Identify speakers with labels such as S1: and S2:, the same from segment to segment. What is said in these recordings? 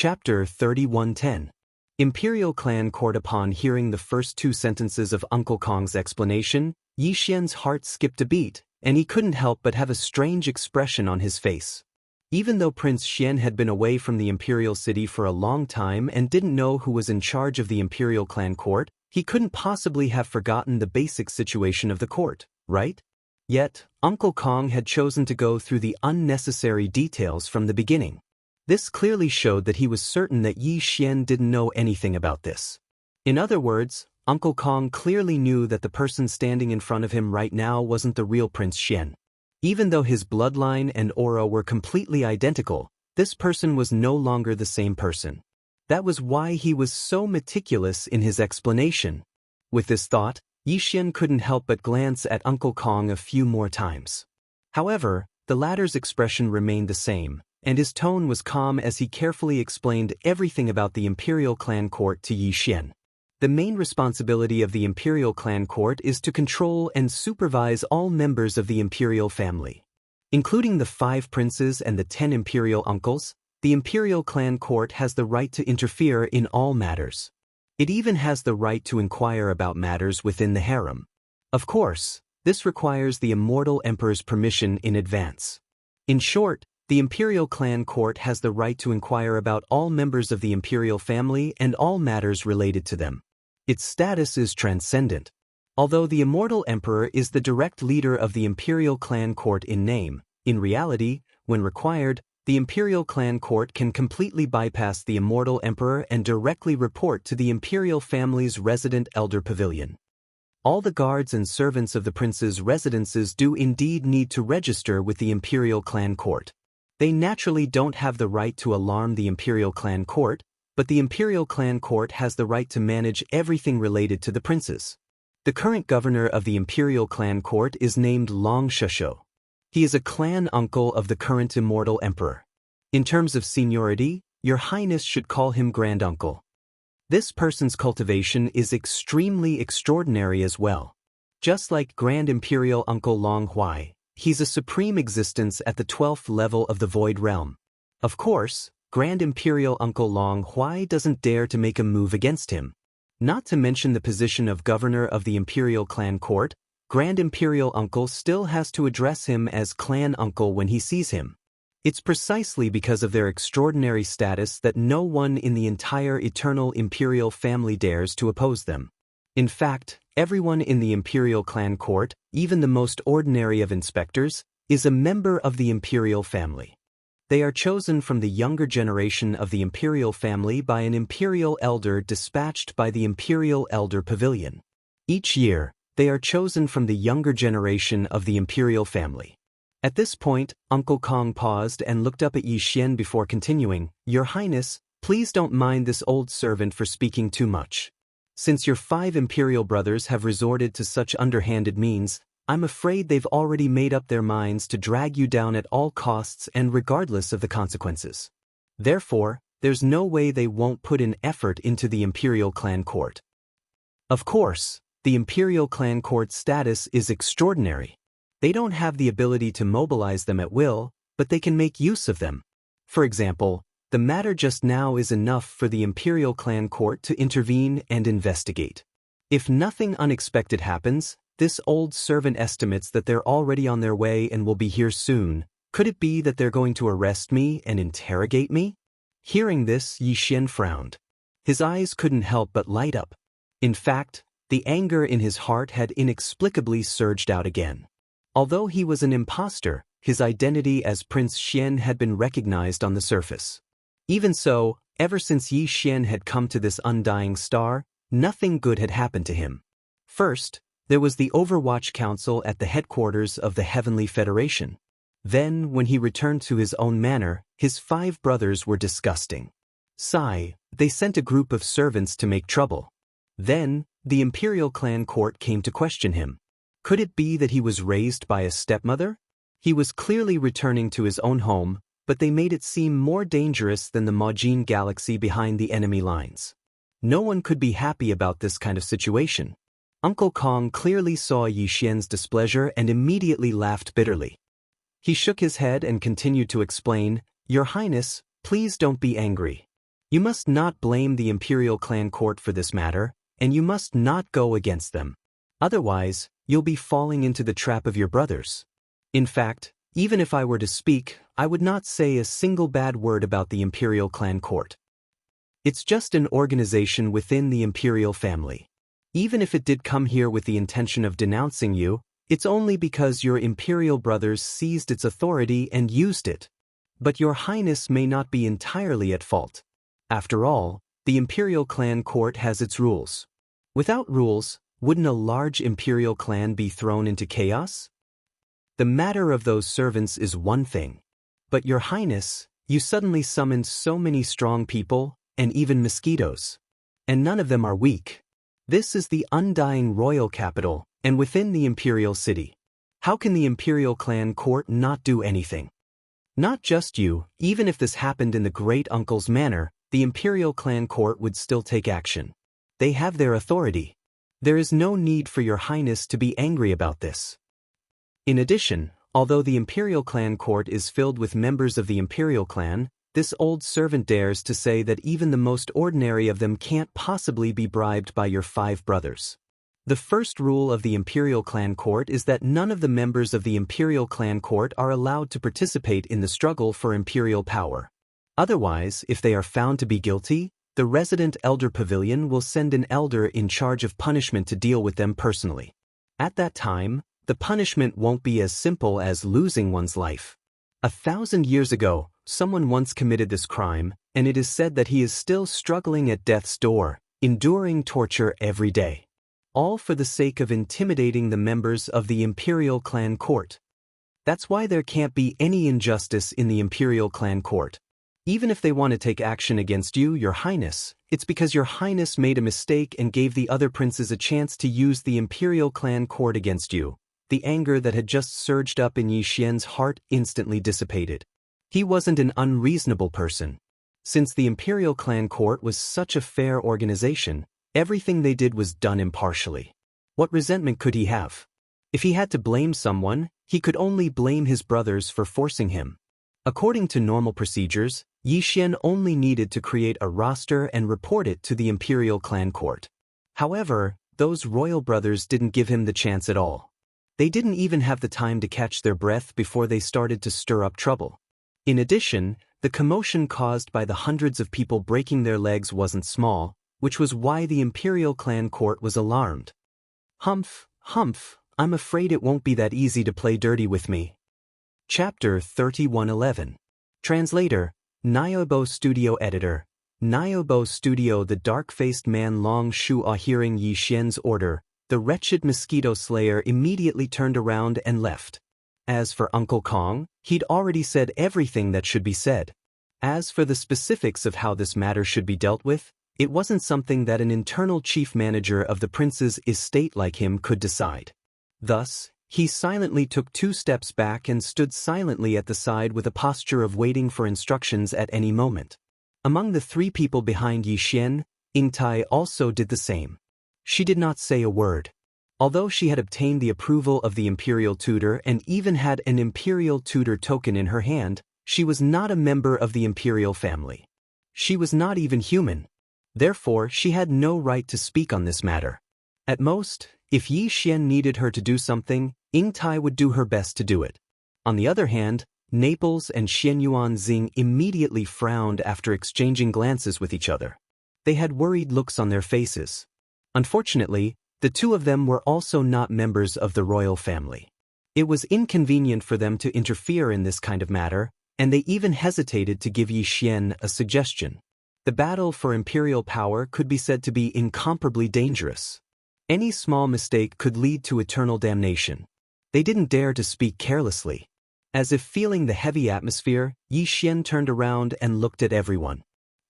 S1: Chapter 3110. Imperial Clan Court. Upon hearing the first two sentences of Uncle Kong's explanation, Yi Xian's heart skipped a beat, and he couldn't help but have a strange expression on his face. Even though Prince Xian had been away from the Imperial City for a long time and didn't know who was in charge of the Imperial Clan Court, he couldn't possibly have forgotten the basic situation of the court, right? Yet, Uncle Kong had chosen to go through the unnecessary details from the beginning. This clearly showed that he was certain that Yi Xian didn't know anything about this. In other words, Uncle Kong clearly knew that the person standing in front of him right now wasn't the real Prince Xian. Even though his bloodline and aura were completely identical, this person was no longer the same person. That was why he was so meticulous in his explanation. With this thought, Yi Xian couldn't help but glance at Uncle Kong a few more times. However, the latter's expression remained the same, and his tone was calm as he carefully explained everything about the Imperial Clan Court to Yi Xian. The main responsibility of the Imperial Clan Court is to control and supervise all members of the Imperial family. Including the 5 princes and the 10 Imperial uncles, the Imperial Clan Court has the right to interfere in all matters. It even has the right to inquire about matters within the harem. Of course, this requires the Immortal Emperor's permission in advance. In short, the Imperial Clan Court has the right to inquire about all members of the Imperial family and all matters related to them. Its status is transcendent. Although the Immortal Emperor is the direct leader of the Imperial Clan Court in name, in reality, when required, the Imperial Clan Court can completely bypass the Immortal Emperor and directly report to the Imperial family's resident elder pavilion. All the guards and servants of the prince's residences do indeed need to register with the Imperial Clan Court. They naturally don't have the right to alarm the Imperial Clan Court, but the Imperial Clan Court has the right to manage everything related to the princes. The current governor of the Imperial Clan Court is named Longtime. He is a clan uncle of the current Immortal Emperor. In terms of seniority, Your Highness should call him Grand Uncle. This person's cultivation is extremely extraordinary as well. Just like Grand Imperial Uncle Long Huai, he's a supreme existence at the 12th level of the Void Realm. Of course, Grand Imperial Uncle Long Huai doesn't dare to make a move against him. Not to mention the position of governor of the Imperial Clan Court, Grand Imperial Uncle still has to address him as Clan Uncle when he sees him. It's precisely because of their extraordinary status that no one in the entire Eternal Imperial family dares to oppose them. In fact, everyone in the Imperial Clan Court, even the most ordinary of inspectors, is a member of the Imperial family. They are chosen from the younger generation of the Imperial family by an Imperial Elder dispatched by the Imperial Elder Pavilion. Each year, they are chosen from the younger generation of the Imperial family. At this point, Uncle Kong paused and looked up at Yi Xian before continuing, Your Highness, please don't mind this old servant for speaking too much. Since your 5 Imperial brothers have resorted to such underhanded means, I'm afraid they've already made up their minds to drag you down at all costs and regardless of the consequences. Therefore, there's no way they won't put in effort into the Imperial Clan Court. Of course, the Imperial Clan Court's status is extraordinary. They don't have the ability to mobilize them at will, but they can make use of them. For example, the matter just now is enough for the Imperial Clan Court to intervene and investigate. If nothing unexpected happens, this old servant estimates that they're already on their way and will be here soon. Could it be that they're going to arrest me and interrogate me? Hearing this, Yi Xian frowned. His eyes couldn't help but light up. In fact, the anger in his heart had inexplicably surged out again. Although he was an imposter, his identity as Prince Xian had been recognized on the surface. Even so, ever since Yi Xian had come to this undying star, nothing good had happened to him. First, there was the Overwatch Council at the headquarters of the Heavenly Federation. Then, when he returned to his own manor, his 5 brothers were disgusting. They sent a group of servants to make trouble. Then, the Imperial Clan Court came to question him. Could it be that he was raised by a stepmother? He was clearly returning to his own home, but they made it seem more dangerous than the Majin Galaxy behind the enemy lines. No one could be happy about this kind of situation. Uncle Kong clearly saw Yi Xian's displeasure and immediately laughed bitterly. He shook his head and continued to explain, Your Highness, please don't be angry. You must not blame the imperial clan court for this matter, and you must not go against them. Otherwise, you'll be falling into the trap of your brothers. In fact, even if I were to speak, I would not say a single bad word about the imperial clan court. It's just an organization within the imperial family. Even if it did come here with the intention of denouncing you, it's only because your imperial brothers seized its authority and used it. But your highness may not be entirely at fault. After all, the imperial clan court has its rules. Without rules, wouldn't a large imperial clan be thrown into chaos? The matter of those servants is one thing. But your highness, you suddenly summoned so many strong people, and even mosquitoes. And none of them are weak. This is the undying royal capital, and within the imperial city. How can the imperial clan court not do anything? Not just you, even if this happened in the great uncle's manor, the imperial clan court would still take action. They have their authority. There is no need for your highness to be angry about this. In addition, although the imperial clan court is filled with members of the imperial clan, this old servant dares to say that even the most ordinary of them can't possibly be bribed by your 5 brothers. The first rule of the imperial clan court is that none of the members of the imperial clan court are allowed to participate in the struggle for imperial power. Otherwise, if they are found to be guilty, the resident elder pavilion will send an elder in charge of punishment to deal with them personally. At that time, the punishment won't be as simple as losing one's life. 1,000 years ago, someone once committed this crime, and it is said that he is still struggling at death's door, enduring torture every day. All for the sake of intimidating the members of the imperial clan court. That's why there can't be any injustice in the imperial clan court. Even if they want to take action against you, your highness, it's because your highness made a mistake and gave the other princes a chance to use the imperial clan court against you. The anger that had just surged up in Yi Xian's heart instantly dissipated. He wasn't an unreasonable person. Since the imperial clan court was such a fair organization, everything they did was done impartially. What resentment could he have? If he had to blame someone, he could only blame his brothers for forcing him. According to normal procedures, Yi Xian only needed to create a roster and report it to the imperial clan court. However, those royal brothers didn't give him the chance at all. They didn't even have the time to catch their breath before they started to stir up trouble. In addition, the commotion caused by the hundreds of people breaking their legs wasn't small, which was why the imperial clan court was alarmed. Humph, humph, I'm afraid it won't be that easy to play dirty with me. Chapter 3111. Translator, Niobo Studio Editor. Niobo Studio. The dark-faced man Long Shuo, hearing Yi Xian's order, the wretched mosquito slayer immediately turned around and left. As for Uncle Kong, he'd already said everything that should be said. As for the specifics of how this matter should be dealt with, it wasn't something that an internal chief manager of the prince's estate like him could decide. Thus, he silently took 2 steps back and stood silently at the side with a posture of waiting for instructions at any moment. Among the 3 people behind Yi Xian, Yingtai also did the same. She did not say a word. Although she had obtained the approval of the imperial tutor and even had an imperial tutor token in her hand, she was not a member of the imperial family. She was not even human. Therefore, she had no right to speak on this matter. At most, if Yi Xian needed her to do something, Yingtai would do her best to do it. On the other hand, Naples and Xianyuan Xing immediately frowned after exchanging glances with each other. They had worried looks on their faces. Unfortunately, the 2 of them were also not members of the royal family. It was inconvenient for them to interfere in this kind of matter, and they even hesitated to give Yi Xian a suggestion. The battle for imperial power could be said to be incomparably dangerous. Any small mistake could lead to eternal damnation. They didn't dare to speak carelessly. As if feeling the heavy atmosphere, Yi Xian turned around and looked at everyone.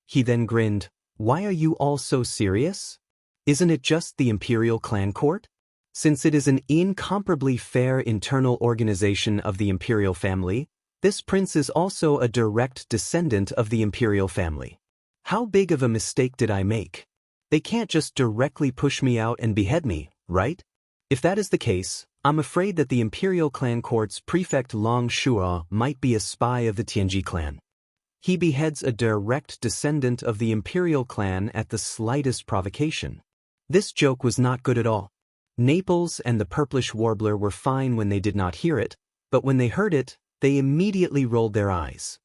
S1: He then grinned. Why are you all so serious? Isn't it just the imperial clan court? Since it is an incomparably fair internal organization of the imperial family, this prince is also a direct descendant of the imperial family. How big of a mistake did I make? They can't just directly push me out and behead me, right? If that is the case, I'm afraid that the imperial clan court's prefect Long Shuo might be a spy of the Tianji clan. he beheads a direct descendant of the imperial clan at the slightest provocation. This joke was not good at all. Naples and the purplish warbler were fine when they did not hear it, but when they heard it, they immediately rolled their eyes.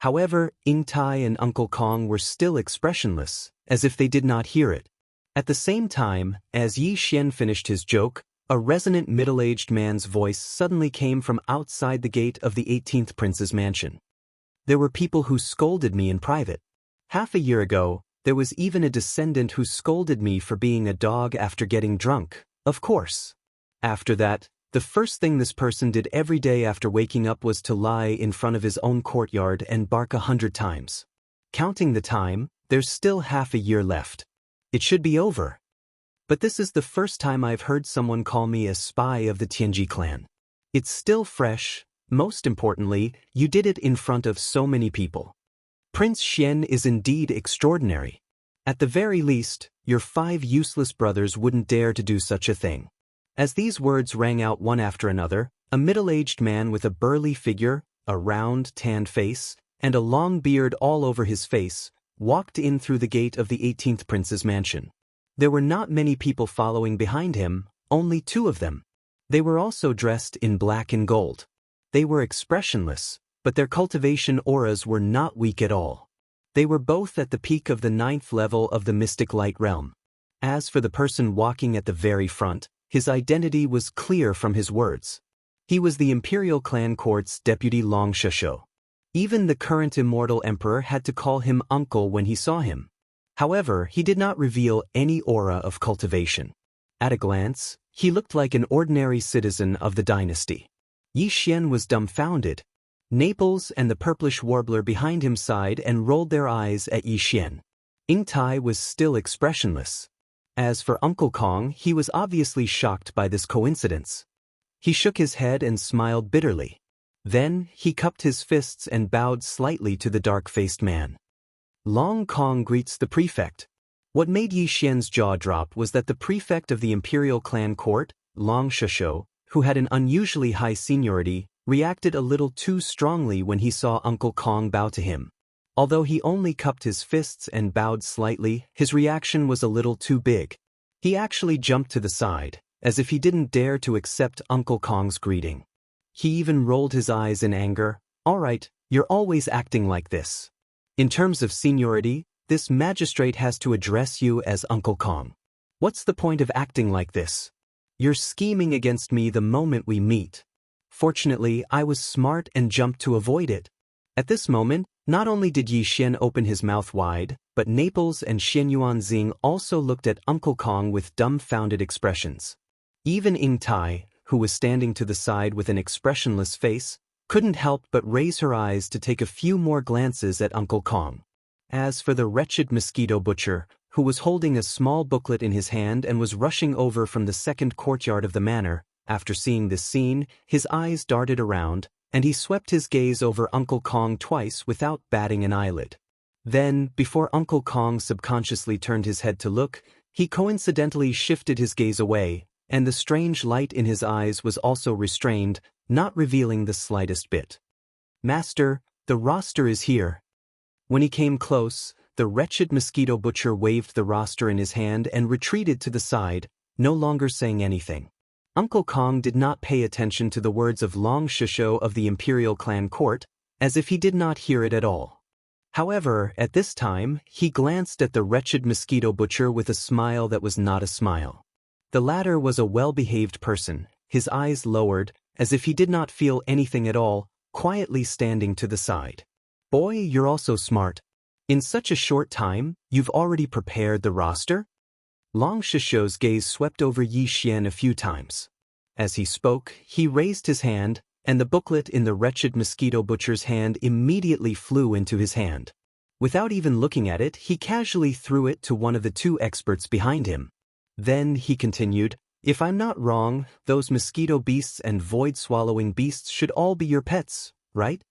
S1: However, Yingtai and Uncle Kong were still expressionless, as if they did not hear it. At the same time, as Yi Xian finished his joke, a resonant middle-aged man's voice suddenly came from outside the gate of the 18th prince's mansion. There were people who scolded me in private. Half a year ago, there was even a descendant who scolded me for being a dog after getting drunk, of course. After that, the first thing this person did every day after waking up was to lie in front of his own courtyard and bark 100 times. Counting the time, there's still half a year left. It should be over. But this is the first time I've heard someone call me a spy of the Tianji clan. It's still fresh. Most importantly, you did it in front of so many people. Prince Xian is indeed extraordinary. At the very least, your 5 useless brothers wouldn't dare to do such a thing. As these words rang out one after another, a middle-aged man with a burly figure, a round, tanned face, and a long beard all over his face, walked in through the gate of the 18th prince's mansion. There were not many people following behind him, only 2 of them. They were also dressed in black and gold. They were expressionless, but their cultivation auras were not weak at all. They were both at the peak of the 9th level of the mystic light realm. As for the person walking at the very front, his identity was clear from his words. He was the Imperial Clan Court's deputy Longtime. Even the current immortal emperor had to call him uncle when he saw him. However, he did not reveal any aura of cultivation. At a glance, he looked like an ordinary citizen of the dynasty. Yi Xian was dumbfounded. Naples and the purplish warbler behind him sighed and rolled their eyes at Yi Xian. Yingtai was still expressionless. As for Uncle Kong, he was obviously shocked by this coincidence. He shook his head and smiled bitterly. Then, he cupped his fists and bowed slightly to the dark-faced man. Long Kong greets the prefect. What made Yi Xian's jaw drop was that the prefect of the Imperial Clan Court, Long Shishou, who had an unusually high seniority, reacted a little too strongly when he saw Uncle Kong bow to him. Although he only cupped his fists and bowed slightly, his reaction was a little too big. He actually jumped to the side, as if he didn't dare to accept Uncle Kong's greeting. He even rolled his eyes in anger. "All right, you're always acting like this. In terms of seniority, this magistrate has to address you as Uncle Kong. What's the point of acting like this? You're scheming against me the moment we meet." Fortunately, I was smart and jumped to avoid it. At this moment, not only did Yi Xian open his mouth wide, but Naples and Xian Yuanxing also looked at Uncle Kong with dumbfounded expressions. Even Yingtai, who was standing to the side with an expressionless face, couldn't help but raise her eyes to take a few more glances at Uncle Kong. As for the wretched mosquito butcher, who was holding a small booklet in his hand and was rushing over from the second courtyard of the manor, after seeing this scene, his eyes darted around, and he swept his gaze over Uncle Kong twice without batting an eyelid. Then, before Uncle Kong subconsciously turned his head to look, he coincidentally shifted his gaze away, and the strange light in his eyes was also restrained, not revealing the slightest bit. "Master, the roster is here." When he came close, the wretched mosquito butcher waved the roster in his hand and retreated to the side, no longer saying anything. Uncle Kong did not pay attention to the words of Long Shishou of the Imperial Clan Court, as if he did not hear it at all. However, at this time, he glanced at the wretched mosquito butcher with a smile that was not a smile. The latter was a well-behaved person, his eyes lowered, as if he did not feel anything at all, quietly standing to the side. "Boy, you're also smart. In such a short time, you've already prepared the roster?" Long Shishou's gaze swept over Yi Xian a few times. As he spoke, he raised his hand, and the booklet in the wretched mosquito butcher's hand immediately flew into his hand. Without even looking at it, he casually threw it to one of the 2 experts behind him. Then, he continued, "If I'm not wrong, those mosquito beasts and void-swallowing beasts should all be your pets, right?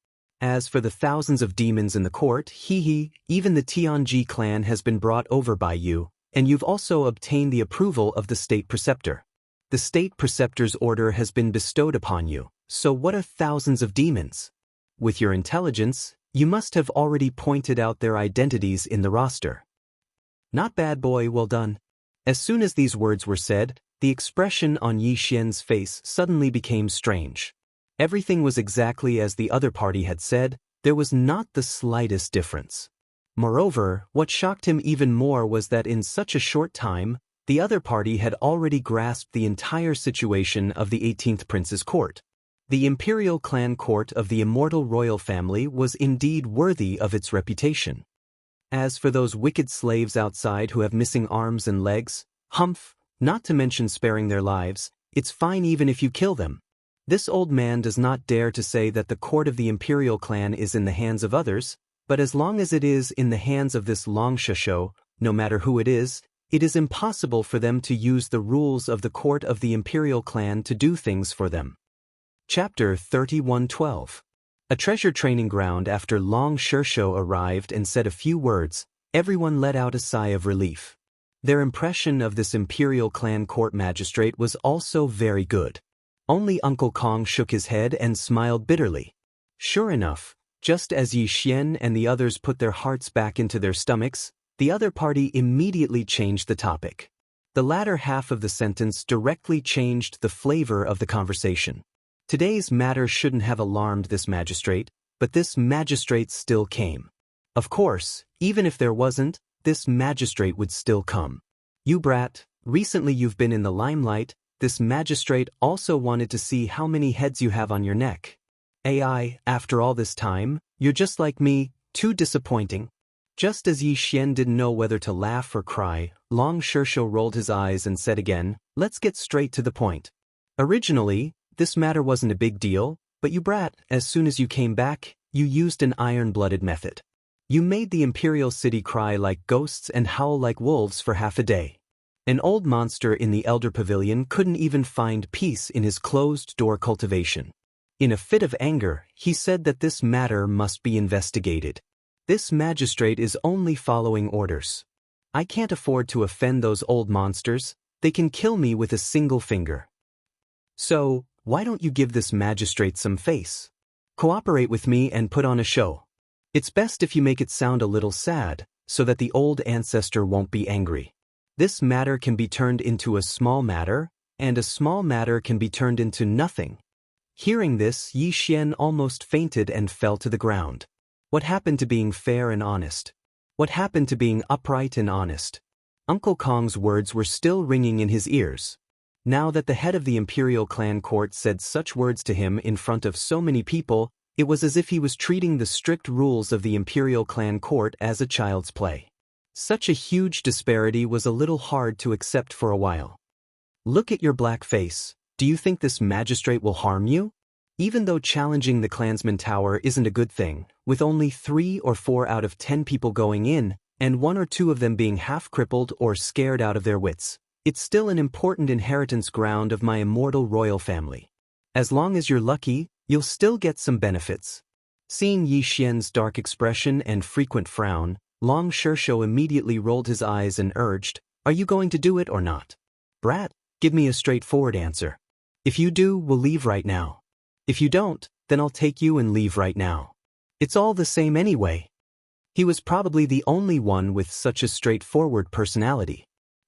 S1: As for the thousands of demons in the court, even the Tianji clan has been brought over by you, and you've also obtained the approval of the state preceptor. The state preceptor's order has been bestowed upon you, so what are thousands of demons? With your intelligence, You must have already pointed out their identities in the roster. Not bad, boy, well done. As soon as these words were said, the expression on Yi Xian's face suddenly became strange. Everything was exactly as the other party had said, there was not the slightest difference. Moreover, what shocked him even more was that in such a short time, the other party had already grasped the entire situation of the 18th prince's court. The imperial clan court of the immortal royal family was indeed worthy of its reputation. As for those wicked slaves outside who have missing arms and legs, humph, not to mention sparing their lives, it's fine even if you kill them. This old man does not dare to say that the court of the imperial clan is in the hands of others, but as long as it is in the hands of this Longshasho, no matter who it is impossible for them to use the rules of the court of the imperial clan to do things for them. Chapter 31:12. A treasure training ground. After Longshasho arrived and said a few words, everyone let out a sigh of relief. Their impression of this imperial clan court magistrate was also very good. Only Uncle Kong shook his head and smiled bitterly. Sure enough, just as Yi Xian and the others put their hearts back into their stomachs, the other party immediately changed the topic. The latter half of the sentence directly changed the flavor of the conversation. Today's matter shouldn't have alarmed this magistrate, but this magistrate still came. Of course, even if there wasn't, this magistrate would still come. You brat, recently you've been in the limelight. This magistrate also wanted to see how many heads you have on your neck. AI, after all this time, you're just like me, too disappointing. Just as Yi Xian didn't know whether to laugh or cry, Longshasho rolled his eyes and said again, let's get straight to the point. Originally, this matter wasn't a big deal, but you brat, as soon as you came back, you used an iron-blooded method. You made the imperial city cry like ghosts and howl like wolves for half a day. An old monster in the Elder Pavilion couldn't even find peace in his closed-door cultivation. In a fit of anger, he said that this matter must be investigated. This magistrate is only following orders. I can't afford to offend those old monsters. They can kill me with a single finger. So, why don't you give this magistrate some face? Cooperate with me and put on a show. It's best if you make it sound a little sad, so that the old ancestor won't be angry. This matter can be turned into a small matter, and a small matter can be turned into nothing. Hearing this, Yi Xian almost fainted and fell to the ground. What happened to being fair and honest? What happened to being upright and honest? Uncle Kong's words were still ringing in his ears. Now that the head of the imperial clan court said such words to him in front of so many people, it was as if he was treating the strict rules of the imperial clan court as a child's play. Such a huge disparity was a little hard to accept for a while. Look at your black face. Do you think this magistrate will harm you? Even though challenging the clansman tower isn't a good thing, with only 3 or 4 out of 10 people going in, and 1 or 2 of them being half-crippled or scared out of their wits, it's still an important inheritance ground of my immortal royal family. As long as you're lucky, you'll still get some benefits. Seeing Yi Xian's dark expression and frequent frown, Longshasho immediately rolled his eyes and urged, are you going to do it or not? Brat, give me a straightforward answer. If you do, we'll leave right now. If you don't, then I'll take you and leave right now. It's all the same anyway. He was probably the only one with such a straightforward personality.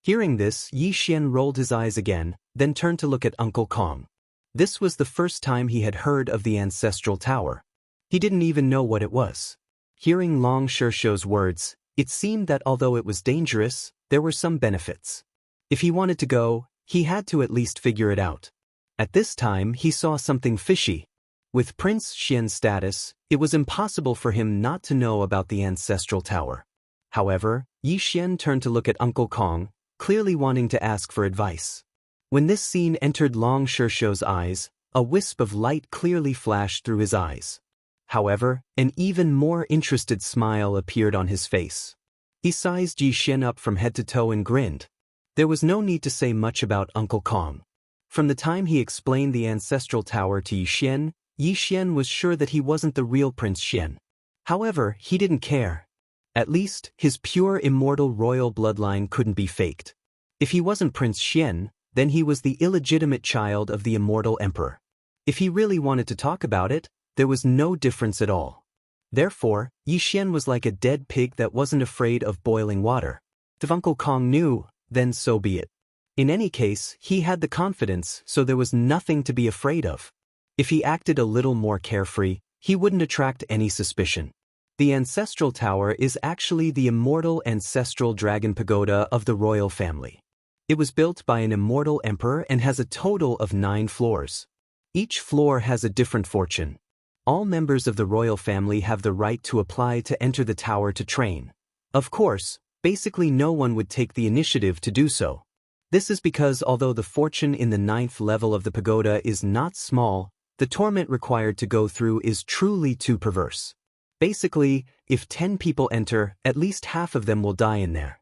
S1: Hearing this, Yi Xian rolled his eyes again, then turned to look at Uncle Kong. This was the first time he had heard of the ancestral tower. He didn't even know what it was. Hearing Longshasho's words, it seemed that although it was dangerous, there were some benefits. If he wanted to go, he had to at least figure it out. At this time, he saw something fishy. With Prince Xian's status, it was impossible for him not to know about the ancestral tower. However, Yi Xian turned to look at Uncle Kong, clearly wanting to ask for advice. When this scene entered Longshasho's eyes, a wisp of light clearly flashed through his eyes. However, an even more interested smile appeared on his face. He sized Yi Xian up from head to toe and grinned. There was no need to say much about Uncle Kong. From the time he explained the ancestral tower to Yi Xian was sure that he wasn't the real Prince Xian. However, he didn't care. At least, his pure immortal royal bloodline couldn't be faked. If he wasn't Prince Xian, then he was the illegitimate child of the immortal emperor. If he really wanted to talk about it, there was no difference at all. Therefore, Yixian was like a dead pig that wasn't afraid of boiling water. If Uncle Kong knew, then so be it. In any case, he had the confidence, so there was nothing to be afraid of. If he acted a little more carefree, he wouldn't attract any suspicion. The ancestral tower is actually the immortal ancestral dragon pagoda of the royal family. It was built by an immortal emperor and has a total of 9 floors. Each floor has a different fortune. All members of the royal family have the right to apply to enter the tower to train. Of course, basically no one would take the initiative to do so. This is because although the fortune in the 9th level of the pagoda is not small, the torment required to go through is truly too perverse. Basically, if 10 people enter, at least half of them will die in there.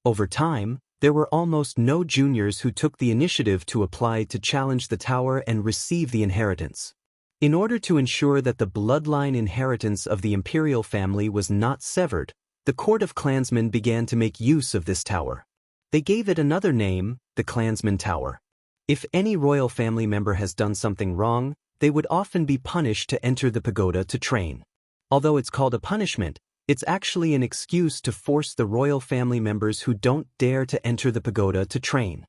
S1: Over time, there were almost no juniors who took the initiative to apply to challenge the tower and receive the inheritance. In order to ensure that the bloodline inheritance of the imperial family was not severed, the court of clansmen began to make use of this tower. They gave it another name, the Clansman Tower. If any royal family member has done something wrong, they would often be punished to enter the pagoda to train. Although it's called a punishment, it's actually an excuse to force the royal family members who don't dare to enter the pagoda to train.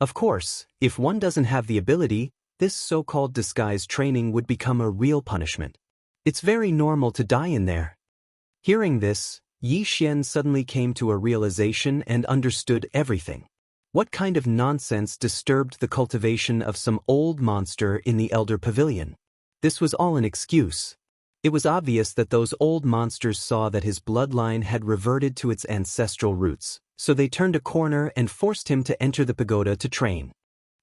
S1: Of course, if one doesn't have the ability, this so-called disguised training would become a real punishment. It's very normal to die in there. Hearing this, Yixian suddenly came to a realization and understood everything. What kind of nonsense disturbed the cultivation of some old monster in the Elder Pavilion? This was all an excuse. It was obvious that those old monsters saw that his bloodline had reverted to its ancestral roots, so they turned a corner and forced him to enter the pagoda to train.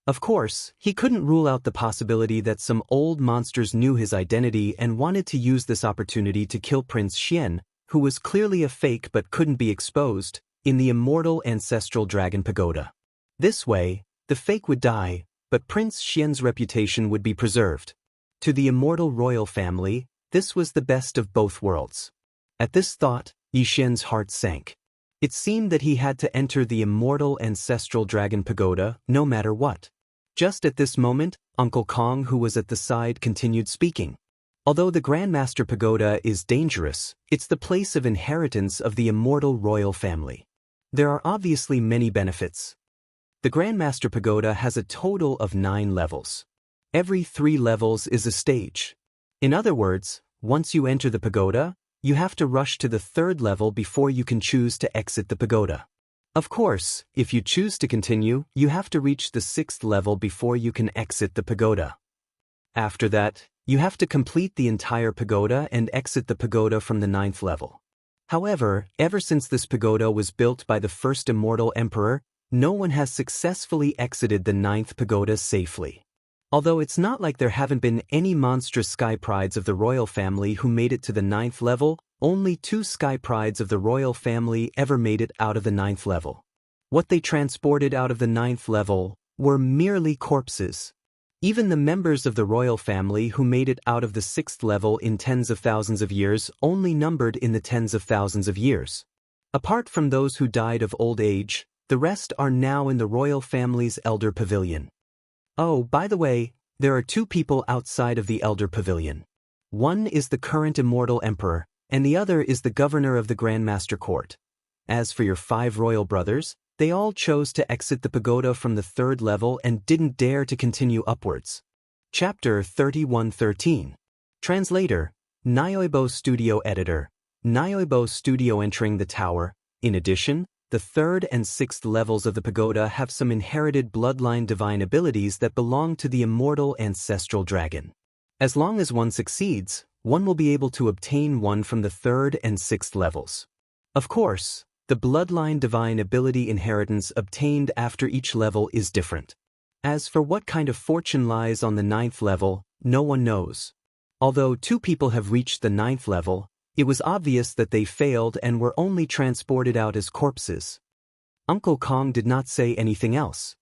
S1: Of course, he couldn't rule out the possibility that some old monsters knew his identity and wanted to use this opportunity to kill Prince Xian, who was clearly a fake but couldn't be exposed, in the immortal ancestral dragon pagoda. This way, the fake would die, but Prince Xian's reputation would be preserved. To the immortal royal family, this was the best of both worlds. At this thought, Yixian's heart sank. It seemed that he had to enter the immortal ancestral dragon pagoda, no matter what. Just at this moment, Uncle Kong, who was at the side, continued speaking. Although the Grandmaster Pagoda is dangerous, it's the place of inheritance of the immortal royal family. There are obviously many benefits. The Grandmaster Pagoda has a total of 9 levels. Every 3 levels is a stage. In other words, once you enter the pagoda, you have to rush to the 3rd level before you can choose to exit the pagoda. Of course, if you choose to continue, you have to reach the 6th level before you can exit the pagoda. After that, you have to complete the entire pagoda and exit the pagoda from the 9th level. However, ever since this pagoda was built by the first immortal emperor, no one has successfully exited the 9th pagoda safely. Although it's not like there haven't been any monstrous sky prides of the royal family who made it to the 9th level, only 2 sky prides of the royal family ever made it out of the 9th level. What they transported out of the 9th level were merely corpses. Even the members of the royal family who made it out of the 6th level in tens of thousands of years only numbered in the tens of thousands of years. Apart from those who died of old age, the rest are now in the royal family's Elder Pavilion. Oh, by the way, there are 2 people outside of the Elder Pavilion. One is the current immortal emperor, and the other is the governor of the Grandmaster Court. As for your 5 royal brothers, they all chose to exit the pagoda from the 3rd level and didn't dare to continue upwards. Chapter 3113. Translator, Nyoibo Studio Editor, Nyoibo Studio entering the tower. In addition, the 3rd and 6th levels of the pagoda have some inherited bloodline divine abilities that belong to the immortal ancestral dragon. As long as one succeeds, one will be able to obtain one from the 3rd and 6th levels. Of course, the bloodline divine ability inheritance obtained after each level is different. As for what kind of fortune lies on the 9th level, no one knows. Although 2 people have reached the 9th level, it was obvious that they failed and were only transported out as corpses. Uncle Kong did not say anything else.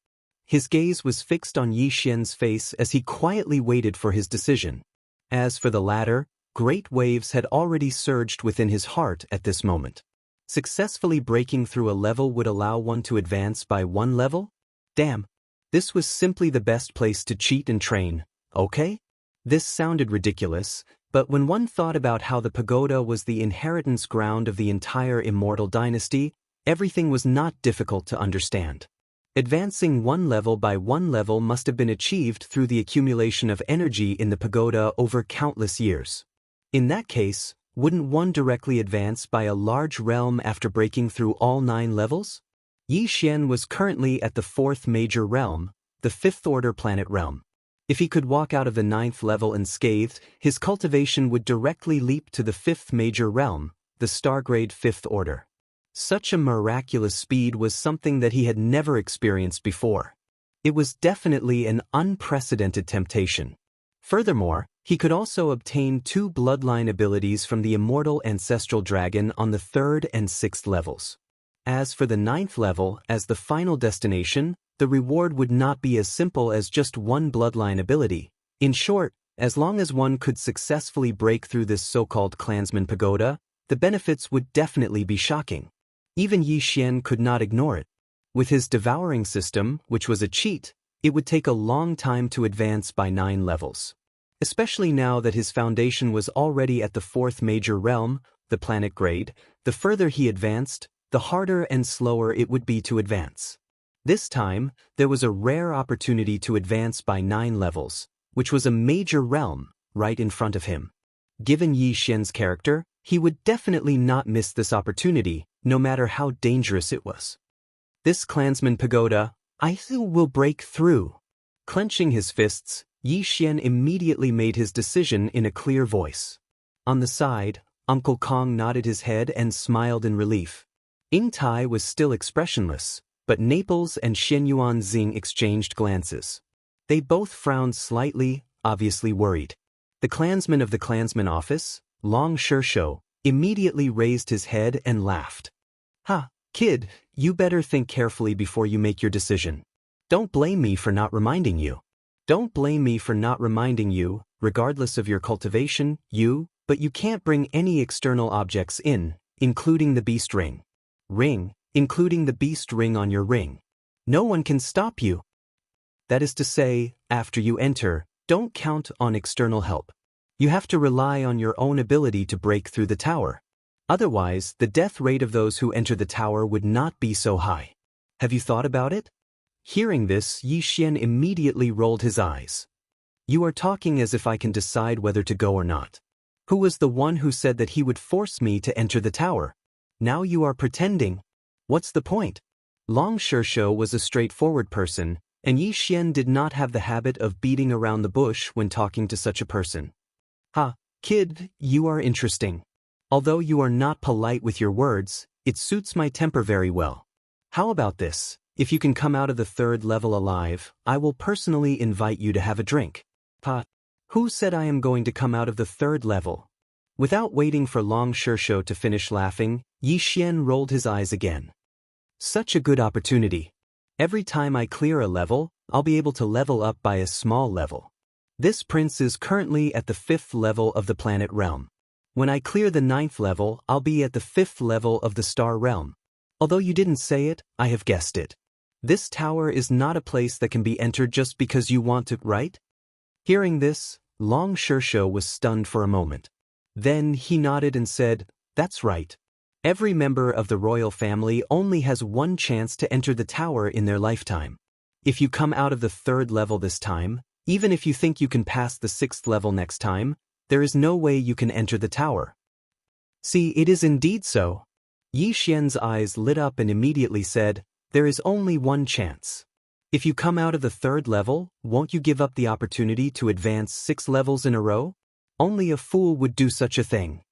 S1: His gaze was fixed on Yixian's face as he quietly waited for his decision. As for the latter, great waves had already surged within his heart at this moment. Successfully breaking through a level would allow one to advance by 1 level? Damn, this was simply the best place to cheat and train, okay? This sounded ridiculous, But when one thought about how the pagoda was the inheritance ground of the entire Immortal dynasty, everything was not difficult to understand. Advancing one level by one level must have been achieved through the accumulation of energy in the pagoda over countless years. In that case, wouldn't one directly advance by a large realm after breaking through all 9 levels? Yi Xian was currently at the 4th major realm, the 5th order planet realm. If he could walk out of the 9th level unscathed, his cultivation would directly leap to the 5th major realm, the star-grade 5th order. Such a miraculous speed was something that he had never experienced before. It was definitely an unprecedented temptation. Furthermore, he could also obtain 2 bloodline abilities from the immortal ancestral dragon on the 3rd and 6th levels. As for the 9th level, as the final destination, the reward would not be as simple as just one bloodline ability. In short, as long as one could successfully break through this so-called clansman pagoda, the benefits would definitely be shocking. Even Yi Xian could not ignore it. With his devouring system, which was a cheat, it would take a long time to advance by 9 levels. Especially now that his foundation was already at the 4th major realm, the planet grade, the further he advanced, the harder and slower it would be to advance. This time, there was a rare opportunity to advance by 9 levels, which was a major realm, right in front of him. Given Yi Xian's character, he would definitely not miss this opportunity, no matter how dangerous it was. This clansman pagoda, I will break through. Clenching his fists, Yi Xian immediately made his decision in a clear voice. On the side, Uncle Kong nodded his head and smiled in relief. Ying Tai was still expressionless, but Naples and Xianyuan Xing exchanged glances. They both frowned slightly, obviously worried. The clansman of the clansman office, Long Shishou, immediately raised his head and laughed. "Ha, kid, you better think carefully before you make your decision. Don't blame me for not reminding you. Don't blame me for not reminding you, regardless of your cultivation, but you can't bring any external objects in, including the beast ring. Including the beast ring on your ring. No one can stop you. That is to say, after you enter, don't count on external help. You have to rely on your own ability to break through the tower. Otherwise, the death rate of those who enter the tower would not be so high. Have you thought about it?" Hearing this, Yi Xian immediately rolled his eyes. "You are talking as if I can decide whether to go or not. Who was the one who said that he would force me to enter the tower? Now you are pretending. What's the point?" Long Shishou was a straightforward person, and Yi Xian did not have the habit of beating around the bush when talking to such a person. "Ha, kid, you are interesting. Although you are not polite with your words, it suits my temper very well. How about this? If you can come out of the 3rd level alive, I will personally invite you to have a drink." "Pa, who said I am going to come out of the 3rd level?" Without waiting for Long Shishou to finish laughing, Yi Xian rolled his eyes again. "Such a good opportunity. Every time I clear a level, I'll be able to level up by a small level. This prince is currently at the 5th level of the planet realm. When I clear the 9th level, I'll be at the 5th level of the star realm. Although you didn't say it, I have guessed it. This tower is not a place that can be entered just because you want to, right?" Hearing this, Long Shishou was stunned for a moment. Then he nodded and said, "That's right. Every member of the royal family only has one chance to enter the tower in their lifetime. If you come out of the 3rd level this time, even if you think you can pass the 6th level next time, there is no way you can enter the tower." "See, it is indeed so." Yi Xian's eyes lit up and immediately said, "There is only one chance. If you come out of the 3rd level, won't you give up the opportunity to advance 6 levels in a row? Only a fool would do such a thing."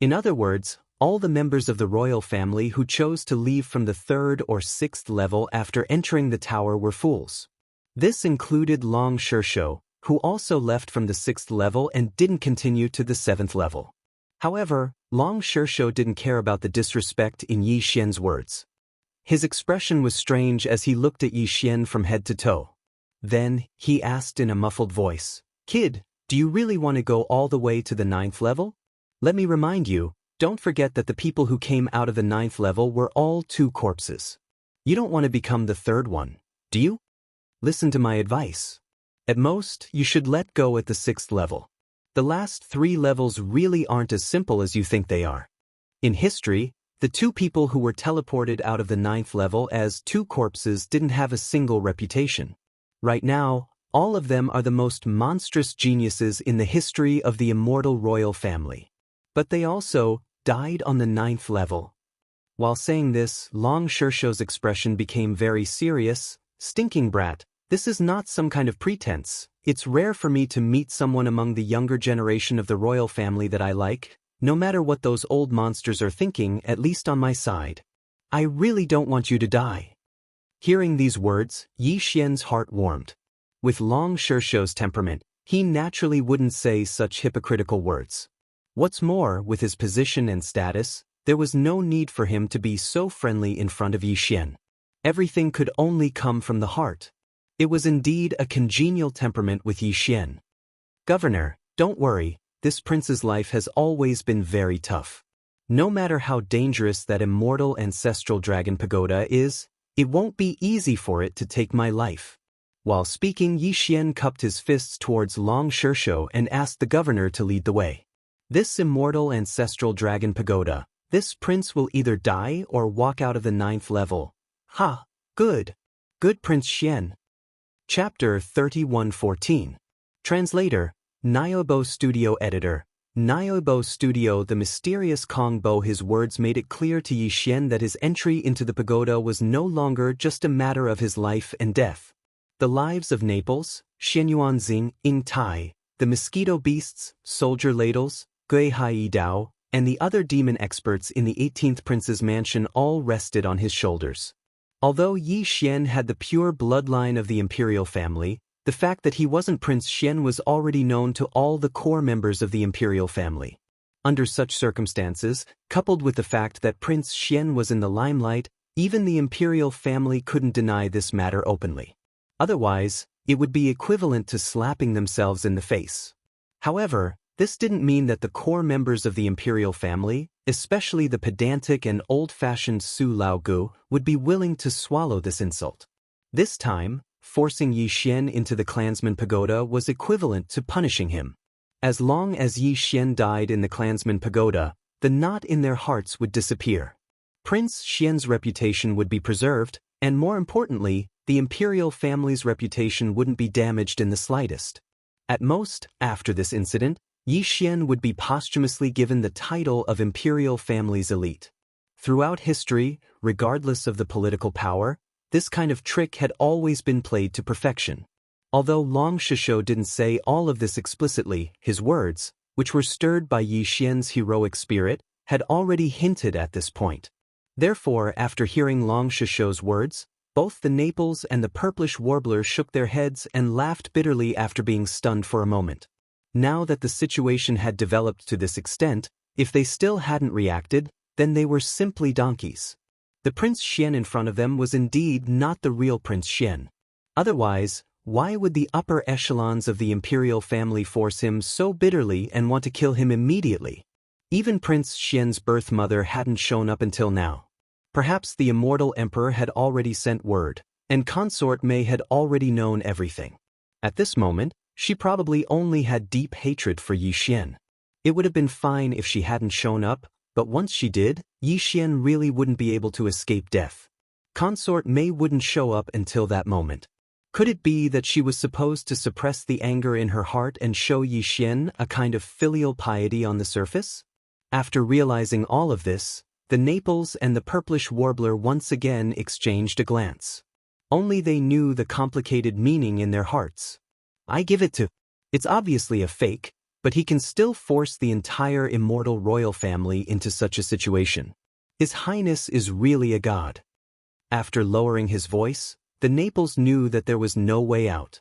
S1: In other words, all the members of the royal family who chose to leave from the 3rd or 6th level after entering the tower were fools. This included Long Shishou, who also left from the 6th level and didn't continue to the 7th level. However, Long Shishou didn't care about the disrespect in Yi Xian's words. His expression was strange as he looked at Yi Xian from head to toe. Then, he asked in a muffled voice, "Kid, do you really want to go all the way to the 9th level? Let me remind you, don't forget that the people who came out of the 9th level were all 2 corpses. You don't want to become the 3rd one, do you? Listen to my advice. At most, you should let go at the 6th level. The last 3 levels really aren't as simple as you think they are. In history, the 2 people who were teleported out of the 9th level as 2 corpses didn't have a single reputation. Right now, all of them are the most monstrous geniuses in the history of the immortal royal family. But they also died on the 9th level. While saying this, Long Xiaoxiao's expression became very serious. Stinking brat, this is not some kind of pretense. It's rare for me to meet someone among the younger generation of the royal family that I like, no matter what those old monsters are thinking, at least on my side. I really don't want you to die. Hearing these words, Yi Xian's heart warmed. With Long Xiaoxiao's temperament, he naturally wouldn't say such hypocritical words. What's more, with his position and status, there was no need for him to be so friendly in front of Yi Xian. Everything could only come from the heart. It was indeed a congenial temperament with Yi Xian. Governor, don't worry, this prince's life has always been very tough. No matter how dangerous that immortal ancestral dragon pagoda is, it won't be easy for it to take my life. While speaking, Yi Xian cupped his fists towards Long Xiaoxiao and asked the governor to lead the way. This immortal ancestral dragon pagoda, this prince will either die or walk out of the 9th level. Ha! Good! Good Prince Xian. Chapter 3114. Translator, Niobo Studio Editor, Niobo Studio. The mysterious Kong Bo. His words made it clear to Yi Xian that his entry into the pagoda was no longer just a matter of his life and death. The lives of Naples, Xianyuan Xing, Ying Tai, the mosquito beasts, soldier ladles, Gui Hai Dao, and the other demon experts in the 18th Prince's mansion all rested on his shoulders. Although Yi Xian had the pure bloodline of the imperial family, the fact that he wasn't Prince Xian was already known to all the core members of the imperial family. Under such circumstances, coupled with the fact that Prince Xian was in the limelight, even the imperial family couldn't deny this matter openly. Otherwise, it would be equivalent to slapping themselves in the face. However, this didn't mean that the core members of the imperial family, especially the pedantic and old-fashioned Su Laogu, would be willing to swallow this insult. This time, forcing Yi Xian into the clansman pagoda was equivalent to punishing him. As long as Yi Xian died in the clansman pagoda, the knot in their hearts would disappear. Prince Xian's reputation would be preserved, and more importantly, the imperial family's reputation wouldn't be damaged in the slightest. At most, after this incident, Yi Xian would be posthumously given the title of imperial family's elite. Throughout history, regardless of the political power, this kind of trick had always been played to perfection. Although Long Xiaoxiao didn't say all of this explicitly, his words, which were stirred by Yi Xian's heroic spirit, had already hinted at this point. Therefore, after hearing Long Xiaoxiao's words, both the Naples and the purplish warbler shook their heads and laughed bitterly after being stunned for a moment. Now that the situation had developed to this extent, if they still hadn't reacted, then they were simply donkeys. The Prince Xian in front of them was indeed not the real Prince Xian. Otherwise, why would the upper echelons of the imperial family force him so bitterly and want to kill him immediately? Even Prince Xian's birth mother hadn't shown up until now. Perhaps the immortal emperor had already sent word, and Consort Mei had already known everything. At this moment, she probably only had deep hatred for Yi Xian. It would have been fine if she hadn't shown up, but once she did, Yi Xian really wouldn't be able to escape death. Consort Mei wouldn't show up until that moment. Could it be that she was supposed to suppress the anger in her heart and show Yi Xian a kind of filial piety on the surface? After realizing all of this, the Naples and the purplish warbler once again exchanged a glance. Only they knew the complicated meaning in their hearts. I give it to. It's obviously a fake, but he can still force the entire immortal royal family into such a situation. His Highness is really a god. After lowering his voice, the Naples knew that there was no way out.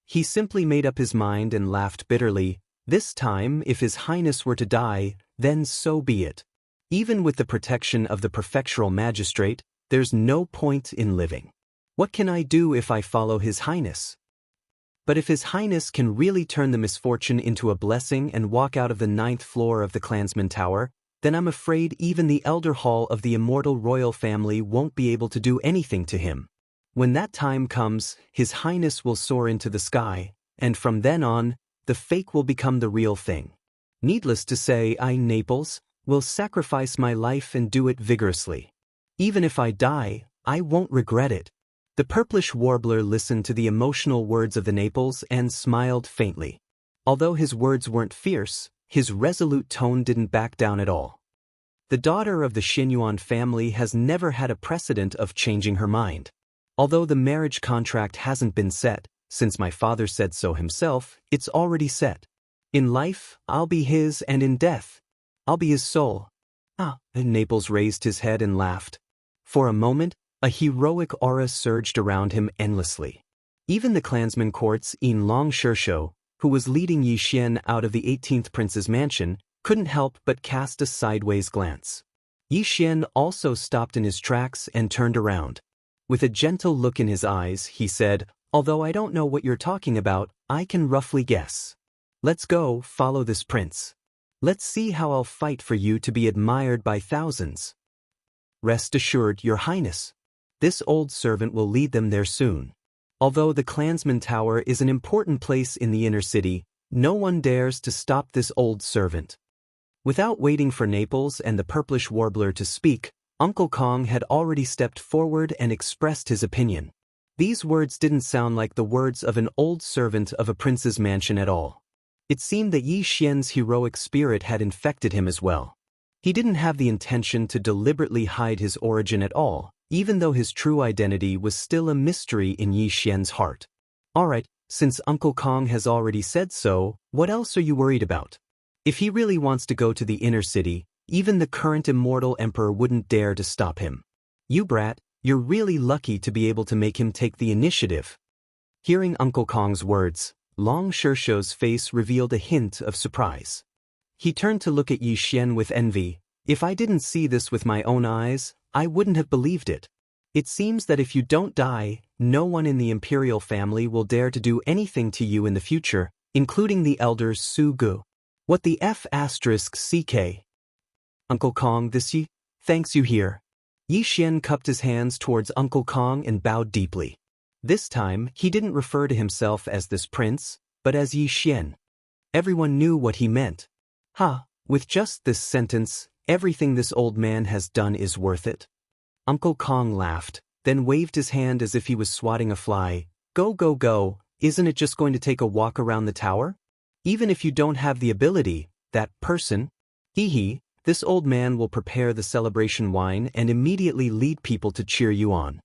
S1: He simply made up his mind and laughed bitterly. This time, if His Highness were to die, then so be it. Even with the protection of the prefectural magistrate, there's no point in living. What can I do if I follow His Highness? But if His Highness can really turn the misfortune into a blessing and walk out of the 9th floor of the Clansman Tower, then I'm afraid even the Elder Hall of the immortal royal family won't be able to do anything to him. When that time comes, His Highness will soar into the sky, and from then on, the fake will become the real thing. Needless to say, I, Naples, will sacrifice my life and do it vigorously. Even if I die, I won't regret it. The purplish warbler listened to the emotional words of the Naples and smiled faintly. Although his words weren't fierce, his resolute tone didn't back down at all. The daughter of the Xianyuan family has never had a precedent of changing her mind. Although the marriage contract hasn't been set, since my father said so himself, it's already set. In life, I'll be his, and in death, I'll be his soul. And Naples raised his head and laughed. For a moment, a heroic aura surged around him endlessly. Even the clansman courts in Xianxia, who was leading Yi Xian out of the 18th prince's mansion, couldn't help but cast a sideways glance. Yi Xian also stopped in his tracks and turned around. With a gentle look in his eyes, he said, "Although I don't know what you're talking about, I can roughly guess. Let's go, follow this prince. Let's see how I'll fight for you to be admired by thousands." "Rest assured, Your Highness. This old servant will lead them there soon." Although the Clansman Tower is an important place in the inner city, no one dares to stop this old servant. Without waiting for Naples and the purplish warbler to speak, Uncle Kong had already stepped forward and expressed his opinion. These words didn't sound like the words of an old servant of a prince's mansion at all. It seemed that Yi Xian's heroic spirit had infected him as well. He didn't have the intention to deliberately hide his origin at all, even though his true identity was still a mystery in Yi Xian's heart. "Alright, since Uncle Kong has already said so, what else are you worried about? If he really wants to go to the inner city, even the current immortal emperor wouldn't dare to stop him. You brat, you're really lucky to be able to make him take the initiative." Hearing Uncle Kong's words, Xiao's face revealed a hint of surprise. He turned to look at Yi Xian with envy. "If I didn't see this with my own eyes, I wouldn't have believed it. It seems that if you don't die, no one in the imperial family will dare to do anything to you in the future, including the elders Su Gu. What the F***ck? Uncle Kong, this Yi, thanks you here." Yi Xian cupped his hands towards Uncle Kong and bowed deeply. This time, he didn't refer to himself as this prince, but as Yi Xian. Everyone knew what he meant. With just this sentence, everything this old man has done is worth it. Uncle Kong laughed, then waved his hand as if he was swatting a fly. Go, go, go, isn't it just going to take a walk around the tower? Even if you don't have the ability, that person, this old man will prepare the celebration wine and immediately lead people to cheer you on."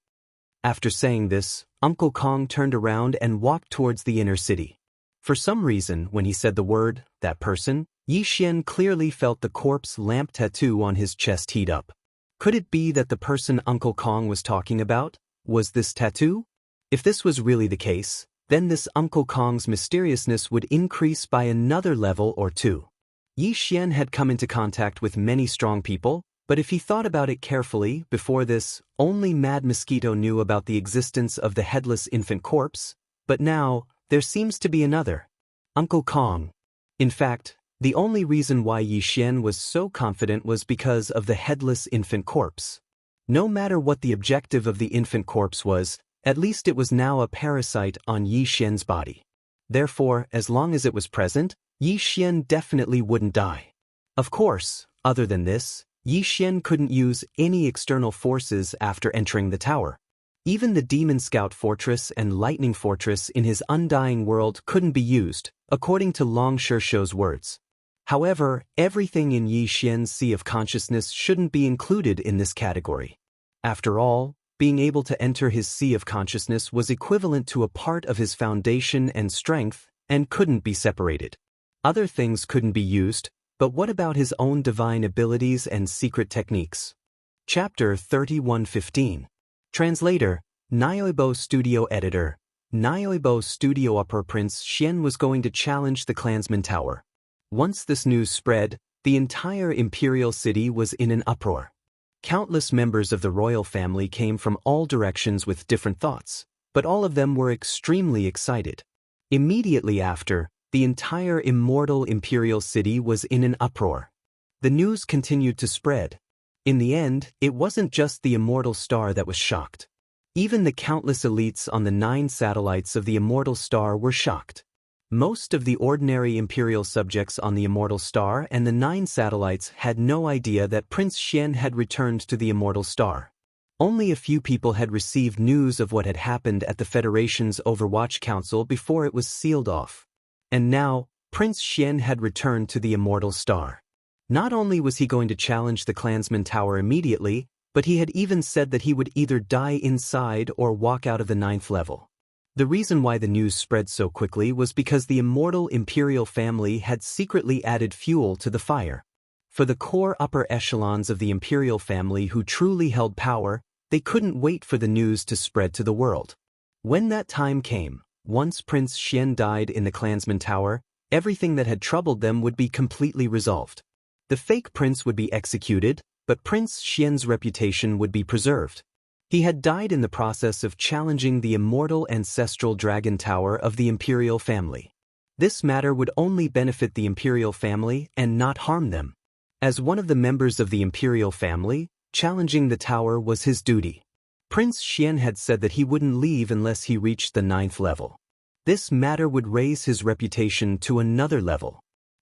S1: After saying this, Uncle Kong turned around and walked towards the inner city. For some reason, when he said the word, that person, Yi Xian clearly felt the corpse lamp tattoo on his chest heat up. Could it be that the person Uncle Kong was talking about was this tattoo? If this was really the case, then this Uncle Kong's mysteriousness would increase by another level or two. Yi Xian had come into contact with many strong people, but if he thought about it carefully, before this, only Mad Mosquito knew about the existence of the headless infant corpse, but now, there seems to be another. Uncle Kong. In fact, the only reason why Yi Xian was so confident was because of the headless infant corpse. No matter what the objective of the infant corpse was, at least it was now a parasite on Yi Xian's body. Therefore, as long as it was present, Yi Xian definitely wouldn't die. Of course, other than this, Yi Xian couldn't use any external forces after entering the tower. Even the Demon Scout Fortress and Lightning Fortress in his undying world couldn't be used, according to Xiao's words. However, everything in Yi Xian's Sea of Consciousness shouldn't be included in this category. After all, being able to enter his Sea of Consciousness was equivalent to a part of his foundation and strength, and couldn't be separated. Other things couldn't be used, but what about his own divine abilities and secret techniques? Chapter 31:15. Translator, Nyoibo Studio Editor. Nyoibo Studio Upper Prince Xian was going to challenge the Clansman Tower. Once this news spread, the entire imperial city was in an uproar. Countless members of the royal family came from all directions with different thoughts, but all of them were extremely excited. Immediately after, the entire immortal imperial city was in an uproar. The news continued to spread. In the end, it wasn't just the immortal star that was shocked. Even the countless elites on the 9 satellites of the immortal star were shocked. Most of the ordinary imperial subjects on the Immortal Star and the 9 satellites had no idea that Prince Xian had returned to the Immortal Star. Only a few people had received news of what had happened at the Federation's Overwatch Council before it was sealed off. And now, Prince Xian had returned to the Immortal Star. Not only was he going to challenge the Clansman Tower immediately, but he had even said that he would either die inside or walk out of the 9th level. The reason why the news spread so quickly was because the Immortal Imperial family had secretly added fuel to the fire. For the core upper echelons of the Imperial family who truly held power, they couldn't wait for the news to spread to the world. When that time came, once Prince Xian died in the Clansman Tower, everything that had troubled them would be completely resolved. The fake prince would be executed, but Prince Xian's reputation would be preserved. He had died in the process of challenging the immortal ancestral dragon tower of the Imperial family. This matter would only benefit the Imperial family and not harm them. As one of the members of the Imperial family, challenging the tower was his duty. Prince Xian had said that he wouldn't leave unless he reached the 9th level. This matter would raise his reputation to another level.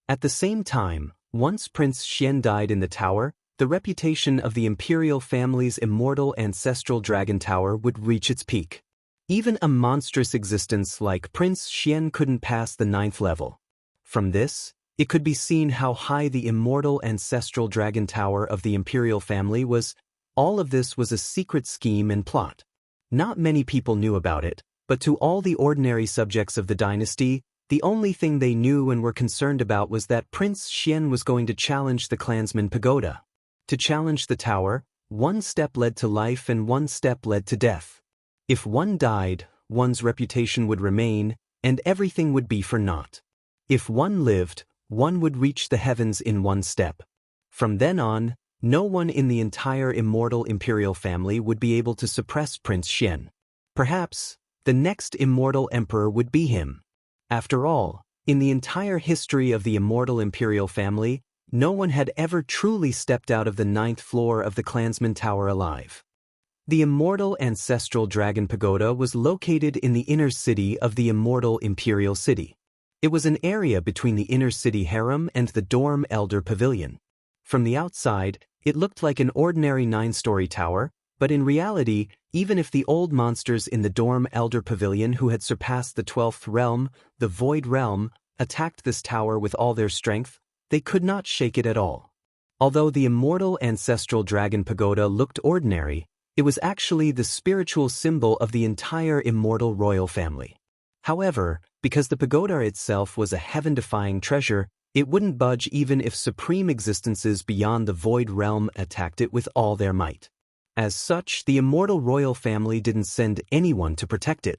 S1: At the same time, once Prince Xian died in the tower, the reputation of the Imperial family's immortal ancestral dragon tower would reach its peak. Even a monstrous existence like Prince Xian couldn't pass the 9th level. From this, it could be seen how high the immortal ancestral dragon tower of the Imperial family was. All of this was a secret scheme and plot. Not many people knew about it, but to all the ordinary subjects of the dynasty, the only thing they knew and were concerned about was that Prince Xian was going to challenge the Clansman Pagoda. To challenge the tower, one step led to life and one step led to death. If one died, one's reputation would remain, and everything would be for naught. If one lived, one would reach the heavens in one step. From then on, no one in the entire immortal imperial family would be able to suppress Prince Xian. Perhaps, the next immortal emperor would be him. After all, in the entire history of the immortal imperial family, no one had ever truly stepped out of the 9th floor of the Clansman Tower alive. The immortal ancestral dragon pagoda was located in the inner city of the immortal imperial city. It was an area between the inner city harem and the dorm elder pavilion. From the outside, it looked like an ordinary 9-story tower, but in reality, even if the old monsters in the dorm elder pavilion who had surpassed the 12th realm, the void realm, attacked this tower with all their strength, they could not shake it at all. Although the immortal ancestral dragon pagoda looked ordinary, it was actually the spiritual symbol of the entire immortal royal family. However, because the pagoda itself was a heaven-defying treasure, it wouldn't budge even if supreme existences beyond the void realm attacked it with all their might. As such, the immortal royal family didn't send anyone to protect it.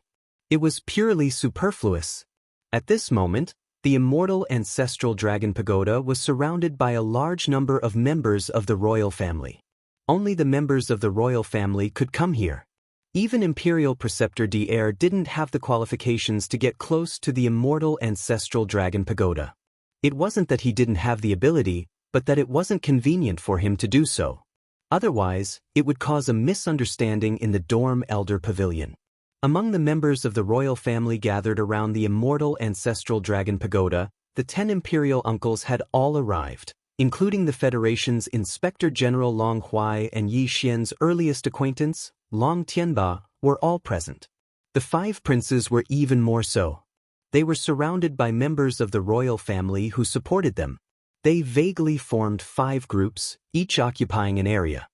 S1: It was purely superfluous. At this moment, the immortal ancestral dragon pagoda was surrounded by a large number of members of the royal family. Only the members of the royal family could come here. Even Imperial Preceptor d'Air didn't have the qualifications to get close to the immortal ancestral dragon pagoda. It wasn't that he didn't have the ability, but that it wasn't convenient for him to do so. Otherwise, it would cause a misunderstanding in the dorm elder pavilion. Among the members of the royal family gathered around the immortal ancestral dragon pagoda, the 10 imperial uncles had all arrived, including the Federation's Inspector General Long Huai and Yi Xian's earliest acquaintance, Long Tianba, were all present. The 5 princes were even more so. They were surrounded by members of the royal family who supported them. They vaguely formed 5 groups, each occupying an area.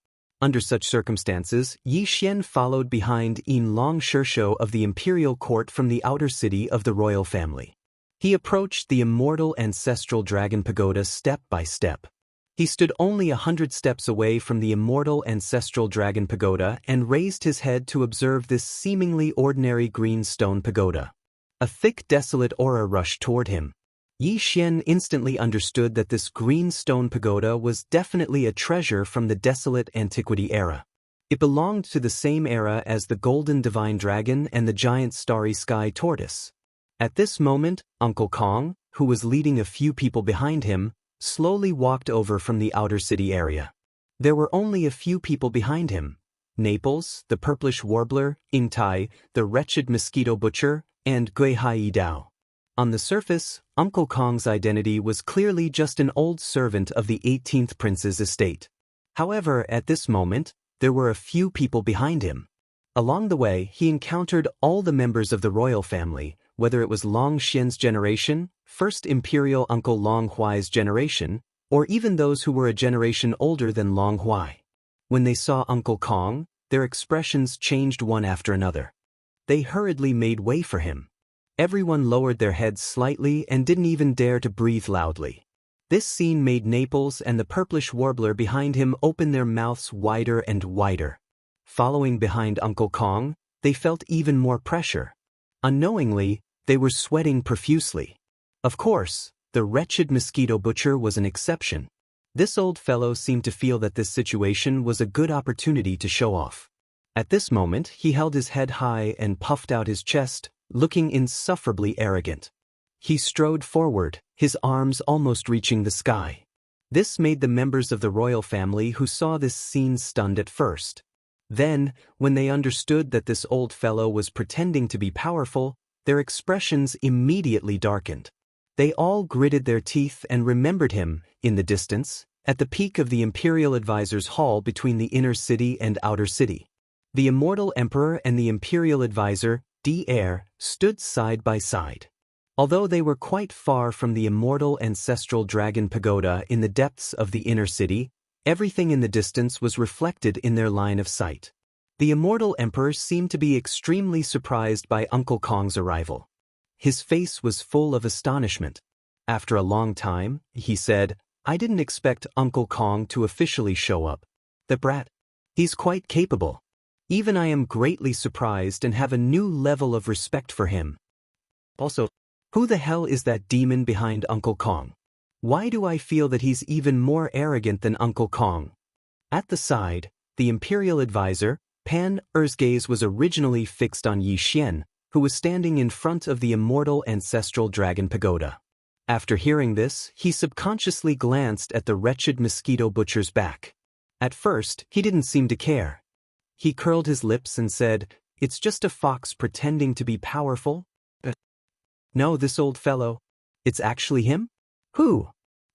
S1: Under such circumstances, Yi Xian followed behind Yin Long Shishou of the imperial court from the outer city of the royal family. He approached the immortal ancestral dragon pagoda step by step. He stood only 100 steps away from the immortal ancestral dragon pagoda and raised his head to observe this seemingly ordinary green stone pagoda. A thick desolate aura rushed toward him. Yi Xian instantly understood that this green stone pagoda was definitely a treasure from the desolate antiquity era. It belonged to the same era as the golden divine dragon and the giant starry sky tortoise. At this moment, Uncle Kong, who was leading a few people behind him, slowly walked over from the outer city area. There were only a few people behind him: Naples, the purplish warbler, Ingtai, the wretched mosquito butcher, and Gui Hai Dao. On the surface, Uncle Kong's identity was clearly just an old servant of the 18th prince's estate. However, at this moment, there were a few people behind him. Along the way, he encountered all the members of the royal family, whether it was Long Xian's generation, first imperial uncle Long Huai's generation, or even those who were a generation older than Long Huai. When they saw Uncle Kong, their expressions changed one after another. They hurriedly made way for him. Everyone lowered their heads slightly and didn't even dare to breathe loudly. This scene made Naples and the purplish warbler behind him open their mouths wider and wider. Following behind Uncle Kong, they felt even more pressure. Unknowingly, they were sweating profusely. Of course, the wretched mosquito butcher was an exception. This old fellow seemed to feel that this situation was a good opportunity to show off. At this moment, he held his head high and puffed out his chest, looking insufferably arrogant. He strode forward, his arms almost reaching the sky. This made the members of the royal family who saw this scene stunned at first. Then, when they understood that this old fellow was pretending to be powerful, their expressions immediately darkened. They all gritted their teeth and remembered him, in the distance, at the peak of the imperial advisor's hall between the inner city and outer city. The immortal emperor and the imperial advisor, Dr. stood side by side. Although they were quite far from the immortal ancestral dragon pagoda in the depths of the inner city, everything in the distance was reflected in their line of sight. The immortal emperor seemed to be extremely surprised by Uncle Kong's arrival. His face was full of astonishment. After a long time, he said, "I didn't expect Uncle Kong to officially show up. The brat. He's quite capable. Even I am greatly surprised and have a new level of respect for him. Also, who the hell is that demon behind Uncle Kong? Why do I feel that he's even more arrogant than Uncle Kong?" At the side, the imperial advisor, Pan Er's gaze was originally fixed on Yi Xian, who was standing in front of the immortal ancestral dragon pagoda. After hearing this, he subconsciously glanced at the wretched mosquito butcher's back. At first, he didn't seem to care. He curled his lips and said, "It's just a fox pretending to be powerful." No, this old fellow. It's actually him? Who?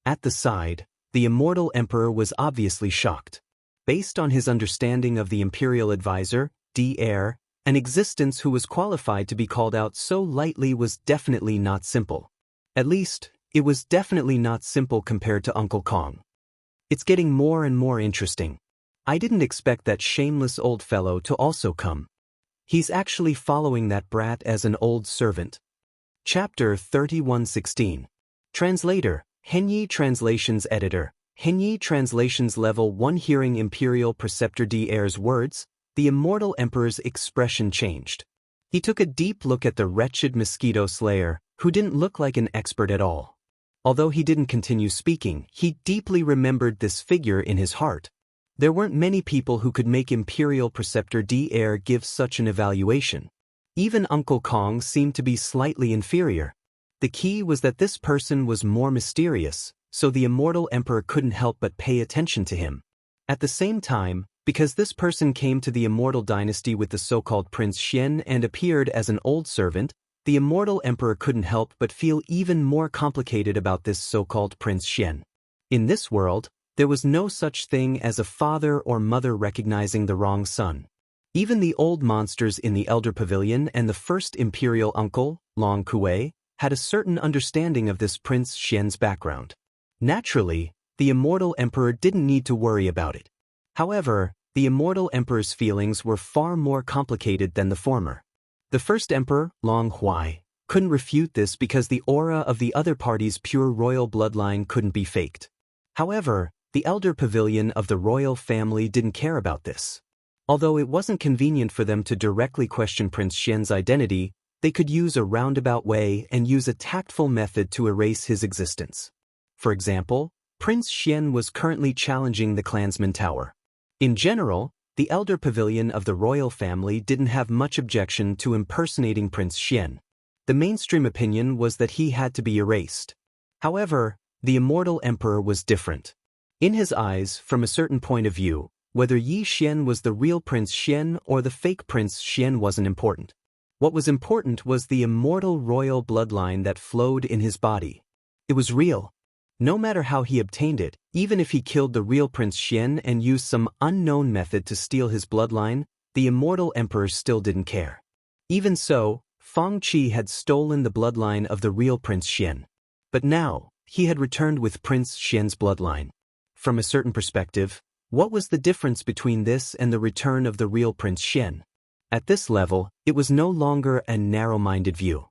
S1: At the side, the immortal emperor was obviously shocked. Based on his understanding of the imperial advisor, Dr., an existence who was qualified to be called out so lightly was definitely not simple. At least, it was definitely not simple compared to Uncle Kong. It's getting more and more interesting. I didn't expect that shameless old fellow to also come. He's actually following that brat as an old servant. Chapter 31:16. Translator, Henyi Translations Editor, Henyi Translations Level 1. Hearing Imperial Preceptor Dr's words, the immortal emperor's expression changed. He took a deep look at the wretched mosquito slayer, who didn't look like an expert at all. Although he didn't continue speaking, he deeply remembered this figure in his heart. There weren't many people who could make Imperial Preceptor Dr give such an evaluation. Even Uncle Kong seemed to be slightly inferior. The key was that this person was more mysterious, so the immortal emperor couldn't help but pay attention to him. At the same time, because this person came to the immortal dynasty with the so-called Prince Xian and appeared as an old servant, the immortal emperor couldn't help but feel even more complicated about this so-called Prince Xian. In this world, there was no such thing as a father or mother recognizing the wrong son. Even the old monsters in the Elder Pavilion and the first imperial uncle, Long Kuei, had a certain understanding of this Prince Xian's background. Naturally, the immortal emperor didn't need to worry about it. However, the immortal emperor's feelings were far more complicated than the former. The first emperor, Long Huai, couldn't refute this because the aura of the other party's pure royal bloodline couldn't be faked. However, the Elder Pavilion of the royal family didn't care about this. Although it wasn't convenient for them to directly question Prince Xian's identity, they could use a roundabout way and use a tactful method to erase his existence. For example, Prince Xian was currently challenging the clansman tower. In general, the Elder Pavilion of the royal family didn't have much objection to impersonating Prince Xian. The mainstream opinion was that he had to be erased. However, the immortal emperor was different. In his eyes, from a certain point of view, whether Yi Xian was the real Prince Xian or the fake Prince Xian wasn't important. What was important was the immortal royal bloodline that flowed in his body. It was real. No matter how he obtained it, even if he killed the real Prince Xian and used some unknown method to steal his bloodline, the immortal emperor still didn't care. Even so, Feng Qi had stolen the bloodline of the real Prince Xian. But now, he had returned with Prince Xian's bloodline. From a certain perspective, what was the difference between this and the return of the real Prince Xian? At this level, it was no longer a narrow-minded view.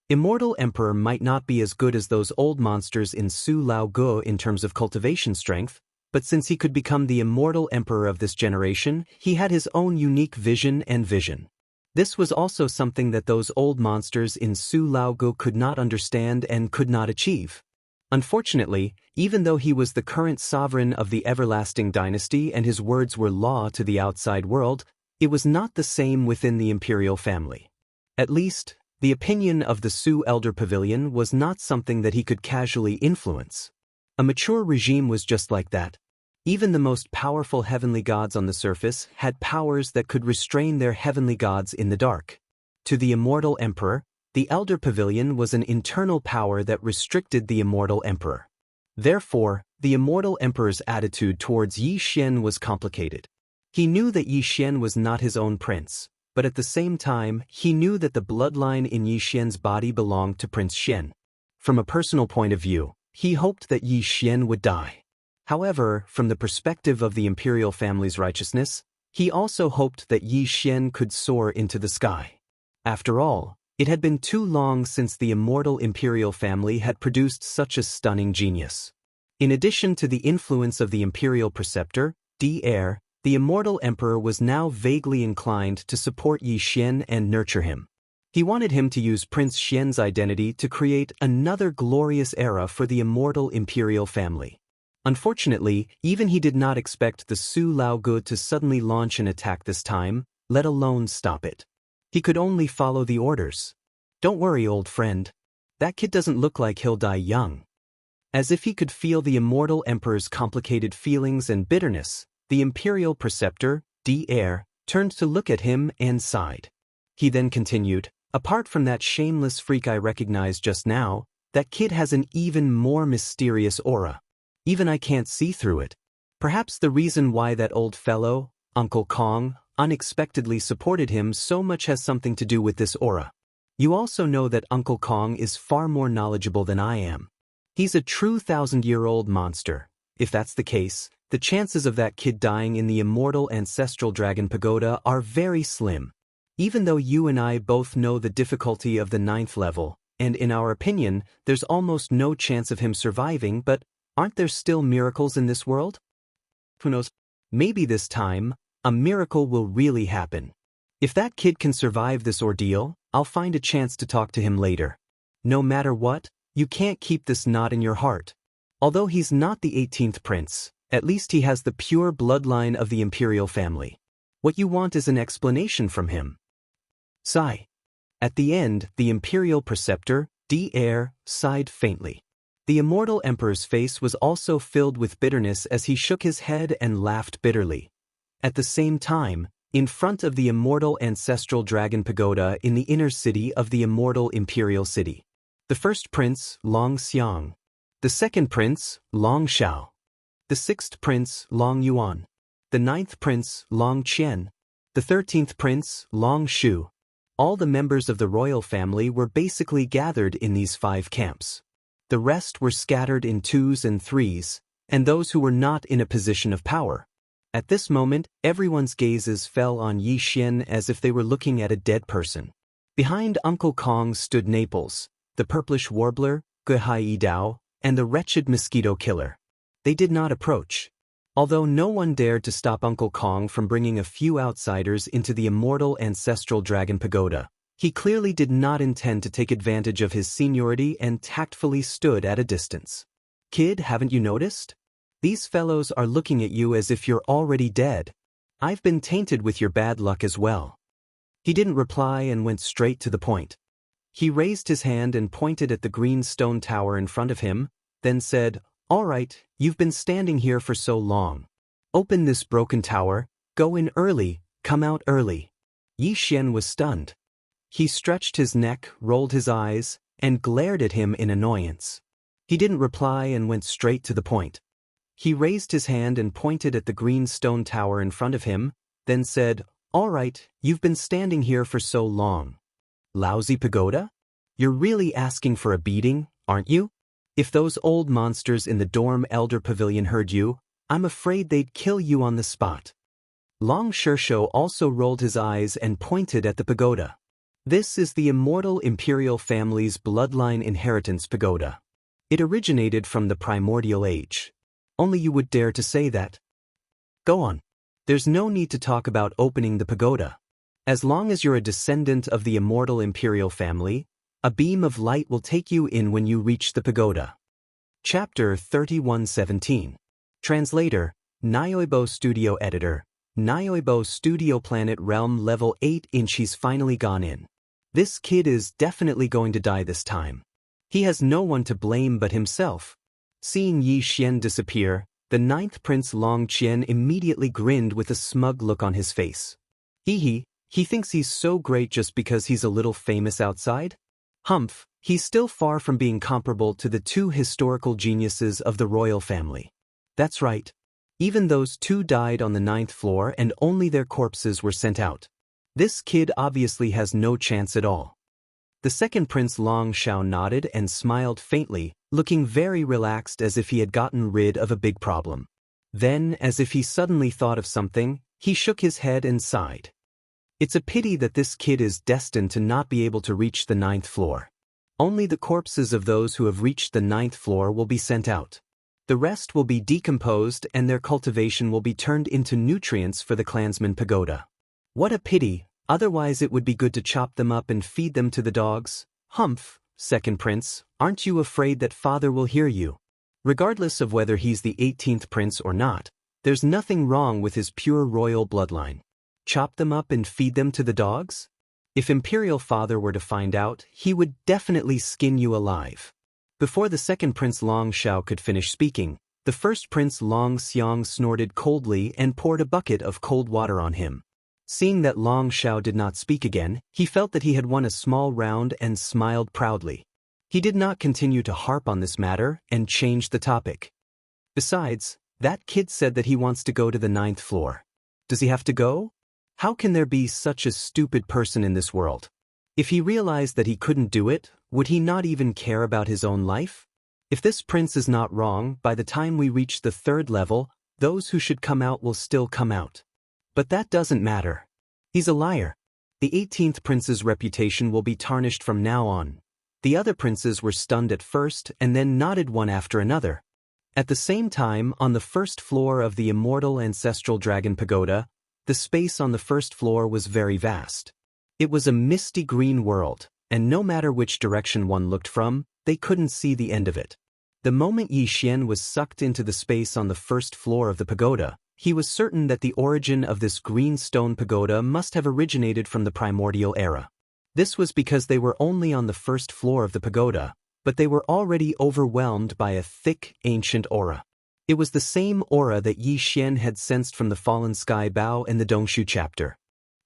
S1: Immortal Emperor might not be as good as those old monsters in Su Lao Gu in terms of cultivation strength, but since he could become the immortal emperor of this generation, he had his own unique vision and vision. This was also something that those old monsters in Su Lao Gu could not understand and could not achieve. Unfortunately, even though he was the current sovereign of the everlasting dynasty and his words were law to the outside world, it was not the same within the imperial family. At least, the opinion of the Su Elder Pavilion was not something that he could casually influence. A mature regime was just like that. Even the most powerful heavenly gods on the surface had powers that could restrain their heavenly gods in the dark. To the immortal emperor, the Elder Pavilion was an internal power that restricted the immortal emperor. Therefore, the immortal emperor's attitude towards Yi Xian was complicated. He knew that Yi Xian was not his own prince, but at the same time, he knew that the bloodline in Yi Xian's body belonged to Prince Xian. From a personal point of view, he hoped that Yi Xian would die. However, from the perspective of the imperial family's righteousness, he also hoped that Yi Xian could soar into the sky. After all, it had been too long since the immortal imperial family had produced such a stunning genius. In addition to the influence of the imperial preceptor, heir, the immortal emperor was now vaguely inclined to support Yi Xian and nurture him. He wanted him to use Prince Xian's identity to create another glorious era for the immortal imperial family. Unfortunately, even he did not expect the Su Lao Gu to suddenly launch an attack this time, let alone stop it. He could only follow the orders. Don't worry, old friend. That kid doesn't look like he'll die young. As if he could feel the immortal emperor's complicated feelings and bitterness, the imperial preceptor, heir, turned to look at him and sighed. He then continued, apart from that shameless freak I recognized just now, that kid has an even more mysterious aura. Even I can't see through it. Perhaps the reason why that old fellow, Uncle Kong, unexpectedly supported him so much has something to do with this aura. You also know that Uncle Kong is far more knowledgeable than I am. He's a true 1,000-year-old monster. If that's the case, the chances of that kid dying in the immortal ancestral dragon pagoda are very slim. Even though you and I both know the difficulty of the 9th level, and in our opinion, there's almost no chance of him surviving, but aren't there still miracles in this world? Who knows? Maybe this time, a miracle will really happen. If that kid can survive this ordeal, I'll find a chance to talk to him later. No matter what, you can't keep this knot in your heart. Although he's not the 18th prince, at least he has the pure bloodline of the imperial family. What you want is an explanation from him. Sigh. At the end, the imperial preceptor, heir, sighed faintly. The immortal emperor's face was also filled with bitterness as he shook his head and laughed bitterly. At the same time, in front of the immortal ancestral dragon pagoda in the inner city of the immortal imperial city, the first prince, Long Xiang. The second prince, Long Shao. The 6th prince, Long Yuan. The 9th prince, Long Qian. The 13th prince, Long Shu. All the members of the royal family were basically gathered in these 5 camps. The rest were scattered in 2s and 3s, and those who were not in a position of power. At this moment, everyone's gazes fell on Yi Xian as if they were looking at a dead person. Behind Uncle Kong stood Naples, the purplish warbler, Guhai Dao, and the wretched mosquito killer. They did not approach. Although no one dared to stop Uncle Kong from bringing a few outsiders into the immortal ancestral dragon pagoda, he clearly did not intend to take advantage of his seniority and tactfully stood at a distance. Kid, haven't you noticed? These fellows are looking at you as if you're already dead. I've been tainted with your bad luck as well. He didn't reply and went straight to the point. He raised his hand and pointed at the green stone tower in front of him, then said, "All right, you've been standing here for so long. Open this broken tower, go in early, come out early." Yi Xian was stunned. He stretched his neck, rolled his eyes, and glared at him in annoyance. He didn't reply and went straight to the point. He raised his hand and pointed at the green stone tower in front of him, then said, "All right, you've been standing here for so long. Lousy pagoda? You're really asking for a beating, aren't you? If those old monsters in the dorm elder pavilion heard you, I'm afraid they'd kill you on the spot." Long Xirsho also rolled his eyes and pointed at the pagoda. This is the Immortal Imperial family's bloodline inheritance pagoda. It originated from the primordial age. Only you would dare to say that. Go on. There's no need to talk about opening the pagoda. As long as you're a descendant of the Immortal Imperial family, a beam of light will take you in when you reach the pagoda. Chapter 3117. Translator, Nyoibo Studio Editor, Nyoibo Studio Planet Realm Level 8 He's finally gone in. This kid is definitely going to die this time. He has no one to blame but himself. Seeing Yi Xian disappear, the 9th Prince Long Qian immediately grinned with a smug look on his face. He thinks he's so great just because he's a little famous outside? Humph, he's still far from being comparable to the 2 historical geniuses of the royal family. That's right. Even those 2 died on the 9th floor and only their corpses were sent out. This kid obviously has no chance at all. The 2nd Prince Long Xiao nodded and smiled faintly, looking very relaxed as if he had gotten rid of a big problem. Then, as if he suddenly thought of something, he shook his head and sighed. It's a pity that this kid is destined to not be able to reach the 9th floor. Only the corpses of those who have reached the 9th floor will be sent out. The rest will be decomposed and their cultivation will be turned into nutrients for the clansman pagoda. What a pity, otherwise it would be good to chop them up and feed them to the dogs. Humph, 2nd Prince, aren't you afraid that father will hear you? Regardless of whether he's the 18th prince or not, there's nothing wrong with his pure royal bloodline. Chop them up and feed them to the dogs? If Imperial Father were to find out, he would definitely skin you alive. Before the 2nd Prince Long Xiao could finish speaking, the 1st Prince Long Xiang snorted coldly and poured a bucket of cold water on him. Seeing that Long Xiao did not speak again, he felt that he had won a small round and smiled proudly. He did not continue to harp on this matter and changed the topic. Besides, that kid said that he wants to go to the 9th floor. Does he have to go? How can there be such a stupid person in this world? If he realized that he couldn't do it, would he not even care about his own life? If this prince is not wrong, by the time we reach the 3rd level, those who should come out will still come out. But that doesn't matter. He's a liar. The 18th prince's reputation will be tarnished from now on. The other princes were stunned at first and then nodded one after another. At the same time, on the 1st floor of the Immortal Ancestral Dragon Pagoda, the space on the 1st floor was very vast. It was a misty green world, and no matter which direction one looked from, they couldn't see the end of it. The moment Yi Xian was sucked into the space on the 1st floor of the pagoda, he was certain that the origin of this green stone pagoda must have originated from the primordial era. This was because they were only on the 1st floor of the pagoda, but they were already overwhelmed by a thick, ancient aura. It was the same aura that Yi Xian had sensed from the fallen sky bao in the Dongshu chapter.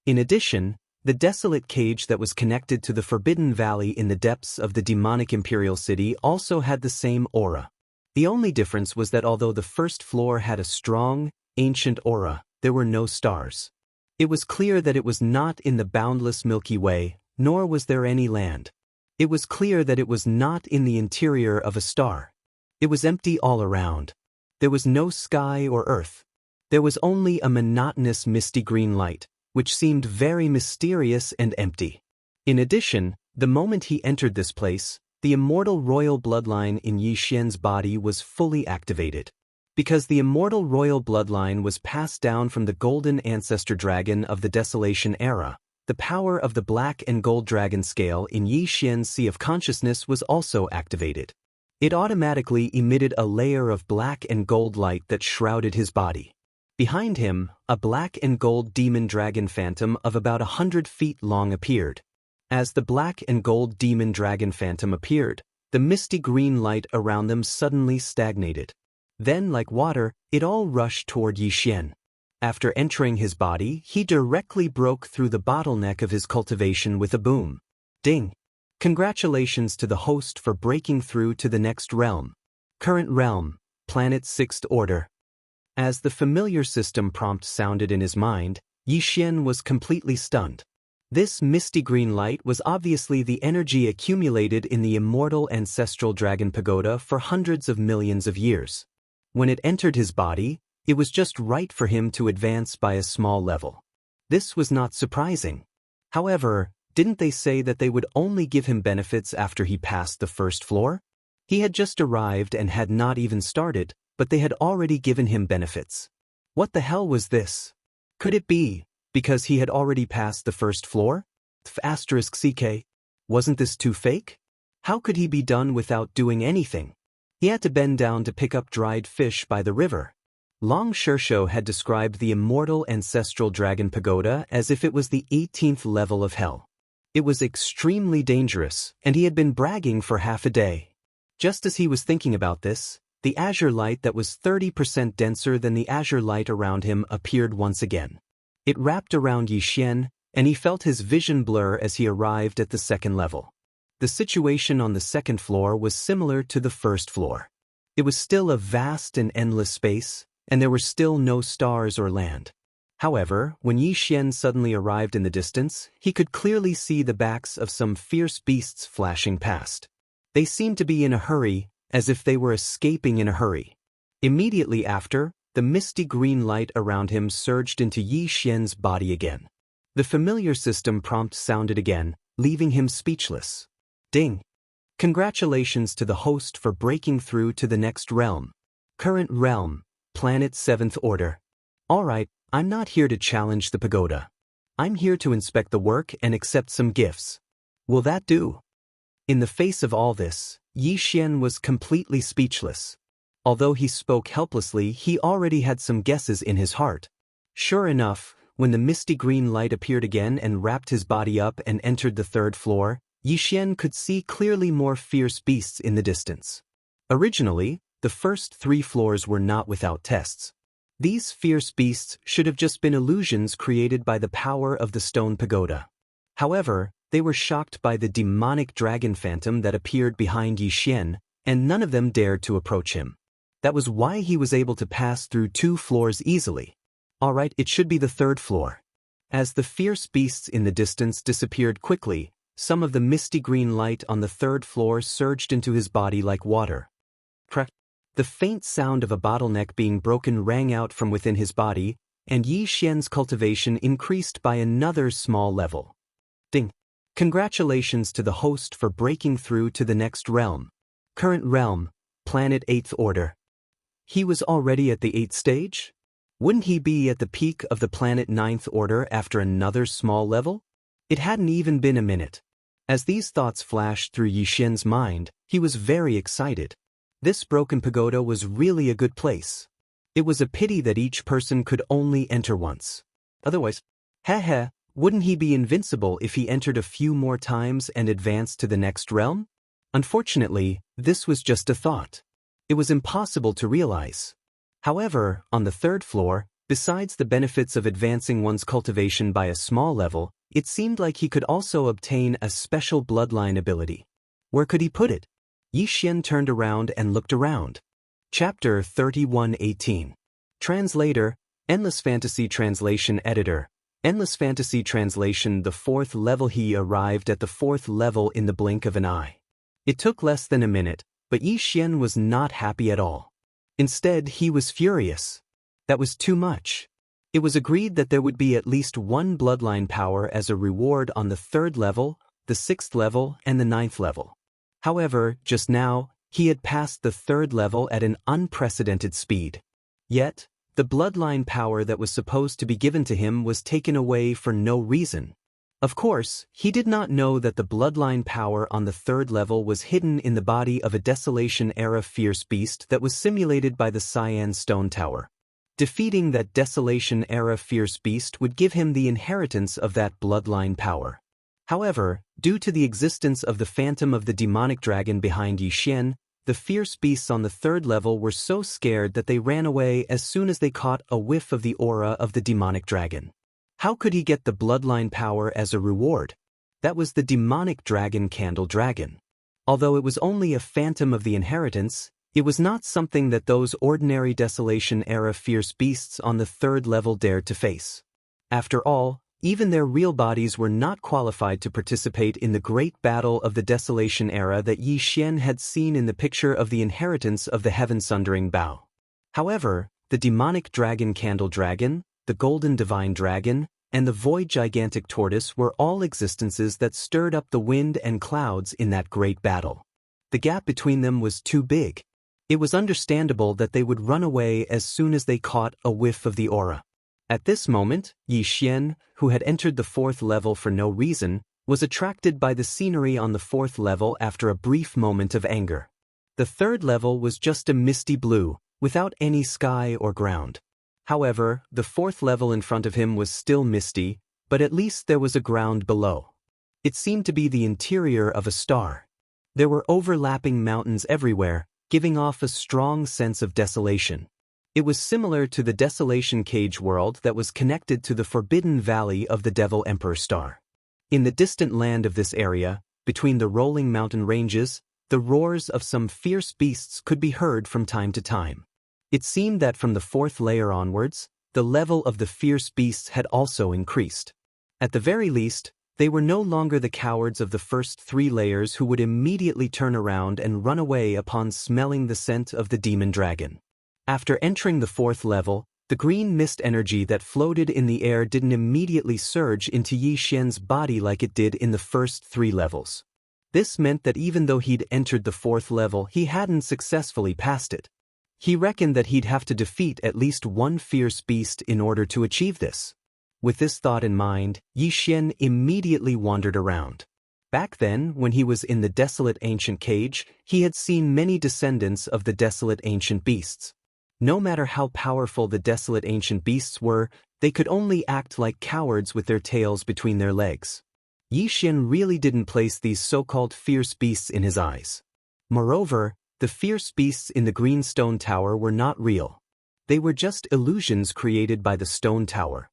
S1: In addition, the desolate cage that was connected to the Forbidden Valley in the depths of the demonic imperial city also had the same aura. The only difference was that although the 1st floor had a strong, ancient aura, there were no stars. It was clear that it was not in the boundless Milky Way, nor was there any land. It was clear that it was not in the interior of a star. It was empty all around. There was no sky or earth. There was only a monotonous misty green light, which seemed very mysterious and empty. In addition, the moment he entered this place, the immortal royal bloodline in Yi Xian's body was fully activated. Because the immortal royal bloodline was passed down from the golden ancestor dragon of the Desolation era, the power of the black and gold dragon scale in Yi Xian's sea of consciousness was also activated. It automatically emitted a layer of black and gold light that shrouded his body. Behind him, a black and gold demon dragon phantom of about 100 feet long appeared. As the black and gold demon dragon phantom appeared, the misty green light around them suddenly stagnated. Then, like water, it all rushed toward Yi Xian. After entering his body, he directly broke through the bottleneck of his cultivation with a boom. Ding! Congratulations to the host for breaking through to the next realm. Current realm, planet 6th order. As the familiar system prompt sounded in his mind, Yixian was completely stunned. This misty green light was obviously the energy accumulated in the immortal ancestral dragon pagoda for hundreds of millions of years. When it entered his body, it was just right for him to advance by a small level. This was not surprising. However, didn't they say that they would only give him benefits after he passed the first floor? He had just arrived and had not even started, but they had already given him benefits. What the hell was this? Could it be because he had already passed the first floor? *CK. Wasn't this too fake? How could he be done without doing anything? He had to bend down to pick up dried fish by the river. Long Xiaoxia had described the immortal ancestral dragon pagoda as if it was the 18th level of hell. It was extremely dangerous, and he had been bragging for half a day. Just as he was thinking about this, the azure light that was 30% denser than the azure light around him appeared once again. It wrapped around Yixian, and he felt his vision blur as he arrived at the second level. The situation on the second floor was similar to the first floor. It was still a vast and endless space, and there were still no stars or land. However, when Yixian suddenly arrived in the distance, he could clearly see the backs of some fierce beasts flashing past. They seemed to be in a hurry, as if they were escaping in a hurry. Immediately after, the misty green light around him surged into Yixian's body again. The familiar system prompt sounded again, leaving him speechless. Ding! Congratulations to the host for breaking through to the next realm. Current realm, planet 7th order. Alright, I'm not here to challenge the pagoda. I'm here to inspect the work and accept some gifts. Will that do? In the face of all this, Yixian was completely speechless. Although he spoke helplessly, he already had some guesses in his heart. Sure enough, when the misty green light appeared again and wrapped his body up and entered the third floor, Yixian could see clearly more fierce beasts in the distance. Originally, the first 3 floors were not without tests. These fierce beasts should have just been illusions created by the power of the stone pagoda. However, they were shocked by the demonic dragon phantom that appeared behind Yixian, and none of them dared to approach him. That was why he was able to pass through 2 floors easily. Alright, it should be the 3rd floor. As the fierce beasts in the distance disappeared quickly, some of the misty green light on the 3rd floor surged into his body like water. Crack! The faint sound of a bottleneck being broken rang out from within his body, and Yixian's cultivation increased by another small level. Ding! Congratulations to the host for breaking through to the next realm. Current realm, planet 8th order. He was already at the 8th stage? Wouldn't he be at the peak of the planet 9th order after another small level? It hadn't even been a minute. As these thoughts flashed through Yixian's mind, he was very excited. This broken pagoda was really a good place. It was a pity that each person could only enter once. Otherwise, wouldn't he be invincible if he entered a few more times and advanced to the next realm? Unfortunately, this was just a thought. It was impossible to realize. However, on the 3rd floor, besides the benefits of advancing one's cultivation by a small level, it seemed like he could also obtain a special bloodline ability. Where could he put it? Yixian turned around and looked around. Chapter 31:18. Translator, Endless Fantasy Translation Editor. Endless Fantasy Translation. The 4th level. He arrived at the 4th level in the blink of an eye. It took less than a minute, but Yixian was not happy at all. Instead, he was furious. That was too much. It was agreed that there would be at least 1 bloodline power as a reward on the 3rd level, the 6th level, and the 9th level. However, just now, he had passed the 3rd level at an unprecedented speed. Yet, the bloodline power that was supposed to be given to him was taken away for no reason. Of course, he did not know that the bloodline power on the 3rd level was hidden in the body of a Desolation-era fierce beast that was simulated by the Cyan Stone Tower. Defeating that Desolation-era fierce beast would give him the inheritance of that bloodline power. However, due to the existence of the phantom of the demonic dragon behind Yixian, the fierce beasts on the third level were so scared that they ran away as soon as they caught a whiff of the aura of the demonic dragon. How could he get the bloodline power as a reward? That was the demonic dragon Candle Dragon. Although it was only a phantom of the inheritance, it was not something that those ordinary Desolation-era fierce beasts on the third level dared to face. After all, even their real bodies were not qualified to participate in the great battle of the Desolation era that Yi Xian had seen in the picture of the inheritance of the heaven-sundering bow. However, the demonic dragon Candle Dragon, the golden divine dragon, and the void gigantic tortoise were all existences that stirred up the wind and clouds in that great battle. The gap between them was too big. It was understandable that they would run away as soon as they caught a whiff of the aura. At this moment, Yi Xian, who had entered the fourth level for no reason, was attracted by the scenery on the fourth level after a brief moment of anger. The third level was just a misty blue, without any sky or ground. However, the fourth level in front of him was still misty, but at least there was a ground below. It seemed to be the interior of a star. There were overlapping mountains everywhere, giving off a strong sense of desolation. It was similar to the Desolation Cage world that was connected to the Forbidden Valley of the Devil Emperor Star. In the distant land of this area, between the rolling mountain ranges, the roars of some fierce beasts could be heard from time to time. It seemed that from the fourth layer onwards, the level of the fierce beasts had also increased. At the very least, they were no longer the cowards of the first three layers who would immediately turn around and run away upon smelling the scent of the demon dragon. After entering the fourth level, the green mist energy that floated in the air didn't immediately surge into Yi Xian's body like it did in the first three levels. This meant that even though he'd entered the fourth level, he hadn't successfully passed it. He reckoned that he'd have to defeat at least one fierce beast in order to achieve this. With this thought in mind, Yi Xian immediately wandered around. Back then, when he was in the desolate ancient cage, he had seen many descendants of the desolate ancient beasts. No matter how powerful the desolate ancient beasts were, they could only act like cowards with their tails between their legs. Yi Xian really didn't place these so-called fierce beasts in his eyes. Moreover, the fierce beasts in the green stone tower were not real. They were just illusions created by the stone tower.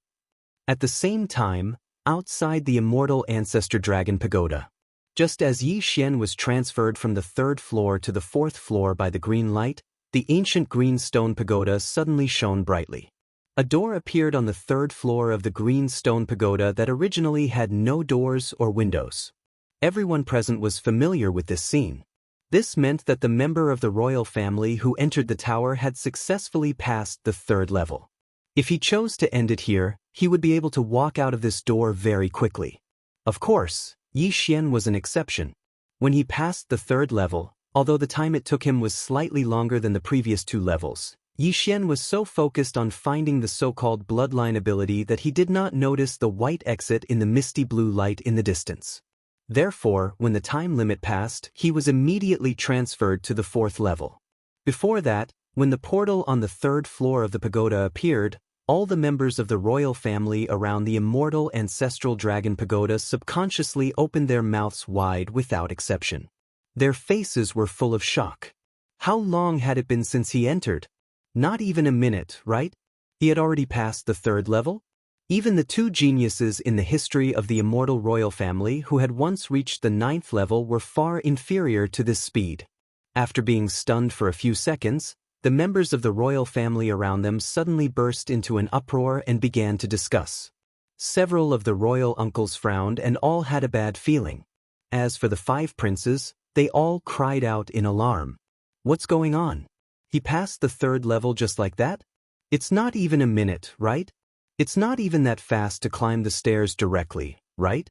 S1: At the same time, outside the immortal ancestor dragon pagoda, just as Yi Xian was transferred from the third floor to the fourth floor by the green light, the ancient green stone pagoda suddenly shone brightly. A door appeared on the third floor of the green stone pagoda that originally had no doors or windows. Everyone present was familiar with this scene. This meant that the member of the royal family who entered the tower had successfully passed the third level. If he chose to end it here, he would be able to walk out of this door very quickly. Of course, Yi Xian was an exception. When he passed the third level, although the time it took him was slightly longer than the previous two levels, Yi Xian was so focused on finding the so-called bloodline ability that he did not notice the white exit in the misty blue light in the distance. Therefore, when the time limit passed, he was immediately transferred to the fourth level. Before that, when the portal on the third floor of the pagoda appeared, all the members of the royal family around the immortal ancestral dragon pagoda subconsciously opened their mouths wide without exception. Their faces were full of shock. How long had it been since he entered? Not even a minute, right? He had already passed the third level? Even the two geniuses in the history of the immortal royal family who had once reached the ninth level were far inferior to this speed. After being stunned for a few seconds, the members of the royal family around them suddenly burst into an uproar and began to discuss. Several of the royal uncles frowned and all had a bad feeling. As for the five princes, they all cried out in alarm. What's going on? He passed the third level just like that? It's not even a minute, right? It's not even that fast to climb the stairs directly, right?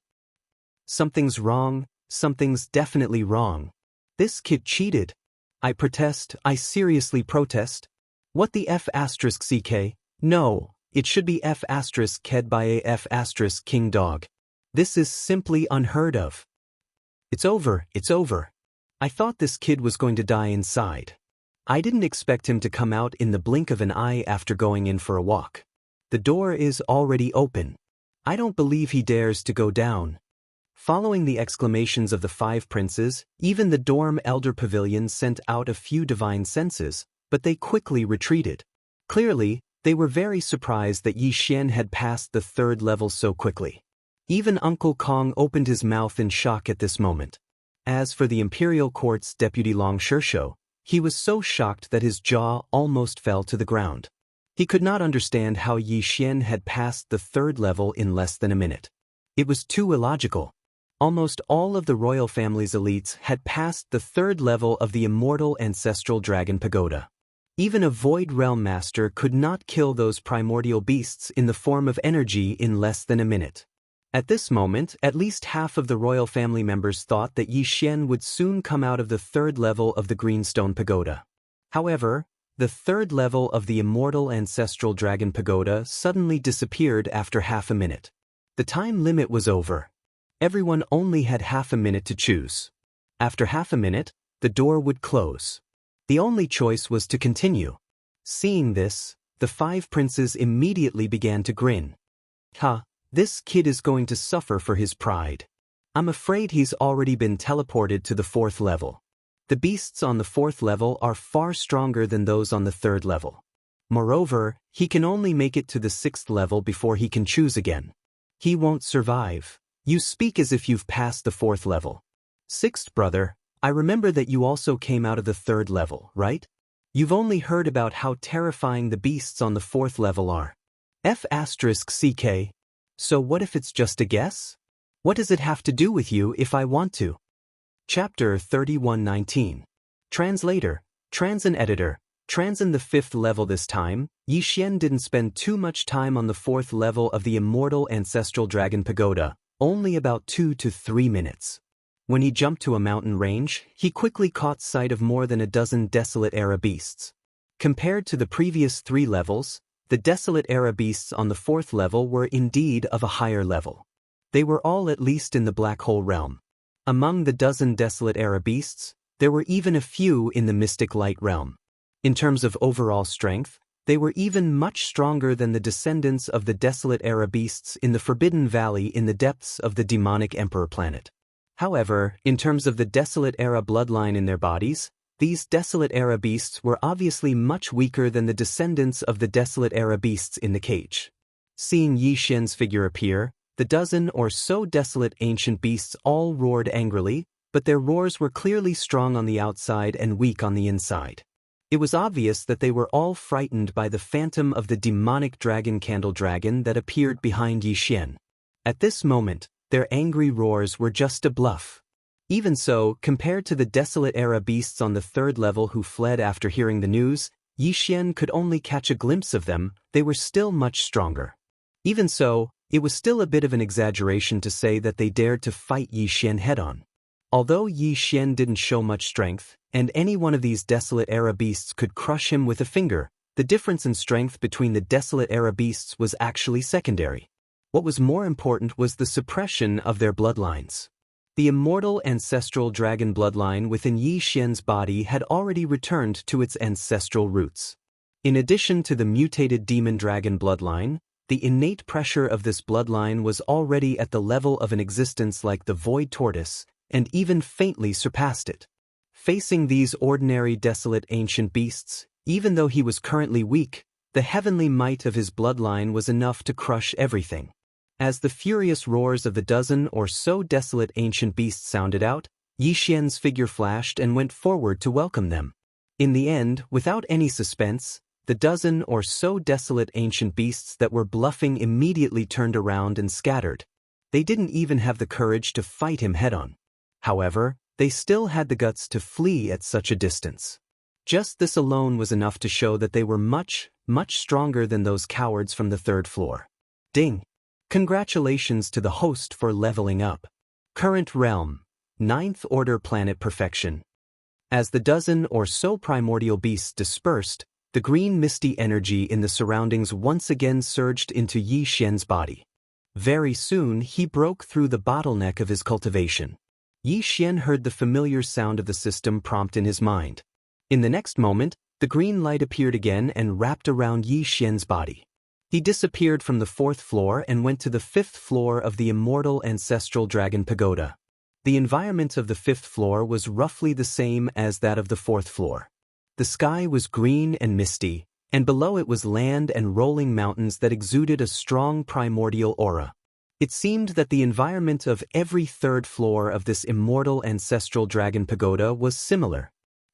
S1: Something's wrong, something's definitely wrong. This kid cheated. I protest, I seriously protest. What the F***CK? No, it should be F***ked by a F***king dog. This is simply unheard of. It's over, it's over. I thought this kid was going to die inside. I didn't expect him to come out in the blink of an eye after going in for a walk. The door is already open. I don't believe he dares to go down. Following the exclamations of the 5 princes, even the dorm elder pavilion sent out a few divine senses, but they quickly retreated. Clearly, they were very surprised that Yi Xian had passed the 3rd level so quickly. Even Uncle Kong opened his mouth in shock at this moment. As for the Imperial Court's deputy Long Shishou, he was so shocked that his jaw almost fell to the ground. He could not understand how Yi Xian had passed the 3rd level in less than a minute. It was too illogical. Almost all of the royal family's elites had passed the 3rd level of the immortal ancestral dragon pagoda. Even a void realm master could not kill those primordial beasts in the form of energy in less than a minute. At this moment, at least half of the royal family members thought that Yi Xian would soon come out of the 3rd level of the Greenstone Pagoda. However, the 3rd level of the immortal ancestral dragon pagoda suddenly disappeared after half a minute. The time limit was over. Everyone only had half a minute to choose. After half a minute, the door would close. The only choice was to continue. Seeing this, the 5 princes immediately began to grin. Ha, this kid is going to suffer for his pride. I'm afraid he's already been teleported to the 4th level. The beasts on the 4th level are far stronger than those on the 3rd level. Moreover, he can only make it to the 6th level before he can choose again. He won't survive. You speak as if you've passed the 4th level. 6th brother, I remember that you also came out of the 3rd level, right? You've only heard about how terrifying the beasts on the 4th level are. F***CK. So what if it's just a guess? What does it have to do with you if I want to? Chapter 31:19. Translator, Transin Editor, Transin the 5th level this time. Yi Xian didn't spend too much time on the 4th level of the immortal ancestral dragon pagoda, only about 2 to 3 minutes. When he jumped to a mountain range, he quickly caught sight of more than a dozen Desolate Era beasts. Compared to the previous 3 levels, the Desolate Era beasts on the 4th level were indeed of a higher level. They were all at least in the Black Hole realm. Among the dozen Desolate Era beasts, there were even a few in the Mystic Light realm. In terms of overall strength, they were even much stronger than the descendants of the Desolate Era beasts in the Forbidden Valley in the depths of the demonic Emperor planet. However, in terms of the Desolate Era bloodline in their bodies, these Desolate Era beasts were obviously much weaker than the descendants of the Desolate Era beasts in the cage. Seeing Yi Xian's figure appear, the dozen or so desolate ancient beasts all roared angrily, but their roars were clearly strong on the outside and weak on the inside. It was obvious that they were all frightened by the phantom of the demonic dragon candle dragon that appeared behind Yi Xian. At this moment, their angry roars were just a bluff. Even so, compared to the Desolate Era beasts on the 3rd level who fled after hearing the news, Yi Xian could only catch a glimpse of them. They were still much stronger. Even so, it was still a bit of an exaggeration to say that they dared to fight Yi Xian head-on. Although Yi Xian didn't show much strength, and any one of these Desolate Era beasts could crush him with a finger, the difference in strength between the Desolate Era beasts was actually secondary. What was more important was the suppression of their bloodlines. The immortal ancestral dragon bloodline within Yi Xian's body had already returned to its ancestral roots. In addition to the mutated demon dragon bloodline, the innate pressure of this bloodline was already at the level of an existence like the void tortoise, and even faintly surpassed it. Facing these ordinary desolate ancient beasts, even though he was currently weak, the heavenly might of his bloodline was enough to crush everything. As the furious roars of the dozen or so desolate ancient beasts sounded out, Yi Xian's figure flashed and went forward to welcome them. In the end, without any suspense, the dozen or so desolate ancient beasts that were bluffing immediately turned around and scattered. They didn't even have the courage to fight him head-on. However, they still had the guts to flee at such a distance. Just this alone was enough to show that they were much, much stronger than those cowards from the 3rd floor. Ding! Congratulations to the host for leveling up. Current realm, 9th Order Planet Perfection. As the dozen or so primordial beasts dispersed, the green misty energy in the surroundings once again surged into Yi Xian's body. Very soon he broke through the bottleneck of his cultivation. Yi Xian heard the familiar sound of the system prompt in his mind. In the next moment, the green light appeared again and wrapped around Yi Xian's body. He disappeared from the 4th floor and went to the 5th floor of the Immortal Ancestral Dragon Pagoda. The environment of the 5th floor was roughly the same as that of the 4th floor. The sky was green and misty, and below it was land and rolling mountains that exuded a strong primordial aura. It seemed that the environment of every 3rd floor of this Immortal Ancestral Dragon Pagoda was similar.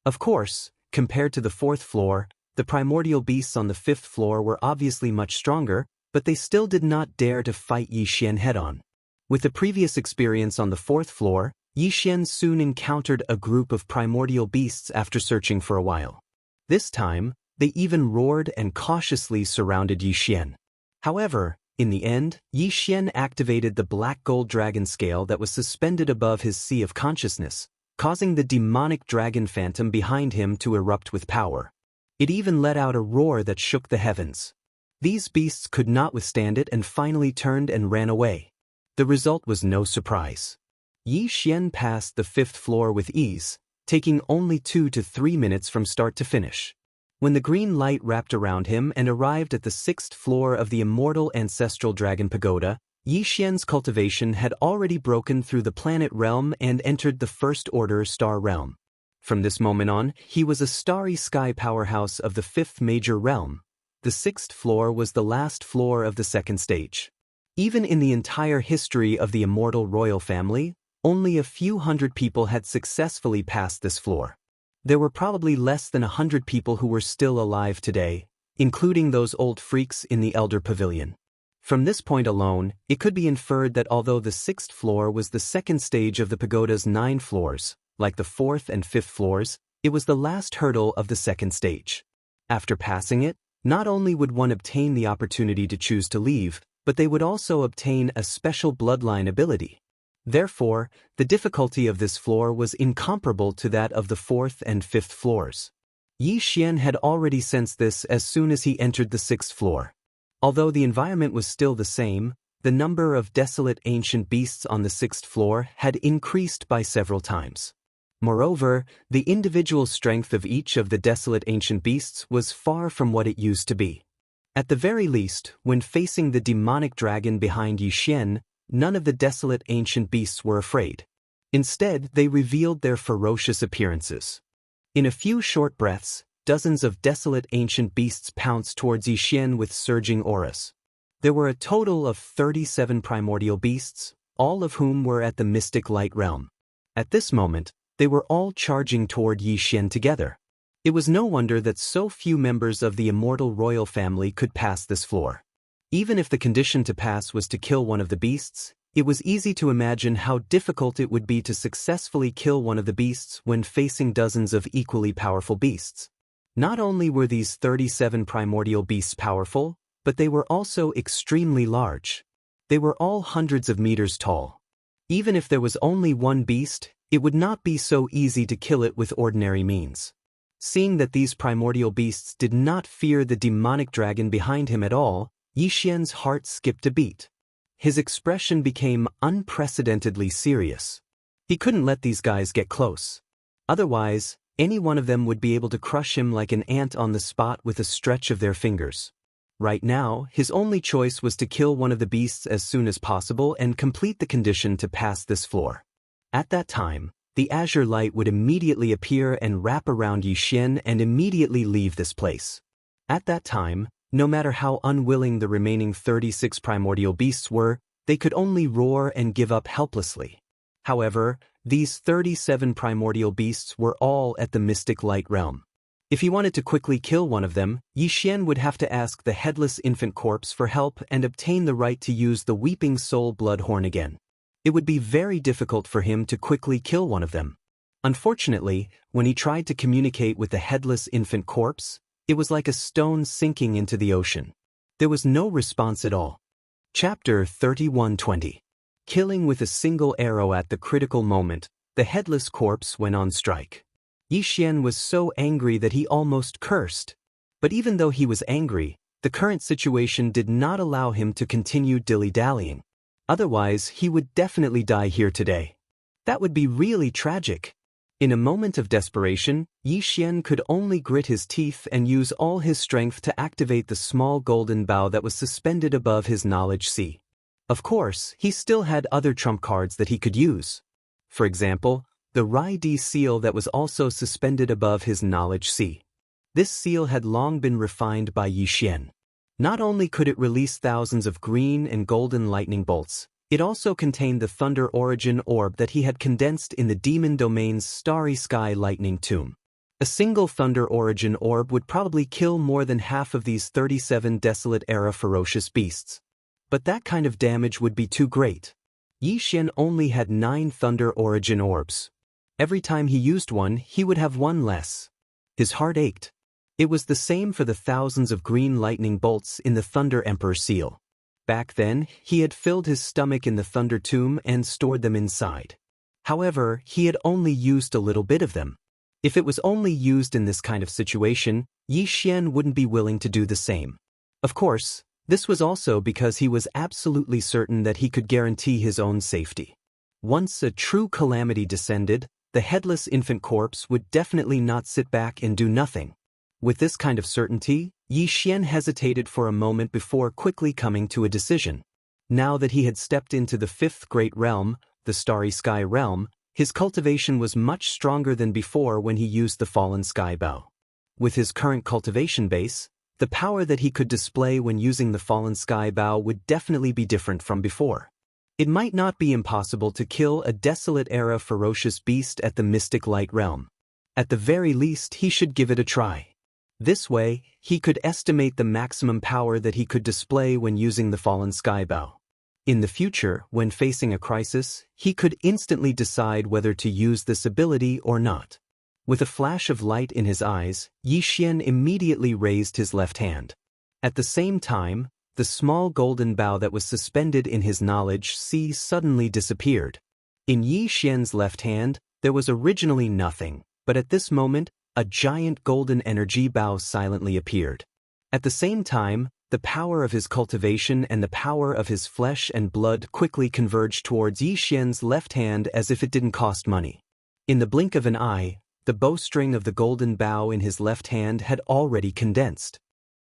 S1: Of course, compared to the 4th floor, the primordial beasts on the 5th floor were obviously much stronger, but they still did not dare to fight Yixian head-on. With the previous experience on the 4th floor, Yixian soon encountered a group of primordial beasts after searching for a while. This time, they even roared and cautiously surrounded Yixian. However, in the end, Yixian activated the black gold dragon scale that was suspended above his sea of consciousness, causing the demonic dragon phantom behind him to erupt with power. It even let out a roar that shook the heavens. These beasts could not withstand it and finally turned and ran away. The result was no surprise. Yixian passed the 5th floor with ease, taking only 2 to 3 minutes from start to finish. When the green light wrapped around him and arrived at the 6th floor of the Immortal Ancestral Dragon Pagoda, Yixian's cultivation had already broken through the planet realm and entered the First Order star realm. From this moment on, he was a starry sky powerhouse of the 5th major realm. The 6th floor was the last floor of the 2nd stage. Even in the entire history of the Immortal royal family, only a few hundred people had successfully passed this floor. There were probably less than 100 people who were still alive today, including those old freaks in the Elder Pavilion. From this point alone, it could be inferred that although the 6th floor was the 2nd stage of the pagoda's 9 floors, like the 4th and 5th floors, it was the last hurdle of the 2nd stage. After passing it, not only would one obtain the opportunity to choose to leave, but they would also obtain a special bloodline ability. Therefore, the difficulty of this floor was incomparable to that of the 4th and 5th floors. Yixian had already sensed this as soon as he entered the 6th floor. Although the environment was still the same, the number of desolate ancient beasts on the 6th floor had increased by several times. Moreover, the individual strength of each of the desolate ancient beasts was far from what it used to be. At the very least, when facing the demonic dragon behind Yixian, none of the desolate ancient beasts were afraid. Instead, they revealed their ferocious appearances. In a few short breaths, dozens of desolate ancient beasts pounced towards Yixian with surging auras. There were a total of 37 primordial beasts, all of whom were at the mystic light realm. At this moment, they were all charging toward Yixian together. It was no wonder that so few members of the Immortal royal family could pass this floor. Even if the condition to pass was to kill one of the beasts, it was easy to imagine how difficult it would be to successfully kill one of the beasts when facing dozens of equally powerful beasts. Not only were these 37 primordial beasts powerful, but they were also extremely large. They were all hundreds of meters tall. Even if there was only one beast, it would not be so easy to kill it with ordinary means. Seeing that these primordial beasts did not fear the demonic dragon behind him at all, Yixian's heart skipped a beat. His expression became unprecedentedly serious. He couldn't let these guys get close. Otherwise, any one of them would be able to crush him like an ant on the spot with a stretch of their fingers. Right now, his only choice was to kill one of the beasts as soon as possible and complete the condition to pass this floor. At that time, the azure light would immediately appear and wrap around Yixian and immediately leave this place. At that time, no matter how unwilling the remaining 36 primordial beasts were, they could only roar and give up helplessly. However, these 37 primordial beasts were all at the mystic light realm. If he wanted to quickly kill one of them, Yixian would have to ask the headless infant corpse for help and obtain the right to use the weeping soul bloodhorn again. It would be very difficult for him to quickly kill one of them. Unfortunately, when he tried to communicate with the headless infant corpse, it was like a stone sinking into the ocean. There was no response at all. Chapter 31:20. Killing with a single arrow at the critical moment, the headless corpse went on strike. Yixian was so angry that he almost cursed. But even though he was angry, the current situation did not allow him to continue dilly-dallying. Otherwise, he would definitely die here today. That would be really tragic. In a moment of desperation, Yi Xian could only grit his teeth and use all his strength to activate the small golden bow that was suspended above his knowledge sea. Of course, he still had other trump cards that he could use. For example, the Rai Di seal that was also suspended above his knowledge sea. This seal had long been refined by Yi Xian. Not only could it release thousands of green and golden lightning bolts, it also contained the Thunder Origin Orb that he had condensed in the Demon Domain's Starry Sky Lightning Tomb. A single Thunder Origin Orb would probably kill more than half of these 37 Desolate-era ferocious beasts. But that kind of damage would be too great. Yi Xian only had 9 Thunder Origin Orbs. Every time he used one, he would have one less. His heart ached. It was the same for the thousands of green lightning bolts in the Thunder Emperor seal. Back then, he had filled his stomach in the Thunder Tomb and stored them inside. However, he had only used a little bit of them. If it was only used in this kind of situation, Yi Xian wouldn't be willing to do the same. Of course, this was also because he was absolutely certain that he could guarantee his own safety. Once a true calamity descended, the headless infant corpse would definitely not sit back and do nothing. With this kind of certainty, Yi Xian hesitated for a moment before quickly coming to a decision. Now that he had stepped into the 5th great realm, the Starry Sky realm, his cultivation was much stronger than before when he used the Fallen Sky Bow. With his current cultivation base, the power that he could display when using the Fallen Sky Bow would definitely be different from before. It might not be impossible to kill a Desolate-era ferocious beast at the Mystic Light realm. At the very least, he should give it a try. This way, he could estimate the maximum power that he could display when using the Fallen Sky Bow. In the future, when facing a crisis, he could instantly decide whether to use this ability or not. With a flash of light in his eyes, Yi Xian immediately raised his left hand. At the same time, the small golden bow that was suspended in his knowledge sea suddenly disappeared. In Yi Xian's left hand, there was originally nothing, but at this moment, a giant golden energy bow silently appeared. At the same time, the power of his cultivation and the power of his flesh and blood quickly converged towards Yi Xian's left hand as if it didn't cost money. In the blink of an eye, the bowstring of the golden bow in his left hand had already condensed.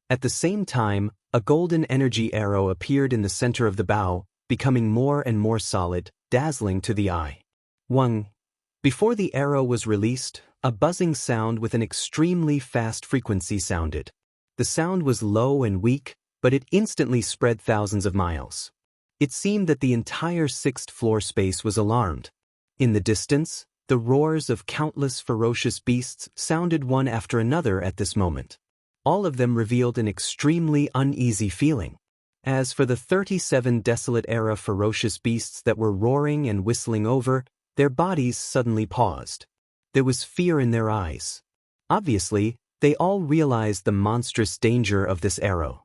S1: At the same time, a golden energy arrow appeared in the center of the bow, becoming more and more solid, dazzling to the eye. Wang. Before the arrow was released, a buzzing sound with an extremely fast frequency sounded. The sound was low and weak, but it instantly spread thousands of miles. It seemed that the entire 6th floor space was alarmed. In the distance, the roars of countless ferocious beasts sounded one after another at this moment. All of them revealed an extremely uneasy feeling. As for the 37 Desolate-era ferocious beasts that were roaring and whistling over, their bodies suddenly paused. There was fear in their eyes. Obviously, they all realized the monstrous danger of this arrow.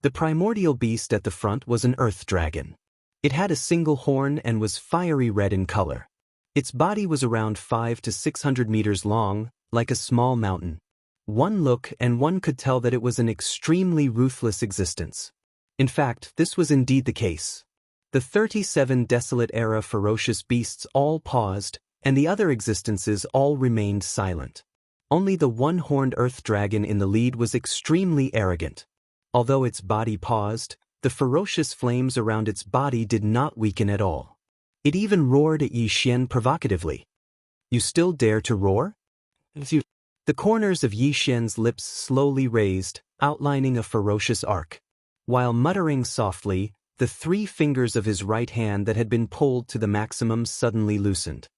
S1: The primordial beast at the front was an earth dragon. It had a single horn and was fiery red in color. Its body was around 500 to 600 meters long, like a small mountain. One look and one could tell that it was an extremely ruthless existence. In fact, this was indeed the case. The 37 Desolate-era ferocious beasts all paused, and the other existences all remained silent. Only the one-horned earth dragon in the lead was extremely arrogant. Although its body paused, the ferocious flames around its body did not weaken at all. It even roared at Yi Xian provocatively. "You still dare to roar?" The corners of Yi Xian's lips slowly raised, outlining a ferocious arc. While muttering softly, the 3 fingers of his right hand that had been pulled to the maximum suddenly loosened.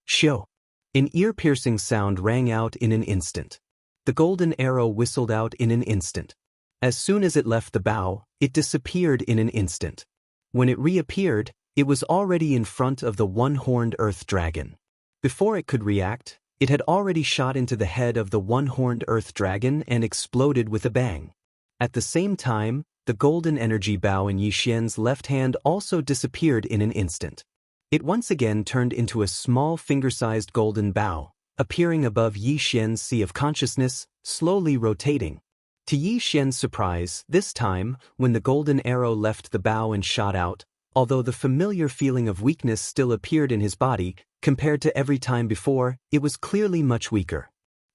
S1: Shoo! An ear-piercing sound rang out in an instant. The golden arrow whistled out in an instant. As soon as it left the bow, it disappeared in an instant. When it reappeared, it was already in front of the one-horned earth dragon. Before it could react, it had already shot into the head of the one-horned earth dragon and exploded with a bang. At the same time, the golden energy bow in Yi Xian's left hand also disappeared in an instant. It once again turned into a small finger-sized golden bow, appearing above Yi Xian's sea of consciousness, slowly rotating. To Yi Xian's surprise, this time, when the golden arrow left the bow and shot out, although the familiar feeling of weakness still appeared in his body, Compared to every time before, it was clearly much weaker.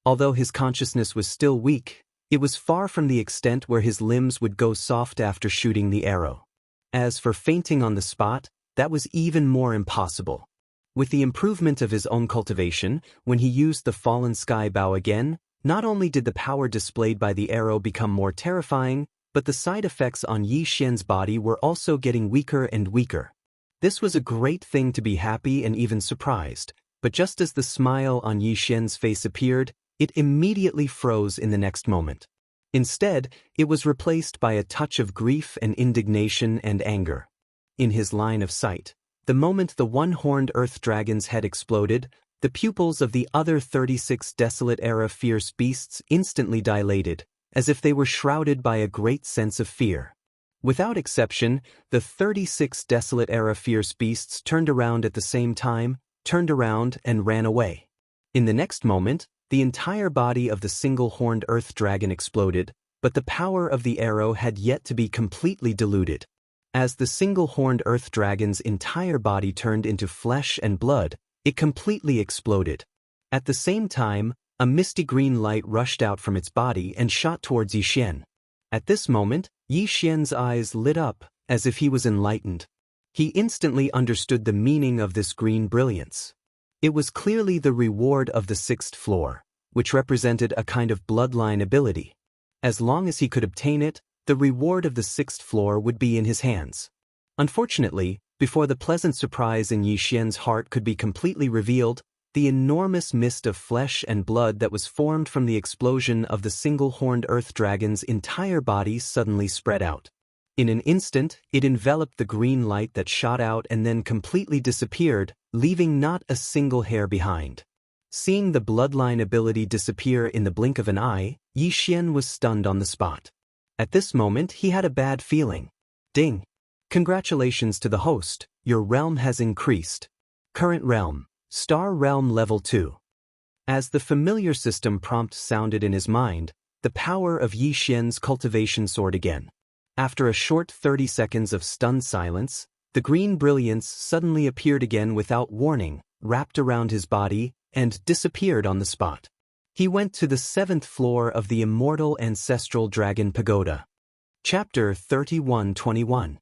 S1: Although his consciousness was still weak, it was far from the extent where his limbs would go soft after shooting the arrow. As for fainting on the spot, that was even more impossible. With the improvement of his own cultivation, when he used the fallen sky bow again, not only did the power displayed by the arrow become more terrifying, but the side effects on Yi Xian's body were also getting weaker and weaker. This was a great thing to be happy and even surprised, but just as the smile on Yi Xian's face appeared, it immediately froze in the next moment. Instead, it was replaced by a touch of grief and indignation and anger. In his line of sight, the moment the one-horned earth dragon's head exploded, the pupils of the other 36 desolate-era fierce beasts instantly dilated, as if they were shrouded by a great sense of fear. Without exception, the 36 desolate-era fierce beasts turned around at the same time, turned around and ran away. In the next moment, the entire body of the single-horned earth dragon exploded, but the power of the arrow had yet to be completely diluted. As the single-horned earth dragon's entire body turned into flesh and blood, it completely exploded. At the same time, a misty green light rushed out from its body and shot towards Yi Xian. At this moment, Yi Xian's eyes lit up, as if he was enlightened. He instantly understood the meaning of this green brilliance. It was clearly the reward of the 6th floor, which represented a kind of bloodline ability. As long as he could obtain it, the reward of the 6th floor would be in his hands. Unfortunately, before the pleasant surprise in Yi Xian's heart could be completely revealed, the enormous mist of flesh and blood that was formed from the explosion of the single-horned earth dragon's entire body suddenly spread out. In an instant, it enveloped the green light that shot out and then completely disappeared, leaving not a single hair behind. Seeing the bloodline ability disappear in the blink of an eye, Yi Xian was stunned on the spot. At this moment, he had a bad feeling. Ding! Congratulations to the host, your realm has increased. Current realm, Star Realm Level 2. As the familiar system prompt sounded in his mind, the power of Yi Xian's cultivation soared again. After a short 30 seconds of stunned silence, the green brilliance suddenly appeared again without warning, wrapped around his body, and disappeared on the spot. He went to the 7th floor of the Immortal Ancestral Dragon Pagoda. Chapter 31:21.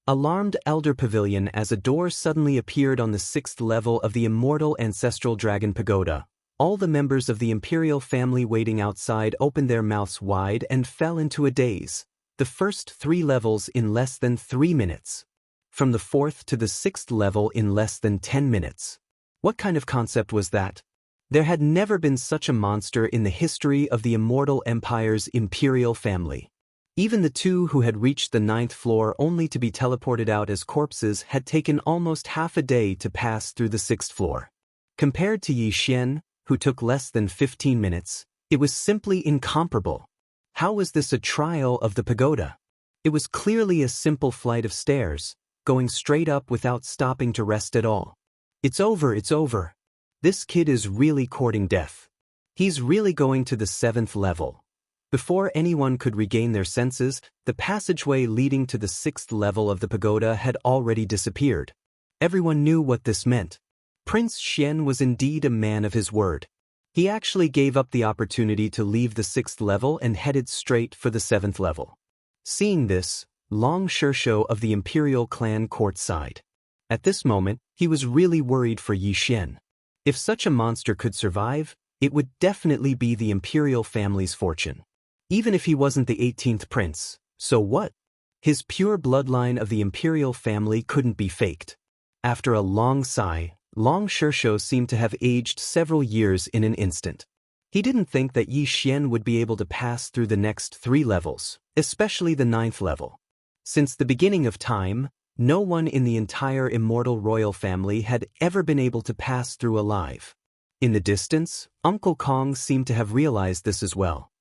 S1: Alarmed Elder Pavilion. As a door suddenly appeared on the 6th level of the Immortal Ancestral Dragon Pagoda, all the members of the Imperial family waiting outside opened their mouths wide and fell into a daze. The first 3 levels in less than 3 minutes. From the 4th to the 6th level in less than 10 minutes. What kind of concept was that? There had never been such a monster in the history of the Immortal Empire's Imperial family. Even the 2 who had reached the 9th floor only to be teleported out as corpses had taken almost half a day to pass through the 6th floor. Compared to Yi Xian, who took less than 15 minutes, it was simply incomparable. How was this a trial of the pagoda? It was clearly a simple flight of stairs, going straight up without stopping to rest at all. It's over, it's over. This kid is really courting death. He's really going to the 7th level. Before anyone could regain their senses, the passageway leading to the 6th level of the pagoda had already disappeared. Everyone knew what this meant. Prince Xian was indeed a man of his word. He actually gave up the opportunity to leave the 6th level and headed straight for the 7th level. Seeing this, Long Xirsho of the Imperial clan court sighed. At this moment, he was really worried for Yi Xian. If such a monster could survive, it would definitely be the Imperial family's fortune. Even if he wasn't the 18th prince, so what? His pure bloodline of the Imperial family couldn't be faked. After a long sigh, Long Xirsho seemed to have aged several years in an instant. He didn't think that Yi Xian would be able to pass through the next 3 levels, especially the 9th level. Since the beginning of time, no one in the entire Immortal royal family had ever been able to pass through alive. In the distance, Uncle Kong seemed to have realized this as well.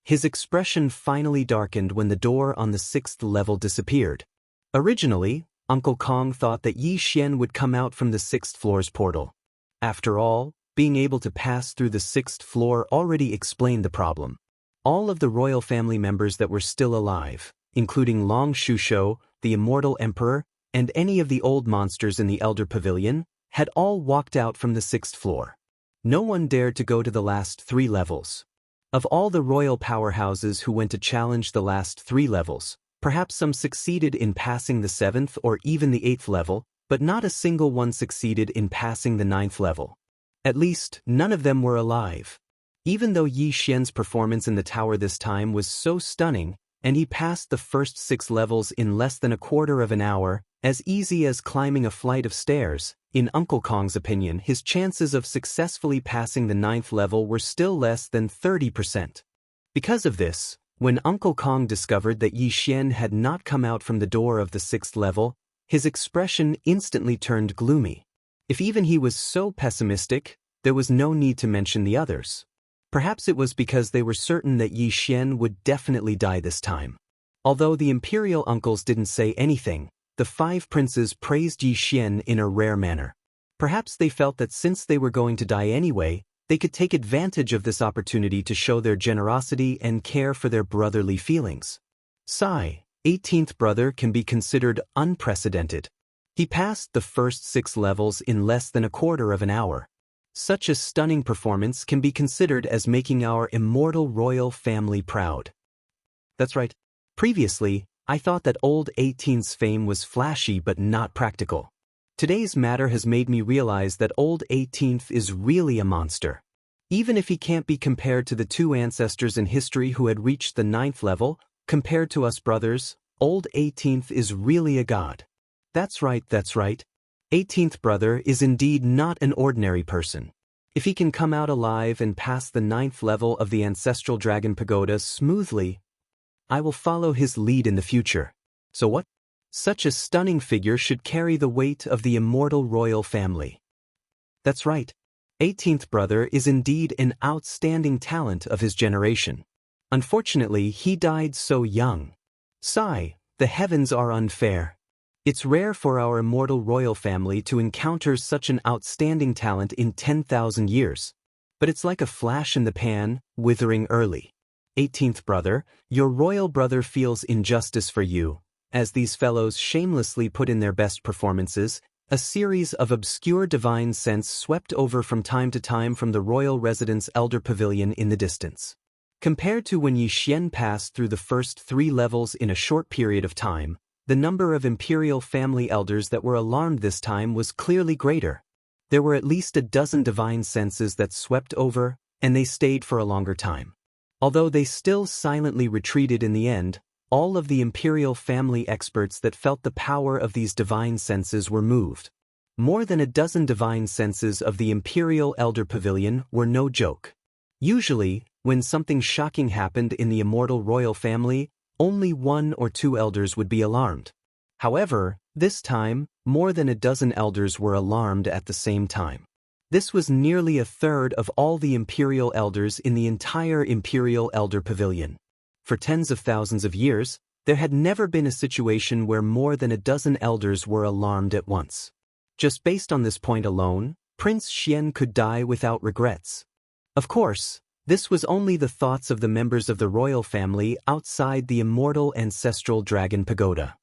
S1: His expression finally darkened when the door on the 6th level disappeared. Originally, Uncle Kong thought that Yi Xian would come out from the 6th floor's portal. After all, being able to pass through the 6th floor already explained the problem. All of the royal family members that were still alive, including Long Xirsho, the Immortal Emperor, and any of the old monsters in the Elder Pavilion, had all walked out from the 6th floor. No one dared to go to the last 3 levels. Of all the royal powerhouses who went to challenge the last 3 levels, perhaps some succeeded in passing the 7th or even the 8th level, but not a single one succeeded in passing the 9th level. At least, none of them were alive. Even though Yi Xian's performance in the tower this time was so stunning, and he passed the first 6 levels in less than a quarter of an hour, as easy as climbing a flight of stairs, in Uncle Kong's opinion, his chances of successfully passing the 9th level were still less than 30%. Because of this, when Uncle Kong discovered that Yi Xian had not come out from the door of the 6th level, his expression instantly turned gloomy. If even he was so pessimistic, there was no need to mention the others. Perhaps it was because they were certain that Yi Xian would definitely die this time. Although the imperial uncles didn't say anything, the 5 princes praised Yi Xian in a rare manner. Perhaps they felt that since they were going to die anyway, they could take advantage of this opportunity to show their generosity and care for their brotherly feelings. Sai, 18th brother, can be considered unprecedented. He passed the first 6 levels in less than a quarter of an hour. Such a stunning performance can be considered as making our immortal royal family proud. That's right. Previously, I thought that old 18th's fame was flashy but not practical. Today's matter has made me realize that old 18th is really a monster. Even if he can't be compared to the 2 ancestors in history who had reached the 9th level, compared to us brothers, old 18th is really a god. That's right. 18th brother is indeed not an ordinary person. If he can come out alive and pass the 9th level of the ancestral dragon pagoda smoothly, I will follow his lead in the future. So what? Such a stunning figure should carry the weight of the immortal royal family. That's right. 18th brother is indeed an outstanding talent of his generation. Unfortunately, he died so young. Sigh, the heavens are unfair. It's rare for our immortal royal family to encounter such an outstanding talent in 10,000 years. But it's like a flash in the pan, withering early. 18th brother, your royal brother feels injustice for you, as these fellows shamelessly put in their best performances. A series of obscure divine scents swept over from time to time from the royal residence elder pavilion in the distance. Compared to when Yi Xian passed through the first 3 levels in a short period of time, the number of imperial family elders that were alarmed this time was clearly greater. There were at least a dozen divine senses that swept over, and they stayed for a longer time. Although they still silently retreated in the end, all of the imperial family experts that felt the power of these divine senses were moved. More than a dozen divine senses of the imperial elder pavilion were no joke. Usually, when something shocking happened in the immortal royal family, only 1 or 2 elders would be alarmed. However, this time, more than a dozen elders were alarmed at the same time. This was nearly a third of all the imperial elders in the entire imperial elder pavilion. For tens of thousands of years, there had never been a situation where more than a dozen elders were alarmed at once. Just based on this point alone, Prince Xian could die without regrets. Of course, this was only the thoughts of the members of the royal family outside the immortal ancestral dragon pagoda.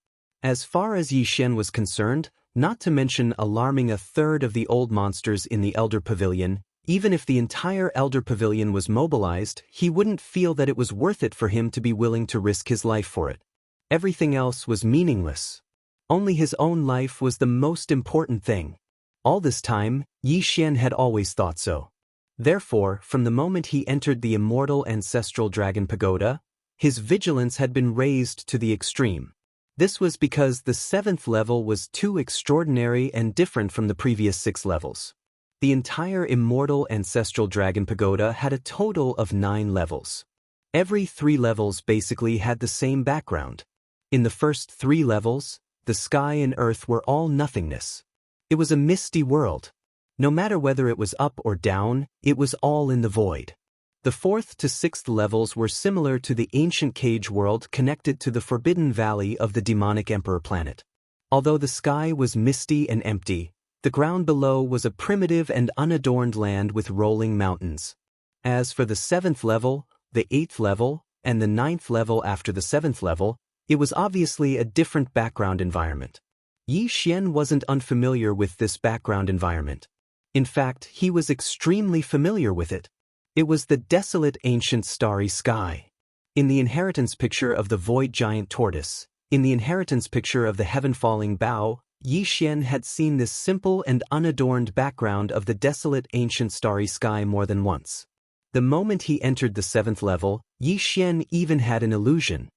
S1: As far as Yi Xian was concerned, not to mention alarming a third of the old monsters in the elder pavilion, even if the entire elder pavilion was mobilized, he wouldn't feel that it was worth it for him to be willing to risk his life for it. Everything else was meaningless. Only his own life was the most important thing. All this time, Yi Xian had always thought so. Therefore, from the moment he entered the immortal ancestral dragon pagoda, his vigilance had been raised to the extreme. This was because the 7th level was too extraordinary and different from the previous 6 levels. The entire immortal ancestral dragon pagoda had a total of 9 levels. Every 3 levels basically had the same background. In the first 3 levels, the sky and earth were all nothingness. It was a misty world. No matter whether it was up or down, it was all in the void. The 4th to 6th levels were similar to the ancient cage world connected to the Forbidden Valley of the demonic Emperor planet. Although the sky was misty and empty, the ground below was a primitive and unadorned land with rolling mountains. As for the 7th level, the 8th level, and the 9th level after the 7th level, it was obviously a different background environment. Yi Xian wasn't unfamiliar with this background environment. In fact, he was extremely familiar with it. It was the desolate ancient starry sky. In the inheritance picture of the void giant tortoise, in the inheritance picture of the heaven-falling bough, Yi Xian had seen this simple and unadorned background of the desolate ancient starry sky more than once. The moment he entered the 7th level, Yi Xian even had an illusion.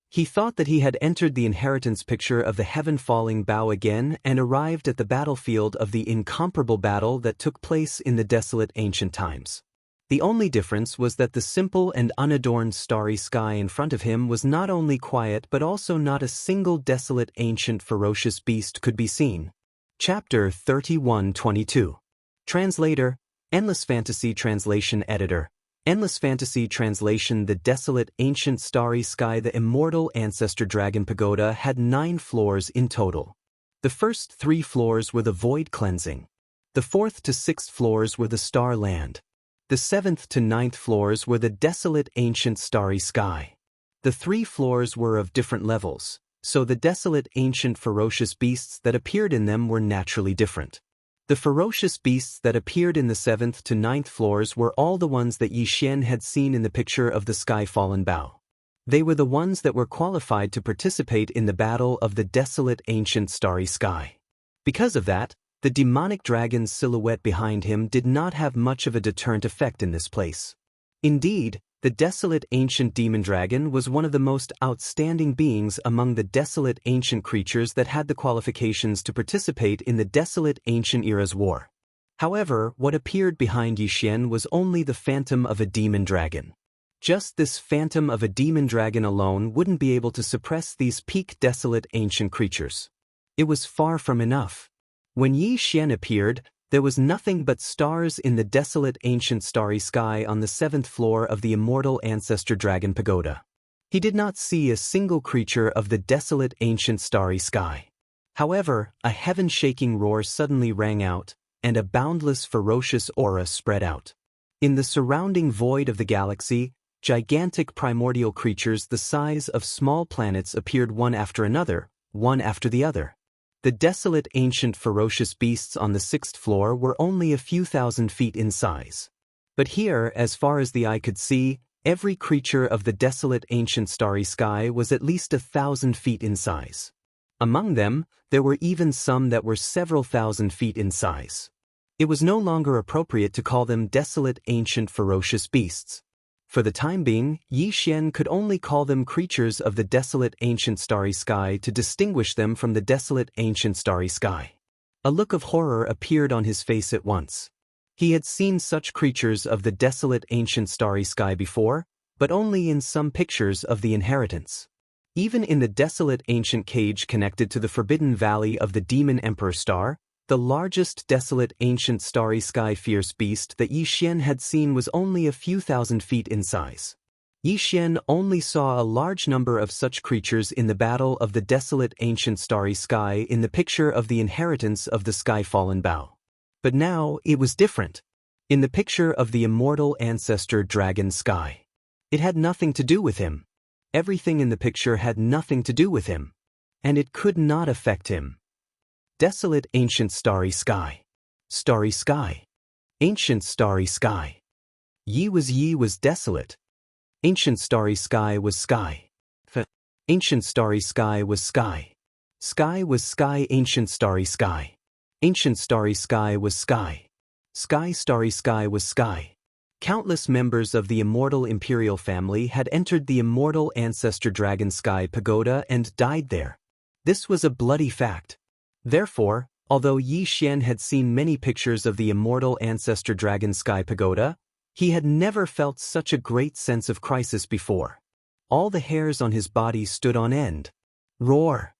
S1: He thought that he had entered the inheritance picture of the heaven-falling bough again and arrived at the battlefield of the incomparable battle that took place in the desolate ancient times. The only difference was that the simple and unadorned starry sky in front of him was not only quiet but also not a single desolate ancient ferocious beast could be seen. Chapter 31-22. Translator, Endless Fantasy Translation Editor. Endless Fantasy Translation. The desolate ancient starry sky, the immortal ancestor dragon pagoda, had 9 floors in total. The first 3 floors were the void cleansing. The 4th to 6th floors were the star land. The 7th to 9th floors were the desolate ancient starry sky. The 3 floors were of different levels, so the desolate ancient ferocious beasts that appeared in them were naturally different. The ferocious beasts that appeared in the 7th to 9th floors were all the ones that Yi Xian had seen in the picture of the sky-fallen bough. They were the ones that were qualified to participate in the battle of the desolate ancient starry sky. Because of that, the demonic dragon's silhouette behind him did not have much of a deterrent effect in this place. Indeed, the desolate ancient demon dragon was one of the most outstanding beings among the desolate ancient creatures that had the qualifications to participate in the desolate ancient era's war. However, what appeared behind Yi Xian was only the phantom of a demon dragon. Just this phantom of a demon dragon alone wouldn't be able to suppress these peak desolate ancient creatures. It was far from enough. When Yi Xian appeared, there was nothing but stars in the desolate ancient starry sky on the 7th floor of the immortal ancestor dragon pagoda. He did not see a single creature of the desolate ancient starry sky. However, a heaven-shaking roar suddenly rang out, and a boundless ferocious aura spread out. In the surrounding void of the galaxy, gigantic primordial creatures the size of small planets appeared one after another, one after the other. The desolate ancient ferocious beasts on the 6th floor were only a few thousand feet in size. But here, as far as the eye could see, every creature of the desolate ancient starry sky was at least 1,000 feet in size. Among them, there were even some that were several thousand feet in size. It was no longer appropriate to call them desolate ancient ferocious beasts. For the time being, Yi Xian could only call them creatures of the desolate ancient starry sky to distinguish them from the desolate ancient starry sky. A look of horror appeared on his face at once. He had seen such creatures of the desolate ancient starry sky before, but only in some pictures of the inheritance. Even in the desolate ancient cage connected to the forbidden valley of the demon emperor star, the largest desolate ancient starry sky fierce beast that Yi Xian had seen was only a few thousand feet in size. Yi Xian only saw a large number of such creatures in the battle of the desolate ancient starry sky in the picture of the inheritance of the sky-fallen bough. But now it was different. In the picture of the immortal ancestor dragon sky. It had nothing to do with him. Everything in the picture had nothing to do with him. And it could not affect him. Desolate ancient starry sky. Starry sky. Ancient starry sky. Yi was desolate. Ancient starry sky was sky. Ancient starry sky was sky. Sky was sky. Ancient starry sky. Ancient starry sky was sky. Sky starry sky was sky. Countless members of the immortal imperial family had entered the immortal ancestor dragon sky pagoda and died there. This was a bloody fact. Therefore, although Yi Xian had seen many pictures of the immortal ancestor dragon sky pagoda, he had never felt such a great sense of crisis before. All the hairs on his body stood on end. Roar.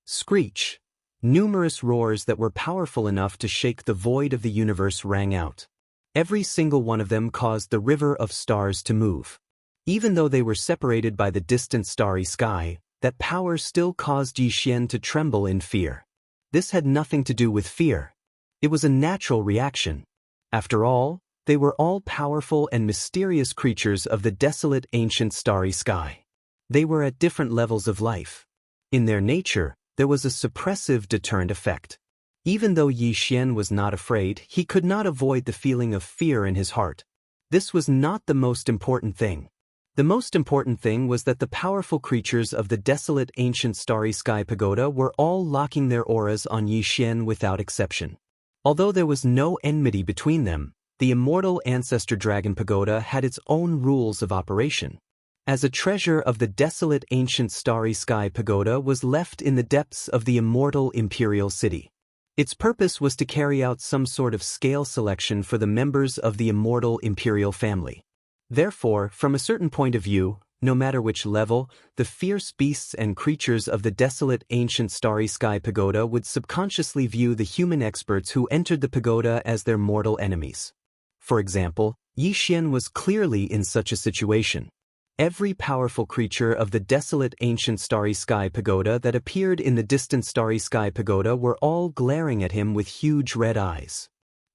S1: Screech. Numerous roars that were powerful enough to shake the void of the universe rang out. Every single one of them caused the river of stars to move. Even though they were separated by the distant starry sky, that power still caused Yi Xian to tremble in fear. This had nothing to do with fear. It was a natural reaction. After all, they were all powerful and mysterious creatures of the desolate ancient starry sky. They were at different levels of life. In their nature, there was a suppressive deterrent effect. Even though Yi Xian was not afraid, he could not avoid the feeling of fear in his heart. This was not the most important thing. The most important thing was that the powerful creatures of the desolate ancient starry sky pagoda were all locking their auras on Yi Xian without exception. Although there was no enmity between them, the immortal ancestor dragon pagoda had its own rules of operation. As a treasure of the desolate ancient starry sky pagoda was left in the depths of the immortal imperial city. Its purpose was to carry out some sort of scale selection for the members of the immortal imperial family. Therefore, from a certain point of view, no matter which level, the fierce beasts and creatures of the desolate ancient starry sky pagoda would subconsciously view the human experts who entered the pagoda as their mortal enemies. For example, Yi Xian was clearly in such a situation. Every powerful creature of the desolate ancient starry sky pagoda that appeared in the distant starry sky pagoda were all glaring at him with huge red eyes.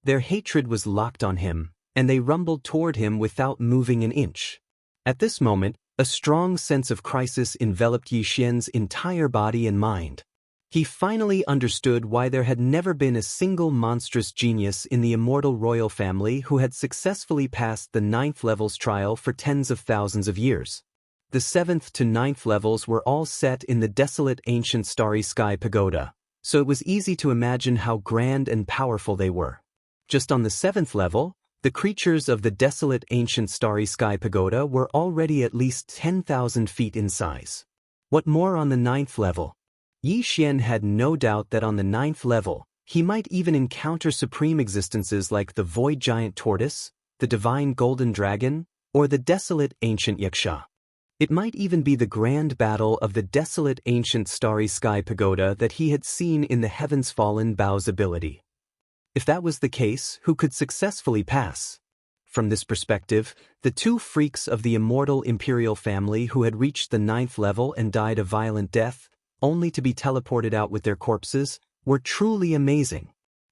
S1: Their hatred was locked on him, and they rumbled toward him without moving an inch. At this moment, a strong sense of crisis enveloped Yi Xian's entire body and mind. He finally understood why there had never been a single monstrous genius in the immortal royal family who had successfully passed the 9th level's trial for tens of thousands of years. The 7th to 9th levels were all set in the desolate ancient starry sky pagoda, so it was easy to imagine how grand and powerful they were. Just on the 7th level, the creatures of the desolate ancient starry sky pagoda were already at least 10,000 feet in size. What more on the 9th level? Yi Xian had no doubt that on the 9th level, he might even encounter supreme existences like the void giant tortoise, the divine golden dragon, or the desolate ancient Xianxia. It might even be the grand battle of the desolate ancient starry sky pagoda that he had seen in the Heavens Fallen Bao's ability. If that was the case, who could successfully pass? From this perspective, the two freaks of the immortal imperial family who had reached the 9th level and died a violent death, only to be teleported out with their corpses, were truly amazing.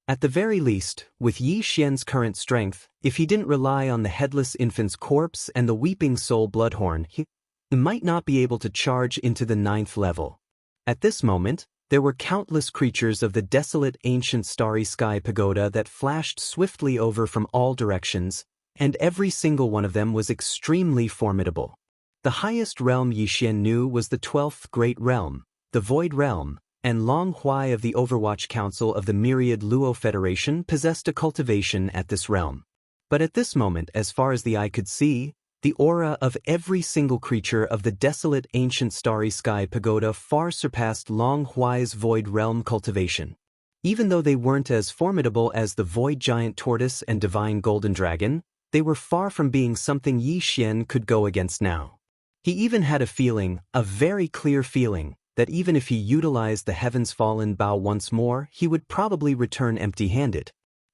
S1: At the very least, with Yi Xian's current strength, if he didn't rely on the headless infant's corpse and the weeping soul bloodhorn, he might not be able to charge into the 9th level. At this moment, there were countless creatures of the desolate ancient starry sky pagoda that flashed swiftly over from all directions, and every single one of them was extremely formidable. The highest realm Yi Xian knew was the 12th Great Realm, the Void Realm, and Long Huai of the Overwatch Council of the Myriad Luo Federation possessed a cultivation at this realm. But at this moment, as far as the eye could see, the aura of every single creature of the desolate ancient starry sky pagoda far surpassed Long Huai's Void Realm cultivation. Even though they weren't as formidable as the Void Giant Tortoise and Divine Golden Dragon, they were far from being something Yi Xian could go against now. He even had a feeling, a very clear feeling, that even if he utilized the Heavens Fallen Bao once more, he would probably return empty-handed.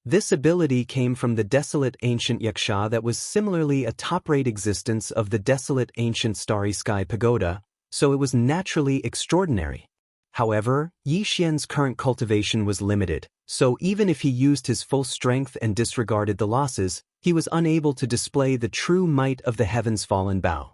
S1: This ability came from the desolate ancient Xianxia that was similarly a top-rate existence of the desolate ancient starry sky pagoda, so it was naturally extraordinary. However, Yi Xian's current cultivation was limited, so even if he used his full strength and disregarded the losses, he was unable to display the true might of the Heavens Fallen Bao.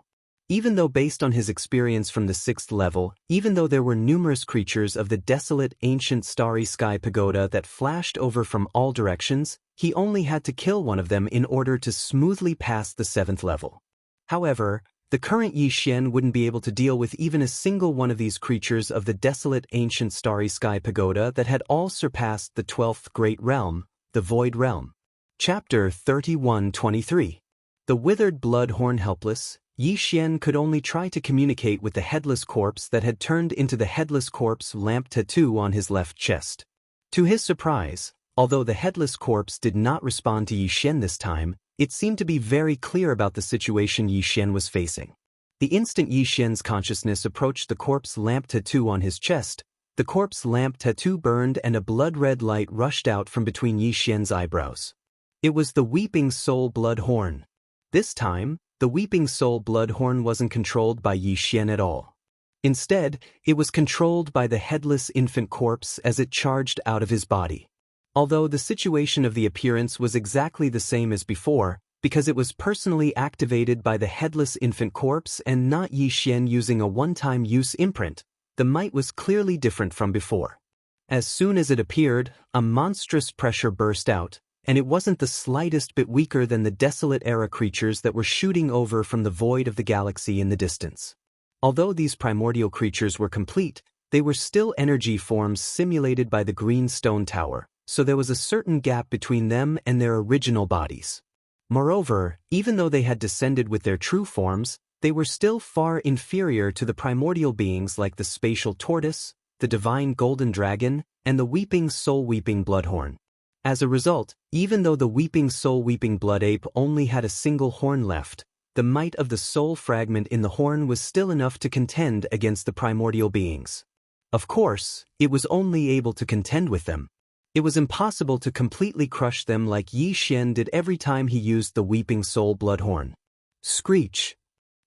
S1: Even though based on his experience from the 6th level, even though there were numerous creatures of the desolate ancient starry sky pagoda that flashed over from all directions, he only had to kill one of them in order to smoothly pass the 7th level. However, the current Yi Xian wouldn't be able to deal with even a single one of these creatures of the desolate ancient starry sky pagoda that had all surpassed the 12th Great Realm, the Void Realm. Chapter 31-23. The withered bloodhorn helpless, Yi Xian could only try to communicate with the headless corpse that had turned into the headless corpse lamp tattoo on his left chest. To his surprise, although the headless corpse did not respond to Yi Xian this time, it seemed to be very clear about the situation Yi Xian was facing. The instant Yi Xian's consciousness approached the corpse lamp tattoo on his chest, the corpse lamp tattoo burned and a blood-red light rushed out from between Yi Xian's eyebrows. It was the Weeping Soul Bloodhorn. This time, the Weeping Soul Bloodhorn wasn't controlled by Yi Xian at all. Instead, it was controlled by the headless infant corpse as it charged out of his body. Although the situation of the appearance was exactly the same as before, because it was personally activated by the headless infant corpse and not Yi Xian using a one-time use imprint, the might was clearly different from before. As soon as it appeared, a monstrous pressure burst out, and it wasn't the slightest bit weaker than the desolate era creatures that were shooting over from the void of the galaxy in the distance. Although these primordial creatures were complete, they were still energy forms simulated by the green stone tower, so there was a certain gap between them and their original bodies. Moreover, even though they had descended with their true forms, they were still far inferior to the primordial beings like the spatial tortoise, the divine golden dragon, and the weeping soul-weeping bloodhorn. As a result, even though the weeping soul-weeping blood ape only had a single horn left, the might of the soul fragment in the horn was still enough to contend against the primordial beings. Of course, it was only able to contend with them. It was impossible to completely crush them like Yi Xian did every time he used the weeping soul bloodhorn. Screech!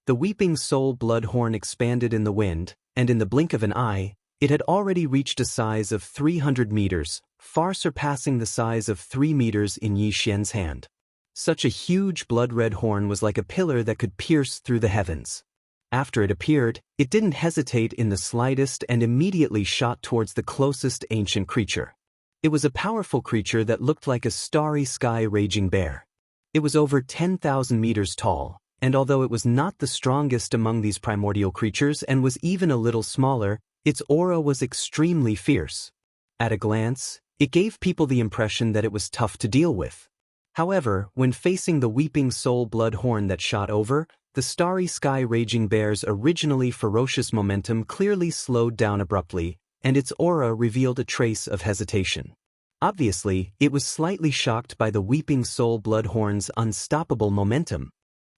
S1: The weeping soul bloodhorn expanded in the wind, and in the blink of an eye, it had already reached a size of 300 meters, far surpassing the size of 3 meters in Yi Xian's hand. Such a huge blood-red horn was like a pillar that could pierce through the heavens. After it appeared, it didn't hesitate in the slightest and immediately shot towards the closest ancient creature. It was a powerful creature that looked like a starry sky raging bear. It was over 10,000 meters tall, and although it was not the strongest among these primordial creatures and was even a little smaller, its aura was extremely fierce. At a glance, it gave people the impression that it was tough to deal with. However, when facing the weeping soul bloodhorn that shot over, the starry sky raging bear's originally ferocious momentum clearly slowed down abruptly, and its aura revealed a trace of hesitation. Obviously, it was slightly shocked by the weeping soul bloodhorn's unstoppable momentum.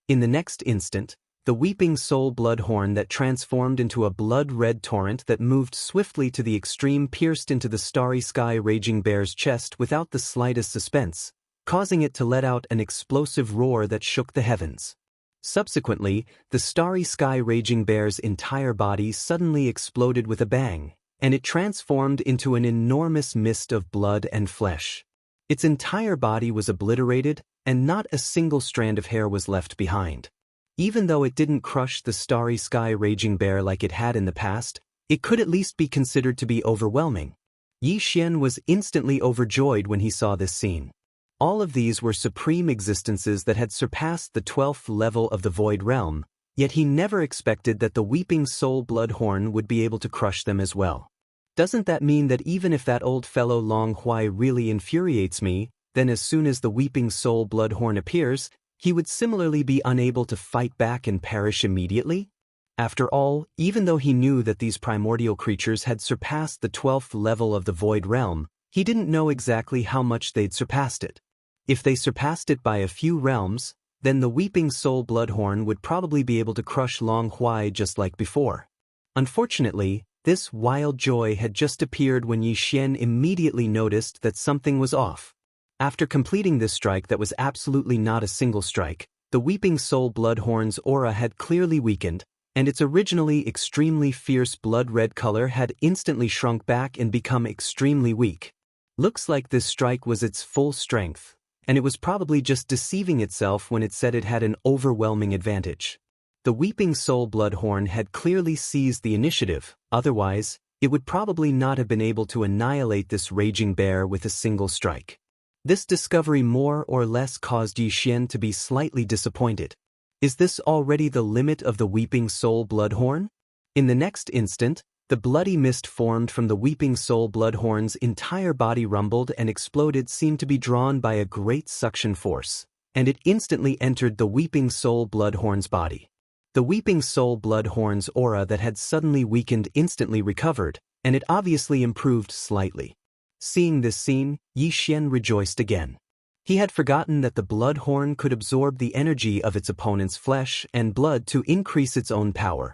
S1: In the next instant, the weeping soul bloodhorn that transformed into a blood-red torrent that moved swiftly to the extreme pierced into the starry sky raging bear's chest without the slightest suspense, causing it to let out an explosive roar that shook the heavens. Subsequently, the starry sky raging bear's entire body suddenly exploded with a bang, and it transformed into an enormous mist of blood and flesh. Its entire body was obliterated, and not a single strand of hair was left behind. Even though it didn't crush the starry sky raging bear like it had in the past, it could at least be considered to be overwhelming. Yi Xian was instantly overjoyed when he saw this scene. All of these were supreme existences that had surpassed the 12th level of the Void Realm, yet he never expected that the weeping soul bloodhorn would be able to crush them as well. Doesn't that mean that even if that old fellow Long Huai really infuriates me, then as soon as the weeping soul bloodhorn appears, he would similarly be unable to fight back and perish immediately? After all, even though he knew that these primordial creatures had surpassed the 12th level of the Void Realm, he didn't know exactly how much they'd surpassed it. If they surpassed it by a few realms, then the weeping soul bloodhorn would probably be able to crush Long Huai just like before. Unfortunately, this wild joy had just appeared when Yi Xian immediately noticed that something was off. After completing this strike that was absolutely not a single strike, the weeping soul bloodhorn's aura had clearly weakened, and its originally extremely fierce blood-red color had instantly shrunk back and become extremely weak. Looks like this strike was its full strength, and it was probably just deceiving itself when it said it had an overwhelming advantage. The weeping soul bloodhorn had clearly seized the initiative, otherwise, it would probably not have been able to annihilate this raging bear with a single strike. This discovery more or less caused Yi Xian to be slightly disappointed. Is this already the limit of the weeping soul bloodhorn? In the next instant, the bloody mist formed from the weeping soul bloodhorn's entire body rumbled and exploded seemed to be drawn by a great suction force, and it instantly entered the weeping soul bloodhorn's body. The weeping soul bloodhorn's aura that had suddenly weakened instantly recovered, and it obviously improved slightly. Seeing this scene, Yi Xian rejoiced again. He had forgotten that the bloodhorn could absorb the energy of its opponent's flesh and blood to increase its own power.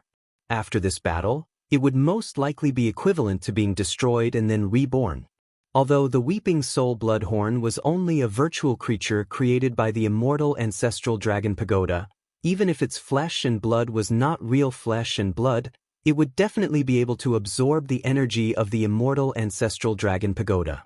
S1: After this battle, it would most likely be equivalent to being destroyed and then reborn. Although the weeping soul bloodhorn was only a virtual creature created by the immortal ancestral dragon pagoda, even if its flesh and blood was not real flesh and blood, it would definitely be able to absorb the energy of the immortal ancestral dragon pagoda.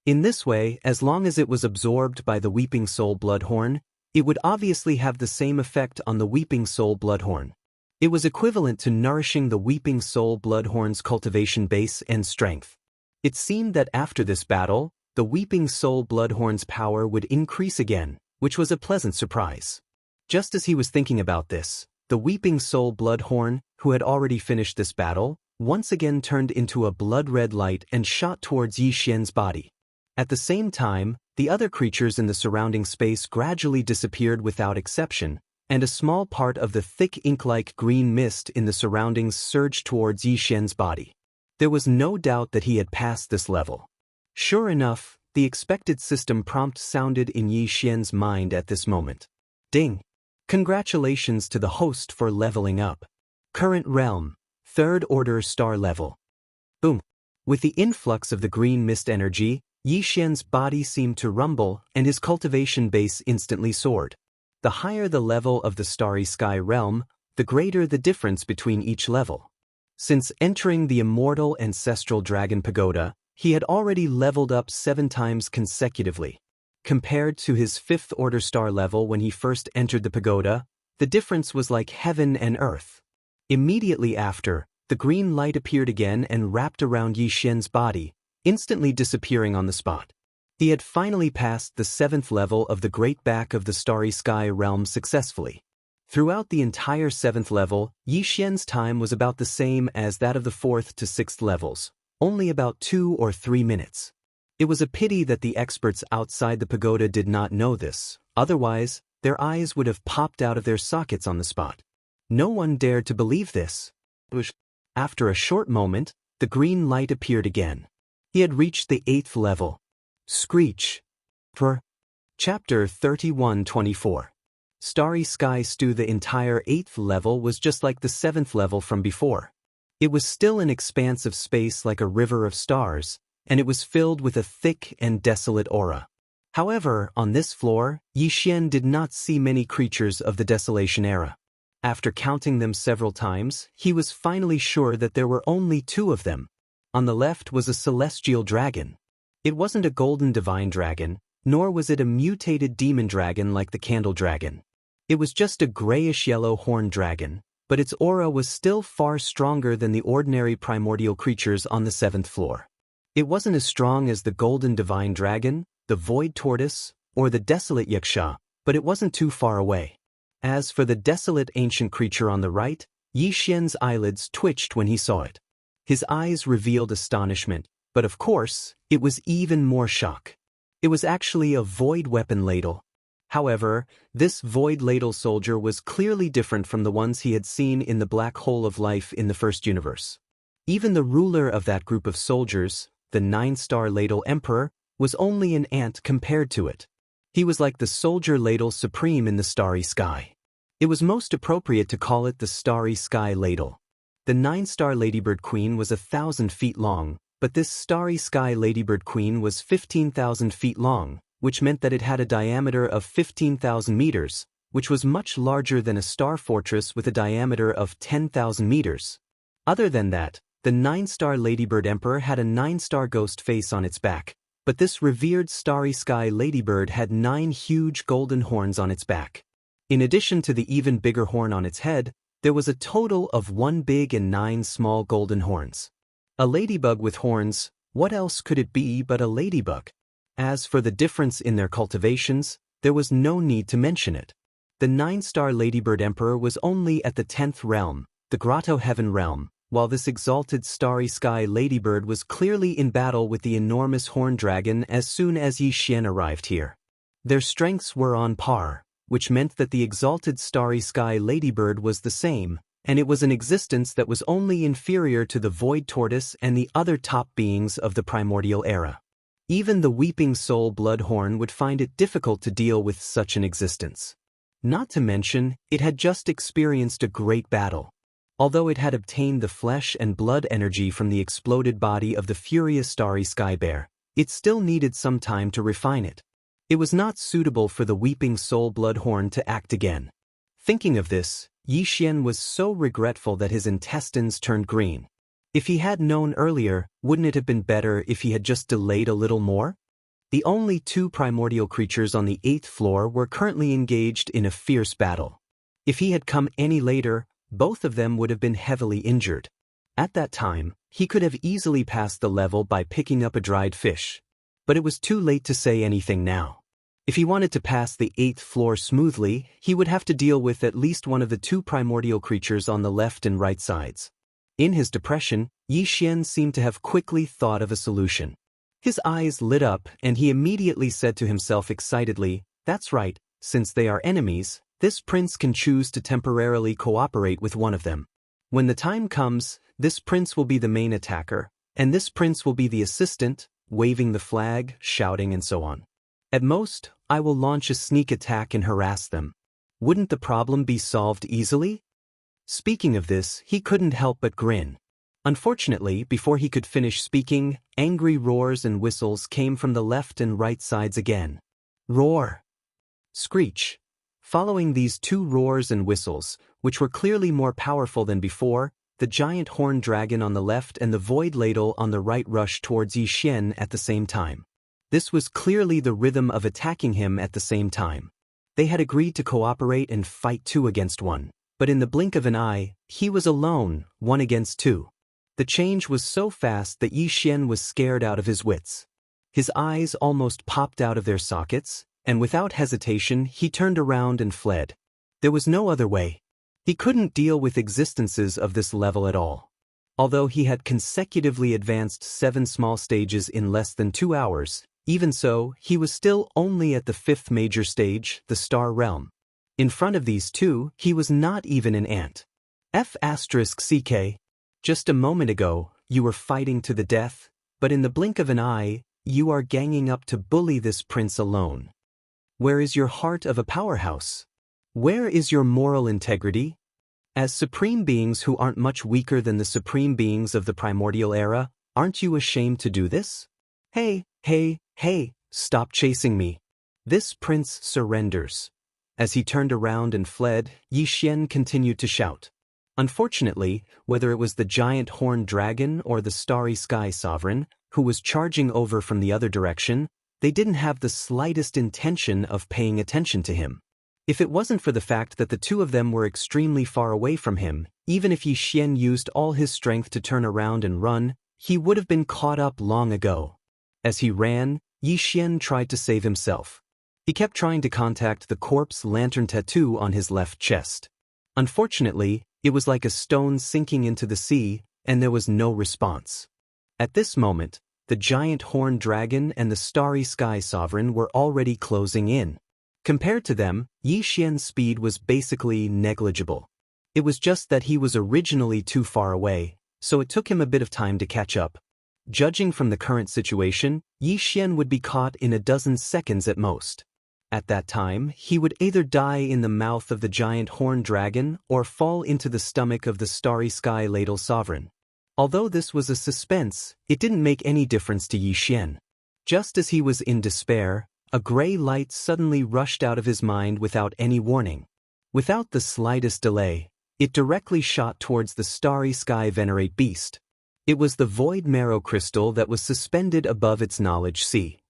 S1: In this way, as long as it was absorbed by the weeping soul bloodhorn, it would obviously have the same effect on the weeping soul bloodhorn. It was equivalent to nourishing the Weeping Soul Bloodhorn's cultivation base and strength. It seemed that after this battle, the Weeping Soul Bloodhorn's power would increase again, which was a pleasant surprise. Just as he was thinking about this, the Weeping Soul Bloodhorn, who had already finished this battle, once again turned into a blood-red light and shot towards Yi Xian's body. At the same time, the other creatures in the surrounding space gradually disappeared without exception, and a small part of the thick ink-like green mist in the surroundings surged towards Yi Xian's body. There was no doubt that he had passed this level. Sure enough, the expected system prompt sounded in Yi Xian's mind at this moment. Ding! Congratulations to the host for leveling up. Current realm, 3rd order star level. Boom! With the influx of the green mist energy, Yi Xian's body seemed to rumble and his cultivation base instantly soared. The higher the level of the Starry Sky realm, the greater the difference between each level. Since entering the Immortal Ancestral Dragon Pagoda, he had already leveled up 7 times consecutively. Compared to his 5th order star level when he first entered the pagoda, the difference was like heaven and earth. Immediately after, the green light appeared again and wrapped around Yi Xian's body, instantly disappearing on the spot. He had finally passed the 7th level of the Great Back of the Starry Sky realm successfully. Throughout the entire 7th level, Yi Xian's time was about the same as that of the 4th to 6th levels, only about 2 or 3 minutes. It was a pity that the experts outside the pagoda did not know this, otherwise, their eyes would have popped out of their sockets on the spot. No one dared to believe this. After a short moment, the green light appeared again. He had reached the 8th level. Screech. For Chapter 31-24. Starry Sky Stew. The entire 8th level was just like the 7th level from before. It was still an expanse of space like a river of stars, and it was filled with a thick and desolate aura. However, on this floor, Yi Xian did not see many creatures of the Desolation era. After counting them several times, he was finally sure that there were only 2 of them. On the left was a celestial dragon. It wasn't a golden divine dragon, nor was it a mutated demon dragon like the candle dragon. It was just a grayish-yellow horned dragon, but its aura was still far stronger than the ordinary primordial creatures on the 7th floor. It wasn't as strong as the golden divine dragon, the void tortoise, or the desolate yaksha, but it wasn't too far away. As for the desolate ancient creature on the right, Yi Xian's eyelids twitched when he saw it. His eyes revealed astonishment, but of course, it was even more shock. It was actually a void weapon ladle. However, this void ladle soldier was clearly different from the ones he had seen in the black hole of life in the first universe. Even the ruler of that group of soldiers, the 9-star ladle emperor, was only an ant compared to it. He was like the soldier ladle supreme in the starry sky. It was most appropriate to call it the Starry Sky Ladle. The 9-star Ladybird Queen was 1,000 feet long, but this Starry Sky Ladybird Queen was 15,000 feet long, which meant that it had a diameter of 15,000 meters, which was much larger than a star fortress with a diameter of 10,000 meters. Other than that, the 9-star Ladybird Emperor had a 9-star ghost face on its back, but this revered Starry Sky Ladybird had 9 huge golden horns on its back. In addition to the even bigger horn on its head, there was a total of 1 big and 9 small golden horns. A ladybug with horns, what else could it be but a ladybug? As for the difference in their cultivations, there was no need to mention it. The 9-star Ladybird Emperor was only at the 10th realm, the Grotto Heaven realm, while this exalted Starry Sky Ladybird was clearly in battle with the enormous horned dragon as soon as Yi Xian arrived here. Their strengths were on par, which meant that the exalted Starry Sky Ladybird was the same, and it was an existence that was only inferior to the Void Tortoise and the other top beings of the primordial era. Even the Weeping Soul Bloodhorn would find it difficult to deal with such an existence. Not to mention, it had just experienced a great battle. Although it had obtained the flesh and blood energy from the exploded body of the furious Starry Sky Bear, it still needed some time to refine it. It was not suitable for the Weeping Soul Bloodhorn to act again. Thinking of this, Yi Xian was so regretful that his intestines turned green. If he had known earlier, wouldn't it have been better if he had just delayed a little more? The only 2 primordial creatures on the 8th floor were currently engaged in a fierce battle. If he had come any later, both of them would have been heavily injured. At that time, he could have easily passed the level by picking up a dried fish. But it was too late to say anything now. If he wanted to pass the 8th floor smoothly, he would have to deal with at least one of the 2 primordial creatures on the left and right sides. In his depression, Yixian seemed to have quickly thought of a solution. His eyes lit up and he immediately said to himself excitedly, "That's right, since they are enemies, this prince can choose to temporarily cooperate with one of them. When the time comes, this prince will be the main attacker, and this prince will be the assistant, waving the flag, shouting and so on. At most, I will launch a sneak attack and harass them. Wouldn't the problem be solved easily?" Speaking of this, he couldn't help but grin. Unfortunately, before he could finish speaking, angry roars and whistles came from the left and right sides again. Roar! Screech! Following these 2 roars and whistles, which were clearly more powerful than before, the giant horned dragon on the left and the void ladle on the right rushed towards Yixian at the same time. This was clearly the rhythm of attacking him at the same time. They had agreed to cooperate and fight 2 against 1, but in the blink of an eye, he was alone, 1 against 2. The change was so fast that Yixian was scared out of his wits. His eyes almost popped out of their sockets, and without hesitation he turned around and fled. There was no other way. He couldn't deal with existences of this level at all. Although he had consecutively advanced 7 small stages in less than 2 hours, even so, he was still only at the 5th major stage, the Star Realm. In front of these 2, he was not even an ant. F***ck. Just a moment ago, you were fighting to the death, but in the blink of an eye, you are ganging up to bully this prince alone. Where is your heart of a powerhouse? Where is your moral integrity? As supreme beings who aren't much weaker than the supreme beings of the primordial era, aren't you ashamed to do this? Hey, stop chasing me. This prince surrenders. As he turned around and fled, Yixian continued to shout. Unfortunately, whether it was the giant horned dragon or the starry sky sovereign, who was charging over from the other direction, they didn't have the slightest intention of paying attention to him. If it wasn't for the fact that the 2 of them were extremely far away from him, even if Yixian used all his strength to turn around and run, he would have been caught up long ago. As he ran, Yixian tried to save himself. He kept trying to contact the corpse lantern tattoo on his left chest. Unfortunately, it was like a stone sinking into the sea, and there was no response. At this moment, the giant horned dragon and the starry sky sovereign were already closing in. Compared to them, Yixian's speed was basically negligible. It was just that he was originally too far away, so it took him a bit of time to catch up. Judging from the current situation, Yixian would be caught in a dozen seconds at most. At that time, he would either die in the mouth of the giant horned dragon or fall into the stomach of the starry sky ladle sovereign. Although this was a suspense, it didn't make any difference to Yixian. Just as he was in despair, a gray light suddenly rushed out of his mind without any warning. Without the slightest delay, it directly shot towards the starry sky venerate beast. It was the void marrow crystal that was suspended above its knowledge sea.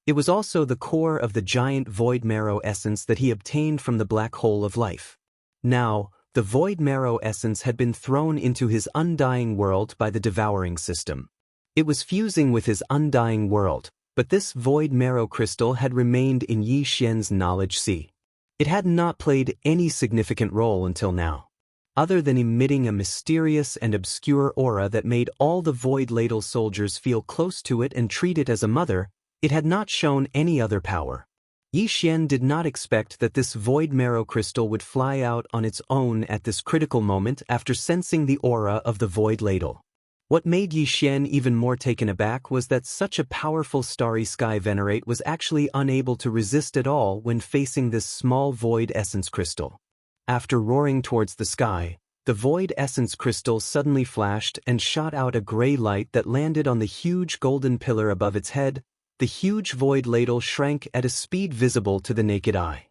S1: It was also the core of the giant void marrow essence that he obtained from the black hole of life. Now, the void marrow essence had been thrown into his undying world by the devouring system. It was fusing with his undying world, but this void marrow crystal had remained in Yixian's knowledge sea. It had not played any significant role until now. Other than emitting a mysterious and obscure aura that made all the void ladle soldiers feel close to it and treat it as a mother, it had not shown any other power. Yixian did not expect that this void marrow crystal would fly out on its own at this critical moment after sensing the aura of the void ladle. What made Yixian even more taken aback was that such a powerful starry sky venerate was actually unable to resist at all when facing this small void essence crystal. After roaring towards the sky, the void essence crystal suddenly flashed and shot out a gray light that landed on the huge golden pillar above its head. The huge void ladle shrank at a speed visible to the naked eye.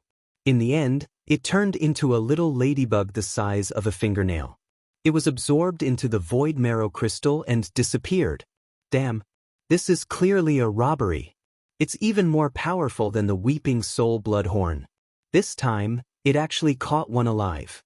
S1: In the end, it turned into a little ladybug the size of a fingernail. It was absorbed into the void marrow crystal and disappeared. Damn, this is clearly a robbery. It's even more powerful than the weeping soul blood horn. This time, it actually caught one alive.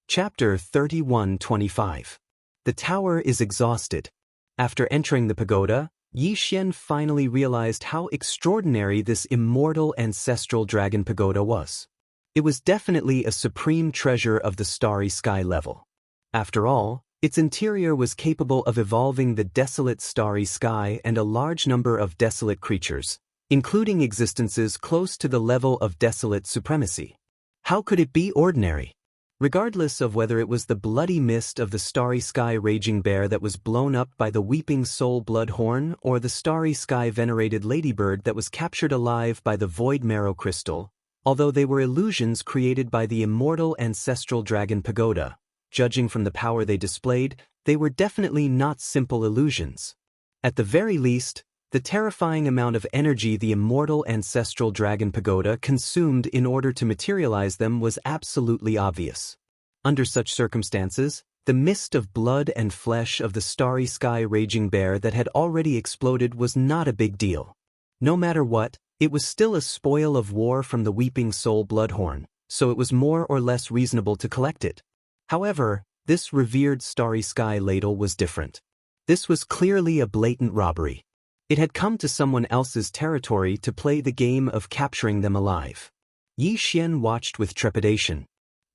S1: Chapter 31-25. The tower is exhausted. After entering the pagoda, Yixian finally realized how extraordinary this immortal ancestral dragon pagoda was. It was definitely a supreme treasure of the starry sky level. After all, its interior was capable of evolving the desolate starry sky and a large number of desolate creatures, including existences close to the level of desolate supremacy. How could it be ordinary? Regardless of whether it was the bloody mist of the starry sky raging bear that was blown up by the weeping soul bloodhorn or the starry sky venerated ladybird that was captured alive by the void marrow crystal, although they were illusions created by the immortal ancestral dragon pagoda, judging from the power they displayed, they were definitely not simple illusions. At the very least, the terrifying amount of energy the immortal ancestral dragon pagoda consumed in order to materialize them was absolutely obvious. Under such circumstances, the mist of blood and flesh of the starry sky raging bear that had already exploded was not a big deal. No matter what, it was still a spoil of war from the weeping soul bloodhorn, so it was more or less reasonable to collect it. However, this revered starry sky ladle was different. This was clearly a blatant robbery. It had come to someone else's territory to play the game of capturing them alive. Yixian watched with trepidation.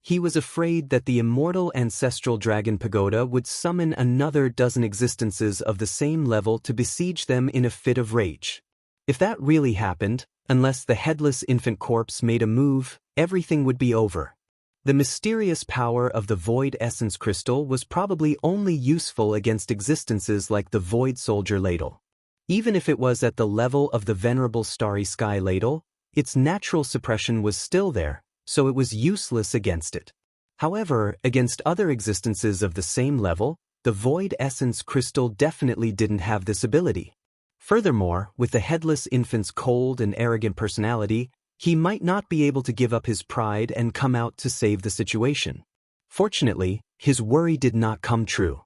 S1: He was afraid that the immortal ancestral dragon pagoda would summon another dozen existences of the same level to besiege them in a fit of rage. If that really happened, unless the headless infant corpse made a move, everything would be over. The mysterious power of the void essence crystal was probably only useful against existences like the void soldier ladle. Even if it was at the level of the venerable starry sky ladle, its natural suppression was still there, so it was useless against it. However, against other existences of the same level, the void essence crystal definitely didn't have this ability. Furthermore, with the headless infant's cold and arrogant personality, he might not be able to give up his pride and come out to save the situation. Fortunately, his worry did not come true.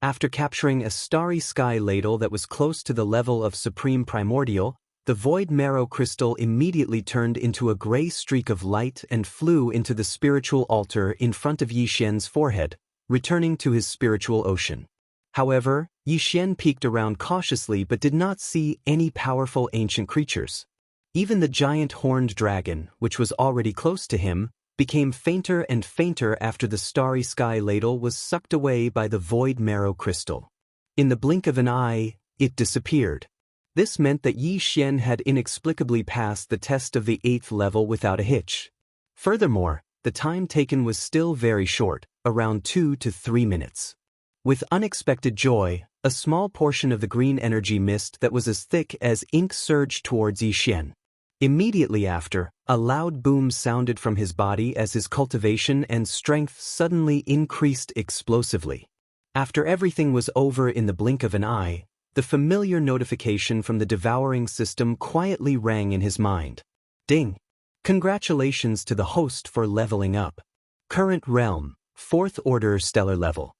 S1: After capturing a starry sky ladle that was close to the level of supreme primordial, the void marrow crystal immediately turned into a gray streak of light and flew into the spiritual altar in front of Yixian's forehead, returning to his spiritual ocean. However, Yixian peeked around cautiously but did not see any powerful ancient creatures. Even the giant horned dragon, which was already close to him, became fainter and fainter after the starry sky ladle was sucked away by the void marrow crystal. In the blink of an eye, it disappeared. This meant that Yixian had inexplicably passed the test of the 8th level without a hitch. Furthermore, the time taken was still very short, around 2 to 3 minutes. With unexpected joy, a small portion of the green energy mist that was as thick as ink surged towards Yixian. Immediately after, a loud boom sounded from his body as his cultivation and strength suddenly increased explosively. After everything was over in the blink of an eye, the familiar notification from the devouring system quietly rang in his mind. Ding! Congratulations to the host for leveling up. Current realm, 4th order stellar level.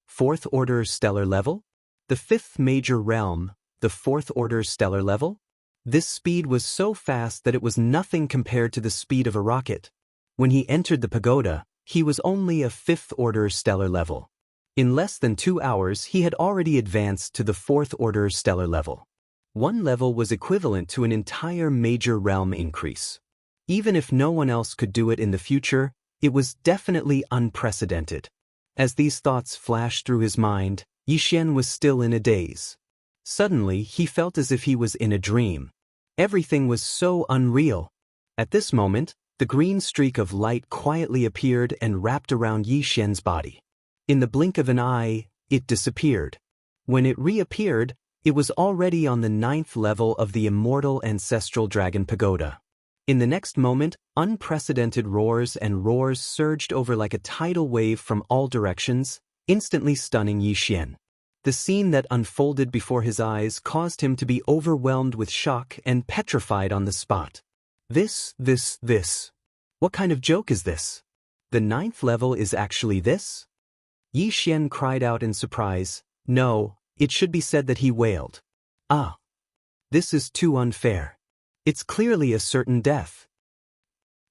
S1: 4th order stellar level? The 5th major realm, the 4th order stellar level? This speed was so fast that it was nothing compared to the speed of a rocket. When he entered the pagoda, he was only a 5th order stellar level. In less than 2 hours he had already advanced to the 4th order stellar level. One level was equivalent to an entire major realm increase. Even if no one else could do it in the future, it was definitely unprecedented. As these thoughts flashed through his mind, Yixian was still in a daze. Suddenly he felt as if he was in a dream. Everything was so unreal. At this moment, the green streak of light quietly appeared and wrapped around Yixian's body. In the blink of an eye, it disappeared. When it reappeared, it was already on the 9th level of the immortal ancestral dragon pagoda. In the next moment, unprecedented roars and roars surged over like a tidal wave from all directions, instantly stunning Yixian. The scene that unfolded before his eyes caused him to be overwhelmed with shock and petrified on the spot. This. What kind of joke is this? The 9th level is actually this? Yixian cried out in surprise. No, it should be said that he wailed. Ah! This is too unfair. It's clearly a certain death.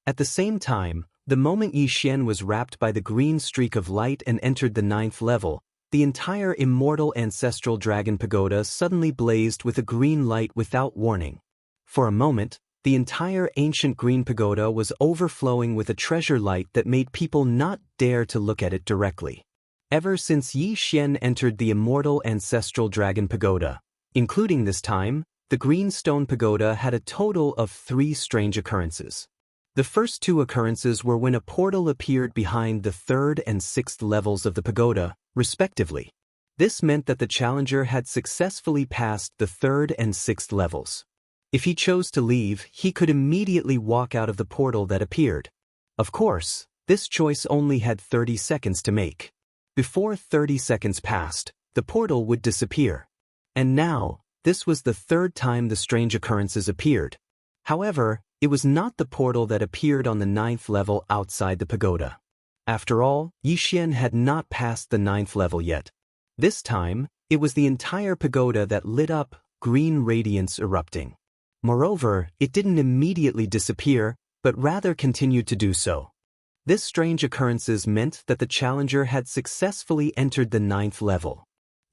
S1: At the same time, The moment Yi Xian was wrapped by the green streak of light and entered the 9th level, the entire immortal ancestral dragon pagoda suddenly blazed with a green light without warning. For a moment, the entire ancient green pagoda was overflowing with a treasure light that made people not dare to look at it directly. Ever since Yi Xian entered the immortal ancestral dragon pagoda, including this time, the green stone pagoda had a total of 3 strange occurrences. The first 2 occurrences were when a portal appeared behind the 3rd and 6th levels of the pagoda, respectively. This meant that the challenger had successfully passed the 3rd and 6th levels. If he chose to leave, he could immediately walk out of the portal that appeared. Of course, this choice only had 30 seconds to make. Before 30 seconds passed, the portal would disappear. And now, this was the 3rd time the strange occurrences appeared. However, it was not the portal that appeared on the 9th level outside the pagoda. After all, Yi Xian had not passed the 9th level yet. This time, it was the entire pagoda that lit up, green radiance erupting. Moreover, it didn't immediately disappear, but rather continued to do so. This strange occurrences meant that the challenger had successfully entered the 9th level.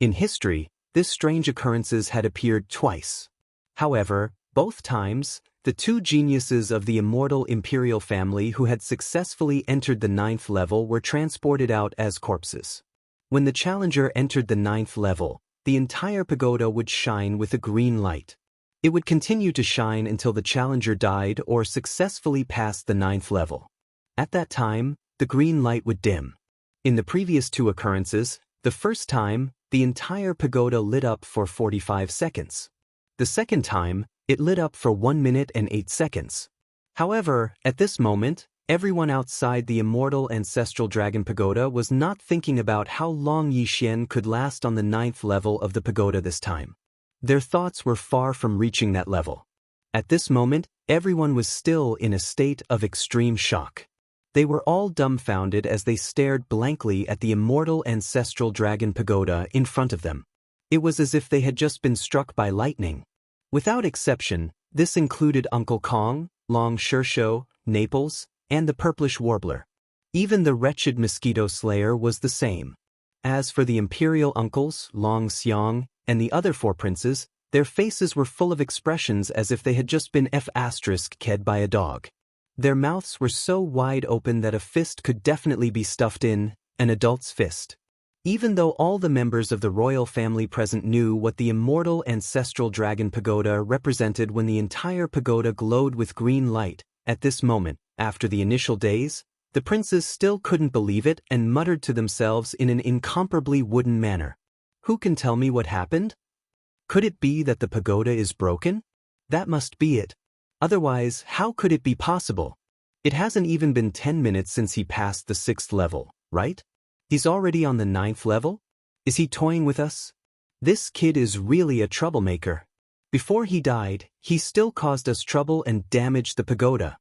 S1: In history, this strange occurrences had appeared twice. However, both times, the 2 geniuses of the immortal imperial family who had successfully entered the 9th level were transported out as corpses. When the challenger entered the 9th level, the entire pagoda would shine with a green light. It would continue to shine until the challenger died or successfully passed the 9th level. At that time, the green light would dim. In the previous 2 occurrences, the first time, the entire pagoda lit up for 45 seconds. The second time, it lit up for 1 minute and 8 seconds. However, at this moment, everyone outside the immortal ancestral dragon pagoda was not thinking about how long Yi Xian could last on the 9th level of the pagoda this time. Their thoughts were far from reaching that level. At this moment, everyone was still in a state of extreme shock. They were all dumbfounded as they stared blankly at the immortal ancestral dragon pagoda in front of them. It was as if they had just been struck by lightning. Without exception, this included Uncle Kong, Long Xirsho, Naples, and the purplish warbler. Even the wretched mosquito slayer was the same. As for the imperial uncles, Long Xiang, and the other 4 princes, their faces were full of expressions as if they had just been ked by a dog. Their mouths were so wide open that a fist could definitely be stuffed in, an adult's fist. Even though all the members of the royal family present knew what the immortal ancestral dragon pagoda represented when the entire pagoda glowed with green light, at this moment, after the initial days, the princes still couldn't believe it and muttered to themselves in an incomparably wooden manner. Who can tell me what happened? Could it be that the pagoda is broken? That must be it. Otherwise, how could it be possible? It hasn't even been 10 minutes since he passed the 6th level, right? He's already on the 9th level? Is he toying with us? This kid is really a troublemaker. Before he died, he still caused us trouble and damaged the pagoda.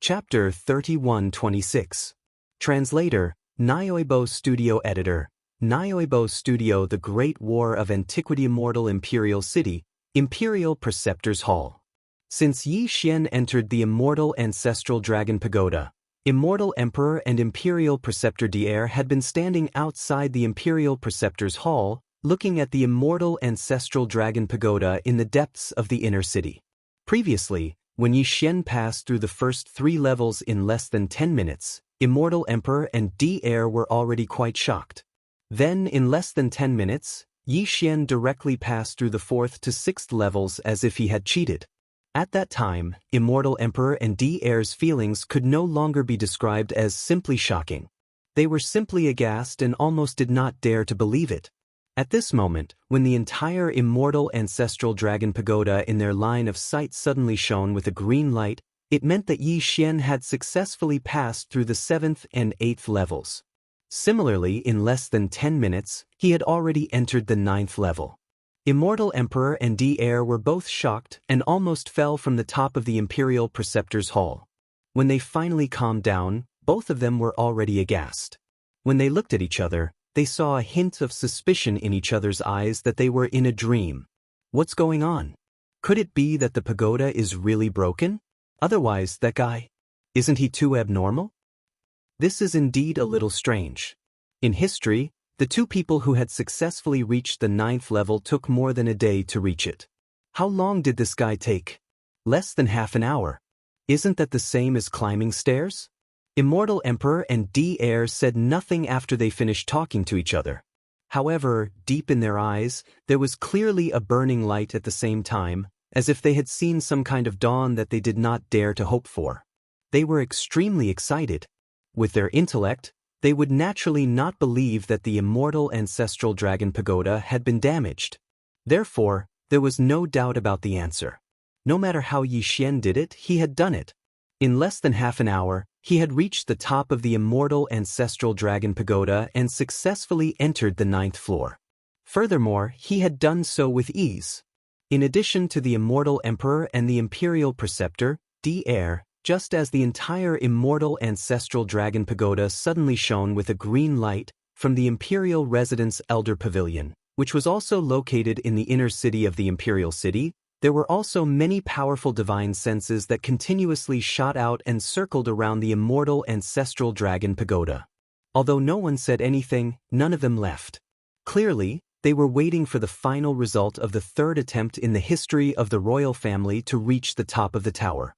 S1: Chapter 3126. Translator, Nioibo Studio Editor, Nioibo Studio. The Great War of Antiquity. Immortal Imperial City, Imperial Preceptor's Hall. Since Yi Xian entered the immortal ancestral dragon pagoda, Immortal Emperor and Imperial Preceptor Daoist had been standing outside the Imperial Preceptor's Hall, looking at the immortal ancestral dragon pagoda in the depths of the inner city. Previously, when Yi Xian passed through the first 3 levels in less than 10 minutes, Immortal Emperor and Daoist were already quite shocked. Then, in less than 10 minutes, Yi Xian directly passed through the 4th to 6th levels as if he had cheated. At that time, Immortal Emperor and Daoist's feelings could no longer be described as simply shocking. They were simply aghast and almost did not dare to believe it. At this moment, when the entire immortal ancestral dragon pagoda in their line of sight suddenly shone with a green light, it meant that Yi Xian had successfully passed through the 7th and 8th levels. Similarly, in less than 10 minutes, he had already entered the 9th level. Immortal Emperor and Daoist were both shocked and almost fell from the top of the Imperial Preceptor's Hall. When they finally calmed down, both of them were already aghast. When they looked at each other, they saw a hint of suspicion in each other's eyes that they were in a dream. What's going on? Could it be that the pagoda is really broken? Otherwise, that guy, isn't he too abnormal? This is indeed a little strange. In history, the two people who had successfully reached the 9th level took more than a day to reach it. How long did this guy take? Less than half an hour. Isn't that the same as climbing stairs? Immortal Emperor and D-Heir said nothing after they finished talking to each other. However, deep in their eyes, there was clearly a burning light at the same time, as if they had seen some kind of dawn that they did not dare to hope for. They were extremely excited. With their intellect, they would naturally not believe that the immortal ancestral dragon pagoda had been damaged. Therefore, there was no doubt about the answer. No matter how Yi Xian did it, he had done it. In less than half an hour, he had reached the top of the immortal ancestral dragon pagoda and successfully entered the 9th floor. Furthermore, he had done so with ease. In addition to the immortal emperor and the imperial preceptor, D-Heir, just as the entire immortal ancestral dragon pagoda suddenly shone with a green light from the imperial residence elder pavilion, which was also located in the inner city of the imperial city, there were also many powerful divine senses that continuously shot out and circled around the immortal ancestral dragon pagoda. Although no one said anything, none of them left. Clearly, they were waiting for the final result of the 3rd attempt in the history of the royal family to reach the top of the tower.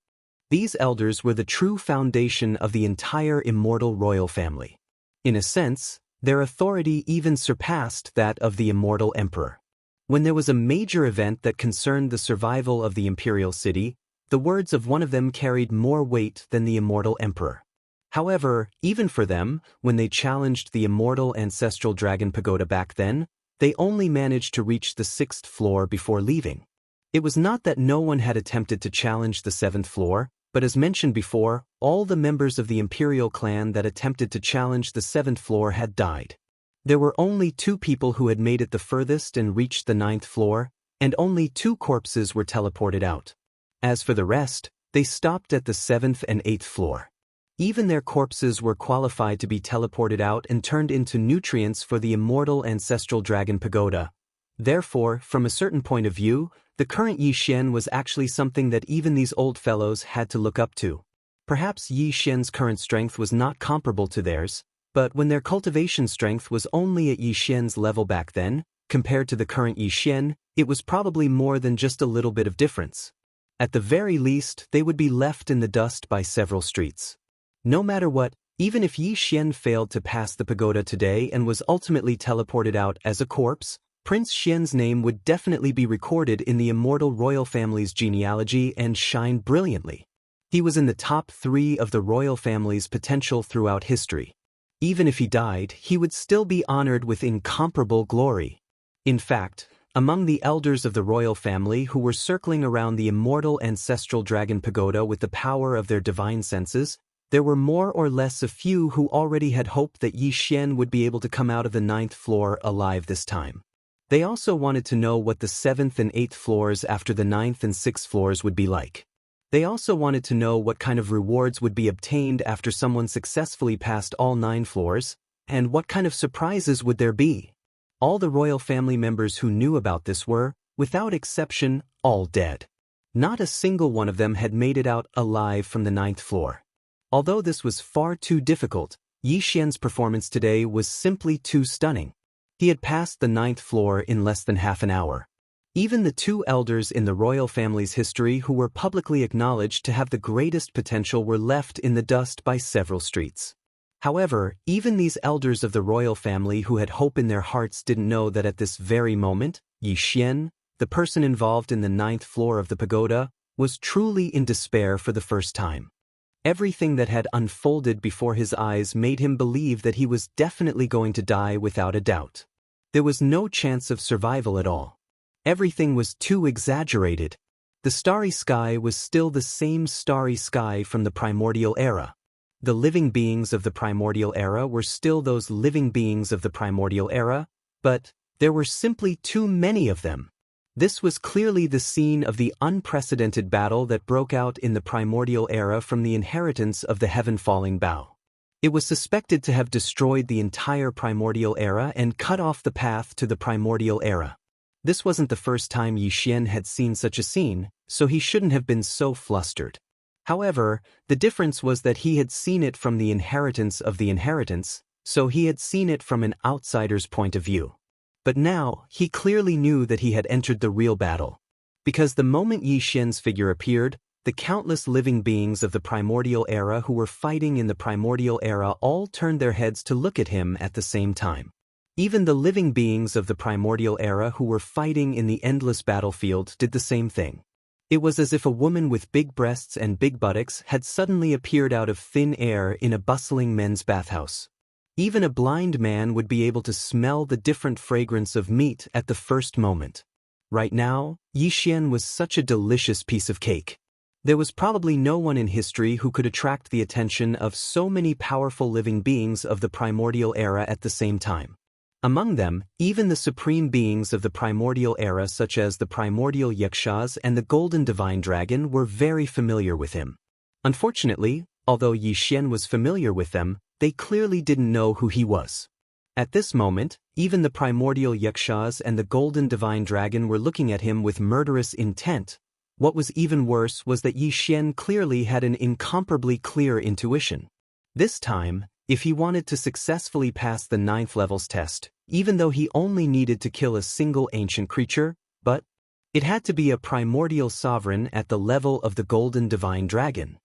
S1: These elders were the true foundation of the entire immortal royal family. In a sense, their authority even surpassed that of the immortal emperor. When there was a major event that concerned the survival of the imperial city, the words of one of them carried more weight than the immortal emperor. However, even for them, when they challenged the immortal ancestral dragon pagoda back then, they only managed to reach the 6th floor before leaving. It was not that no one had attempted to challenge the 7th floor, but as mentioned before, all the members of the imperial clan that attempted to challenge the 7th floor had died. There were only 2 people who had made it the furthest and reached the 9th floor, and only 2 corpses were teleported out. As for the rest, they stopped at the 7th and 8th floor. Even their corpses were qualified to be teleported out and turned into nutrients for the immortal ancestral dragon pagoda. Therefore, from a certain point of view, the current Yi Xian was actually something that even these old fellows had to look up to. Perhaps Yi Xian's current strength was not comparable to theirs, but when their cultivation strength was only at Yi Xian's level back then, compared to the current Yi Xian, it was probably more than just a little bit of difference. At the very least, they would be left in the dust by several streets. No matter what, even if Yi Xian failed to pass the pagoda today and was ultimately teleported out as a corpse, Prince Xian's name would definitely be recorded in the immortal royal family's genealogy and shine brilliantly. He was in the top 3 of the royal family's potential throughout history. Even if he died, he would still be honored with incomparable glory. In fact, among the elders of the royal family who were circling around the immortal ancestral dragon pagoda with the power of their divine senses, there were more or less a few who already had hoped that Yi Xian would be able to come out of the 9th floor alive this time. They also wanted to know what the 7th and 8th floors after the 9th and 6th floors would be like. They also wanted to know what kind of rewards would be obtained after someone successfully passed all 9 floors, and what kind of surprises would there be. All the royal family members who knew about this were, without exception, all dead. Not a single one of them had made it out alive from the 9th floor. Although this was far too difficult, Yi Xian's performance today was simply too stunning. He had passed the 9th floor in less than half an hour. Even the 2 elders in the royal family's history who were publicly acknowledged to have the greatest potential were left in the dust by several streets. However, even these elders of the royal family who had hope in their hearts didn't know that at this very moment, Yi Xian, the person involved in the 9th floor of the pagoda, was truly in despair for the first time. Everything that had unfolded before his eyes made him believe that he was definitely going to die without a doubt. There was no chance of survival at all. Everything was too exaggerated. The starry sky was still the same starry sky from the primordial era. The living beings of the primordial era were still those living beings of the primordial era, but there were simply too many of them. This was clearly the scene of the unprecedented battle that broke out in the primordial era from the inheritance of the heaven-falling bough. It was suspected to have destroyed the entire primordial era and cut off the path to the primordial era. This wasn't the first time Yi Xian had seen such a scene, so he shouldn't have been so flustered. However, the difference was that he had seen it from the inheritance of the inheritance, so he had seen it from an outsider's point of view. But now, he clearly knew that he had entered the real battle. Because the moment Yi Xian's figure appeared, the countless living beings of the primordial era who were fighting in the primordial era all turned their heads to look at him at the same time. Even the living beings of the primordial era who were fighting in the endless battlefield did the same thing. It was as if a woman with big breasts and big buttocks had suddenly appeared out of thin air in a bustling men's bathhouse. Even a blind man would be able to smell the different fragrance of meat at the first moment. Right now, Yi Xian was such a delicious piece of cake. There was probably no one in history who could attract the attention of so many powerful living beings of the primordial era at the same time. Among them, even the supreme beings of the primordial era such as the primordial Yakshas and the golden divine dragon were very familiar with him. Unfortunately, although Yi Xian was familiar with them, they clearly didn't know who he was. At this moment, even the primordial Yakshas and the golden divine dragon were looking at him with murderous intent. What was even worse was that Yi Xian clearly had an incomparably clear intuition. This time, if he wanted to successfully pass the 9th level's test, even though he only needed to kill a single ancient creature, but it had to be a primordial sovereign at the level of the golden divine dragon.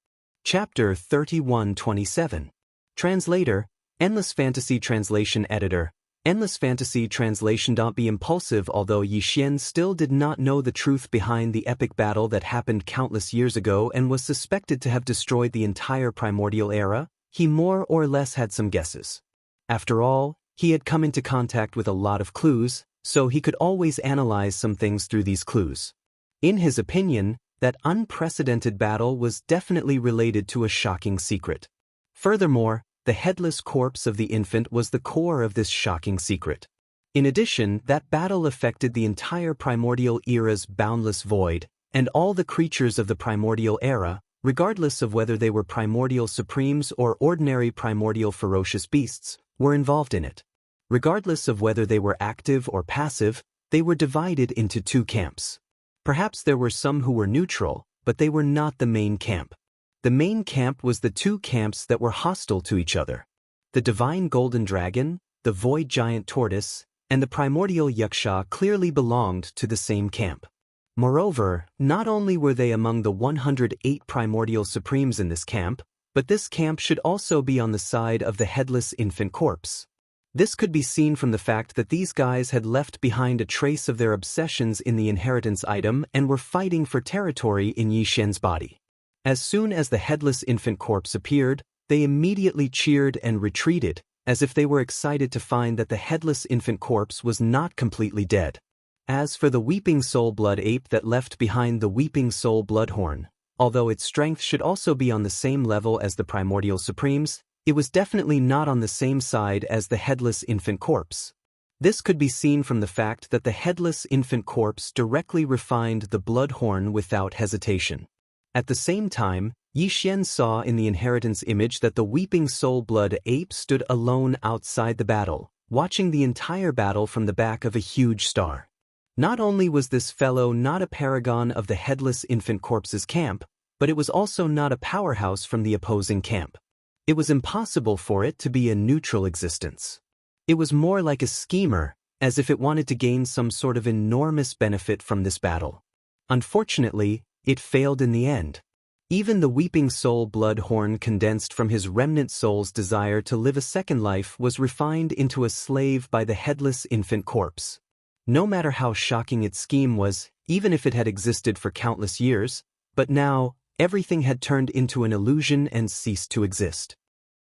S1: Chapter 31:27. Translator, Endless Fantasy Translation Editor. Endless Fantasy Translation. Be impulsive. Although Yi Xian still did not know the truth behind the epic battle that happened countless years ago and was suspected to have destroyed the entire primordial era, he more or less had some guesses. After all, he had come into contact with a lot of clues, so he could always analyze some things through these clues. In his opinion, that unprecedented battle was definitely related to a shocking secret. Furthermore, the headless corpse of the infant was the core of this shocking secret. In addition, that battle affected the entire primordial era's boundless void, and all the creatures of the primordial era, regardless of whether they were primordial supremes or ordinary primordial ferocious beasts, were involved in it. Regardless of whether they were active or passive, they were divided into two camps. Perhaps there were some who were neutral, but they were not the main camp. The main camp was the two camps that were hostile to each other. The divine golden dragon, the void giant tortoise, and the primordial yaksha clearly belonged to the same camp. Moreover, not only were they among the 108 primordial supremes in this camp, but this camp should also be on the side of the headless infant corpse. This could be seen from the fact that these guys had left behind a trace of their obsessions in the inheritance item and were fighting for territory in Yi Xian's body. As soon as the headless infant corpse appeared, they immediately cheered and retreated, as if they were excited to find that the headless infant corpse was not completely dead. As for the weeping soul blood ape that left behind the weeping soul bloodhorn, although its strength should also be on the same level as the primordial supremes, it was definitely not on the same side as the headless infant corpse. This could be seen from the fact that the headless infant corpse directly refined the bloodhorn without hesitation. At the same time, Yi Xian saw in the inheritance image that the weeping soul blood ape stood alone outside the battle, watching the entire battle from the back of a huge star. Not only was this fellow not a paragon of the headless infant corpse's camp, but it was also not a powerhouse from the opposing camp. It was impossible for it to be a neutral existence. It was more like a schemer, as if it wanted to gain some sort of enormous benefit from this battle. Unfortunately, it failed in the end. Even the weeping soul blood horn condensed from his remnant soul's desire to live a second life was refined into a slave by the headless infant corpse. No matter how shocking its scheme was, even if it had existed for countless years, but now, everything had turned into an illusion and ceased to exist.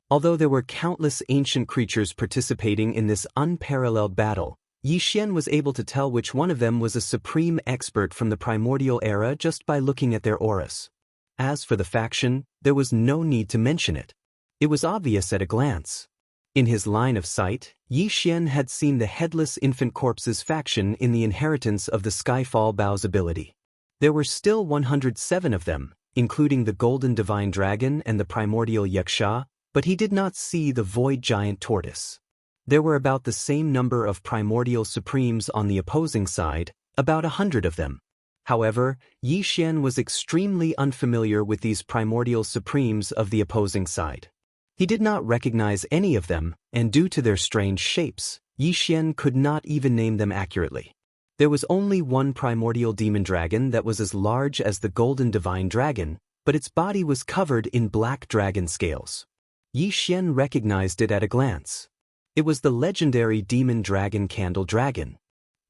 S1: Although there were countless ancient creatures participating in this unparalleled battle, Yi Xian was able to tell which one of them was a supreme expert from the primordial era just by looking at their auras. As for the faction, there was no need to mention it. It was obvious at a glance. In his line of sight, Yi Xian had seen the headless infant corpse's faction in the inheritance of the Skyfall Bow's ability. There were still 107 of them, including the golden divine dragon and the primordial yaksha, but he did not see the void giant tortoise. There were about the same number of primordial supremes on the opposing side, about 100 of them. However, Yi Xian was extremely unfamiliar with these primordial supremes of the opposing side. He did not recognize any of them, and due to their strange shapes, Yi Xian could not even name them accurately. There was only one primordial demon dragon that was as large as the golden divine dragon, but its body was covered in black dragon scales. Yi Xian recognized it at a glance. It was the legendary demon dragon Candle Dragon.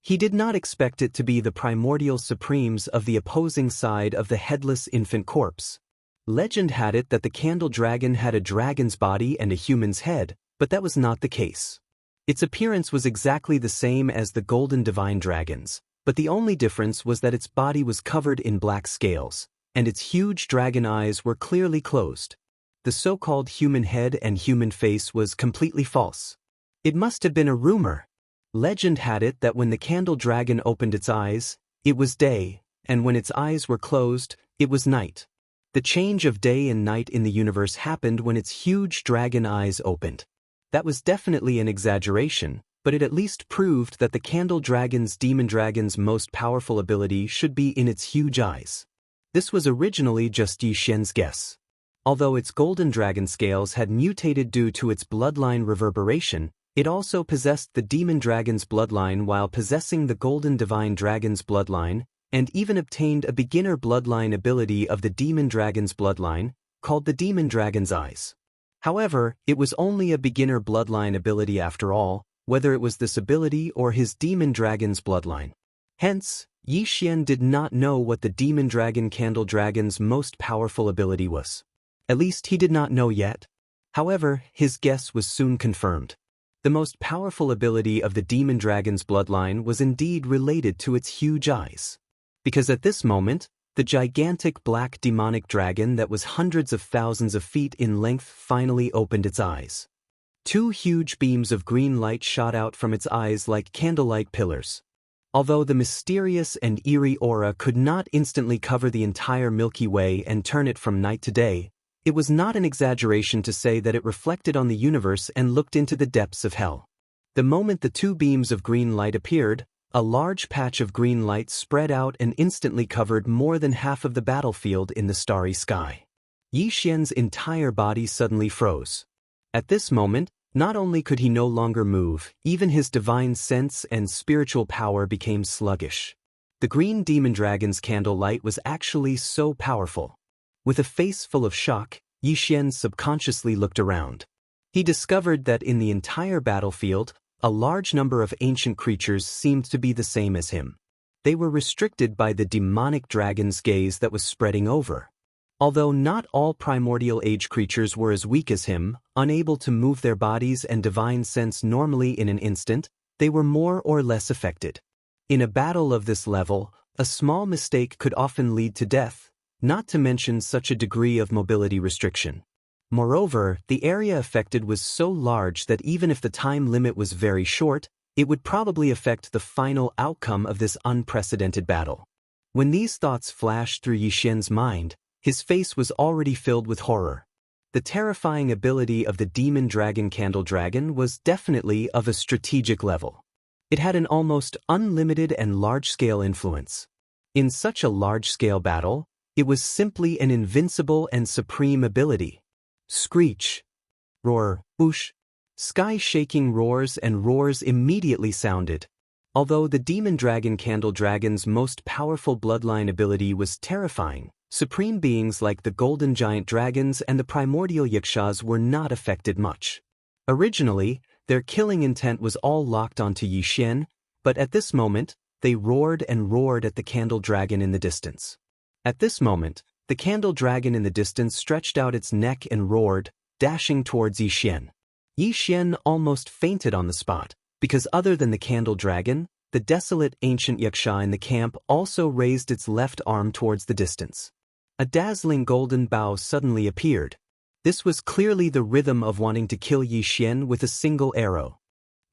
S1: He did not expect it to be the primordial supremes of the opposing side of the headless infant corpse. Legend had it that the Candle Dragon had a dragon's body and a human's head, but that was not the case. Its appearance was exactly the same as the golden divine dragons, but the only difference was that its body was covered in black scales, and its huge dragon eyes were clearly closed. The so-called human head and human face was completely false. It must have been a rumor. Legend had it that when the Candle Dragon opened its eyes, it was day, and when its eyes were closed, it was night. The change of day and night in the universe happened when its huge dragon eyes opened. That was definitely an exaggeration, but it at least proved that the Candle Dragon's demon dragon's most powerful ability should be in its huge eyes. This was originally just Yi Xian's guess. Although its golden dragon scales had mutated due to its bloodline reverberation, it also possessed the demon dragon's bloodline while possessing the golden divine dragon's bloodline, and even obtained a beginner bloodline ability of the demon dragon's bloodline, called the demon dragon's eyes. However, it was only a beginner bloodline ability after all, whether it was this ability or his demon dragon's bloodline. Hence, Yi Xian did not know what the demon dragon Candle Dragon's most powerful ability was. At least he did not know yet. However, his guess was soon confirmed. The most powerful ability of the demon dragon's bloodline was indeed related to its huge eyes. Because at this moment, the gigantic black demonic dragon that was hundreds of thousands of feet in length finally opened its eyes. Two huge beams of green light shot out from its eyes like candlelight pillars. Although the mysterious and eerie aura could not instantly cover the entire Milky Way and turn it from night to day, it was not an exaggeration to say that it reflected on the universe and looked into the depths of hell. The moment the two beams of green light appeared, a large patch of green light spread out and instantly covered more than half of the battlefield in the starry sky. Yi Xian's entire body suddenly froze. At this moment, not only could he no longer move, even his divine sense and spiritual power became sluggish. The green demon dragon's candle light was actually so powerful. With a face full of shock, Yi Xian subconsciously looked around. He discovered that in the entire battlefield, a large number of ancient creatures seemed to be the same as him. They were restricted by the demonic dragon's gaze that was spreading over. Although not all primordial age creatures were as weak as him, unable to move their bodies and divine sense normally in an instant, they were more or less affected. In a battle of this level, a small mistake could often lead to death, not to mention such a degree of mobility restriction. Moreover, the area affected was so large that even if the time limit was very short, it would probably affect the final outcome of this unprecedented battle. When these thoughts flashed through Yi Xian's mind, his face was already filled with horror. The terrifying ability of the demon dragon Candle Dragon was definitely of a strategic level. It had an almost unlimited and large-scale influence. In such a large-scale battle, it was simply an invincible and supreme ability. Screech, roar, whoosh. Sky-shaking roars and roars immediately sounded. Although the demon dragon Candle Dragon's most powerful bloodline ability was terrifying, supreme beings like the golden giant dragons and the primordial Yixias were not affected much. Originally, their killing intent was all locked onto Yi Xian, but at this moment, they roared and roared at the Candle Dragon in the distance. At this moment, the Candle Dragon in the distance stretched out its neck and roared, dashing towards Yi Xian. Yi Xian almost fainted on the spot, because other than the Candle Dragon, the desolate ancient Yixia in the camp also raised its left arm towards the distance. A dazzling golden bow suddenly appeared. This was clearly the rhythm of wanting to kill Yi Xian with a single arrow.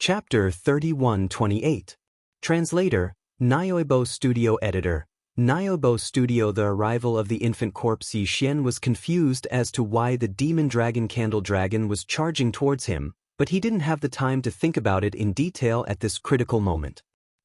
S1: Chapter 3128. Translator, Nyoibo Studio Editor. Nyoibo Studio. The arrival of the infant corpse Yi Xian was confused as to why the demon dragon Candle Dragon was charging towards him, but he didn't have the time to think about it in detail at this critical moment.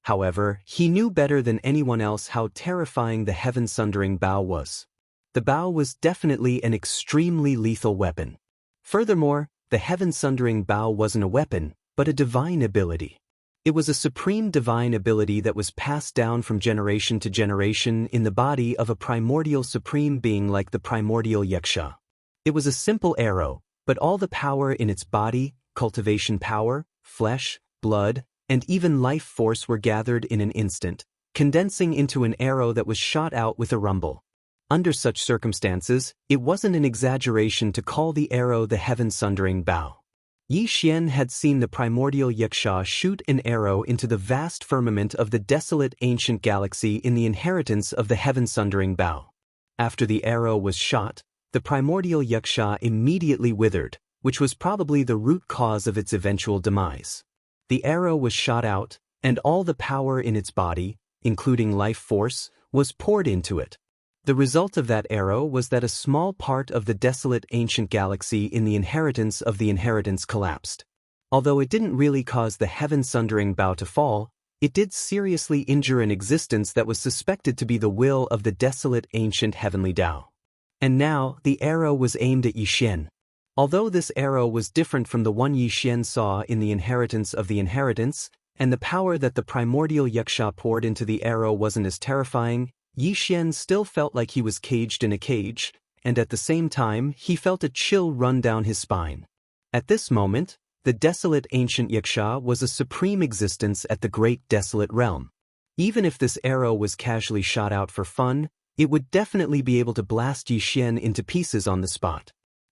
S1: However, he knew better than anyone else how terrifying the heaven-sundering bow was. The bow was definitely an extremely lethal weapon. Furthermore, the heaven-sundering bow wasn't a weapon, but a divine ability. It was a supreme divine ability that was passed down from generation to generation in the body of a primordial supreme being like the primordial Xianxia. It was a simple arrow, but all the power in its body, cultivation power, flesh, blood, and even life force were gathered in an instant, condensing into an arrow that was shot out with a rumble. Under such circumstances, it wasn't an exaggeration to call the arrow the heaven-sundering bow. Yixian had seen the primordial Xianxia shoot an arrow into the vast firmament of the desolate ancient galaxy in the inheritance of the heaven-sundering bow. After the arrow was shot, the primordial Xianxia immediately withered, which was probably the root cause of its eventual demise. The arrow was shot out, and all the power in its body, including life force, was poured into it. The result of that arrow was that a small part of the desolate ancient galaxy in the inheritance of the inheritance collapsed. Although it didn't really cause the heaven-sundering bow to fall, it did seriously injure an existence that was suspected to be the will of the desolate ancient heavenly Dao. And now, the arrow was aimed at Yixian. Although this arrow was different from the one Yixian saw in the inheritance of the inheritance, and the power that the primordial Xianxia poured into the arrow wasn't as terrifying, Yixian still felt like he was caged in a cage, and at the same time he felt a chill run down his spine. At this moment, the desolate ancient Xianxia was a supreme existence at the great desolate realm. Even if this arrow was casually shot out for fun, it would definitely be able to blast Yixian into pieces on the spot.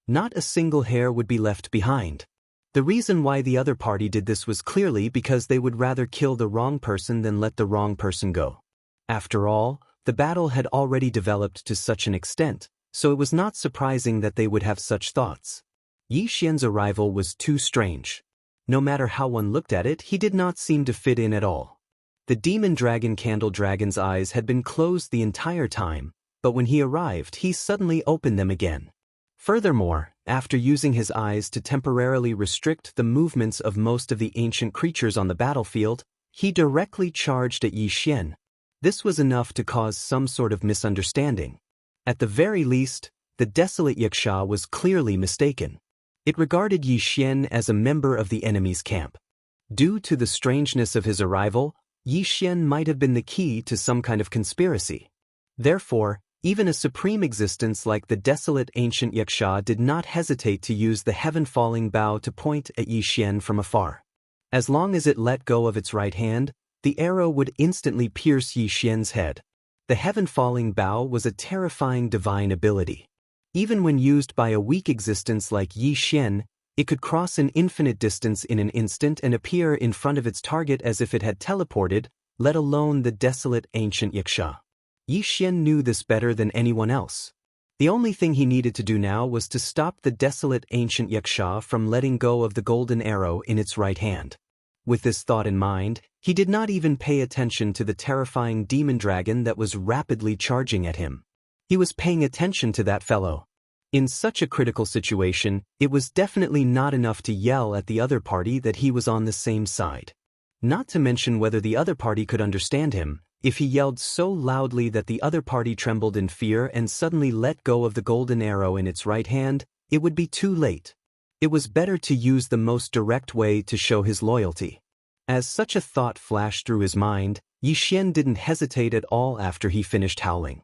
S1: Not a single hair would be left behind. The reason why the other party did this was clearly because they would rather kill the wrong person than let the wrong person go. After all, the battle had already developed to such an extent, so it was not surprising that they would have such thoughts. Yixian's arrival was too strange. No matter how one looked at it, he did not seem to fit in at all. The demon dragon candle dragon's eyes had been closed the entire time, but when he arrived, he suddenly opened them again. Furthermore, after using his eyes to temporarily restrict the movements of most of the ancient creatures on the battlefield, he directly charged at Yixian. This was enough to cause some sort of misunderstanding. At the very least, the desolate Xianxia was clearly mistaken. It regarded Yixian as a member of the enemy's camp. Due to the strangeness of his arrival, Yixian might have been the key to some kind of conspiracy. Therefore, even a supreme existence like the desolate ancient Xianxia did not hesitate to use the heaven-falling bow to point at Yixian from afar. As long as it let go of its right hand, the arrow would instantly pierce Yixian's head. The heaven-falling bow was a terrifying divine ability. Even when used by a weak existence like Yixian, it could cross an infinite distance in an instant and appear in front of its target as if it had teleported, let alone the desolate ancient Xianxia. Yixian knew this better than anyone else. The only thing he needed to do now was to stop the desolate ancient Xianxia from letting go of the golden arrow in its right hand. With this thought in mind, he did not even pay attention to the terrifying demon dragon that was rapidly charging at him. He was paying attention to that fellow. In such a critical situation, it was definitely not enough to yell at the other party that he was on the same side. Not to mention whether the other party could understand him. If he yelled so loudly that the other party trembled in fear and suddenly let go of the golden arrow in its right hand, it would be too late. It was better to use the most direct way to show his loyalty. As such a thought flashed through his mind, Yixian didn't hesitate at all after he finished howling.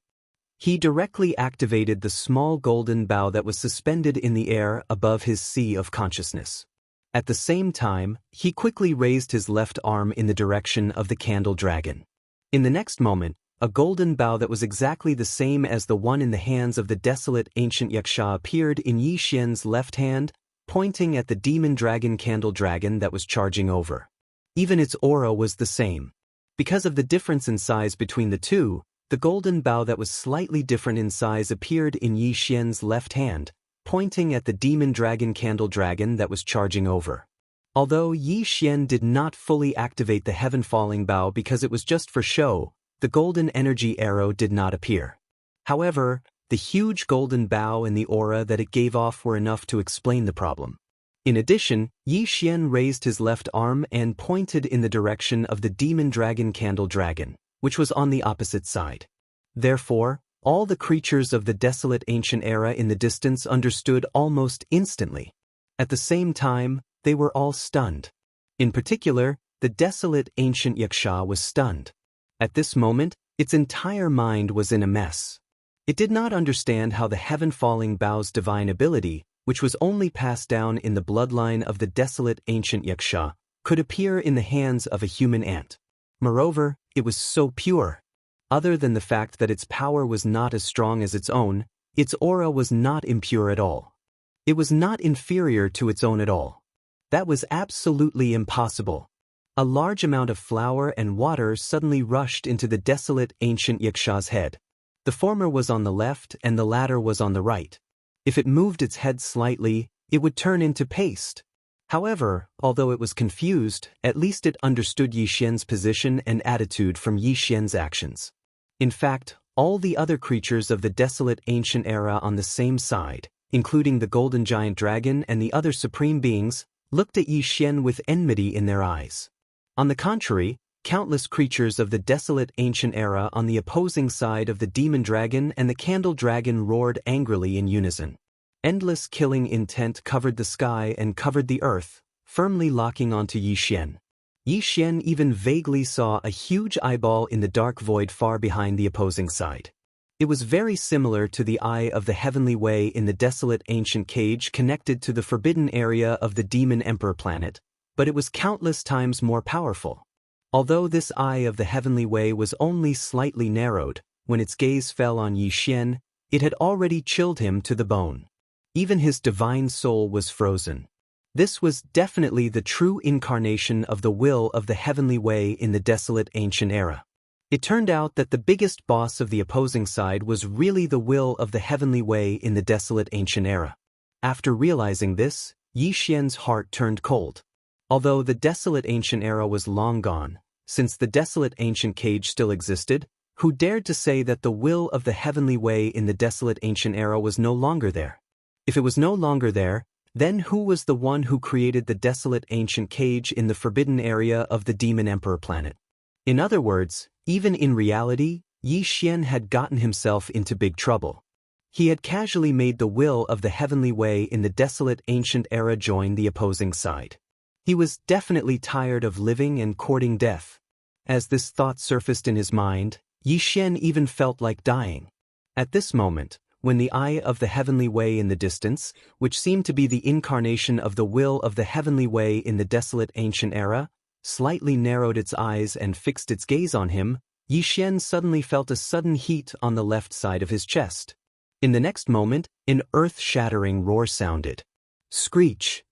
S1: He directly activated the small golden bow that was suspended in the air above his sea of consciousness. At the same time, he quickly raised his left arm in the direction of the candle dragon. In the next moment, a golden bow that was exactly the same as the one in the hands of the desolate ancient Xianxia appeared in Yixian's left hand, pointing at the demon dragon candle dragon that was charging over. Even its aura was the same. Because of the difference in size between the two, the golden bow that was slightly different in size appeared in Yixian's left hand, pointing at the demon dragon candle dragon that was charging over. Although Yixian did not fully activate the heaven-falling bow because it was just for show, the golden energy arrow did not appear. However, the huge golden bow and the aura that it gave off were enough to explain the problem. In addition, Yi Xian raised his left arm and pointed in the direction of the demon dragon candle dragon, which was on the opposite side. Therefore, all the creatures of the desolate ancient era in the distance understood almost instantly. At the same time, they were all stunned. In particular, the desolate ancient Xianxia was stunned. At this moment, its entire mind was in a mess. It did not understand how the heaven-falling Bao's divine ability, which was only passed down in the bloodline of the desolate ancient Xianxia, could appear in the hands of a human ant. Moreover, it was so pure. Other than the fact that its power was not as strong as its own, its aura was not impure at all. It was not inferior to its own at all. That was absolutely impossible. A large amount of flour and water suddenly rushed into the desolate ancient Xianxia's head. The former was on the left and the latter was on the right. If it moved its head slightly, it would turn into paste. However, although it was confused, at least it understood Yi Xian's position and attitude from Yi Xian's actions. In fact, all the other creatures of the desolate ancient era on the same side, including the golden giant dragon and the other supreme beings, looked at Yi Xian with enmity in their eyes. On the contrary, countless creatures of the desolate ancient era on the opposing side of the demon dragon and the candle dragon roared angrily in unison. Endless killing intent covered the sky and covered the earth, firmly locking onto Yi Xian. Yi Xian even vaguely saw a huge eyeball in the dark void far behind the opposing side. It was very similar to the eye of the heavenly way in the desolate ancient cage connected to the forbidden area of the demon emperor planet, but it was countless times more powerful. Although this eye of the heavenly way was only slightly narrowed, when its gaze fell on Yi Xian, it had already chilled him to the bone. Even his divine soul was frozen. This was definitely the true incarnation of the will of the heavenly way in the desolate ancient era. It turned out that the biggest boss of the opposing side was really the will of the heavenly way in the desolate ancient era. After realizing this, Yi Xian's heart turned cold. Although the desolate ancient era was long gone, since the desolate ancient cage still existed, who dared to say that the will of the heavenly way in the desolate ancient era was no longer there? If it was no longer there, then who was the one who created the desolate ancient cage in the forbidden area of the demon emperor planet? In other words, even in reality, Yi Xian had gotten himself into big trouble. He had casually made the will of the heavenly way in the desolate ancient era join the opposing side. He was definitely tired of living and courting death. As this thought surfaced in his mind, Yi Xian even felt like dying. At this moment, when the eye of the heavenly way in the distance, which seemed to be the incarnation of the will of the heavenly way in the desolate ancient era, slightly narrowed its eyes and fixed its gaze on him, Yi Xian suddenly felt a sudden heat on the left side of his chest. In the next moment, an earth-shattering roar sounded. Screech.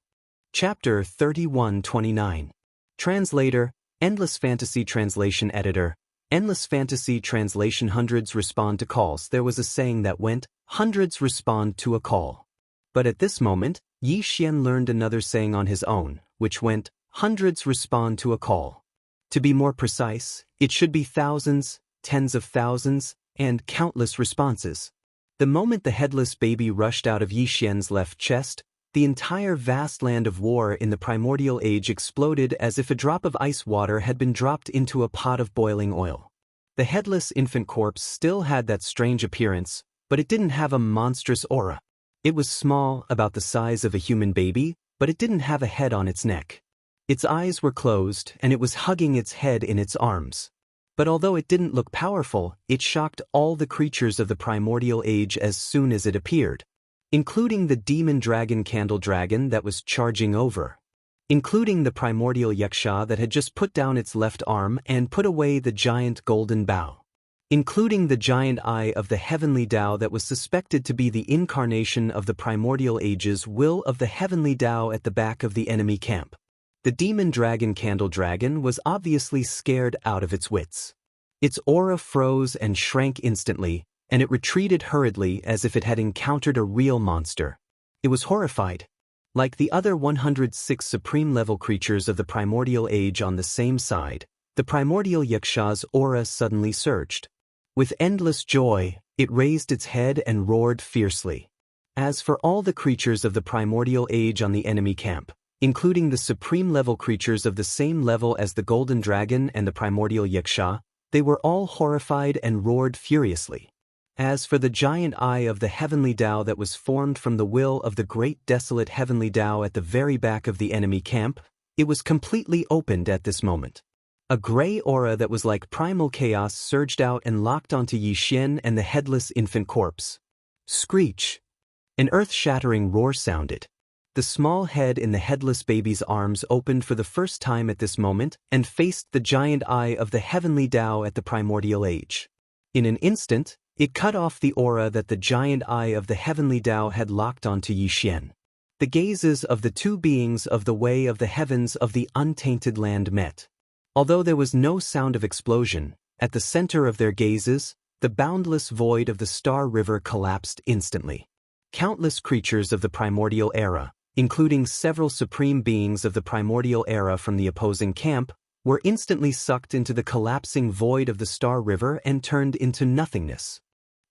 S1: Chapter 3129. Translator, Endless Fantasy Translation Editor. Endless Fantasy Translation. Hundreds respond to calls. There was a saying that went, hundreds respond to a call. But at this moment, Yi Xian learned another saying on his own, which went, hundreds respond to a call. To be more precise, it should be thousands, tens of thousands, and countless responses. The moment the headless baby rushed out of Yi Xian's left chest, the entire vast land of war in the primordial age exploded as if a drop of ice water had been dropped into a pot of boiling oil. The headless infant corpse still had that strange appearance, but it didn't have a monstrous aura. It was small, about the size of a human baby, but it didn't have a head on its neck. Its eyes were closed and it was hugging its head in its arms. But although it didn't look powerful, it shocked all the creatures of the primordial age as soon as it appeared, including the demon dragon candle dragon that was charging over, including the primordial Xianxia that had just put down its left arm and put away the giant golden bow, including the giant eye of the heavenly Tao that was suspected to be the incarnation of the primordial age's will of the heavenly Tao at the back of the enemy camp. The demon dragon candle dragon was obviously scared out of its wits. Its aura froze and shrank instantly, and it retreated hurriedly as if it had encountered a real monster. It was horrified. Like the other 106 supreme-level creatures of the primordial age on the same side, the primordial Xianxia's aura suddenly surged. With endless joy, it raised its head and roared fiercely. As for all the creatures of the primordial age on the enemy camp, including the supreme-level creatures of the same level as the golden dragon and the primordial Xianxia, they were all horrified and roared furiously. As for the giant eye of the heavenly Dao that was formed from the will of the great desolate heavenly Dao at the very back of the enemy camp, it was completely opened at this moment. A gray aura that was like primal chaos surged out and locked onto Yi Xian and the headless infant corpse. Screech! An earth-shattering roar sounded. The small head in the headless baby's arms opened for the first time at this moment and faced the giant eye of the heavenly Dao at the primordial age. In an instant, it cut off the aura that the giant eye of the heavenly Dao had locked onto Yi Xian. The gazes of the two beings of the way of the heavens of the untainted land met. Although there was no sound of explosion, at the center of their gazes, the boundless void of the Star River collapsed instantly. Countless creatures of the primordial era, including several supreme beings of the primordial era from the opposing camp, were instantly sucked into the collapsing void of the Star River and turned into nothingness.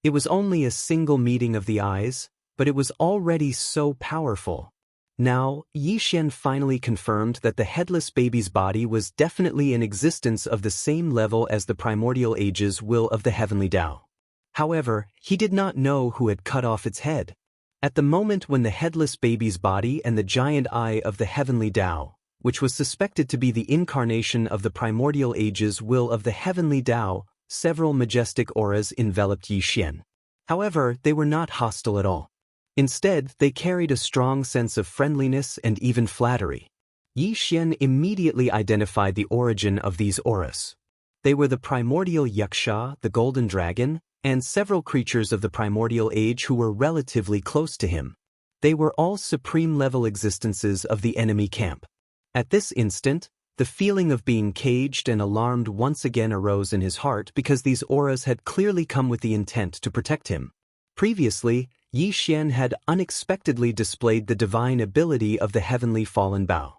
S1: It was only a single meeting of the eyes, but it was already so powerful. Now, Yi Xian finally confirmed that the headless baby's body was definitely in existence of the same level as the primordial age's will of the heavenly Dao. However, he did not know who had cut off its head. At the moment when the headless baby's body and the giant eye of the heavenly Dao, which was suspected to be the incarnation of the primordial age's will of the heavenly Dao, several majestic auras enveloped Yi Xian. However, they were not hostile at all. Instead, they carried a strong sense of friendliness and even flattery. Yi Xian immediately identified the origin of these auras. They were the primordial Xianxia, the golden dragon, and several creatures of the primordial age who were relatively close to him. They were all supreme-level existences of the enemy camp. At this instant, the feeling of being caged and alarmed once again arose in his heart because these auras had clearly come with the intent to protect him. Previously, Yi Xian had unexpectedly displayed the divine ability of the heavenly fallen Bao.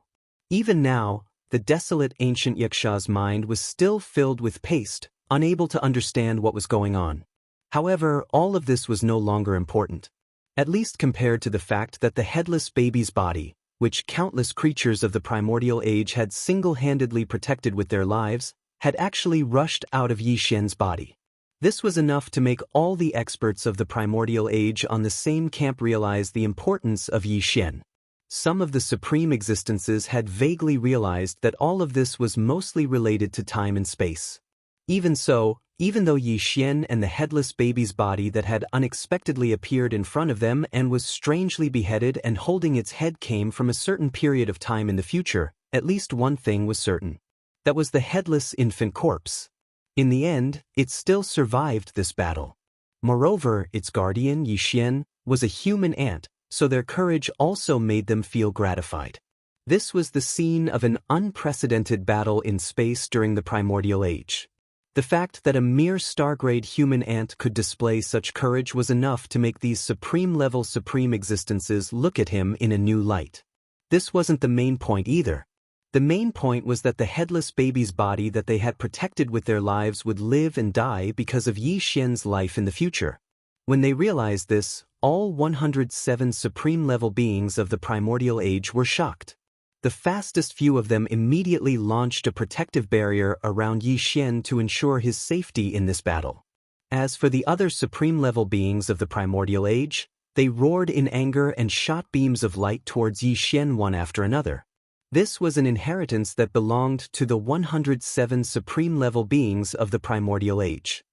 S1: Even now, the desolate ancient Xianxia's mind was still filled with paste, unable to understand what was going on. However, all of this was no longer important, at least compared to the fact that the headless baby's body, which countless creatures of the primordial age had single-handedly protected with their lives, had actually rushed out of Yi Xian's body. This was enough to make all the experts of the primordial age on the same camp realize the importance of Yi Xian. Some of the supreme existences had vaguely realized that all of this was mostly related to time and space. Even so, even though Yi Xian and the headless baby's body that had unexpectedly appeared in front of them and was strangely beheaded and holding its head came from a certain period of time in the future, at least one thing was certain. That was the headless infant corpse. In the end, it still survived this battle. Moreover, its guardian, Yi Xian, was a human ant, so their courage also made them feel gratified. This was the scene of an unprecedented battle in space during the primordial age. The fact that a mere star-grade human ant could display such courage was enough to make these supreme-level supreme existences look at him in a new light. This wasn't the main point either. The main point was that the headless baby's body that they had protected with their lives would live and die because of Yi Xian's life in the future. When they realized this, all 107 supreme-level beings of the primordial age were shocked. The fastest few of them immediately launched a protective barrier around Yi Xian to ensure his safety in this battle. As for the other supreme-level beings of the primordial age, they roared in anger and shot beams of light towards Yi Xian one after another. This was an inheritance that belonged to the 107 supreme-level beings of the primordial age.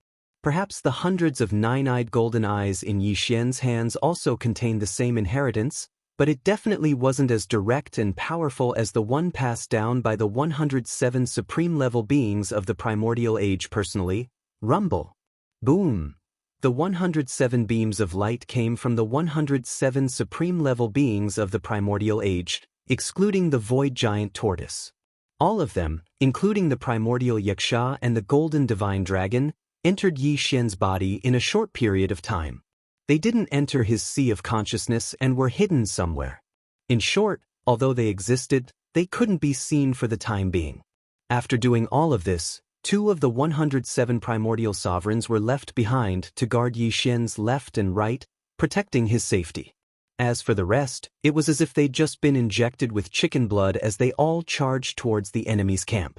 S1: Perhaps the hundreds of nine-eyed golden eyes in Yi Xian's hands also contained the same inheritance, but it definitely wasn't as direct and powerful as the one passed down by the 107 supreme-level beings of the primordial age personally. Rumble. Boom. The 107 beams of light came from the 107 supreme-level beings of the primordial age, excluding the void giant tortoise. All of them, including the primordial Xianxia and the golden divine dragon, entered Yi Xian's body in a short period of time. They didn't enter his sea of consciousness and were hidden somewhere. In short, although they existed, they couldn't be seen for the time being. After doing all of this, 2 of the 107 primordial sovereigns were left behind to guard Yi Xian's left and right, protecting his safety. As for the rest, it was as if they'd just been injected with chicken blood as they all charged towards the enemy's camp.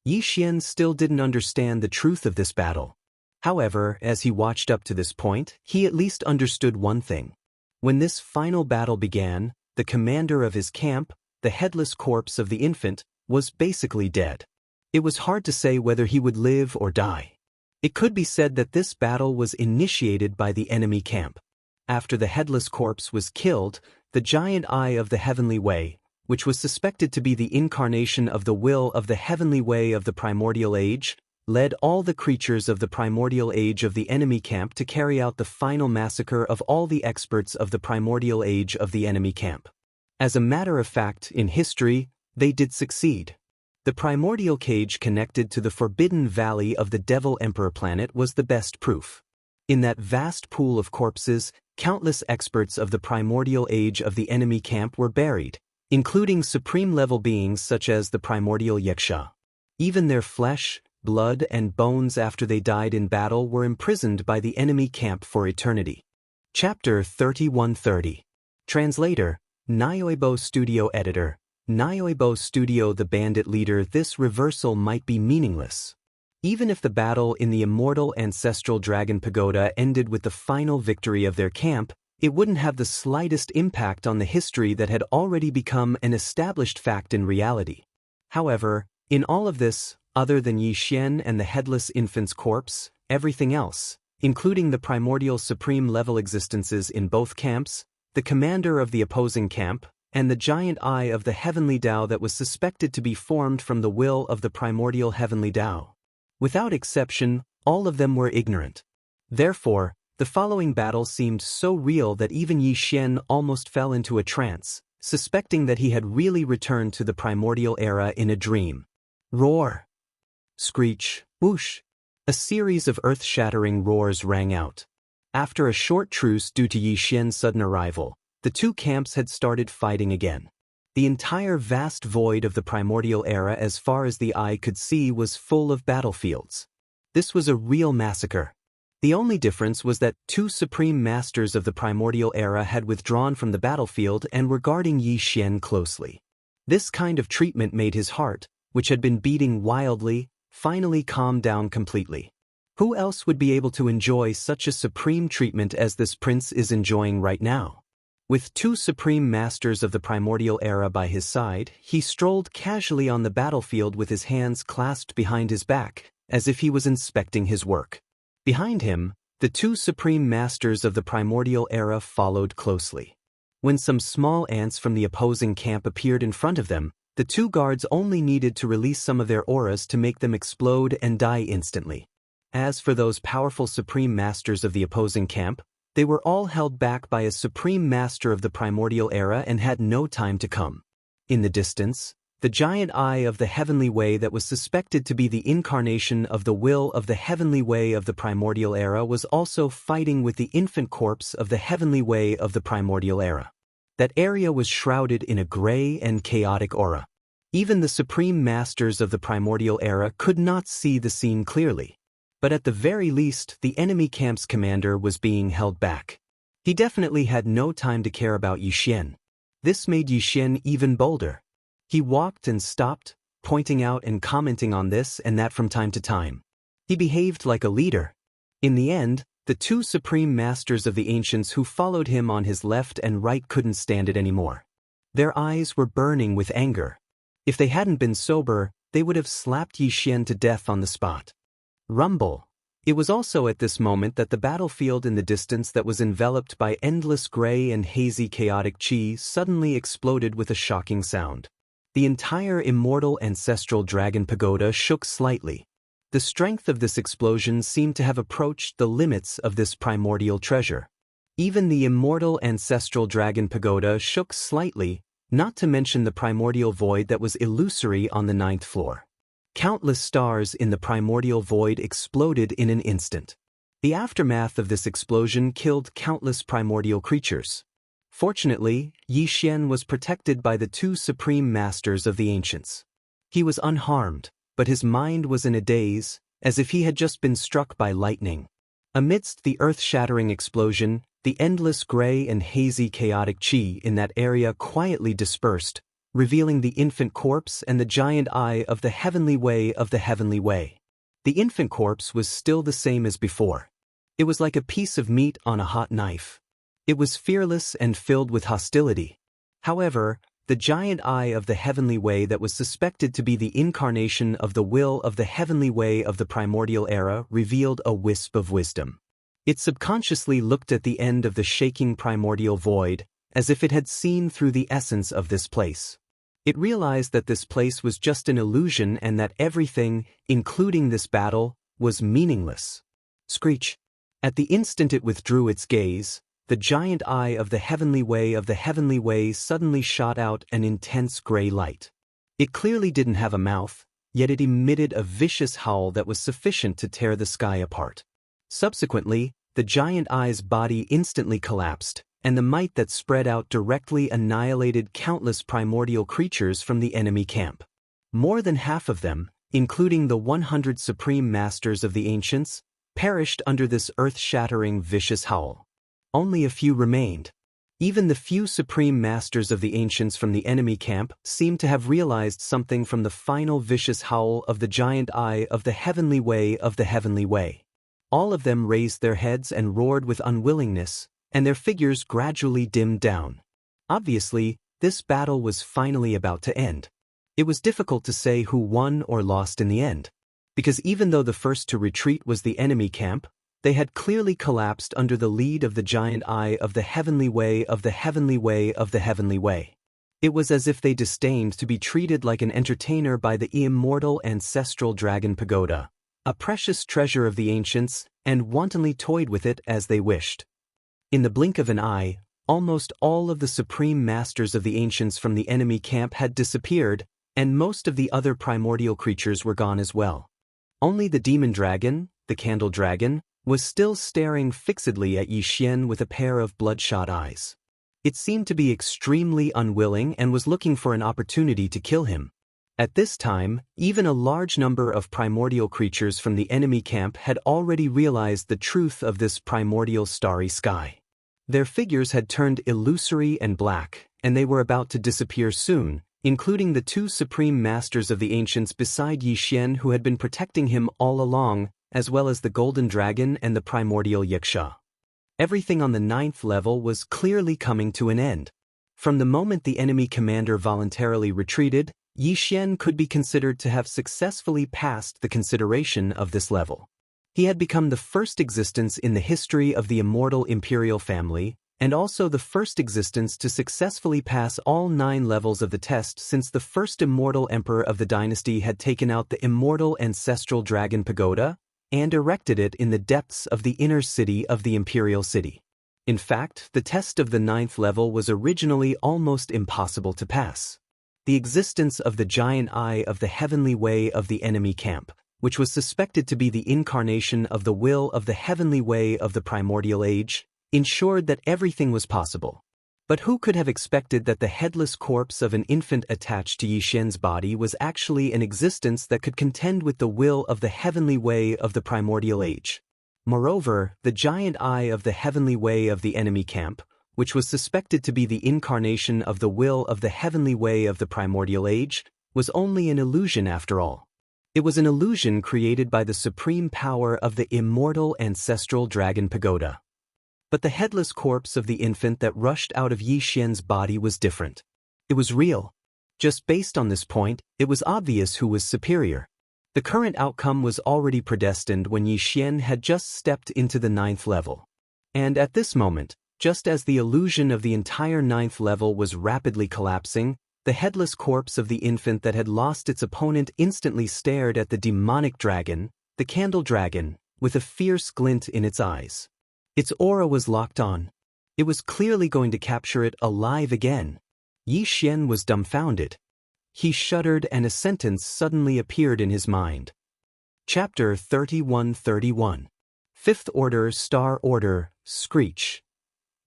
S1: Yixian still didn't understand the truth of this battle. However, as he watched up to this point, he at least understood one thing. When this final battle began, the commander of his camp, the headless corpse of the infant, was basically dead. It was hard to say whether he would live or die. It could be said that this battle was initiated by the enemy camp. After the headless corpse was killed, the giant eye of the heavenly way, which was suspected to be the incarnation of the will of the heavenly way of the primordial age, led all the creatures of the primordial age of the enemy camp to carry out the final massacre of all the experts of the primordial age of the enemy camp. As a matter of fact, in history, they did succeed. The primordial cage connected to the forbidden valley of the Devil Emperor planet was the best proof. In that vast pool of corpses, countless experts of the primordial age of the enemy camp were buried, including supreme-level beings such as the primordial Xianxia. Even their flesh, blood, and bones after they died in battle were imprisoned by the enemy camp for eternity. Chapter 3130. Translator, Nioibo Studio Editor, Nioibo Studio The bandit leader. This reversal might be meaningless. Even if the battle in the immortal ancestral dragon pagoda ended with the final victory of their camp, it wouldn't have the slightest impact on the history that had already become an established fact in reality. However, in all of this, other than Yixian and the headless infant's corpse, everything else, including the primordial supreme-level existences in both camps, the commander of the opposing camp, and the giant eye of the heavenly Tao that was suspected to be formed from the will of the primordial heavenly Tao. Without exception, all of them were ignorant. Therefore, the following battle seemed so real that even Yixian almost fell into a trance, suspecting that he had really returned to the primordial era in a dream. Roar! Screech! Whoosh! A series of earth-shattering roars rang out. After a short truce due to Yixian's sudden arrival, the two camps had started fighting again. The entire vast void of the primordial era as far as the eye could see was full of battlefields. This was a real massacre. The only difference was that two supreme masters of the primordial era had withdrawn from the battlefield and were guarding Yixian closely. This kind of treatment made his heart, which had been beating wildly, finally calm down completely. Who else would be able to enjoy such a supreme treatment as this prince is enjoying right now? With two supreme masters of the primordial era by his side, he strolled casually on the battlefield with his hands clasped behind his back, as if he was inspecting his work. Behind him, the two supreme masters of the primordial era followed closely. When some small ants from the opposing camp appeared in front of them, the two guards only needed to release some of their auras to make them explode and die instantly. As for those powerful supreme masters of the opposing camp, they were all held back by a supreme master of the primordial era and had no time to come. In the distance, the giant eye of the heavenly way that was suspected to be the incarnation of the will of the heavenly way of the primordial era was also fighting with the infant corpse of the heavenly way of the primordial era. That area was shrouded in a gray and chaotic aura. Even the supreme masters of the primordial era could not see the scene clearly. But at the very least, the enemy camp's commander was being held back. He definitely had no time to care about Yixian. This made Yixian even bolder. He walked and stopped, pointing out and commenting on this and that from time to time. He behaved like a leader. In the end, the two supreme masters of the ancients who followed him on his left and right couldn't stand it anymore. Their eyes were burning with anger. If they hadn't been sober, they would have slapped Yixian to death on the spot. Rumble. It was also at this moment that the battlefield in the distance that was enveloped by endless gray and hazy chaotic chi suddenly exploded with a shocking sound. The entire immortal ancestral dragon pagoda shook slightly. The strength of this explosion seemed to have approached the limits of this primordial treasure. Even the immortal ancestral dragon pagoda shook slightly, not to mention the primordial void that was illusory on the 9th floor. Countless stars in the primordial void exploded in an instant. The aftermath of this explosion killed countless primordial creatures. Fortunately, Yixian was protected by the two supreme masters of the ancients. He was unharmed, but his mind was in a daze, as if he had just been struck by lightning. Amidst the earth-shattering explosion, The endless gray and hazy chaotic chi in that area quietly dispersed, revealing the infant corpse and the giant eye of the heavenly way of the heavenly way. The infant corpse was still the same as before. It was like a piece of meat on a hot knife. It was fearless and filled with hostility. However, the giant eye of the heavenly way that was suspected to be the incarnation of the will of the heavenly way of the primordial era revealed a wisp of wisdom. It subconsciously looked at the end of the shaking primordial void, as if it had seen through the essence of this place. It realized that this place was just an illusion and that everything, including this battle, was meaningless. Screech. At the instant it withdrew its gaze, the giant eye of the heavenly way suddenly shot out an intense gray light. It clearly didn't have a mouth, yet it emitted a vicious howl that was sufficient to tear the sky apart. Subsequently, the giant eye's body instantly collapsed, and the might that spread out directly annihilated countless primordial creatures from the enemy camp. More than half of them, including the 100 supreme masters of the ancients, perished under this earth-shattering vicious howl. Only a few remained. Even the few supreme masters of the ancients from the enemy camp seemed to have realized something from the final vicious howl of the giant eye of the heavenly way of the heavenly way. All of them raised their heads and roared with unwillingness, and their figures gradually dimmed down. Obviously, this battle was finally about to end. It was difficult to say who won or lost in the end, because even though the first to retreat was the enemy camp, they had clearly collapsed under the lead of the giant eye of the heavenly way of the heavenly way of the heavenly way. It was as if they disdained to be treated like an entertainer by the immortal ancestral dragon pagoda, a precious treasure of the ancients, and wantonly toyed with it as they wished. In the blink of an eye, almost all of the supreme masters of the ancients from the enemy camp had disappeared, and most of the other primordial creatures were gone as well. Only the demon dragon, the candle dragon, was still staring fixedly at Yi Xian with a pair of bloodshot eyes. It seemed to be extremely unwilling and was looking for an opportunity to kill him. At this time, even a large number of primordial creatures from the enemy camp had already realized the truth of this primordial starry sky. Their figures had turned illusory and black, and they were about to disappear soon, including the two supreme masters of the ancients beside Yi Xian who had been protecting him all along, as well as the golden dragon and the primordial Yiksha. Everything on the 9th level was clearly coming to an end. From the moment the enemy commander voluntarily retreated, Yi Xian could be considered to have successfully passed the consideration of this level. He had become the first existence in the history of the immortal imperial family, and also the first existence to successfully pass all 9 levels of the test since the first immortal emperor of the dynasty had taken out the immortal ancestral dragon pagoda and erected it in the depths of the inner city of the imperial city. In fact, the test of the 9th level was originally almost impossible to pass. The existence of the giant eye of the heavenly way of the enemy camp, which was suspected to be the incarnation of the will of the heavenly way of the primordial age, ensured that everything was possible. But who could have expected that the headless corpse of an infant attached to Yi Xian's body was actually an existence that could contend with the will of the heavenly way of the primordial age? Moreover, the giant eye of the heavenly way of the enemy camp, which was suspected to be the incarnation of the will of the heavenly way of the primordial age, was only an illusion after all. It was an illusion created by the supreme power of the immortal ancestral dragon pagoda. But the headless corpse of the infant that rushed out of Yi Xian's body was different. It was real. Just based on this point, it was obvious who was superior. The current outcome was already predestined when Yi Xian had just stepped into the 9th level. And at this moment, just as the illusion of the entire 9th level was rapidly collapsing, the headless corpse of the infant that had lost its opponent instantly stared at the demonic dragon, the candle dragon, with a fierce glint in its eyes. Its aura was locked on. It was clearly going to capture it alive again. Yi Xian was dumbfounded. He shuddered and a sentence suddenly appeared in his mind. Chapter 3131. Fifth Order Star Order, Screech.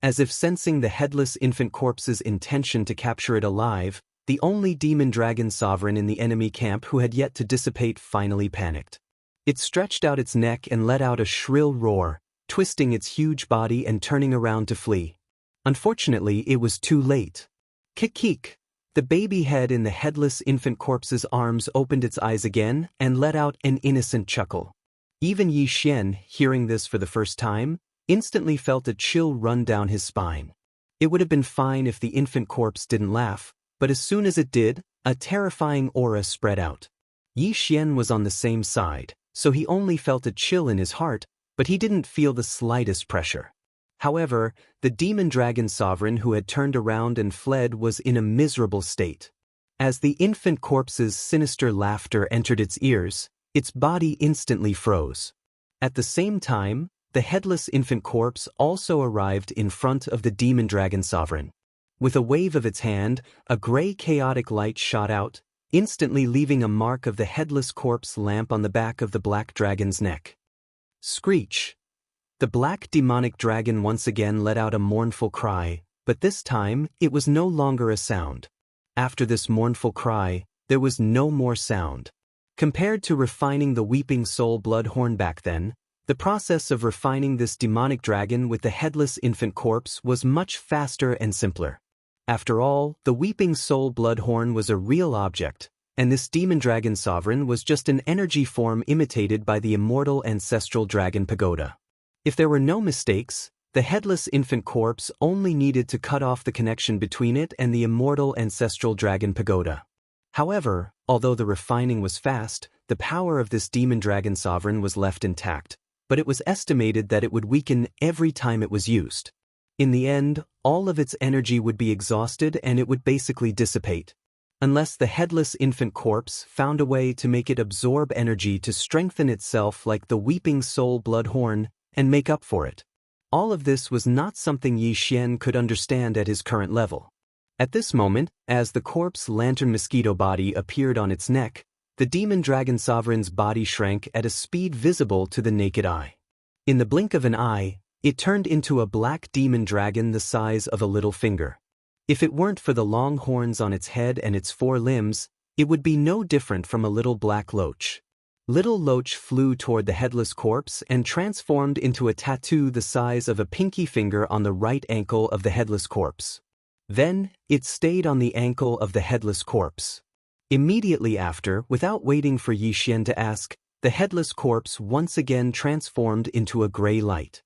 S1: As if sensing the headless infant corpse's intention to capture it alive, the only demon dragon sovereign in the enemy camp who had yet to dissipate finally panicked. It stretched out its neck and let out a shrill roar, twisting its huge body and turning around to flee. Unfortunately, it was too late. Kik-kik! The baby head in the headless infant corpse's arms opened its eyes again and let out an innocent chuckle. Even Yi Xian, hearing this for the first time, instantly felt a chill run down his spine. It would have been fine if the infant corpse didn't laugh, but as soon as it did, a terrifying aura spread out. Yi Xian was on the same side, so he only felt a chill in his heart, but he didn't feel the slightest pressure. However, the demon dragon sovereign who had turned around and fled was in a miserable state. As the infant corpse's sinister laughter entered its ears, its body instantly froze. At the same time, the headless infant corpse also arrived in front of the demon dragon sovereign. With a wave of its hand, a gray chaotic light shot out, instantly leaving a mark of the headless corpse lamp on the back of the black dragon's neck. Screech! The black demonic dragon once again let out a mournful cry, but this time it was no longer a sound. After this mournful cry, there was no more sound. Compared to refining the weeping soul bloodhorn back then, the process of refining this demonic dragon with the headless infant corpse was much faster and simpler. After all, the weeping soul bloodhorn was a real object, and this demon dragon sovereign was just an energy form imitated by the immortal ancestral dragon pagoda. If there were no mistakes, the headless infant corpse only needed to cut off the connection between it and the immortal ancestral dragon pagoda. However, although the refining was fast, the power of this demon dragon sovereign was left intact, but it was estimated that it would weaken every time it was used. In the end, all of its energy would be exhausted and it would basically dissipate. Unless the headless infant corpse found a way to make it absorb energy to strengthen itself like the weeping soul bloodhorn and make up for it. All of this was not something Yi Xian could understand at his current level. At this moment, as the corpse lantern mosquito body appeared on its neck, the demon dragon sovereign's body shrank at a speed visible to the naked eye. In the blink of an eye, it turned into a black demon dragon the size of a little finger. If it weren't for the long horns on its head and its 4 limbs, it would be no different from a little black loach. Little Loach flew toward the headless corpse and transformed into a tattoo the size of a pinky finger on the right ankle of the headless corpse. Then, it stayed on the ankle of the headless corpse. Immediately after, without waiting for Yi Xian to ask, the headless corpse once again transformed into a gray light.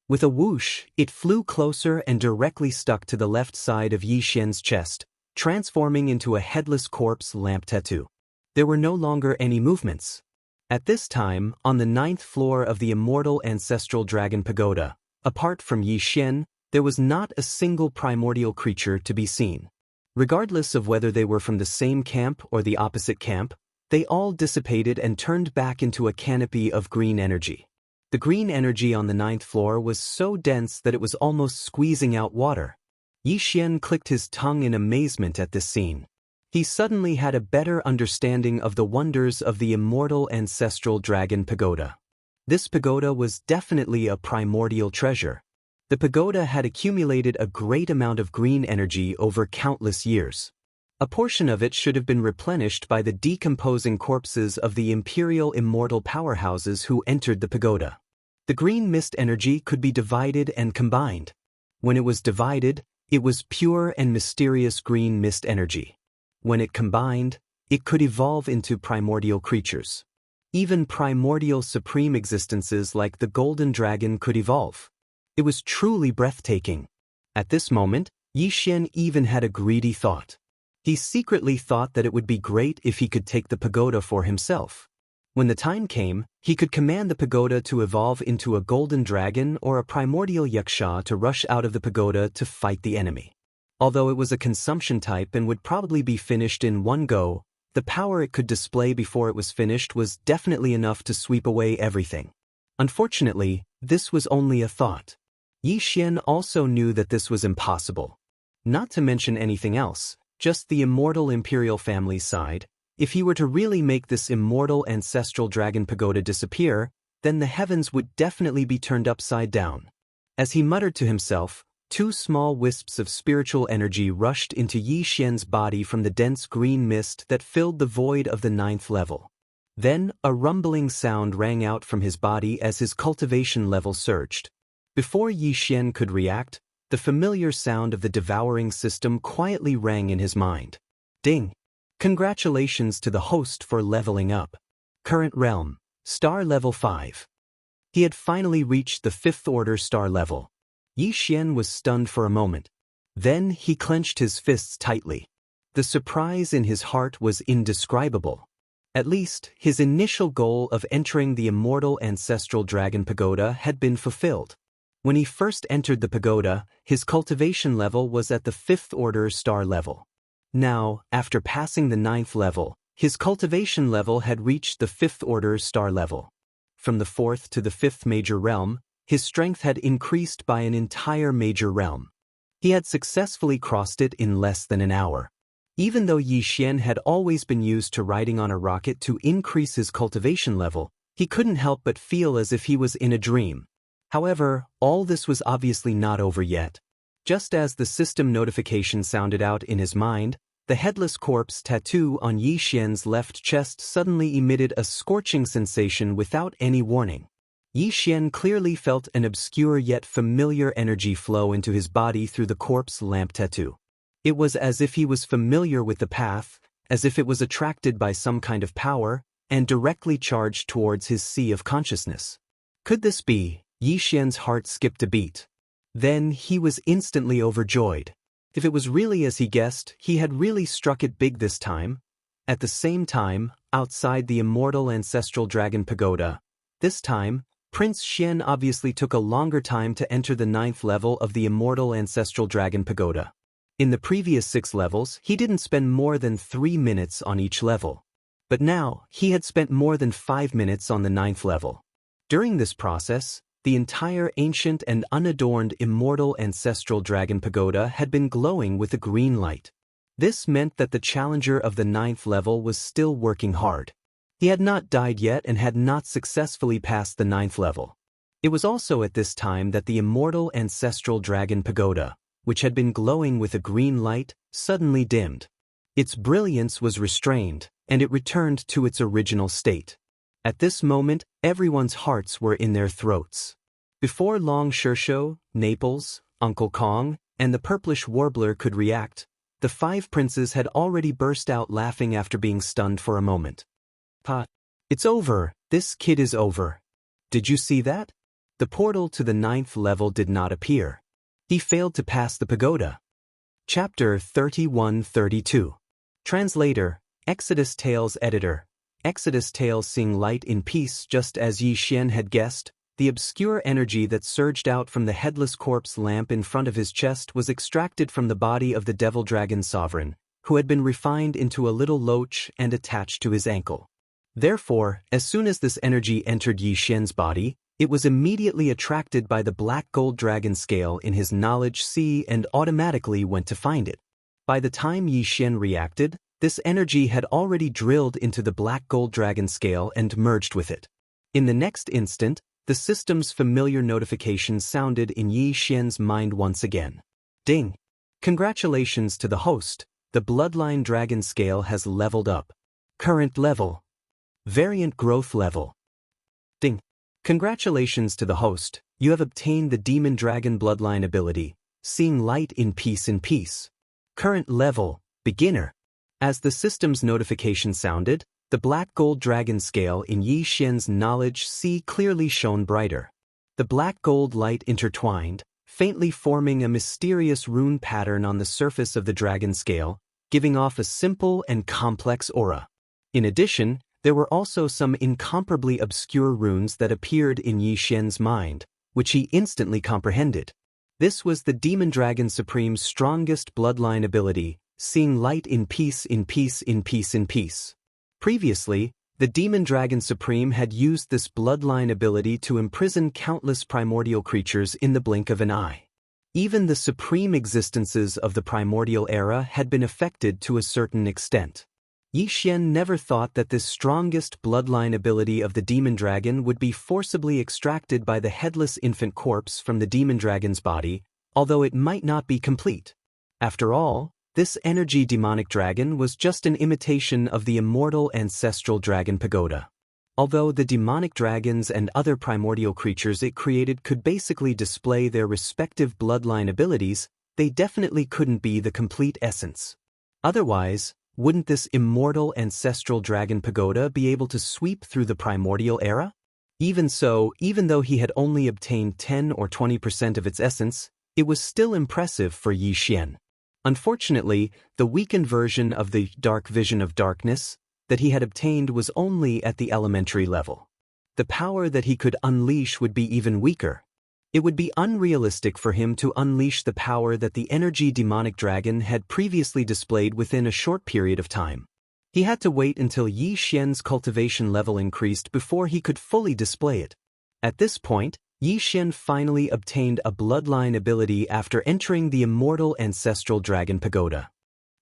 S1: With a whoosh, it flew closer and directly stuck to the left side of Yi Xian's chest, transforming into a headless corpse lamp tattoo. There were no longer any movements. At this time, on the 9th floor of the immortal ancestral dragon pagoda, apart from Yi Xian, there was not a single primordial creature to be seen. Regardless of whether they were from the same camp or the opposite camp, they all dissipated and turned back into a canopy of green energy. The green energy on the 9th floor was so dense that it was almost squeezing out water. Yi Xian clicked his tongue in amazement at this scene. He suddenly had a better understanding of the wonders of the immortal ancestral dragon pagoda. This pagoda was definitely a primordial treasure. The pagoda had accumulated a great amount of green energy over countless years. A portion of it should have been replenished by the decomposing corpses of the imperial immortal powerhouses who entered the pagoda. The green mist energy could be divided and combined. When it was divided, it was pure and mysterious green mist energy. When it combined, it could evolve into primordial creatures. Even primordial supreme existences like the golden dragon could evolve. It was truly breathtaking. At this moment, Yi Xian even had a greedy thought. He secretly thought that it would be great if he could take the pagoda for himself. When the time came, he could command the pagoda to evolve into a golden dragon or a primordial yaksha to rush out of the pagoda to fight the enemy. Although it was a consumption type and would probably be finished in one go, the power it could display before it was finished was definitely enough to sweep away everything. Unfortunately, this was only a thought. Yi Xian also knew that this was impossible. Not to mention anything else, just the immortal imperial family's side. If he were to really make this immortal ancestral dragon pagoda disappear, then the heavens would definitely be turned upside down. As he muttered to himself, 2 small wisps of spiritual energy rushed into Yi Xian's body from the dense green mist that filled the void of the 9th level. Then, a rumbling sound rang out from his body as his cultivation level surged. Before Yi Xian could react, the familiar sound of the devouring system quietly rang in his mind. Ding! Congratulations to the host for leveling up. Current realm, star level 5. He had finally reached the 5th order star level. Yi Xian was stunned for a moment. Then he clenched his fists tightly. The surprise in his heart was indescribable. At least, his initial goal of entering the immortal ancestral dragon pagoda had been fulfilled. When he first entered the pagoda, his cultivation level was at the 5th order star level. Now, after passing the 9th level, his cultivation level had reached the 5th order star level. From the 4th to the 5th major realm, his strength had increased by an entire major realm. He had successfully crossed it in less than an hour. Even though Yi Xian had always been used to riding on a rocket to increase his cultivation level, he couldn't help but feel as if he was in a dream. However, all this was obviously not over yet. Just as the system notification sounded out in his mind, the headless corpse tattoo on Yi Xian's left chest suddenly emitted a scorching sensation without any warning. Yi Xian clearly felt an obscure yet familiar energy flow into his body through the corpse lamp tattoo. It was as if he was familiar with the path, as if it was attracted by some kind of power, and directly charged towards his sea of consciousness. Could this be? Yi Xian's heart skipped a beat. Then he was instantly overjoyed. If it was really as he guessed, he had really struck it big this time. At the same time, outside the immortal ancestral dragon pagoda, this time, Prince Xian obviously took a longer time to enter the 9th level of the immortal ancestral dragon pagoda. In the previous 6 levels, he didn't spend more than 3 minutes on each level. But now, he had spent more than 5 minutes on the 9th level. During this process, the entire ancient and unadorned immortal ancestral dragon pagoda had been glowing with a green light. This meant that the challenger of the 9th level was still working hard. He had not died yet and had not successfully passed the 9th level. It was also at this time that the immortal ancestral dragon pagoda, which had been glowing with a green light, suddenly dimmed. Its brilliance was restrained, and it returned to its original state. At this moment, everyone's hearts were in their throats. Before Long Shersho, Naples, Uncle Kong, and the purplish warbler could react, the 5 princes had already burst out laughing after being stunned for a moment. "Pa, it's over, this kid is over. Did you see that?" The portal to the 9th level did not appear. He failed to pass the pagoda. Chapter 31-32. Translator, Exodus Tales Editor. Exodus Tales Sing light in peace. Just as Yi Xian had guessed, the obscure energy that surged out from the headless corpse lamp in front of his chest was extracted from the body of the devil dragon sovereign, who had been refined into a little loach and attached to his ankle. Therefore, as soon as this energy entered Yi Xian's body, it was immediately attracted by the black gold dragon scale in his knowledge sea and automatically went to find it. By the time Yi Xian reacted, this energy had already drilled into the black gold dragon scale and merged with it. In the next instant, the system's familiar notification sounded in Yi Xian's mind once again. Ding! Congratulations to the host, the bloodline dragon scale has leveled up. Current level. Variant growth level. Ding! Congratulations to the host, you have obtained the demon dragon bloodline ability, seeing light in peace. Current level, beginner. As the system's notification sounded, the black gold dragon scale in Yi Xian's knowledge sea clearly shone brighter. The black gold light intertwined, faintly forming a mysterious rune pattern on the surface of the dragon scale, giving off a simple and complex aura. In addition, there were also some incomparably obscure runes that appeared in Yi Xian's mind, which he instantly comprehended. This was the Demon Dragon Supreme's strongest bloodline ability, seeing light in peace. Previously, the Demon Dragon Supreme had used this bloodline ability to imprison countless primordial creatures in the blink of an eye. Even the supreme existences of the primordial era had been affected to a certain extent. Yi Xian never thought that this strongest bloodline ability of the demon dragon would be forcibly extracted by the headless infant corpse from the demon dragon's body, although it might not be complete. After all, This energy demonic dragon was just an imitation of the immortal ancestral dragon pagoda. Although the demonic dragons and other primordial creatures it created could basically display their respective bloodline abilities, they definitely couldn't be the complete essence. Otherwise, wouldn't this immortal ancestral dragon pagoda be able to sweep through the primordial era? Even so, even though he had only obtained 10 or 20% of its essence, it was still impressive for Yi Xian. Unfortunately, the weakened version of the dark vision of darkness that he had obtained was only at the elementary level. The power that he could unleash would be even weaker. It would be unrealistic for him to unleash the power that the energy demonic dragon had previously displayed within a short period of time. He had to wait until Yi Xian's cultivation level increased before he could fully display it. At this point, Yi Xian finally obtained a bloodline ability after entering the immortal ancestral dragon pagoda.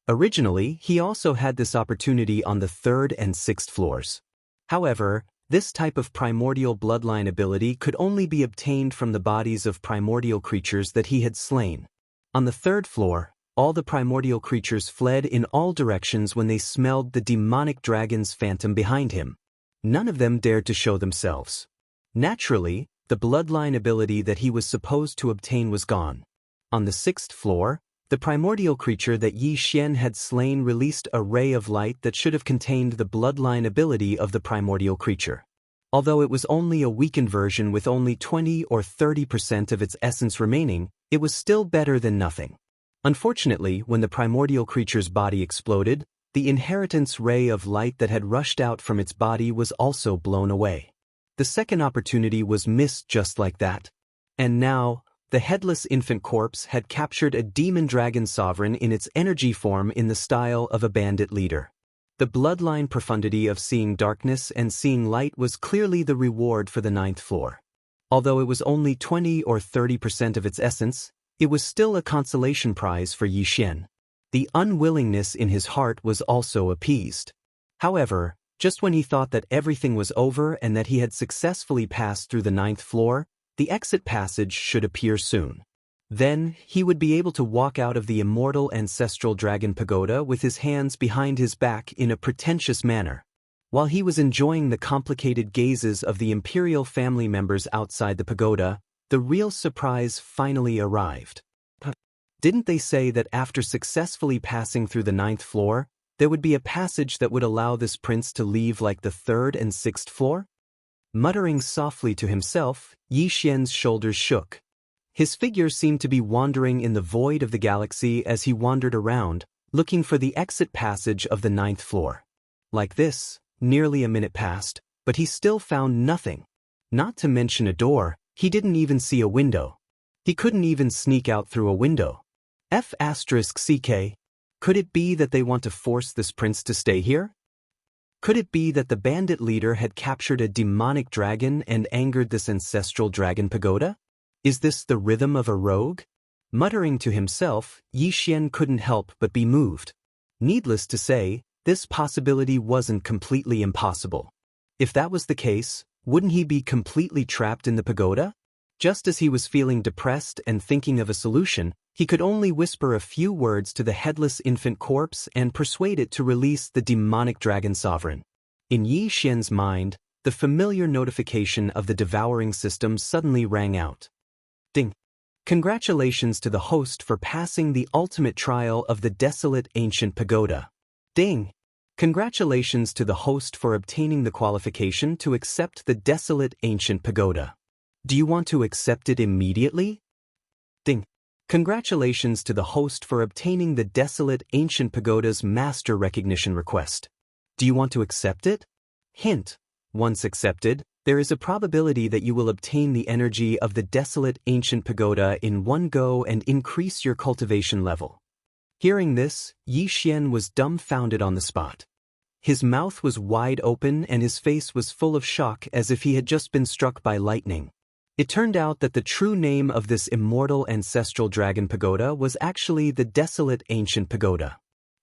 S1: Originally, he also had this opportunity on the 3rd and 6th floors. However, this type of primordial bloodline ability could only be obtained from the bodies of primordial creatures that he had slain. On the 3rd floor, all the primordial creatures fled in all directions when they smelled the demonic dragon's phantom behind him. None of them dared to show themselves. Naturally, the bloodline ability that he was supposed to obtain was gone. On the 6th floor, the primordial creature that Yi Xian had slain released a ray of light that should have contained the bloodline ability of the primordial creature. Although it was only a weakened version with only 20 or 30% of its essence remaining, it was still better than nothing. Unfortunately, when the primordial creature's body exploded, the inheritance ray of light that had rushed out from its body was also blown away. The second opportunity was missed just like that. And now, the headless infant corpse had captured a demon dragon sovereign in its energy form in the style of a bandit leader. The bloodline profundity of seeing darkness and seeing light was clearly the reward for the 9th floor. Although it was only 20 or 30% of its essence, it was still a consolation prize for Yi Xian. The unwillingness in his heart was also appeased. However, just when he thought that everything was over and that he had successfully passed through the 9th floor, the exit passage should appear soon. Then, he would be able to walk out of the immortal ancestral dragon pagoda with his hands behind his back in a pretentious manner. While he was enjoying the complicated gazes of the imperial family members outside the pagoda, the real surprise finally arrived. Didn't they say that after successfully passing through the 9th floor, there would be a passage that would allow this prince to leave like the 3rd and 6th floor? Muttering softly to himself, Yi Xian's shoulders shook. His figure seemed to be wandering in the void of the galaxy as he wandered around, looking for the exit passage of the 9th floor. Like this, nearly a minute passed, but he still found nothing. Not to mention a door, he didn't even see a window. He couldn't even sneak out through a window. F***CK. Could it be that they want to force this prince to stay here? Could it be that the bandit leader had captured a demonic dragon and angered this ancestral dragon pagoda? Is this the rhythm of a rogue? Muttering to himself, Yi Xian couldn't help but be moved. Needless to say, this possibility wasn't completely impossible. If that was the case, wouldn't he be completely trapped in the pagoda? Just as he was feeling depressed and thinking of a solution, he could only whisper a few words to the headless infant corpse and persuade it to release the demonic dragon sovereign. In Yi Xian's mind, the familiar notification of the devouring system suddenly rang out. Ding! Congratulations to the host for passing the ultimate trial of the desolate ancient pagoda. Ding! Congratulations to the host for obtaining the qualification to accept the desolate ancient pagoda. Do you want to accept it immediately? Ding! Congratulations to the host for obtaining the desolate ancient pagoda's master recognition request. Do you want to accept it? Hint: once accepted, there is a probability that you will obtain the energy of the desolate ancient pagoda in one go and increase your cultivation level. Hearing this, Yi Xian was dumbfounded on the spot. His mouth was wide open and his face was full of shock as if he had just been struck by lightning. It turned out that the true name of this immortal ancestral dragon pagoda was actually the Desolate Ancient Pagoda.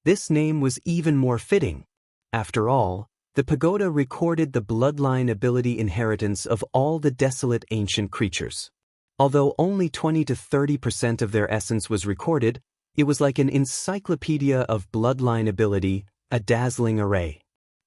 S1: This name was even more fitting. After all, the pagoda recorded the bloodline ability inheritance of all the desolate ancient creatures. Although only 20 to 30% of their essence was recorded, It was like an encyclopedia of bloodline ability, a dazzling array.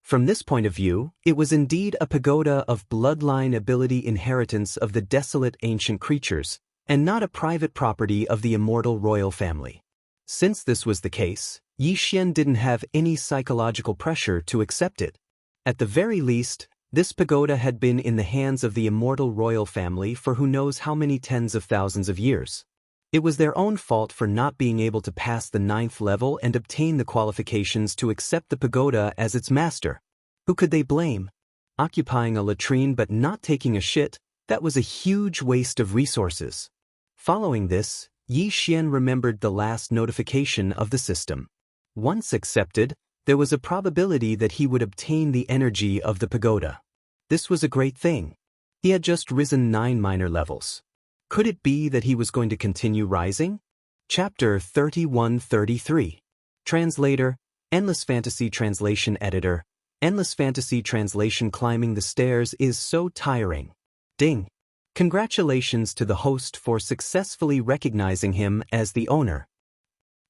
S1: From this point of view, it was indeed a pagoda of bloodline ability inheritance of the desolate ancient creatures, and not a private property of the immortal royal family. Since this was the case, Yixian didn't have any psychological pressure to accept it. At the very least, this pagoda had been in the hands of the immortal royal family for who knows how many tens of thousands of years. It was their own fault for not being able to pass the 9th level and obtain the qualifications to accept the pagoda as its master. Who could they blame? Occupying a latrine but not taking a shit, that was a huge waste of resources. Following this, Yixian remembered the last notification of the system. Once accepted, there was a probability that he would obtain the energy of the pagoda. This was a great thing. He had just risen 9 minor levels. Could it be that he was going to continue rising? Chapter 31-33. Translator, Endless Fantasy Translation Editor. Endless Fantasy Translation. Climbing the stairs is so tiring. Ding. Congratulations to the host for successfully recognizing him as the owner.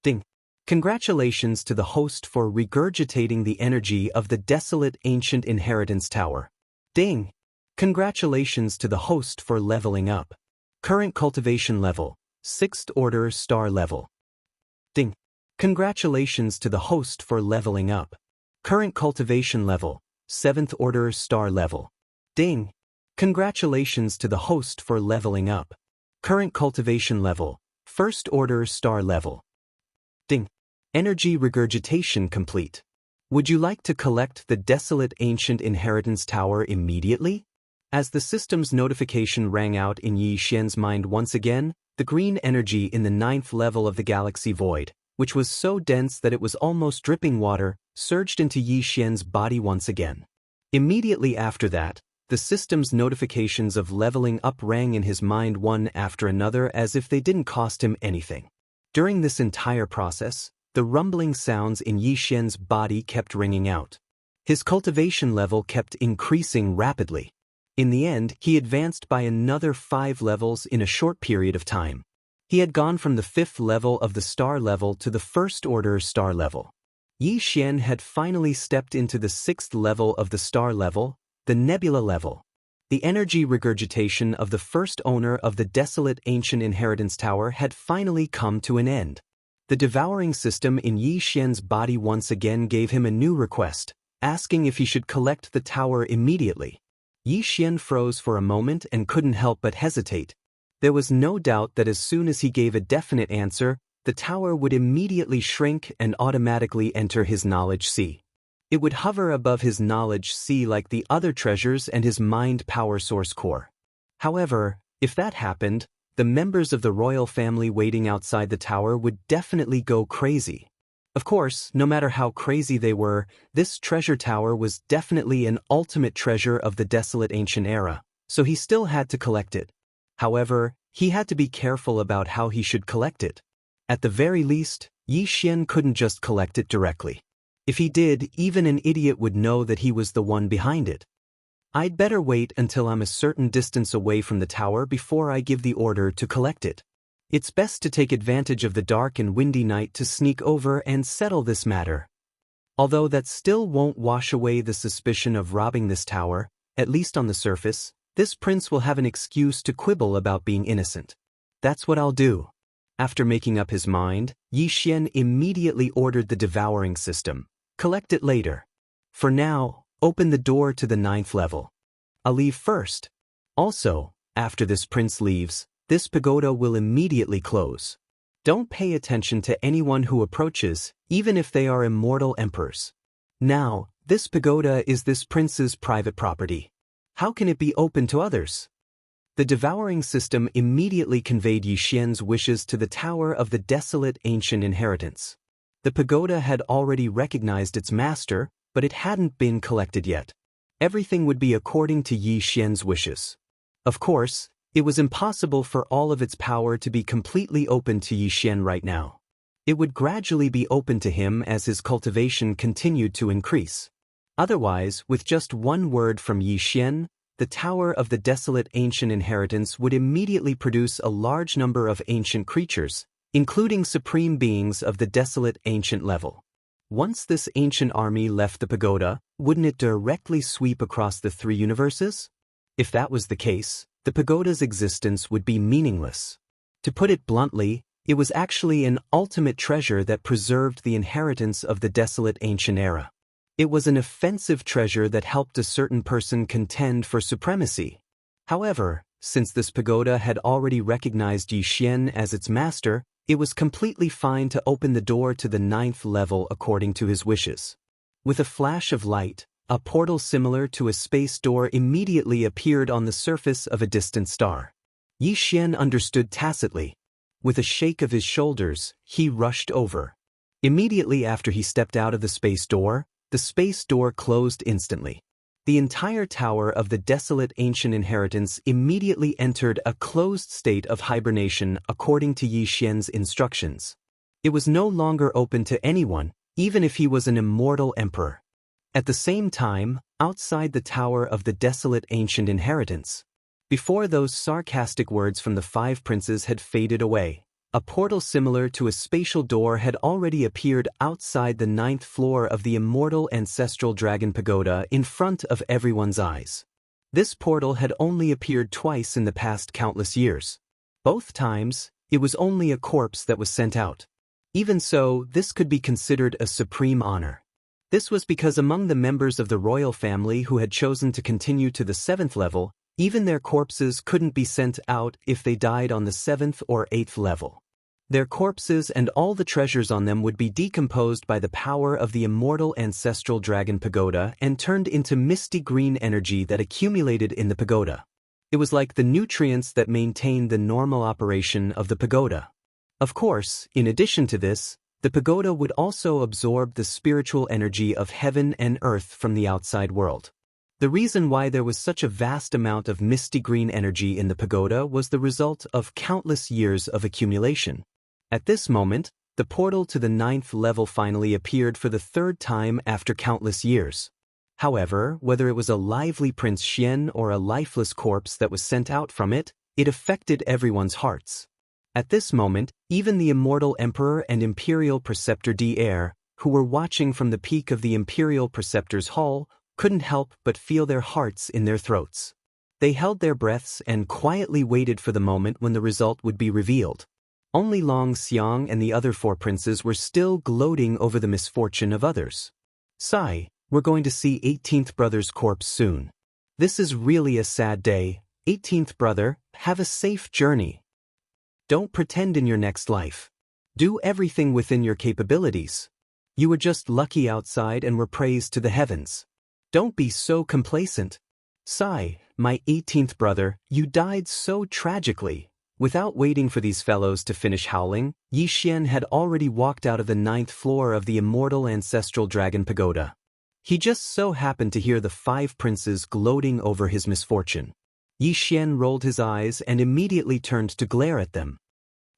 S1: Ding. Congratulations to the host for regurgitating the energy of the desolate ancient inheritance tower. Ding. Congratulations to the host for leveling up. Current cultivation level, 6th order star level. Ding. Congratulations to the host for leveling up. Current cultivation level, 7th order star level. Ding. Congratulations to the host for leveling up. Current cultivation level, 1st order star level. Ding. Energy regurgitation complete. Would you like to collect the desolate ancient inheritance tower immediately? As the system's notification rang out in Yixian's mind once again, the green energy in the 9th level of the galaxy void, which was so dense that it was almost dripping water, surged into Yixian's body once again. Immediately after that, the system's notifications of leveling up rang in his mind one after another as if they didn't cost him anything. During this entire process, the rumbling sounds in Yixian's body kept ringing out. His cultivation level kept increasing rapidly. In the end, he advanced by another 5 levels in a short period of time. He had gone from the 5th level of the star level to the 1st order star level. Yixian had finally stepped into the 6th level of the star level, the nebula level. The energy regurgitation of the first owner of the desolate ancient inheritance tower had finally come to an end. The devouring system in Yixian's body once again gave him a new request, asking if he should collect the tower immediately. Yixian froze for a moment and couldn't help but hesitate. There was no doubt that as soon as he gave a definite answer, the tower would immediately shrink and automatically enter his knowledge sea. It would hover above his knowledge sea like the other treasures and his mind power source core. However, if that happened, the members of the royal family waiting outside the tower would definitely go crazy. Of course, no matter how crazy they were, this treasure tower was definitely an ultimate treasure of the desolate ancient era, so he still had to collect it. However, he had to be careful about how he should collect it. At the very least, Yixian couldn't just collect it directly. If he did, even an idiot would know that he was the one behind it. I'd better wait until I'm a certain distance away from the tower before I give the order to collect it. It's best to take advantage of the dark and windy night to sneak over and settle this matter. Although that still won't wash away the suspicion of robbing this tower, at least on the surface, this prince will have an excuse to quibble about being innocent. That's what I'll do. After making up his mind, Yixian immediately ordered the devouring system. Collect it later. For now, open the door to the 9th level. I'll leave first. Also, after this prince leaves, this pagoda will immediately close. Don't pay attention to anyone who approaches, even if they are immortal emperors. Now, this pagoda is this prince's private property. How can it be open to others? The devouring system immediately conveyed Yixian's wishes to the tower of the desolate ancient inheritance. The pagoda had already recognized its master, but it hadn't been collected yet. Everything would be according to Yixian's wishes. Of course, it was impossible for all of its power to be completely open to Yixian right now. It would gradually be open to him as his cultivation continued to increase. Otherwise, with just one word from Yixian, the tower of the desolate ancient inheritance would immediately produce a large number of ancient creatures, including supreme beings of the desolate ancient level. Once this ancient army left the pagoda, wouldn't it directly sweep across the three universes? If that was the case, the pagoda's existence would be meaningless. To put it bluntly, it was actually an ultimate treasure that preserved the inheritance of the desolate ancient era. It was an offensive treasure that helped a certain person contend for supremacy. However, since this pagoda had already recognized Yi Xian as its master, it was completely fine to open the door to the 9th level according to his wishes. With a flash of light, a portal similar to a space door immediately appeared on the surface of a distant star. Yi Xian understood tacitly. With a shake of his shoulders, he rushed over. Immediately after he stepped out of the space door closed instantly. The entire tower of the desolate ancient inheritance immediately entered a closed state of hibernation according to Yi Xian's instructions. It was no longer open to anyone, even if he was an immortal emperor. At the same time, outside the tower of the desolate ancient inheritance, before those sarcastic words from the 5 princes had faded away, a portal similar to a spatial door had already appeared outside the 9th floor of the immortal ancestral dragon pagoda in front of everyone's eyes. This portal had only appeared twice in the past countless years. Both times, it was only a corpse that was sent out. Even so, this could be considered a supreme honor. This was because among the members of the royal family who had chosen to continue to the 7th level, even their corpses couldn't be sent out if they died on the 7th or 8th level. Their corpses and all the treasures on them would be decomposed by the power of the immortal ancestral dragon pagoda and turned into misty green energy that accumulated in the pagoda. It was like the nutrients that maintained the normal operation of the pagoda. Of course, in addition to this, the pagoda would also absorb the spiritual energy of heaven and earth from the outside world. The reason why there was such a vast amount of misty green energy in the pagoda was the result of countless years of accumulation. At this moment, the portal to the 9th level finally appeared for the 3rd time after countless years. However, whether it was a lively Prince Xian or a lifeless corpse that was sent out from it, it affected everyone's hearts. At this moment, even the immortal emperor and imperial preceptor Daoist, who were watching from the peak of the imperial preceptor's hall, couldn't help but feel their hearts in their throats. They held their breaths and quietly waited for the moment when the result would be revealed. Only Long Xiang and the other 4 princes were still gloating over the misfortune of others. Sigh, we're going to see 18th brother's corpse soon. This is really a sad day. 18th brother, have a safe journey. Don't pretend in your next life. Do everything within your capabilities. You were just lucky outside and were praised to the heavens. Don't be so complacent. Sigh, my 18th brother, you died so tragically. Without waiting for these fellows to finish howling, Yi Xian had already walked out of the 9th floor of the immortal ancestral dragon pagoda. He just so happened to hear the 5 princes gloating over his misfortune. Yi Xian rolled his eyes and immediately turned to glare at them.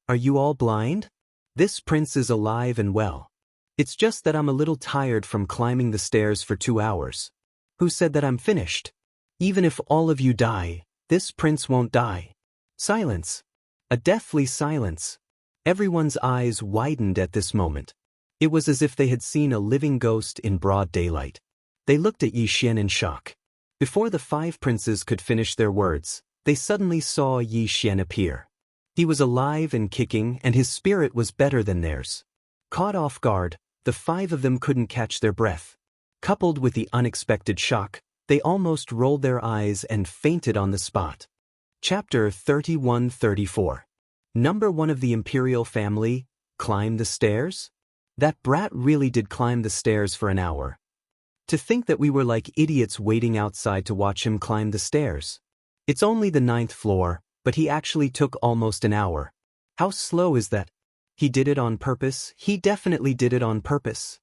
S1: Are you all blind? This prince is alive and well. It's just that I'm a little tired from climbing the stairs for 2 hours. Who said that I'm finished? Even if all of you die, this prince won't die. Silence. A deathly silence. Everyone's eyes widened at this moment. It was as if they had seen a living ghost in broad daylight. They looked at Yi Xian in shock. Before the 5 princes could finish their words, they suddenly saw Yi Xian appear. He was alive and kicking, and his spirit was better than theirs. Caught off guard, the 5 of them couldn't catch their breath. Coupled with the unexpected shock, they almost rolled their eyes and fainted on the spot. Chapter 31-34. Number 1 of the imperial family, climb the stairs? That brat really did climb the stairs for an hour. To think that we were like idiots waiting outside to watch him climb the stairs. It's only the 9th floor, but he actually took almost an hour. How slow is that? He did it on purpose. He definitely did it on purpose.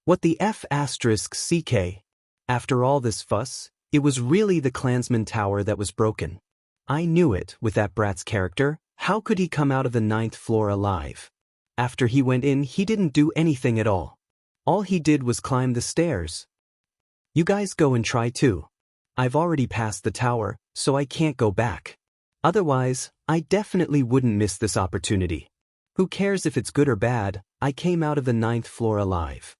S1: What the F***CK? After all this fuss, it was really the clansman tower that was broken. I knew it, with that brat's character. How could he come out of the 9th floor alive? After he went in, he didn't do anything at all. All he did was climb the stairs. You guys go and try too. I've already passed the tower, so I can't go back. Otherwise, I definitely wouldn't miss this opportunity. Who cares if it's good or bad, I came out of the 9th floor alive.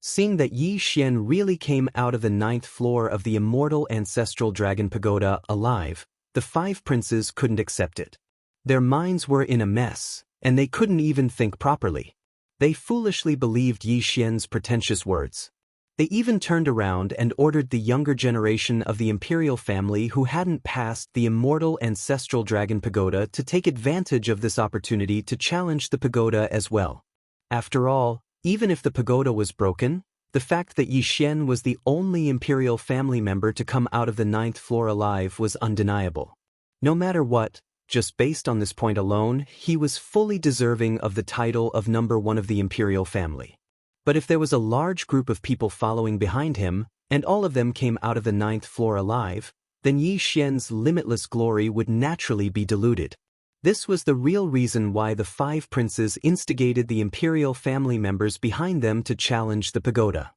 S1: Seeing that Yi Xian really came out of the 9th floor of the immortal ancestral dragon pagoda alive, the 5 princes couldn't accept it. Their minds were in a mess, and they couldn't even think properly. They foolishly believed Yi Xian's pretentious words. They even turned around and ordered the younger generation of the imperial family who hadn't passed the immortal ancestral dragon pagoda to take advantage of this opportunity to challenge the pagoda as well. After all, even if the pagoda was broken, the fact that Yi Xian was the only imperial family member to come out of the 9th floor alive was undeniable. No matter what, just based on this point alone, he was fully deserving of the title of number 1 of the imperial family. But if there was a large group of people following behind him, and all of them came out of the 9th floor alive, then Yi Xian's limitless glory would naturally be diluted. This was the real reason why the 5 princes instigated the imperial family members behind them to challenge the pagoda.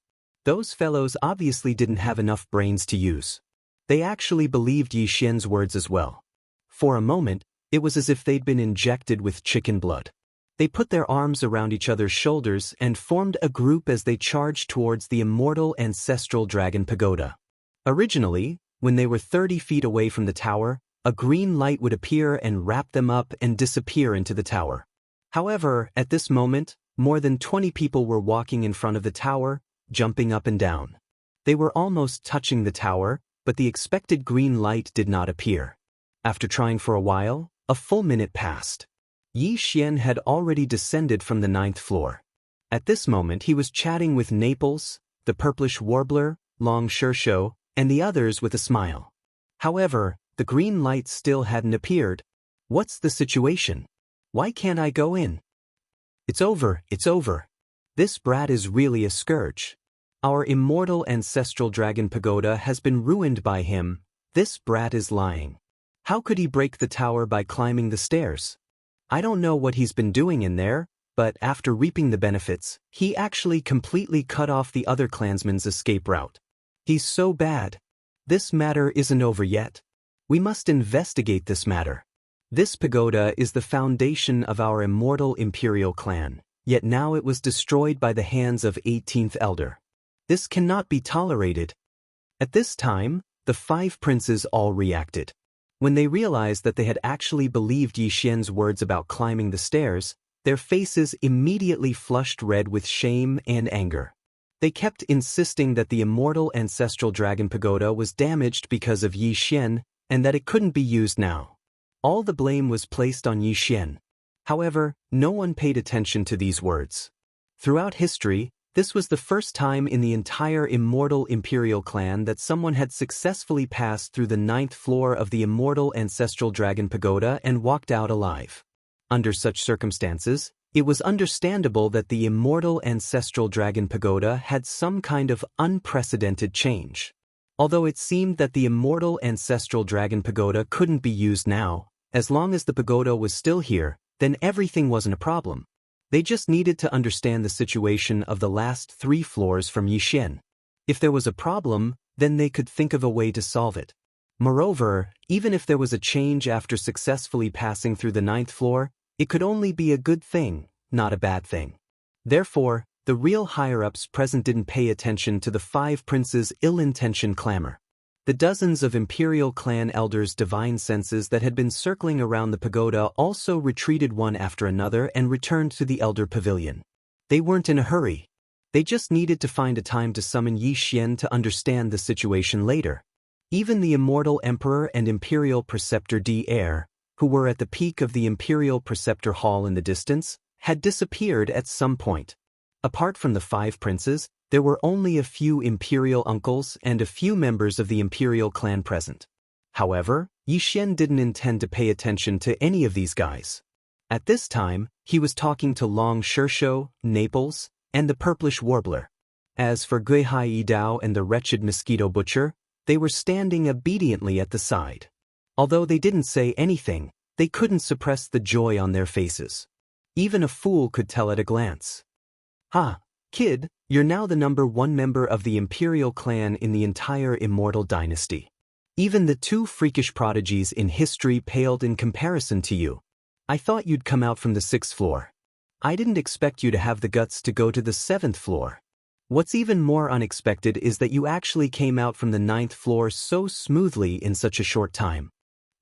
S1: Those fellows obviously didn't have enough brains to use. They actually believed Yi Xian's words as well. For a moment, it was as if they'd been injected with chicken blood. They put their arms around each other's shoulders and formed a group as they charged towards the immortal ancestral dragon pagoda. Originally, when they were 30 feet away from the tower, a green light would appear and wrap them up and disappear into the tower. However, at this moment, more than 20 people were walking in front of the tower, jumping up and down. They were almost touching the tower, but the expected green light did not appear. After trying for a while, a full minute passed. Yi Xian had already descended from the 9th floor. At this moment he was chatting with Naples, the purplish warbler, Long Xirsho, and the others with a smile. However, the green light still hadn't appeared. What's the situation? Why can't I go in? It's over, it's over. This brat is really a scourge. Our immortal ancestral dragon pagoda has been ruined by him. This brat is lying. How could he break the tower by climbing the stairs? I don't know what he's been doing in there, but after reaping the benefits, he actually completely cut off the other clansmen's escape route. He's so bad. This matter isn't over yet. We must investigate this matter. This pagoda is the foundation of our immortal imperial clan, yet now it was destroyed by the hands of 18th Elder. This cannot be tolerated. At this time, the 5 princes all reacted. When they realized that they had actually believed Yi Xian's words about climbing the stairs, their faces immediately flushed red with shame and anger. They kept insisting that the immortal ancestral dragon pagoda was damaged because of Yi Xian, and that it couldn't be used now. All the blame was placed on Yi Xian. However, no one paid attention to these words. Throughout history, this was the first time in the entire immortal imperial clan that someone had successfully passed through the 9th floor of the immortal ancestral dragon pagoda and walked out alive. Under such circumstances, it was understandable that the immortal ancestral dragon pagoda had some kind of unprecedented change. Although it seemed that the immortal ancestral dragon pagoda couldn't be used now, as long as the pagoda was still here, then everything wasn't a problem. They just needed to understand the situation of the last 3 floors from Yi Xian. If there was a problem, then they could think of a way to solve it. Moreover, even if there was a change after successfully passing through the 9th floor, it could only be a good thing, not a bad thing. Therefore, the real higher-ups present didn't pay attention to the 5 princes' ill-intentioned clamor. The dozens of imperial clan elders' divine senses that had been circling around the pagoda also retreated one after another and returned to the elder pavilion. They weren't in a hurry. They just needed to find a time to summon Yi Xian to understand the situation later. Even the immortal emperor and imperial preceptor D'Air, who were at the peak of the imperial preceptor hall in the distance, had disappeared at some point. Apart from the 5 princes, there were only a few imperial uncles and a few members of the imperial clan present. However, Yi Xian didn't intend to pay attention to any of these guys. At this time, he was talking to Long Xirsho, Naples, and the purplish warbler. As for Guihai Yidao and the wretched mosquito butcher, they were standing obediently at the side. Although they didn't say anything, they couldn't suppress the joy on their faces. Even a fool could tell at a glance. "Ha, kid, you're now the number 1 member of the imperial clan in the entire immortal dynasty. Even the 2 freakish prodigies in history paled in comparison to you. I thought you'd come out from the 6th floor. I didn't expect you to have the guts to go to the 7th floor. What's even more unexpected is that you actually came out from the 9th floor so smoothly in such a short time.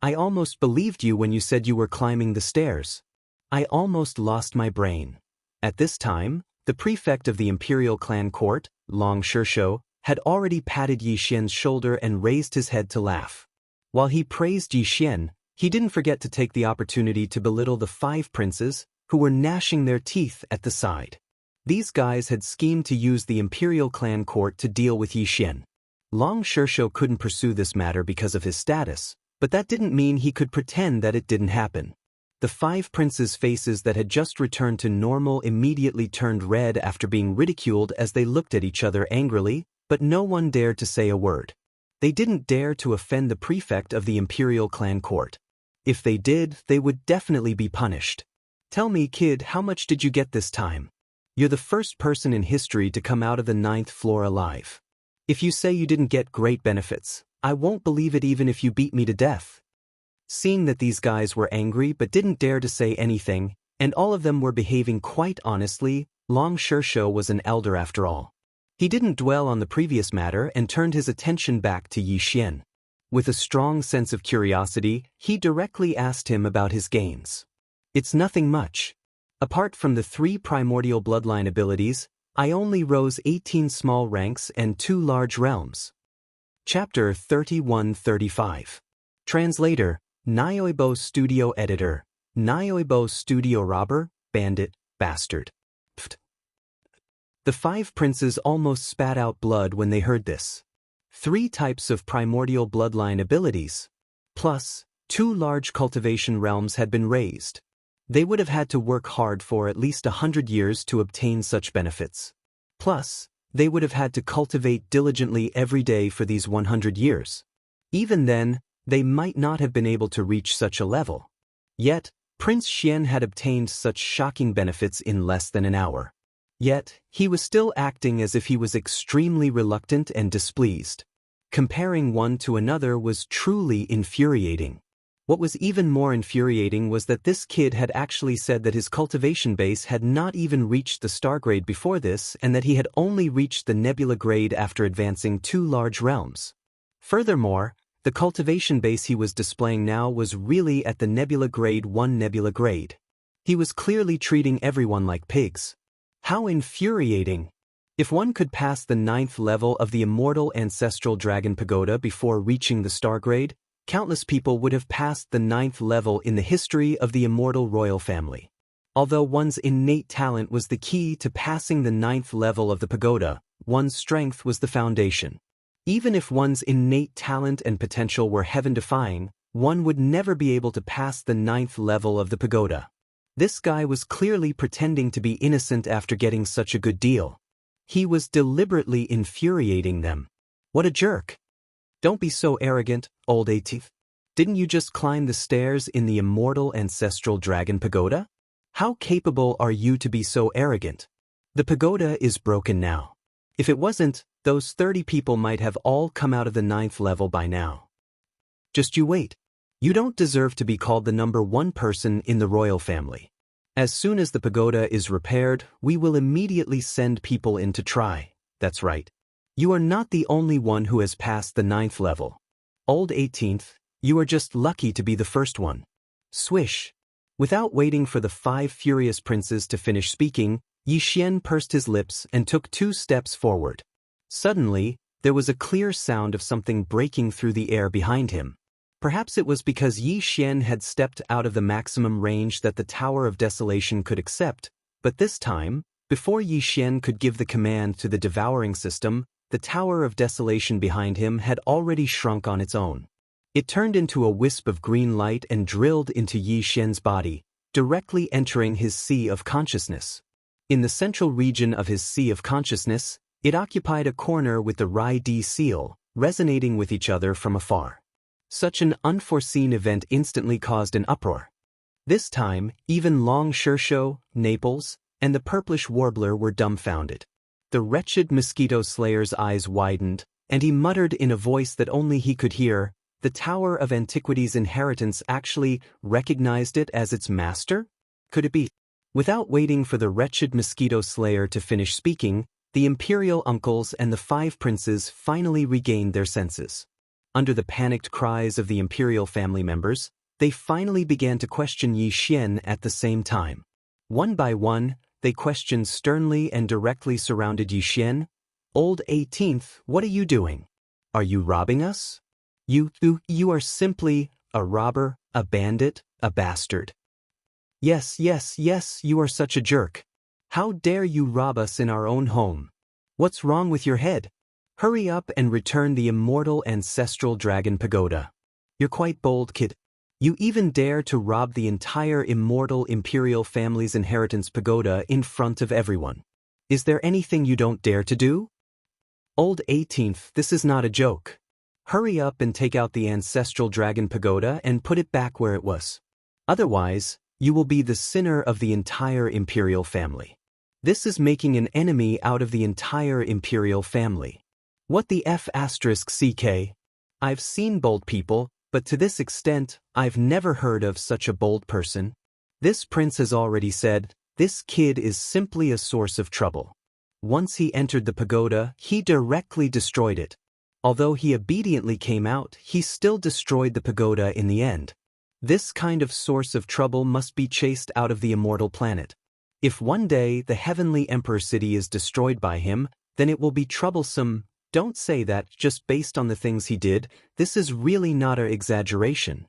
S1: I almost believed you when you said you were climbing the stairs. I almost lost my brain. At this time, the prefect of the Imperial Clan Court, Long Shishou, had already patted Yi Xian's shoulder and raised his head to laugh. While he praised Yi Xian, he didn't forget to take the opportunity to belittle the 5 princes, who were gnashing their teeth at the side. These guys had schemed to use the Imperial Clan Court to deal with Yi Xian. Long Shishou couldn't pursue this matter because of his status, but that didn't mean he could pretend that it didn't happen. The 5 princes' faces that had just returned to normal immediately turned red after being ridiculed as they looked at each other angrily, but no one dared to say a word. They didn't dare to offend the prefect of the Imperial Clan Court. If they did, they would definitely be punished. Tell me, kid, how much did you get this time? You're the first person in history to come out of the 9th floor alive. If you say you didn't get great benefits, I won't believe it even if you beat me to death. Seeing that these guys were angry but didn't dare to say anything, and all of them were behaving quite honestly, Long Shishou was an elder after all. He didn't dwell on the previous matter and turned his attention back to Yi Xian. With a strong sense of curiosity, he directly asked him about his gains. It's nothing much. Apart from the 3 primordial bloodline abilities, I only rose 18 small ranks and 2 large realms. Chapter 31-35. Translator, Nioibo Studio Editor, Nioibo Studio Robber, Bandit, Bastard. Pfft. The 5 princes almost spat out blood when they heard this. 3 types of primordial bloodline abilities, plus 2 large cultivation realms had been raised. They would have had to work hard for at least 100 years to obtain such benefits. Plus, they would have had to cultivate diligently every day for these 100 years. Even then, they might not have been able to reach such a level. Yet, Prince Xian had obtained such shocking benefits in less than an hour. Yet, he was still acting as if he was extremely reluctant and displeased. Comparing one to another was truly infuriating. What was even more infuriating was that this kid had actually said that his cultivation base had not even reached the star grade before this and that he had only reached the nebula grade after advancing 2 large realms. Furthermore, the cultivation base he was displaying now was really at the nebula grade 1 nebula grade. He was clearly treating everyone like pigs. How infuriating! If one could pass the 9th level of the Immortal Ancestral Dragon Pagoda before reaching the star grade, countless people would have passed the 9th level in the history of the Immortal royal family. Although one's innate talent was the key to passing the 9th level of the pagoda, one's strength was the foundation. Even if one's innate talent and potential were heaven-defying, one would never be able to pass the 9th level of the pagoda. This guy was clearly pretending to be innocent after getting such a good deal. He was deliberately infuriating them. What a jerk! Don't be so arrogant, old 18th. Didn't you just climb the stairs in the Immortal Ancestral Dragon Pagoda? How capable are you to be so arrogant? The pagoda is broken now. If it wasn't, those 30 people might have all come out of the 9th level by now. Just you wait. You don't deserve to be called the number 1 person in the royal family. As soon as the pagoda is repaired, we will immediately send people in to try. That's right. You are not the only one who has passed the 9th level. Old 18th, you are just lucky to be the first one. Swish. Without waiting for the 5 furious princes to finish speaking, Yi Xian pursed his lips and took 2 steps forward. Suddenly, there was a clear sound of something breaking through the air behind him. Perhaps it was because Yi Xian had stepped out of the maximum range that the Tower of Desolation could accept, but this time, before Yi Xian could give the command to the devouring system, the Tower of Desolation behind him had already shrunk on its own. It turned into a wisp of green light and drilled into Yi Xian's body, directly entering his sea of consciousness. In the central region of his sea of consciousness, it occupied a corner with the Rai D seal, resonating with each other from afar. Such an unforeseen event instantly caused an uproar. This time, even Long Shishou, Naples, and the purplish warbler were dumbfounded. The wretched mosquito slayer's eyes widened, and he muttered in a voice that only he could hear, the Tower of Antiquity's inheritance actually recognized it as its master? Could it be? Without waiting for the wretched mosquito slayer to finish speaking, the imperial uncles and the 5 princes finally regained their senses. Under the panicked cries of the imperial family members, they finally began to question Yi Xian at the same time. One by one, they questioned sternly and directly surrounded Yi Xian. "Old 18th, what are you doing? Are you robbing us? You are simply a robber, a bandit, a bastard. Yes, you are such a jerk. How dare you rob us in our own home? What's wrong with your head? Hurry up and return the immortal ancestral dragon pagoda. You're quite bold, kid. You even dare to rob the entire immortal imperial family's inheritance pagoda in front of everyone. Is there anything you don't dare to do? Old 18th, this is not a joke. Hurry up and take out the ancestral dragon pagoda and put it back where it was. Otherwise, you will be the sinner of the entire imperial family. This is making an enemy out of the entire imperial family. What the F***ck? I've seen bold people, but to this extent, I've never heard of such a bold person. This prince has already said, this kid is simply a source of trouble. Once he entered the pagoda, he directly destroyed it. Although he obediently came out, he still destroyed the pagoda in the end. This kind of source of trouble must be chased out of the immortal planet. If one day the heavenly emperor city is destroyed by him, then it will be troublesome. Don't say that just based on the things he did. This is really not an exaggeration.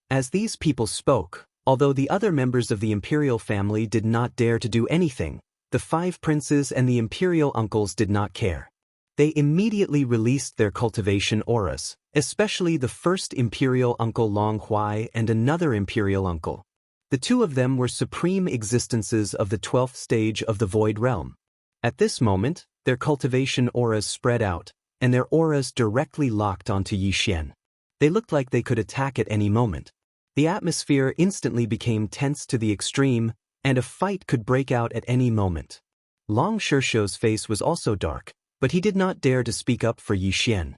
S1: As these people spoke, although the other members of the imperial family did not dare to do anything, the 5 princes and the imperial uncles did not care. They immediately released their cultivation auras, especially the first imperial uncle Long Huai and another imperial uncle. The 2 of them were supreme existences of the 12th stage of the Void Realm. At this moment, their cultivation auras spread out, and their auras directly locked onto Yi Xian. They looked like they could attack at any moment. The atmosphere instantly became tense to the extreme, and a fight could break out at any moment. Long Shishou's face was also dark, but he did not dare to speak up for Yi Xian.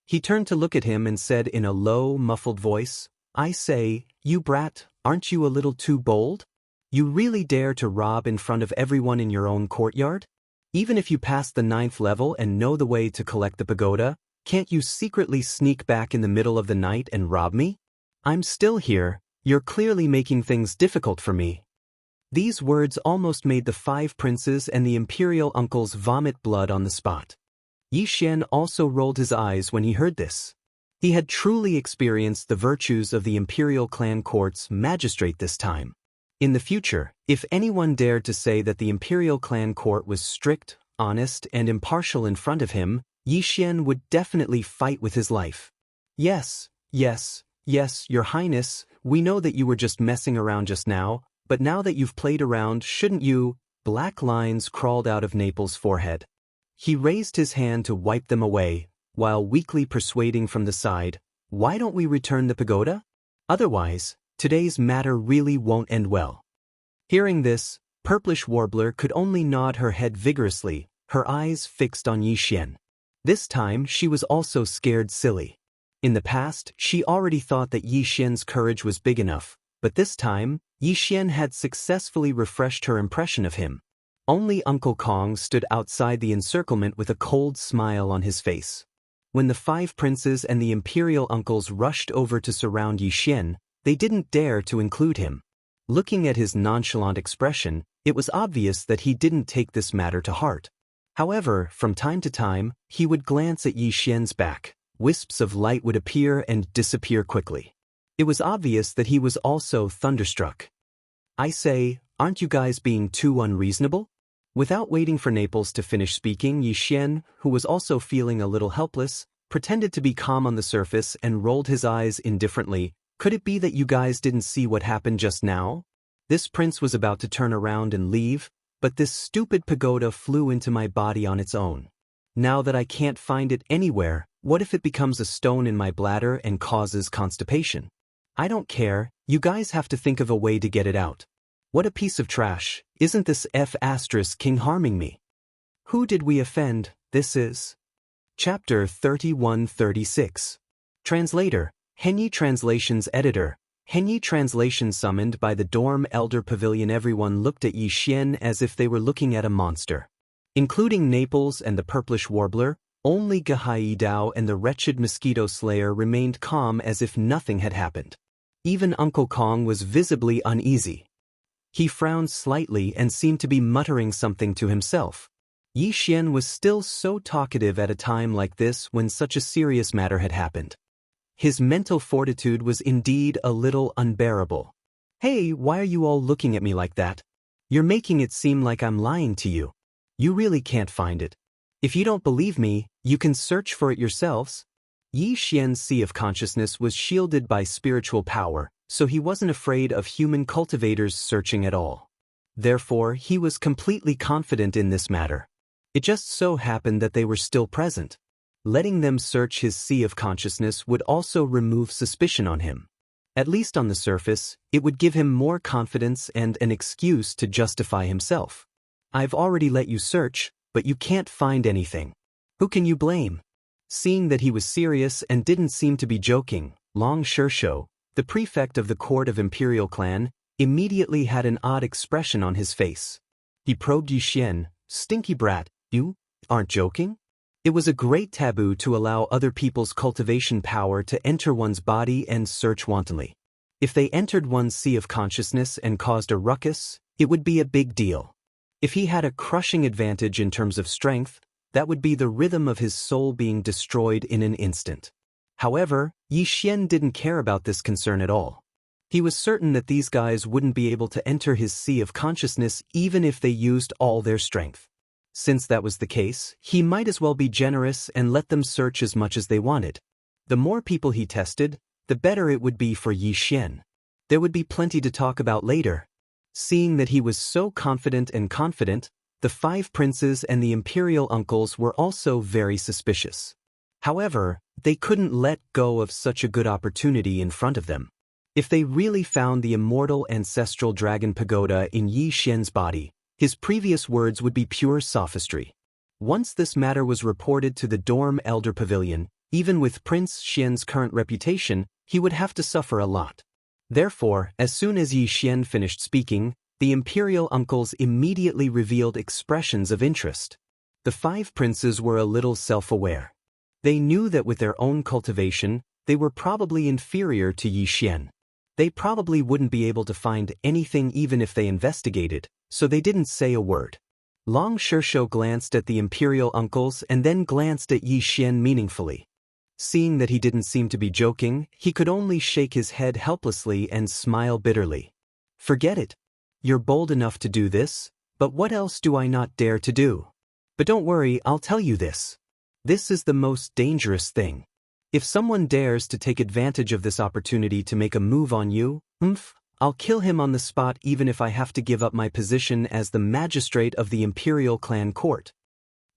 S1: He turned to look at him and said in a low, muffled voice, "I say, you brat, aren't you a little too bold? You really dare to rob in front of everyone in your own courtyard? Even if you pass the 9th level and know the way to collect the pagoda, can't you secretly sneak back in the middle of the night and rob me? I'm still here, you're clearly making things difficult for me." These words almost made the 5 princes and the imperial uncles vomit blood on the spot. Yi Xian also rolled his eyes when he heard this. He had truly experienced the virtues of the imperial clan court's magistrate this time. In the future, if anyone dared to say that the imperial clan court was strict, honest, and impartial in front of him, Yi Xian would definitely fight with his life. Yes, Your Highness, we know that you were just messing around just now, but now that you've played around, shouldn't you? Black lines crawled out of Naples' forehead. He raised his hand to wipe them away, while weakly persuading from the side, "Why don't we return the pagoda? Otherwise, today's matter really won't end well." Hearing this, Purplish Warbler could only nod her head vigorously, her eyes fixed on Yi Xian. This time she was also scared silly. In the past, she already thought that Yi Xian's courage was big enough, but this time, Yi Xian had successfully refreshed her impression of him. Only Uncle Kong stood outside the encirclement with a cold smile on his face. When the 5 princes and the imperial uncles rushed over to surround Yi Xian, they didn't dare to include him. Looking at his nonchalant expression, it was obvious that he didn't take this matter to heart. However, from time to time, he would glance at Yi Xian's back. Wisps of light would appear and disappear quickly. It was obvious that he was also thunderstruck. "I say, aren't you guys being too unreasonable?" Without waiting for Naples to finish speaking, Yi Xian, who was also feeling a little helpless, pretended to be calm on the surface and rolled his eyes indifferently. "Could it be that you guys didn't see what happened just now? This prince was about to turn around and leave, but this stupid pagoda flew into my body on its own. Now that I can't find it anywhere, what if it becomes a stone in my bladder and causes constipation? I don't care, you guys have to think of a way to get it out. What a piece of trash, isn't this F***king harming me? Who did we offend? This is..." Chapter 31-36. Translator, Henyi Translation's editor, Henyi Translation summoned by the dorm elder pavilion. Everyone looked at Yi Xian as if they were looking at a monster. Including Naples and the purplish warbler, only Gahai Dao and the wretched mosquito slayer remained calm as if nothing had happened. Even Uncle Kong was visibly uneasy. He frowned slightly and seemed to be muttering something to himself. Yi Xian was still so talkative at a time like this when such a serious matter had happened. His mental fortitude was indeed a little unbearable. "Hey, why are you all looking at me like that? You're making it seem like I'm lying to you. You really can't find it. If you don't believe me, you can search for it yourselves." Yi Xian's sea of consciousness was shielded by spiritual power, so he wasn't afraid of human cultivators searching at all. Therefore, he was completely confident in this matter. It just so happened that they were still present. Letting them search his sea of consciousness would also remove suspicion on him. At least on the surface, it would give him more confidence and an excuse to justify himself. "I've already let you search, but you can't find anything. Who can you blame?" Seeing that he was serious and didn't seem to be joking, Long Shishou, the prefect of the court of Imperial Clan, immediately had an odd expression on his face. He probed Yi Xian. "Stinky brat, you aren't joking?" It was a great taboo to allow other people's cultivation power to enter one's body and search wantonly. If they entered one's sea of consciousness and caused a ruckus, it would be a big deal. If he had a crushing advantage in terms of strength, that would be the rhythm of his soul being destroyed in an instant. However, Yi Xian didn't care about this concern at all. He was certain that these guys wouldn't be able to enter his sea of consciousness even if they used all their strength. Since that was the case, he might as well be generous and let them search as much as they wanted. The more people he tested, the better it would be for Yi Xian. There would be plenty to talk about later. Seeing that he was so confident, the 5 princes and the imperial uncles were also very suspicious. However, they couldn't let go of such a good opportunity in front of them. If they really found the immortal ancestral dragon pagoda in Yi Xian's body, his previous words would be pure sophistry. Once this matter was reported to the dorm elder pavilion, even with Prince Xian's current reputation, he would have to suffer a lot. Therefore, as soon as Yi Xian finished speaking, the imperial uncles immediately revealed expressions of interest. The 5 princes were a little self-aware. They knew that with their own cultivation, they were probably inferior to Yi Xian. They probably wouldn't be able to find anything even if they investigated, so they didn't say a word. Long Shishou glanced at the imperial uncles and then glanced at Yi Xian meaningfully. Seeing that he didn't seem to be joking, he could only shake his head helplessly and smile bitterly. "Forget it. You're bold enough to do this, but what else do I not dare to do? But don't worry, I'll tell you this. This is the most dangerous thing. If someone dares to take advantage of this opportunity to make a move on you, I'll kill him on the spot even if I have to give up my position as the magistrate of the Imperial Clan Court."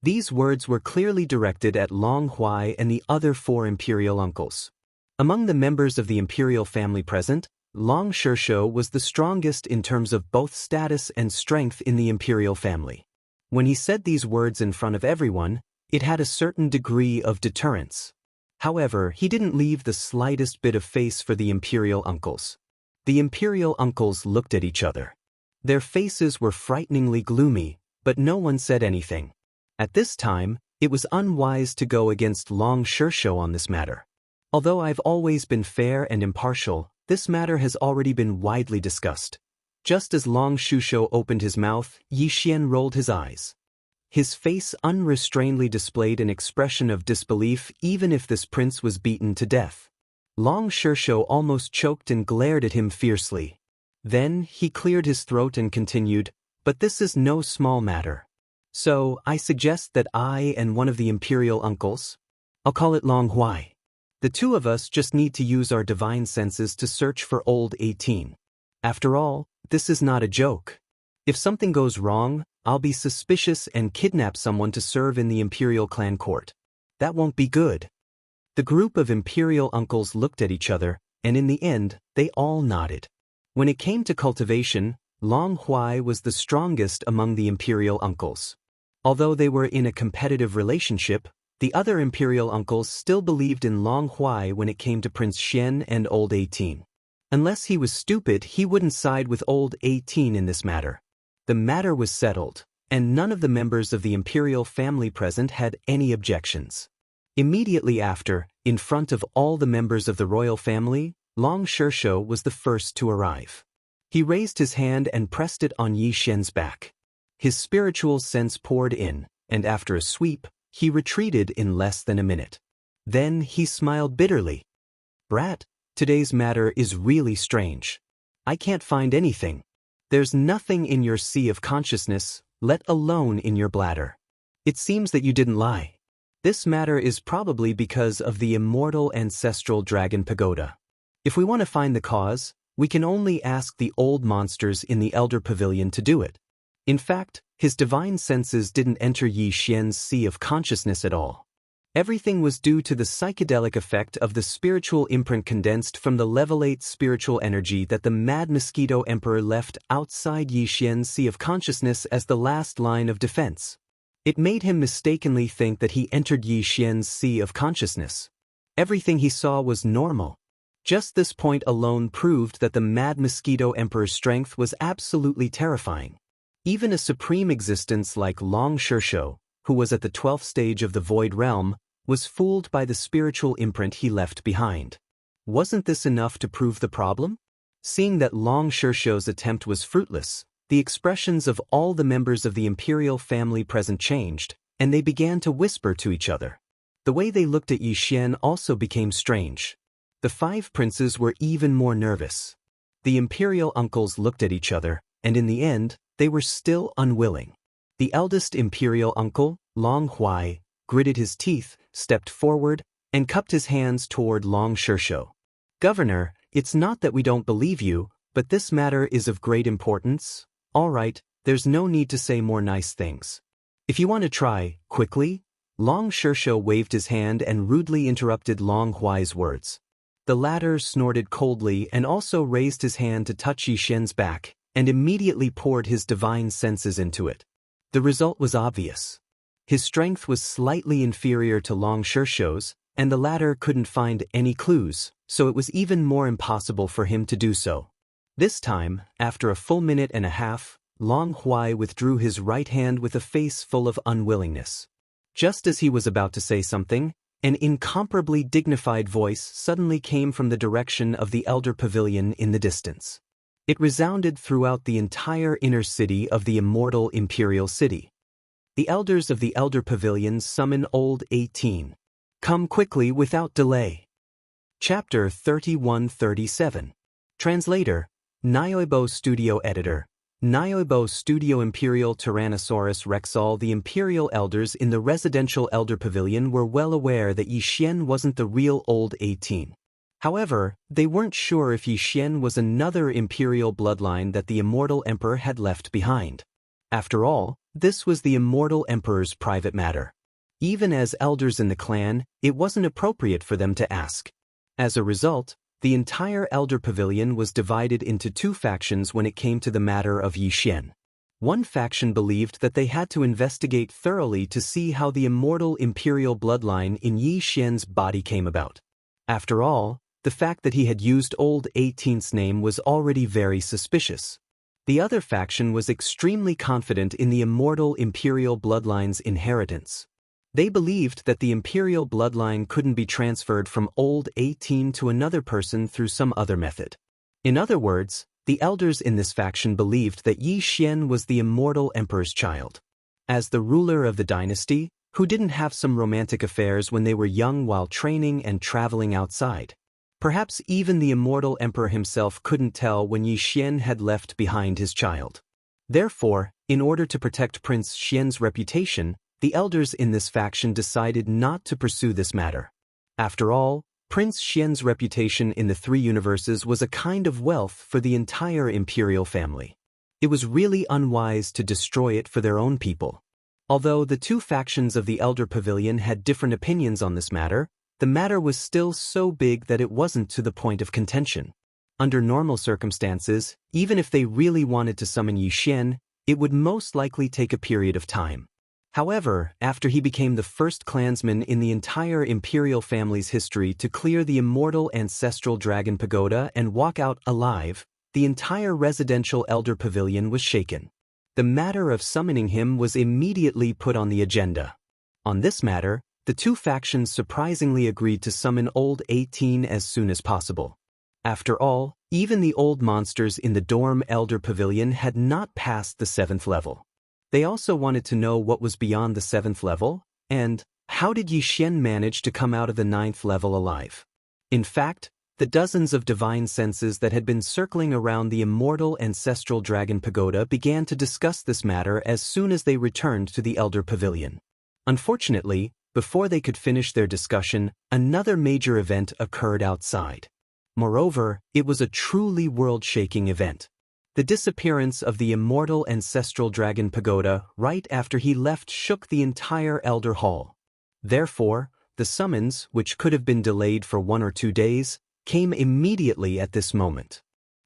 S1: These words were clearly directed at Long Huai and the other 4 imperial uncles. Among the members of the imperial family present, Long Shishou was the strongest in terms of both status and strength in the imperial family. When he said these words in front of everyone, it had a certain degree of deterrence. However, he didn't leave the slightest bit of face for the imperial uncles. The imperial uncles looked at each other. Their faces were frighteningly gloomy, but no one said anything. At this time, it was unwise to go against Long Shishou on this matter. Although I've always been fair and impartial, this matter has already been widely discussed. Just as Long Shishou opened his mouth, Yi Xian rolled his eyes. His face unrestrainedly displayed an expression of disbelief even if this prince was beaten to death. Long Shishou almost choked and glared at him fiercely. Then, he cleared his throat and continued, "But this is no small matter. So, I suggest that I and one of the imperial uncles, I'll call it Long Huai, the 2 of us just need to use our divine senses to search for old 18. After all, this is not a joke. If something goes wrong, I'll be suspicious and kidnap someone to serve in the imperial clan court. That won't be good." The group of imperial uncles looked at each other, and in the end, they all nodded. When it came to cultivation, Long Huai was the strongest among the imperial uncles. Although they were in a competitive relationship, The other imperial uncles still believed in Long Huai when it came to Prince Xian and Old 18. Unless he was stupid, he wouldn't side with Old 18 in this matter. The matter was settled, and none of the members of the imperial family present had any objections. Immediately after, in front of all the members of the royal family, Long Xirsho was the first to arrive. He raised his hand and pressed it on Yi Xian's back. His spiritual sense poured in, and after a sweep, he retreated in less than a minute. Then he smiled bitterly. "Brat, today's matter is really strange. I can't find anything. There's nothing in your sea of consciousness, let alone in your bladder. It seems that you didn't lie. This matter is probably because of the immortal ancestral dragon pagoda. If we want to find the cause, we can only ask the old monsters in the Elder Pavilion to do it." In fact, his divine senses didn't enter Yi Xian's sea of consciousness at all. Everything was due to the psychedelic effect of the spiritual imprint condensed from the level 8 spiritual energy that the Mad Mosquito Emperor left outside Yi Xian's sea of consciousness as the last line of defense. It made him mistakenly think that he entered Yi Xian's sea of consciousness. Everything he saw was normal. Just this point alone proved that the Mad Mosquito Emperor's strength was absolutely terrifying. Even a supreme existence like Long Xirsho, who was at the 12th stage of the Void Realm, was fooled by the spiritual imprint he left behind. Wasn't this enough to prove the problem? Seeing that Long Xirsho's attempt was fruitless, the expressions of all the members of the imperial family present changed, and they began to whisper to each other. The way they looked at Yi Xian also became strange. The 5 princes were even more nervous. The imperial uncles looked at each other, and in the end, they were still unwilling. The eldest imperial uncle, Long Huai, gritted his teeth, stepped forward, and cupped his hands toward Long Xirsho. "Governor, it's not that we don't believe you, but this matter is of great importance. All right, there's no need to say more nice things. If you want to try, quickly." Long Xirsho waved his hand and rudely interrupted Long Huai's words. The latter snorted coldly and also raised his hand to touch Yi Xian's back, and immediately poured his divine senses into it. The result was obvious. His strength was slightly inferior to Long Xirsho's, and the latter couldn't find any clues, so it was even more impossible for him to do so. This time, after a full minute and a half, Long Huai withdrew his right hand with a face full of unwillingness. Just as he was about to say something, an incomparably dignified voice suddenly came from the direction of the Elder Pavilion in the distance. It resounded throughout the entire inner city of the immortal imperial city. "The elders of the Elder Pavilion summon Old 18. Come quickly without delay." Chapter 31-37. Translator, Nioibo Studio Editor, Nioibo Studio. Imperial Tyrannosaurus Rex. All the imperial elders in the residential Elder Pavilion were well aware that Yi Xian wasn't the real Old 18. However, they weren't sure if Yi Xian was another imperial bloodline that the Immortal Emperor had left behind. After all, this was the Immortal Emperor's private matter. Even as elders in the clan, it wasn't appropriate for them to ask. As a result, the entire Elder Pavilion was divided into 2 factions when it came to the matter of Yi Xian. One faction believed that they had to investigate thoroughly to see how the immortal imperial bloodline in Yi Xian's body came about. After all, the fact that he had used Old 18's name was already very suspicious. The other faction was extremely confident in the immortal imperial bloodline's inheritance. They believed that the imperial bloodline couldn't be transferred from Old 18 to another person through some other method. In other words, the elders in this faction believed that Yi Xian was the immortal emperor's child. As the ruler of the dynasty, who didn't have some romantic affairs when they were young while training and traveling outside. Perhaps even the immortal emperor himself couldn't tell when Yi Xian had left behind his child. Therefore, in order to protect Prince Xian's reputation, the elders in this faction decided not to pursue this matter. After all, Prince Xian's reputation in the 3 universes was a kind of wealth for the entire imperial family. It was really unwise to destroy it for their own people. Although the 2 factions of the Elder Pavilion had different opinions on this matter, the matter was still so big that it wasn't to the point of contention. Under normal circumstances, even if they really wanted to summon Yi Xian, it would most likely take a period of time. However, after he became the first clansman in the entire imperial family's history to clear the immortal ancestral dragon pagoda and walk out alive, the entire residential elder pavilion was shaken. The matter of summoning him was immediately put on the agenda. On this matter, the two factions surprisingly agreed to summon Old 18 as soon as possible. After all, even the old monsters in the dorm elder pavilion had not passed the 7th level. They also wanted to know what was beyond the 7th level, and how did Yixian manage to come out of the 9th level alive? In fact, the dozens of divine senses that had been circling around the immortal ancestral dragon pagoda began to discuss this matter as soon as they returned to the elder pavilion. Unfortunately, before they could finish their discussion, another major event occurred outside. Moreover, it was a truly world-shaking event. The disappearance of the immortal ancestral dragon pagoda right after he left shook the entire elder hall. Therefore, the summons, which could have been delayed for 1 or 2 days, came immediately at this moment.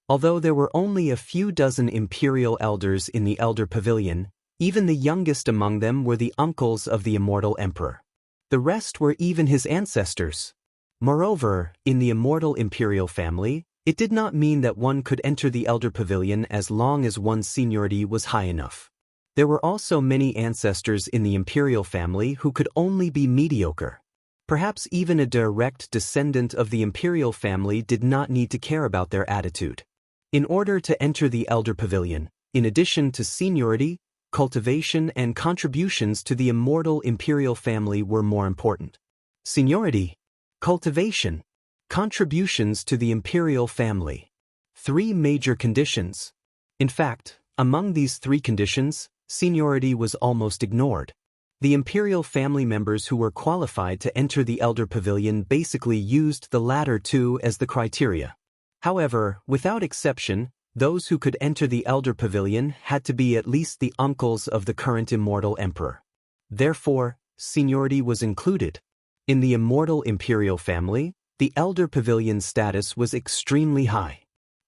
S1: Although there were only a few dozen imperial elders in the elder pavilion, even the youngest among them were the uncles of the immortal emperor. The rest were even his ancestors. Moreover, in the immortal imperial family, it did not mean that one could enter the elder pavilion as long as one's seniority was high enough. There were also many ancestors in the imperial family who could only be mediocre. Perhaps even a direct descendant of the imperial family did not need to care about their attitude. In order to enter the elder pavilion, in addition to seniority, cultivation and contributions to the immortal imperial family were more important. Seniority, cultivation, contributions to the imperial family. 3 major conditions. In fact, among these 3 conditions, seniority was almost ignored. The imperial family members who were qualified to enter the elder pavilion basically used the latter 2 as the criteria. However, without exception, those who could enter the elder pavilion had to be at least the uncles of the current immortal emperor. Therefore, seniority was included. In the immortal imperial family, the elder pavilion status was extremely high.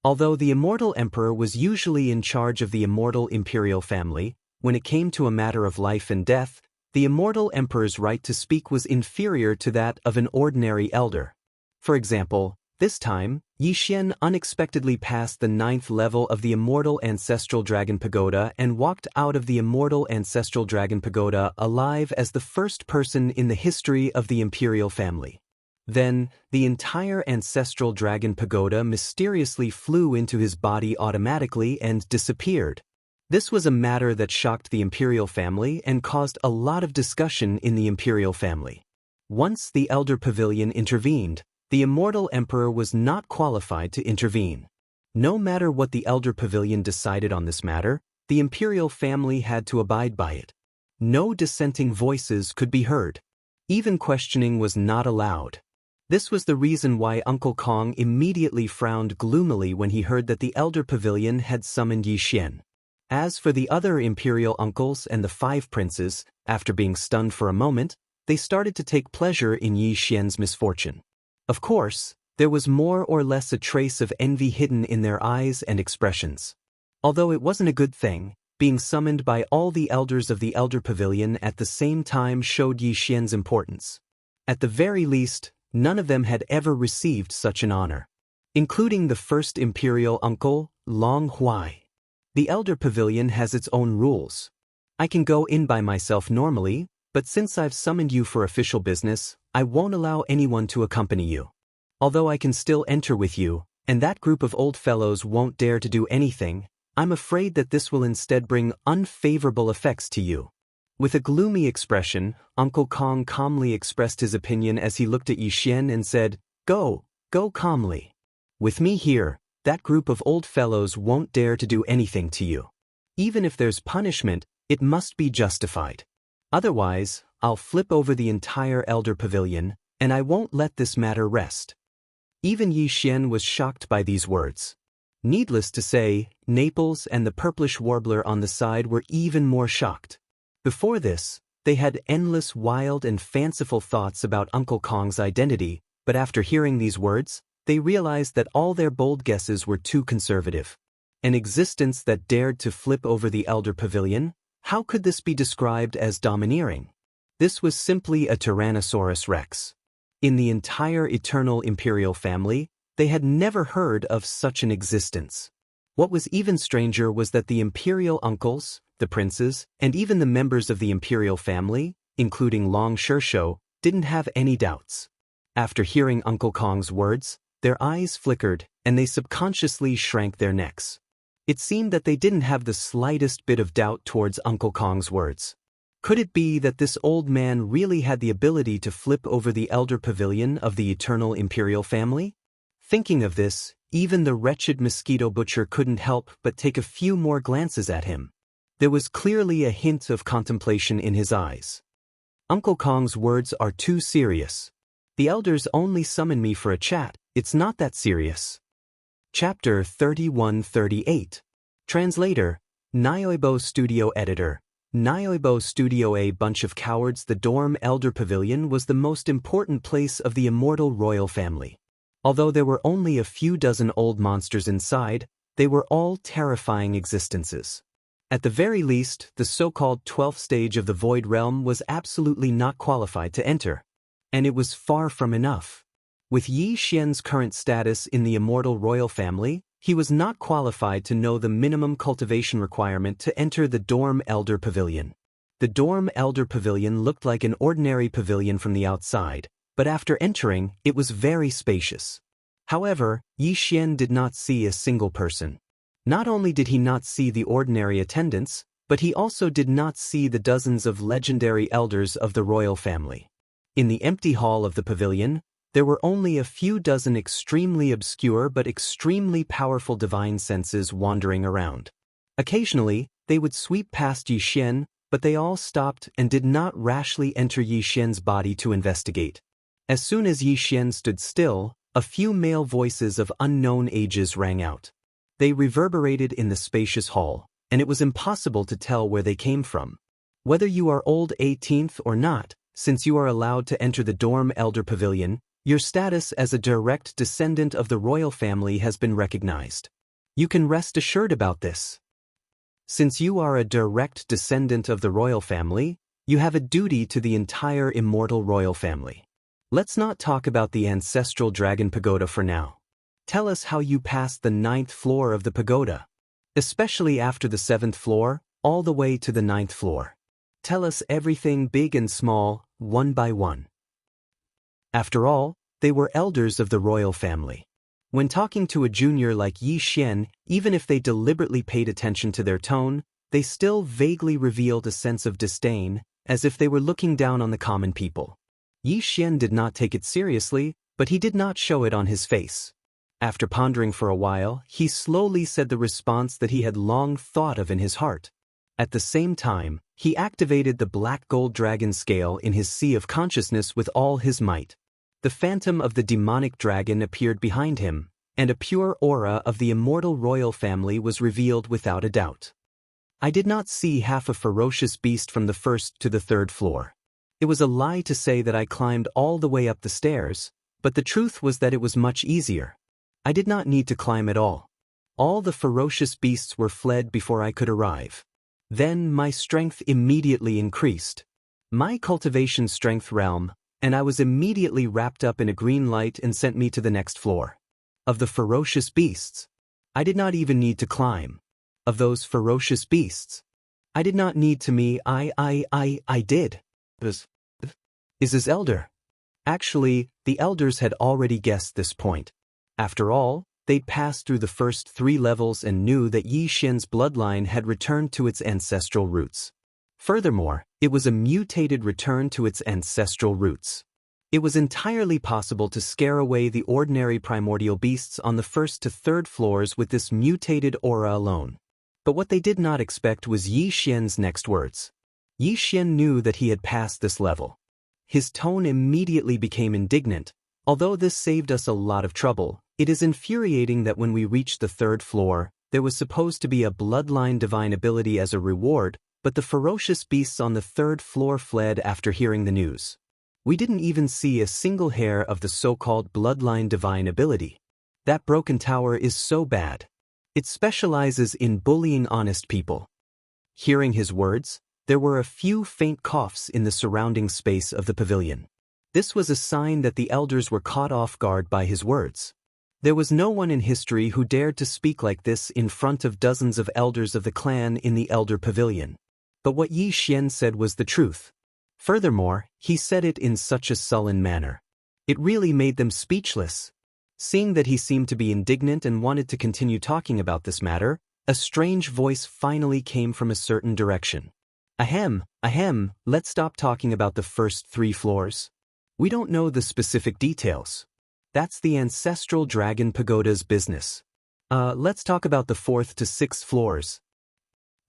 S1: Although the immortal emperor was usually in charge of the immortal imperial family, when it came to a matter of life and death, the immortal emperor's right to speak was inferior to that of an ordinary elder. For example, this time, Yixian unexpectedly passed the 9th level of the immortal ancestral dragon pagoda and walked out of the immortal ancestral dragon pagoda alive as the first person in the history of the imperial family. Then, the entire ancestral dragon pagoda mysteriously flew into his body automatically and disappeared. This was a matter that shocked the imperial family and caused a lot of discussion in the imperial family. Once the elder pavilion intervened, the immortal emperor was not qualified to intervene. No matter what the elder pavilion decided on this matter, the imperial family had to abide by it. No dissenting voices could be heard. Even questioning was not allowed. This was the reason why Uncle Kong immediately frowned gloomily when he heard that the elder pavilion had summoned Yixian. As for the other imperial uncles and the 5 princes, after being stunned for a moment, they started to take pleasure in Yixian's misfortune. Of course, there was more or less a trace of envy hidden in their eyes and expressions. Although it wasn't a good thing, being summoned by all the elders of the elder pavilion at the same time showed Yixian's importance. At the very least, none of them had ever received such an honor, including the first imperial uncle, Long Huai. The elder pavilion has its own rules. I can go in by myself normally, but since I've summoned you for official business, I won't allow anyone to accompany you. Although I can still enter with you, and that group of old fellows won't dare to do anything, I'm afraid that this will instead bring unfavorable effects to you. With a gloomy expression, Uncle Kong calmly expressed his opinion as he looked at Yixian and said, Go calmly. With me here, that group of old fellows won't dare to do anything to you. Even if there's punishment, it must be justified. Otherwise, I'll flip over the entire elder pavilion, and I won't let this matter rest. Even Yixian was shocked by these words. Needless to say, Naples and the purplish warbler on the side were even more shocked. Before this, they had endless wild and fanciful thoughts about Uncle Kong's identity, but after hearing these words, they realized that all their bold guesses were too conservative. An existence that dared to flip over the elder pavilion? How could this be described as domineering? This was simply a Tyrannosaurus rex. In the entire eternal imperial family, they had never heard of such an existence. What was even stranger was that the imperial uncles, the princes, and even the members of the imperial family, including Long Shishou, didn't have any doubts. After hearing Uncle Kong's words, their eyes flickered, and they subconsciously shrank their necks. It seemed that they didn't have the slightest bit of doubt towards Uncle Kong's words. Could it be that this old man really had the ability to flip over the elder pavilion of the eternal imperial family? Thinking of this, even the wretched mosquito butcher couldn't help but take a few more glances at him. There was clearly a hint of contemplation in his eyes. Uncle Kong's words are too serious. The elders only summoned me for a chat, it's not that serious. Chapter 3138. Translator, Nioibo Studio Editor. Nioibo Studio. A bunch of cowards. The dorm elder pavilion was the most important place of the immortal royal family. Although there were only a few dozen old monsters inside, they were all terrifying existences. At the very least, the so-called 12th stage of the Void Realm was absolutely not qualified to enter. And it was far from enough. With Yi Xian's current status in the immortal royal family, he was not qualified to know the minimum cultivation requirement to enter the dorm elder pavilion. The dorm elder pavilion looked like an ordinary pavilion from the outside, but after entering, it was very spacious. However, Yi Xian did not see a single person. Not only did he not see the ordinary attendants, but he also did not see the dozens of legendary elders of the royal family. In the empty hall of the pavilion, there were only a few dozen extremely obscure but extremely powerful divine senses wandering around. Occasionally, they would sweep past Yi Xian, but they all stopped and did not rashly enter Yi Xian's body to investigate. As soon as Yi Xian stood still, a few male voices of unknown ages rang out. They reverberated in the spacious hall, and it was impossible to tell where they came from. Whether you are old 18th or not, since you are allowed to enter the dorm elder pavilion, your status as a direct descendant of the royal family has been recognized. You can rest assured about this. Since you are a direct descendant of the royal family, you have a duty to the entire immortal royal family. Let's not talk about the ancestral dragon pagoda for now. Tell us how you passed the 9th floor of the pagoda. Especially after the 7th floor, all the way to the 9th floor. Tell us everything big and small, one by one. After all, they were elders of the royal family. When talking to a junior like Yi Xian, even if they deliberately paid attention to their tone, they still vaguely revealed a sense of disdain, as if they were looking down on the common people. Yi Xian did not take it seriously, but he did not show it on his face. After pondering for a while, he slowly said the response that he had long thought of in his heart. At the same time, he activated the black gold dragon scale in his sea of consciousness with all his might. The phantom of the demonic dragon appeared behind him, and a pure aura of the immortal royal family was revealed without a doubt. I did not see half a ferocious beast from the 1st to the 3rd floor. It was a lie to say that I climbed all the way up the stairs, but the truth was that it was much easier. I did not need to climb at all. All the ferocious beasts were fled before I could arrive. Then my strength immediately increased. My cultivation strength realm, and I was immediately wrapped up in a green light and sent me to the next floor. Of the ferocious beasts, I did not even need to climb. Of those ferocious beasts, I did not need to me, I did. Is his elder. Actually, the elders had already guessed this point. After all, they'd passed through the first 3 levels and knew that Yi Xian's bloodline had returned to its ancestral roots. Furthermore, it was a mutated return to its ancestral roots. It was entirely possible to scare away the ordinary primordial beasts on the 1st to 3rd floors with this mutated aura alone. But what they did not expect was Yi Xian's next words. Yi Xian knew that he had passed this level. His tone immediately became indignant. Although this saved us a lot of trouble, it is infuriating that when we reached the 3rd floor, there was supposed to be a bloodline divine ability as a reward, but the ferocious beasts on the 3rd floor fled after hearing the news. We didn't even see a single hair of the so-called bloodline divine ability. That broken tower is so bad. It specializes in bullying honest people. Hearing his words, there were a few faint coughs in the surrounding space of the pavilion. This was a sign that the elders were caught off guard by his words. There was no one in history who dared to speak like this in front of dozens of elders of the clan in the elder pavilion. But what Yi Xian said was the truth. Furthermore, he said it in such a sullen manner. It really made them speechless. Seeing that he seemed to be indignant and wanted to continue talking about this matter, a strange voice finally came from a certain direction. Ahem, let's stop talking about the first 3 floors. We don't know the specific details. That's the ancestral dragon pagoda's business. Let's talk about the 4th to 6th floors.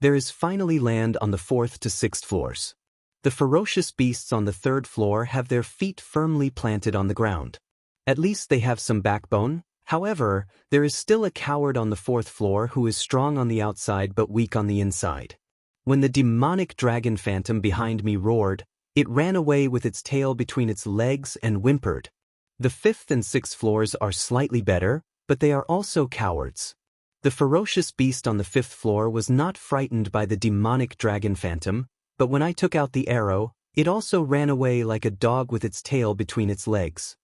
S1: There is finally land on the 4th to 6th floors. The ferocious beasts on the 3rd floor have their feet firmly planted on the ground. At least they have some backbone. However, there is still a coward on the 4th floor who is strong on the outside but weak on the inside. When the demonic dragon phantom behind me roared, it ran away with its tail between its legs and whimpered. The 5th and 6th floors are slightly better, but they are also cowards. The ferocious beast on the 5th floor was not frightened by the demonic dragon phantom, but when I took out the arrow, it also ran away like a dog with its tail between its legs.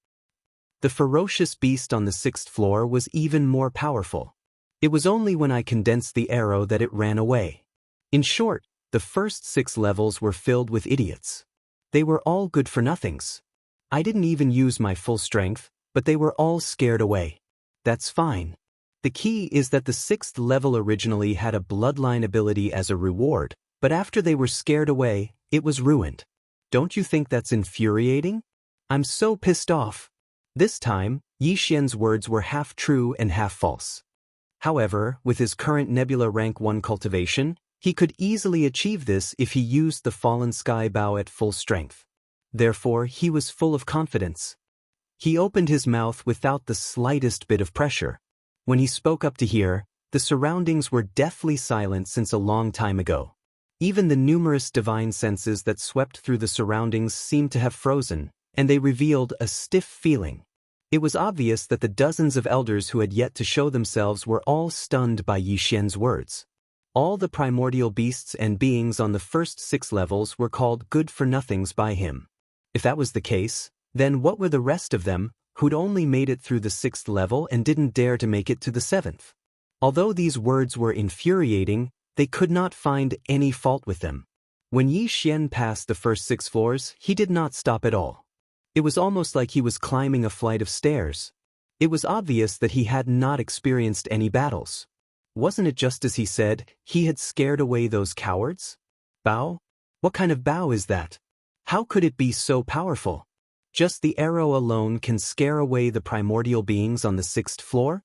S1: The ferocious beast on the 6th floor was even more powerful. It was only when I condensed the arrow that it ran away. In short, the first 6 levels were filled with idiots. They were all good-for-nothings. I didn't even use my full strength, but they were all scared away. That's fine. The key is that the 6th level originally had a bloodline ability as a reward, but after they were scared away, it was ruined. Don't you think that's infuriating? I'm so pissed off. This time, Yi Xian's words were half true and half false. However, with his current Nebula Rank 1 cultivation, he could easily achieve this if he used the Fallen Sky Bow at full strength. Therefore, he was full of confidence. He opened his mouth without the slightest bit of pressure. When he spoke up to hear, the surroundings were deathly silent since a long time ago. Even the numerous divine senses that swept through the surroundings seemed to have frozen, and they revealed a stiff feeling. It was obvious that the dozens of elders who had yet to show themselves were all stunned by Yi Xian's words. All the primordial beasts and beings on the first 6 levels were called good-for-nothings by him. If that was the case, then what were the rest of them, who'd only made it through the 6th level and didn't dare to make it to the 7th? Although these words were infuriating, they could not find any fault with them. When Yi Xian passed the first 6 floors, he did not stop at all. It was almost like he was climbing a flight of stairs. It was obvious that he had not experienced any battles. Wasn't it just as he said, he had scared away those cowards? Bow? What kind of bow is that? How could it be so powerful? Just the arrow alone can scare away the primordial beings on the 6th floor?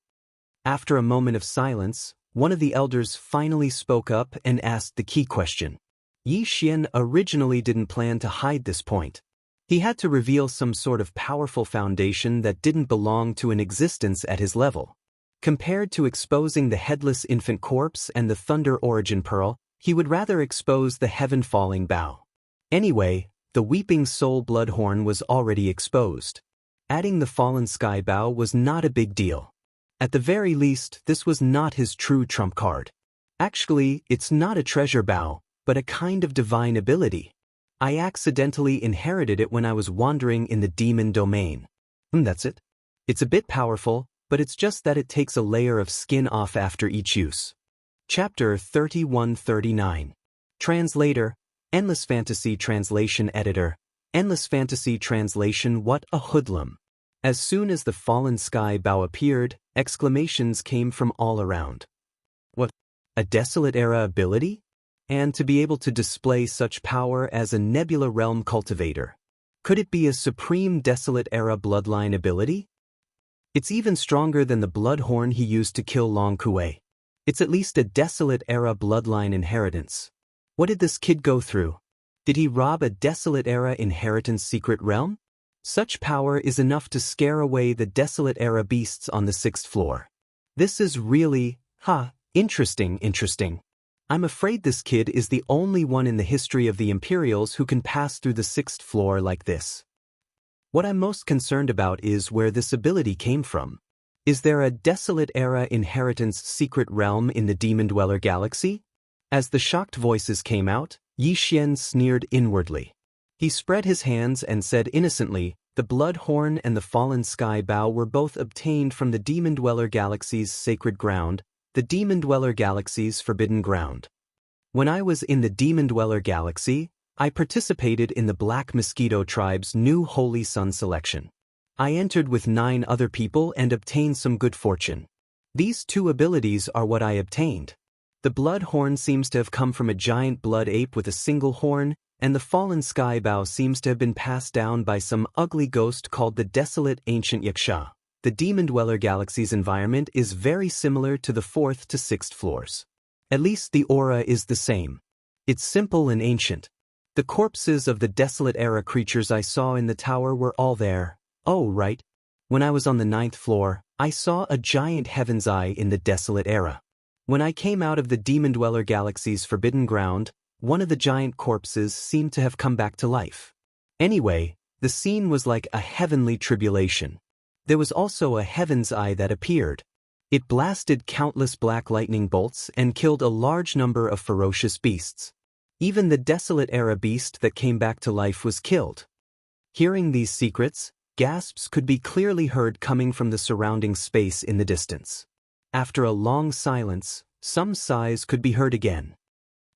S1: After a moment of silence, one of the elders finally spoke up and asked the key question. Yi Xian originally didn't plan to hide this point. He had to reveal some sort of powerful foundation that didn't belong to an existence at his level. Compared to exposing the headless infant corpse and the thunder origin pearl, he would rather expose the heaven-falling bow. Anyway, the weeping soul bloodhorn was already exposed. Adding the fallen sky bow was not a big deal. At the very least, this was not his true trump card. Actually, it's not a treasure bow, but a kind of divine ability. I accidentally inherited it when I was wandering in the demon domain. That's it. It's a bit powerful, but it's just that it takes a layer of skin off after each use. Chapter 3139. Translator, Endless Fantasy Translation Editor, Endless Fantasy Translation. What a hoodlum. As soon as the fallen sky bow appeared, exclamations came from all around. What? A desolate era ability? And to be able to display such power as a Nebula Realm cultivator. Could it be a supreme desolate era bloodline ability? It's even stronger than the bloodhorn he used to kill Long Kuei. It's at least a desolate era bloodline inheritance. What did this kid go through? Did he rob a desolate era inheritance secret realm? Such power is enough to scare away the desolate era beasts on the 6th floor. This is really, interesting. I'm afraid this kid is the only one in the history of the Imperials who can pass through the 6th floor like this. What I'm most concerned about is where this ability came from. Is there a desolate era inheritance secret realm in the Demon Dweller galaxy? As the shocked voices came out, Yixian sneered inwardly. He spread his hands and said innocently, "The blood horn and the fallen sky bow were both obtained from the Demon Dweller Galaxy's sacred ground, the Demon Dweller Galaxy's forbidden ground. When I was in the Demon Dweller Galaxy, I participated in the Black Mosquito Tribe's new Holy Sun selection. I entered with 9 other people and obtained some good fortune. These 2 abilities are what I obtained. The blood horn seems to have come from a giant blood ape with a single horn, and the fallen sky bow seems to have been passed down by some ugly ghost called the desolate ancient Yaksha. The Demon Dweller Galaxy's environment is very similar to the 4th to 6th floors. At least the aura is the same. It's simple and ancient. The corpses of the Desolate Era creatures I saw in the tower were all there. Oh, right. When I was on the 9th floor, I saw a giant heaven's eye in the Desolate Era. When I came out of the Demon Dweller Galaxy's forbidden ground, one of the giant corpses seemed to have come back to life. Anyway, the scene was like a heavenly tribulation. There was also a heaven's eye that appeared. It blasted countless black lightning bolts and killed a large number of ferocious beasts. Even the Desolate Era beast that came back to life was killed. Hearing these secrets, gasps could be clearly heard coming from the surrounding space in the distance. After a long silence, some sighs could be heard again.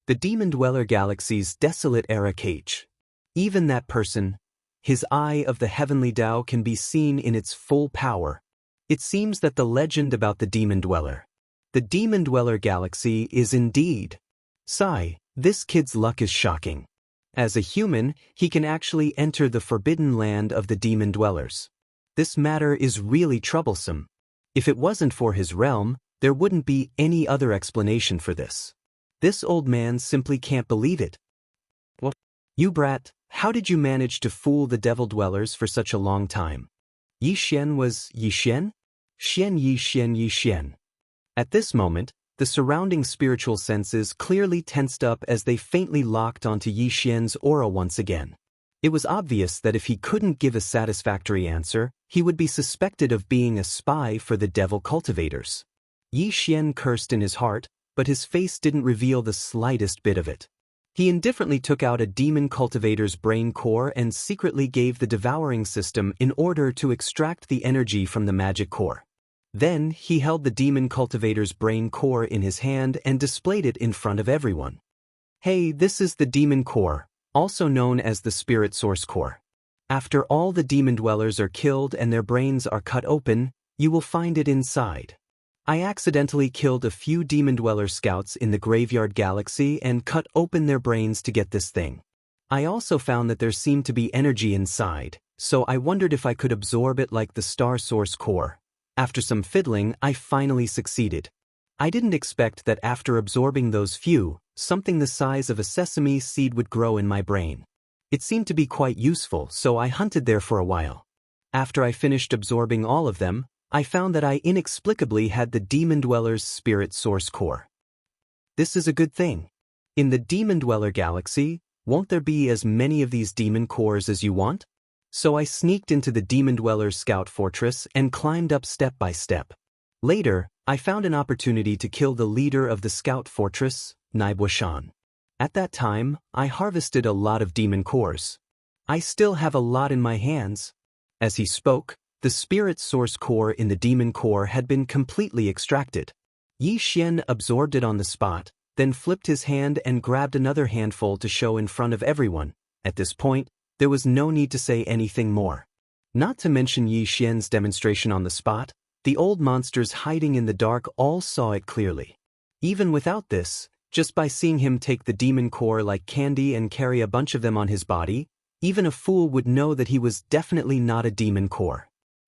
S1: The Demon Dweller Galaxy's Desolate Era cage. Even that person, his eye of the heavenly Tao can be seen in its full power. It seems that the legend about the Demon Dweller, the Demon Dweller Galaxy, is indeed. Sigh, this kid's luck is shocking. As a human, he can actually enter the forbidden land of the Demon Dwellers. This matter is really troublesome. If it wasn't for his realm, there wouldn't be any other explanation for this. This old man simply can't believe it. What? You brat, how did you manage to fool the Devil Dwellers for such a long time? Yixian was Yixian? Xian Yixian Yixian. At this moment, the surrounding spiritual senses clearly tensed up as they faintly locked onto Yixian's aura once again. It was obvious that if he couldn't give a satisfactory answer, he would be suspected of being a spy for the devil cultivators. Yixian cursed in his heart, but his face didn't reveal the slightest bit of it. He indifferently took out a demon cultivator's brain core and secretly gave the devouring system in order to extract the energy from the magic core. Then he held the demon cultivator's brain core in his hand and displayed it in front of everyone. Hey, this is the demon core, also known as the spirit source core. After all the demon dwellers are killed and their brains are cut open, you will find it inside. I accidentally killed a few demon dweller scouts in the graveyard galaxy and cut open their brains to get this thing. I also found that there seemed to be energy inside, so I wondered if I could absorb it like the star source core. After some fiddling, I finally succeeded. I didn't expect that after absorbing those few, something the size of a sesame seed would grow in my brain. It seemed to be quite useful, so I hunted there for a while. After I finished absorbing all of them, I found that I inexplicably had the Demon Dweller's spirit source core. This is a good thing. In the Demon Dweller Galaxy, won't there be as many of these demon cores as you want? So I sneaked into the Demon Dweller's scout fortress and climbed up step by step. Later, I found an opportunity to kill the leader of the scout fortress, Naibuashan. At that time, I harvested a lot of demon cores. I still have a lot in my hands. As he spoke, the spirit source core in the demon core had been completely extracted. Yixian absorbed it on the spot, then flipped his hand and grabbed another handful to show in front of everyone. At this point, there was no need to say anything more. Not to mention Yixian's demonstration on the spot, the old monsters hiding in the dark all saw it clearly. Even without this, just by seeing him take the demon core like candy and carry a bunch of them on his body, even a fool would know that he was definitely not a demon core.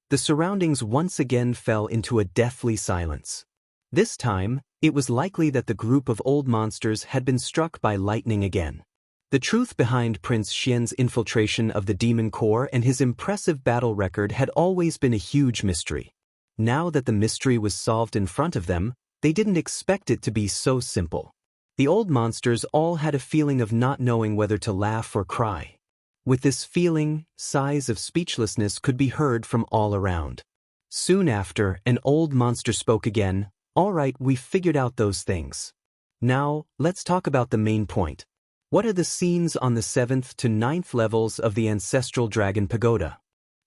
S1: The surroundings once again fell into a deathly silence. This time, it was likely that the group of old monsters had been struck by lightning again. The truth behind Prince Xian's infiltration of the demon core and his impressive battle record had always been a huge mystery. Now that the mystery was solved in front of them, they didn't expect it to be so simple. The old monsters all had a feeling of not knowing whether to laugh or cry. With this feeling, sighs of speechlessness could be heard from all around. Soon after, an old monster spoke again. "All right, we figured out those things. Now, let's talk about the main point. What are the scenes on the 7th to 9th levels of the Ancestral Dragon Pagoda?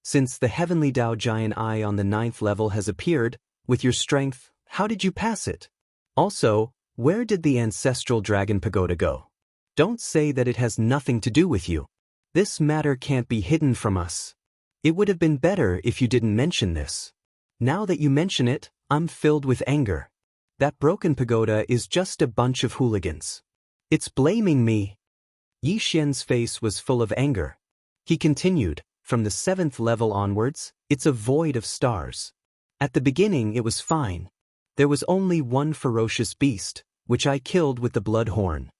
S1: Since the Heavenly Dao Giant Eye on the 9th level has appeared, with your strength, how did you pass it? Also, where did the Ancestral Dragon Pagoda go? Don't say that it has nothing to do with you. This matter can't be hidden from us. It would have been better if you didn't mention this. Now that you mention it, I'm filled with anger. That broken pagoda is just a bunch of hooligans. It's blaming me. Yi Xian's face was full of anger. He continued, from the 7th level onwards, it's a void of stars. At the beginning it was fine. There was only one ferocious beast, which I killed with the blood horn.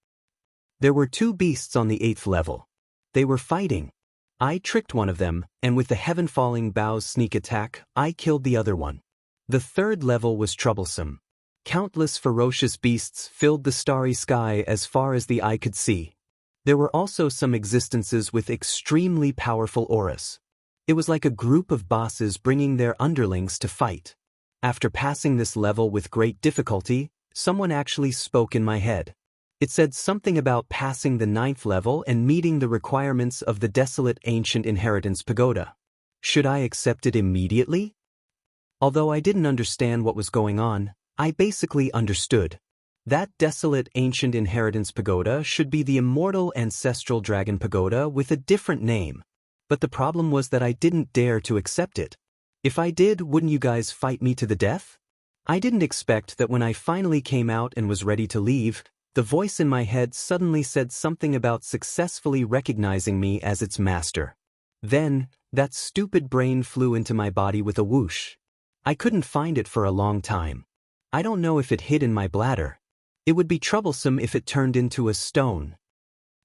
S1: There were 2 beasts on the 8th level. They were fighting. I tricked one of them, and with the heaven-falling bow's sneak attack, I killed the other one. The 3rd level was troublesome. Countless ferocious beasts filled the starry sky as far as the eye could see. There were also some existences with extremely powerful auras. It was like a group of bosses bringing their underlings to fight. After passing this level with great difficulty, someone actually spoke in my head. It said something about passing the 9th level and meeting the requirements of the desolate ancient inheritance pagoda. Should I accept it immediately? Although I didn't understand what was going on, I basically understood. That desolate ancient inheritance pagoda should be the immortal ancestral dragon pagoda with a different name. But the problem was that I didn't dare to accept it. If I did, wouldn't you guys fight me to the death? I didn't expect that when I finally came out and was ready to leave, the voice in my head suddenly said something about successfully recognizing me as its master. Then, that stupid brain flew into my body with a whoosh. I couldn't find it for a long time. I don't know if it hid in my bladder. It would be troublesome if it turned into a stone.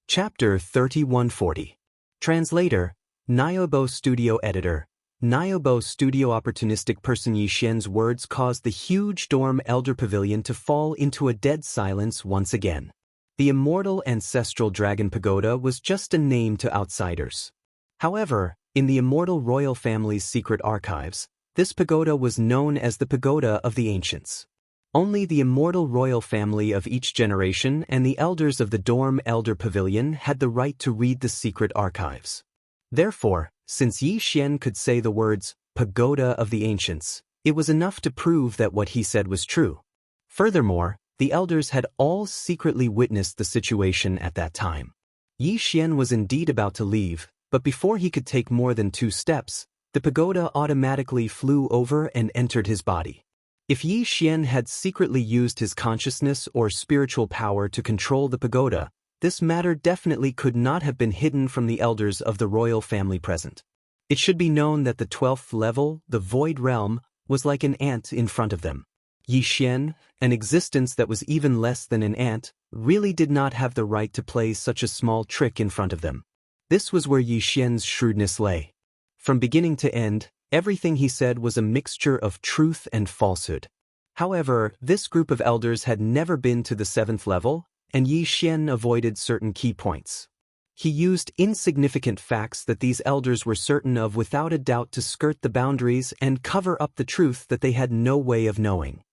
S1: Chapter 3140. Translator, Niobo Studio Editor. Niobo Studio Opportunistic person. Yi Xian's words caused the huge dorm elder pavilion to fall into a dead silence once again. The immortal ancestral dragon pagoda was just a name to outsiders. However, in the immortal royal family's secret archives, this pagoda was known as the Pagoda of the Ancients. Only the immortal royal family of each generation and the elders of the dorm elder pavilion had the right to read the secret archives. Therefore, since Yi Xian could say the words, Pagoda of the Ancients, it was enough to prove that what he said was true. Furthermore, the elders had all secretly witnessed the situation at that time. Yi Xian was indeed about to leave, but before he could take more than 2 steps, the pagoda automatically flew over and entered his body. If Yi Xian had secretly used his consciousness or spiritual power to control the pagoda, this matter definitely could not have been hidden from the elders of the royal family present. It should be known that the 12th level, the Void Realm, was like an ant in front of them. Yi Xian, an existence that was even less than an ant, really did not have the right to play such a small trick in front of them. This was where Yi Xian's shrewdness lay. From beginning to end, everything he said was a mixture of truth and falsehood. However, this group of elders had never been to the 7th level, and Yi Xian avoided certain key points. He used insignificant facts that these elders were certain of without a doubt to skirt the boundaries and cover up the truth that they had no way of knowing.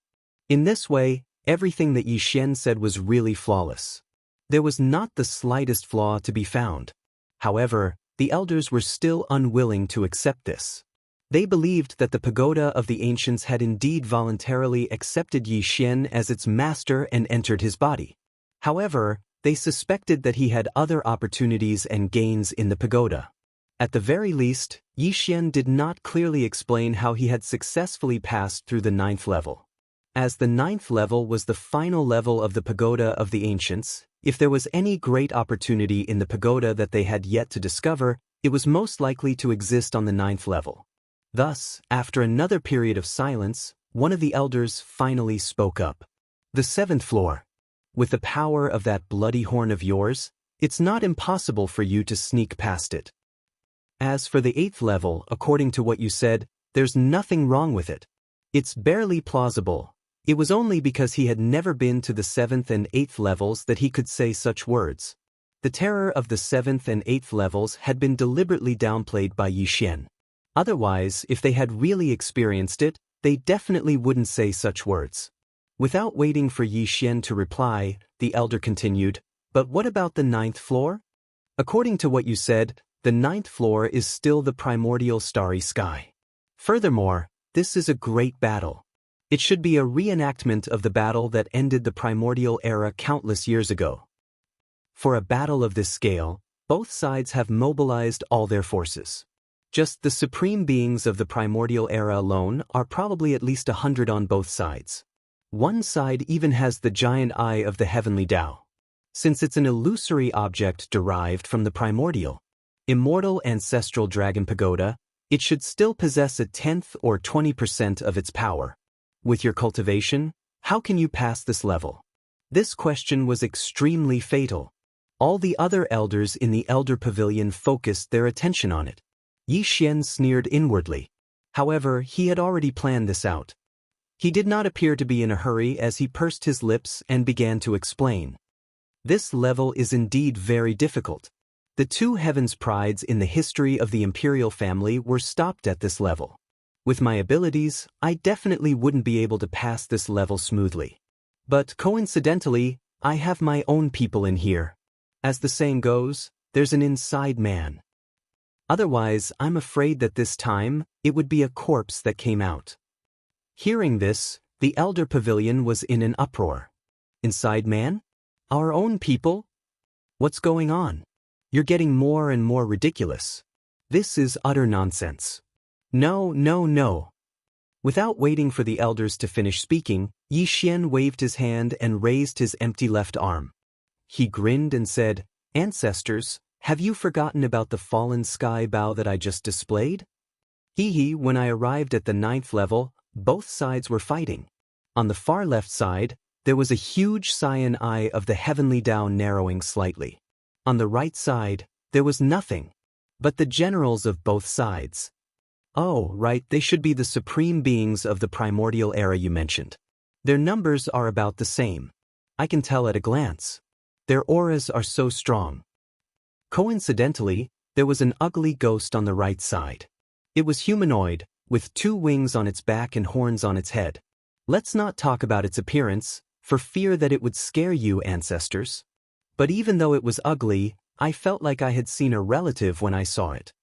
S1: In this way, everything that Yi Xian said was really flawless. There was not the slightest flaw to be found. However, the elders were still unwilling to accept this. They believed that the Pagoda of the Ancients had indeed voluntarily accepted Yi Xian as its master and entered his body. However, they suspected that he had other opportunities and gains in the pagoda. At the very least, Yi Xian did not clearly explain how he had successfully passed through the 9th level. As the 9th level was the final level of the Pagoda of the Ancients, if there was any great opportunity in the pagoda that they had yet to discover, it was most likely to exist on the 9th level. Thus, after another period of silence, one of the elders finally spoke up. The 7th floor. With the power of that bloody horn of yours, it's not impossible for you to sneak past it. As for the 8th level, according to what you said, there's nothing wrong with it. It's barely plausible. It was only because he had never been to the 7th and 8th levels that he could say such words. The terror of the 7th and 8th levels had been deliberately downplayed by Yi Xian. Otherwise, if they had really experienced it, they definitely wouldn't say such words. Without waiting for Yi Xian to reply, the elder continued, "But what about the ninth floor? According to what you said, the ninth floor is still the primordial starry sky. Furthermore, this is a great battle. It should be a reenactment of the battle that ended the primordial era countless years ago. For a battle of this scale, both sides have mobilized all their forces. Just the supreme beings of the primordial era alone are probably at least 100 on both sides. One side even has the giant eye of the heavenly Tao. Since it's an illusory object derived from the primordial, immortal ancestral dragon pagoda, it should still possess a 10th or 20% of its power. With your cultivation, how can you pass this level?" This question was extremely fatal. All the other elders in the elder pavilion focused their attention on it. Yi Xian sneered inwardly. However, he had already planned this out. He did not appear to be in a hurry as he pursed his lips and began to explain. "This level is indeed very difficult. The two heavens prides in the history of the imperial family were stopped at this level. With my abilities, I definitely wouldn't be able to pass this level smoothly. But coincidentally, I have my own people in here. As the saying goes, there's an inside man. Otherwise, I'm afraid that this time, it would be a corpse that came out." Hearing this, the elder pavilion was in an uproar. "Inside man? Our own people? What's going on? You're getting more and more ridiculous. This is utter nonsense. No, no, no." Without waiting for the elders to finish speaking, Yi Xian waved his hand and raised his empty left arm. He grinned and said, "Ancestors, have you forgotten about the fallen sky bow that I just displayed? When I arrived at the 9th level, both sides were fighting. On the far left side, there was a huge cyan eye of the heavenly Tao narrowing slightly. On the right side, there was nothing. But the generals of both sides. Oh, right, they should be the supreme beings of the primordial era you mentioned. Their numbers are about the same. I can tell at a glance. Their auras are so strong." Coincidentally, there was an ugly ghost on the right side. It was humanoid, with 2 wings on its back and horns on its head. Let's not talk about its appearance, for fear that it would scare you, ancestors. But even though it was ugly, I felt like I had seen a relative when I saw it.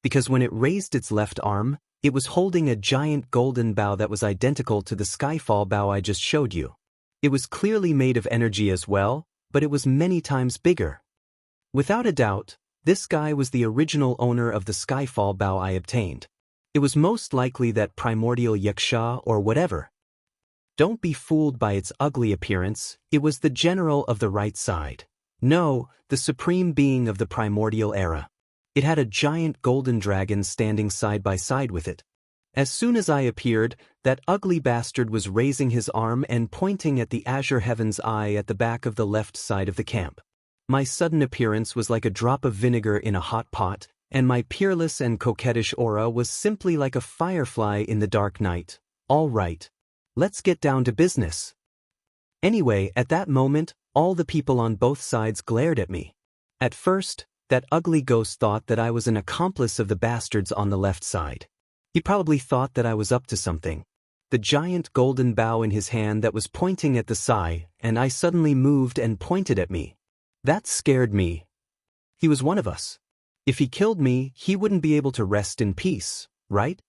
S1: Because when it raised its left arm, it was holding a giant golden bow that was identical to the skyfall bow I just showed you. It was clearly made of energy as well, but it was many times bigger. Without a doubt, this guy was the original owner of the skyfall bow I obtained. It was most likely that primordial Yuxia or whatever. Don't be fooled by its ugly appearance, it was the general of the right side. No, the supreme being of the primordial era. It had a giant golden dragon standing side by side with it. As soon as I appeared, that ugly bastard was raising his arm and pointing at the azure heaven's eye at the back of the left side of the camp. My sudden appearance was like a drop of vinegar in a hot pot, and my peerless and coquettish aura was simply like a firefly in the dark night. All right. Let's get down to business. Anyway, at that moment, all the people on both sides glared at me. At first, that ugly ghost thought that I was an accomplice of the bastards on the left side. He probably thought that I was up to something. The giant golden bow in his hand that was pointing at the sky, and I suddenly moved and pointed at me. That scared me. He was one of us. If he killed me, he wouldn't be able to rest in peace, right?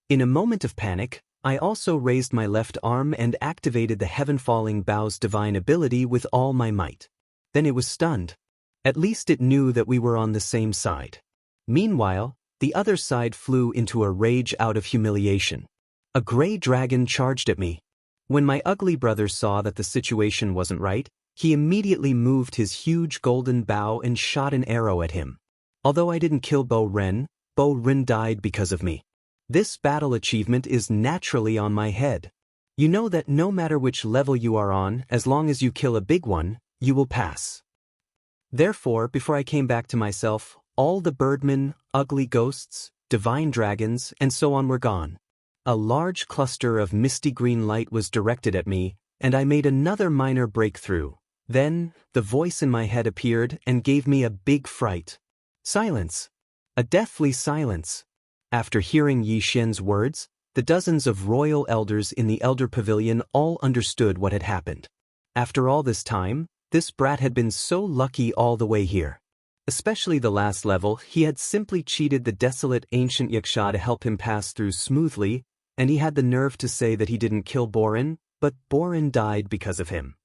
S1: In a moment of panic, I also raised my left arm and activated the heaven-falling bow's divine ability with all my might. Then it was stunned. At least it knew that we were on the same side. Meanwhile, the other side flew into a rage out of humiliation. A gray dragon charged at me. When my ugly brother saw that the situation wasn't right, he immediately moved his huge golden bow and shot an arrow at him. Although I didn't kill Bo Ren died because of me. This battle achievement is naturally on my head. You know that no matter which level you are on, as long as you kill a big one, you will pass. Therefore, before I came back to myself, all the birdmen, ugly ghosts, divine dragons, and so on were gone. A large cluster of misty green light was directed at me, and I made another minor breakthrough. Then, the voice in my head appeared and gave me a big fright. Silence. A deathly silence. After hearing Yi Xian's words, The dozens of royal elders in the Elder Pavilion all understood what had happened. After all this time, this brat had been so lucky all the way here. Especially the last level, he had simply cheated the desolate ancient Yaksha to help him pass through smoothly, and he had the nerve to say that he didn't kill Borin, but Borin died because of him.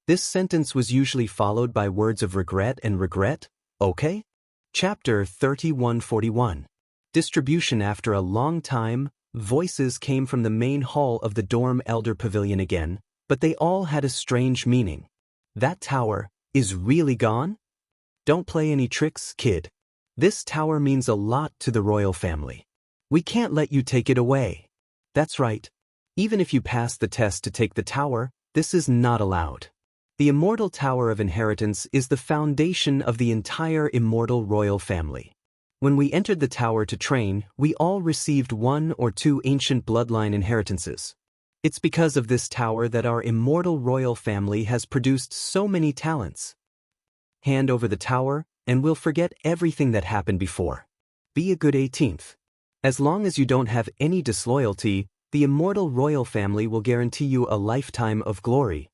S1: This sentence was usually followed by words of regret and regret, okay? Chapter 3141. Distribution. After a long time, voices came from the main hall of the dorm Elder Pavilion again, but they all had a strange meaning. That tower is really gone? Don't play any tricks, kid. This tower means a lot to the royal family. We can't let you take it away. That's right. Even if you pass the test to take the tower, this is not allowed. The Immortal Tower of Inheritance is the foundation of the entire immortal royal family. When we entered the tower to train, we all received 1 or 2 ancient bloodline inheritances. It's because of this tower that our immortal royal family has produced so many talents. Hand over the tower, and we'll forget everything that happened before. Be a good 18th. As long as you don't have any disloyalty, the immortal royal family will guarantee you a lifetime of glory.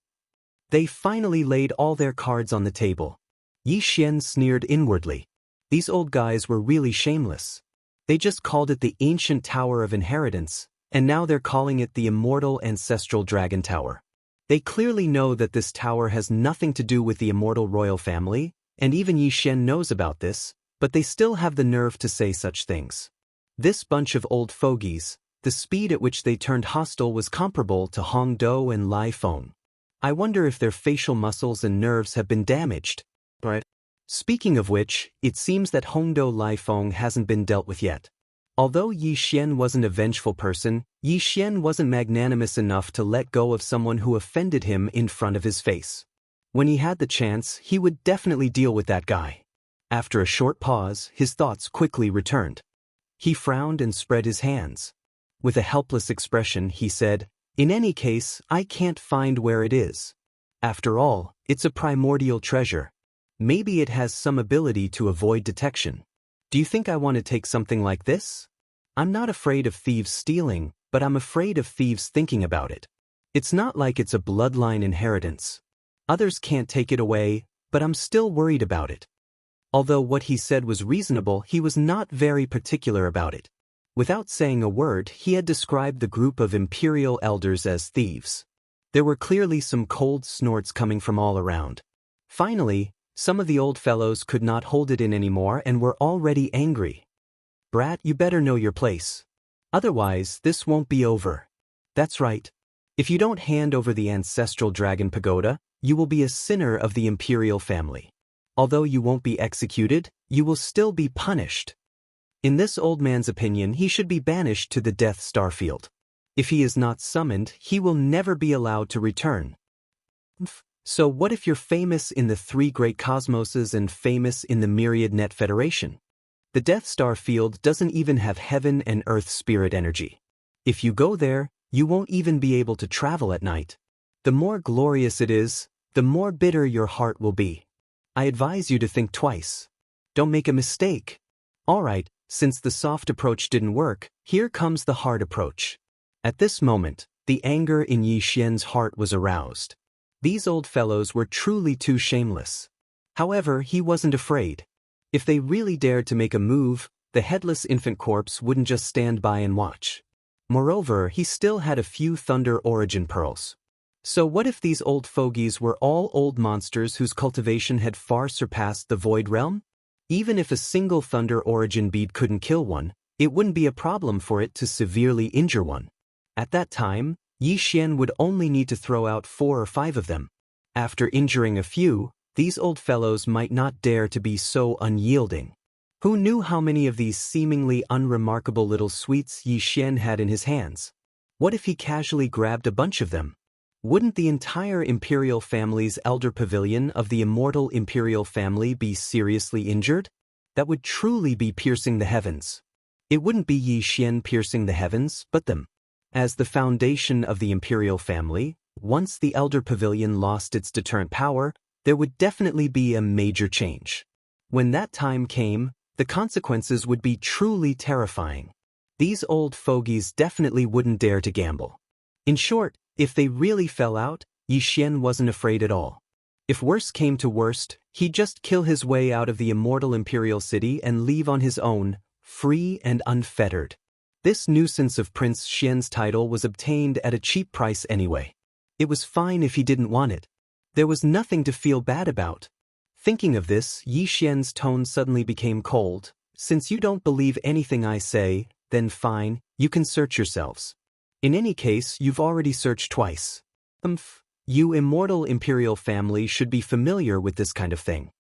S1: They finally laid all their cards on the table. Yi Xian sneered inwardly. These old guys were really shameless. They just called it the Ancient Tower of Inheritance, and now they're calling it the Immortal Ancestral Dragon Tower. They clearly know that this tower has nothing to do with the immortal royal family, and even Yi Xian knows about this, but they still have the nerve to say such things. This bunch of old fogies, the speed at which they turned hostile was comparable to Hong Do and Lai Feng. I wonder if their facial muscles and nerves have been damaged. Right. Speaking of which, it seems that Hongdo Lai Feng hasn't been dealt with yet. Although Yi Xian wasn't a vengeful person, Yi Xian wasn't magnanimous enough to let go of someone who offended him in front of his face. When he had the chance, he would definitely deal with that guy. After a short pause, his thoughts quickly returned. He frowned and spread his hands. With a helpless expression, he said, "In any case, I can't find where it is. After all, it's a primordial treasure. Maybe it has some ability to avoid detection. Do you think I want to take something like this? I'm not afraid of thieves stealing, but I'm afraid of thieves thinking about it. It's not like it's a bloodline inheritance. Others can't take it away, but I'm still worried about it." Although what he said was reasonable, he was not very particular about it. Without saying a word, he had described the group of imperial elders as thieves. There were clearly some cold snorts coming from all around. Finally, some of the old fellows could not hold it in anymore and were already angry. "Brat, you better know your place. Otherwise, this won't be over. That's right. If you don't hand over the ancestral dragon pagoda, you will be a sinner of the imperial family. Although you won't be executed, you will still be punished. In this old man's opinion, he should be banished to the Death Star Field. If he is not summoned, he will never be allowed to return." So what if you're famous in the 3 great cosmoses and famous in the Myriad Net Federation? The Death Star Field doesn't even have heaven and earth spirit energy. If you go there, you won't even be able to travel at night. The more glorious it is, the more bitter your heart will be. I advise you to think twice. Don't make a mistake. Alright, since the soft approach didn't work, here comes the hard approach. At this moment, the anger in Yi Xian's heart was aroused. These old fellows were truly too shameless. However, he wasn't afraid. If they really dared to make a move, the headless infant corpse wouldn't just stand by and watch. Moreover, he still had a few Thunder Origin Pearls. So what if these old fogies were all old monsters whose cultivation had far surpassed the Void Realm? Even if a single Thunder Origin bead couldn't kill one, it wouldn't be a problem for it to severely injure one. At that time, Yi Xian would only need to throw out 4 or 5 of them. After injuring a few, these old fellows might not dare to be so unyielding. Who knew how many of these seemingly unremarkable little sweets Yi Xian had in his hands? What if he casually grabbed a bunch of them? Wouldn't the entire imperial family's elder pavilion of the immortal imperial family be seriously injured? That would truly be piercing the heavens. It wouldn't be Yi Xian piercing the heavens, but them. As the foundation of the imperial family, once the elder pavilion lost its deterrent power, there would definitely be a major change. When that time came, the consequences would be truly terrifying. These old fogies definitely wouldn't dare to gamble. In short, if they really fell out, Yixian wasn't afraid at all. If worse came to worst, he'd just kill his way out of the immortal imperial city and leave on his own, free and unfettered. This nuisance of Prince Xian's title was obtained at a cheap price anyway. It was fine if he didn't want it. There was nothing to feel bad about. Thinking of this, Yixian's tone suddenly became cold. Since you don't believe anything I say, then fine, you can search yourselves. In any case, you've already searched twice. You immortal imperial family should be familiar with this kind of thing.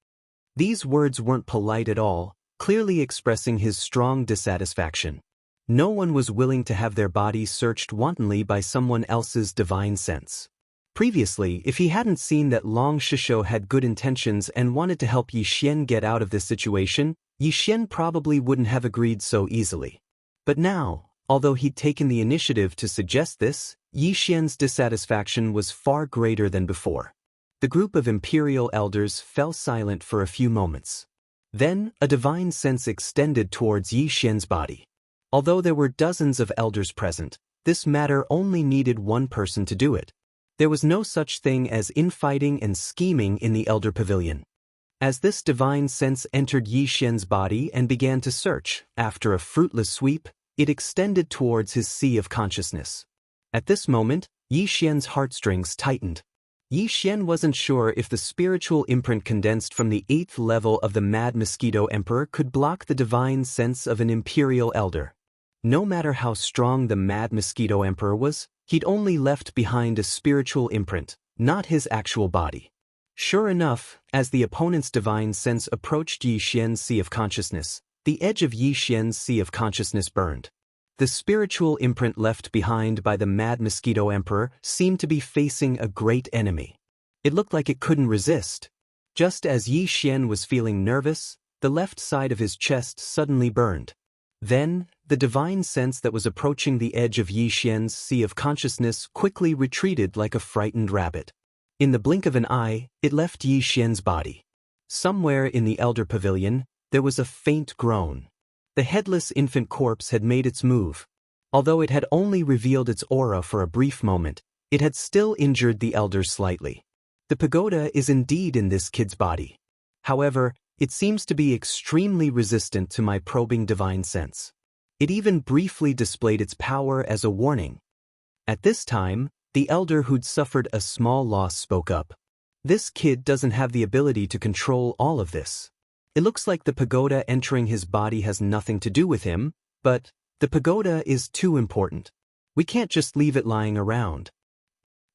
S1: These words weren't polite at all, clearly expressing his strong dissatisfaction. No one was willing to have their bodies searched wantonly by someone else's divine sense. Previously, if he hadn't seen that Long Shisho had good intentions and wanted to help Yixian get out of this situation, Yixian probably wouldn't have agreed so easily. But now, although he'd taken the initiative to suggest this, Yixian's dissatisfaction was far greater than before. The group of imperial elders fell silent for a few moments. Then, a divine sense extended towards Yixian's body. Although there were dozens of elders present, this matter only needed one person to do it. There was no such thing as infighting and scheming in the elder pavilion. As this divine sense entered Yixian's body and began to search, after a fruitless sweep, it extended towards his sea of consciousness. At this moment, Yixian's heartstrings tightened. Yixian wasn't sure if the spiritual imprint condensed from the 8th level of the Mad Mosquito Emperor could block the divine sense of an imperial elder. No matter how strong the Mad Mosquito Emperor was, he'd only left behind a spiritual imprint, not his actual body. Sure enough, as the opponent's divine sense approached Yixian's sea of consciousness, the edge of Yixian's sea of consciousness burned. The spiritual imprint left behind by the Mad Mosquito Emperor seemed to be facing a great enemy. It looked like it couldn't resist. Just as Yixian was feeling nervous, the left side of his chest suddenly burned. Then, the divine sense that was approaching the edge of Yixian's sea of consciousness quickly retreated like a frightened rabbit. In the blink of an eye, it left Yixian's body. Somewhere in the elder pavilion, there was a faint groan. The headless infant corpse had made its move. Although it had only revealed its aura for a brief moment, it had still injured the elders slightly. The pagoda is indeed in this kid's body. However, it seems to be extremely resistant to my probing divine sense. It even briefly displayed its power as a warning. At this time, the elder who'd suffered a small loss spoke up. This kid doesn't have the ability to control all of this. It looks like the pagoda entering his body has nothing to do with him, but the pagoda is too important. We can't just leave it lying around.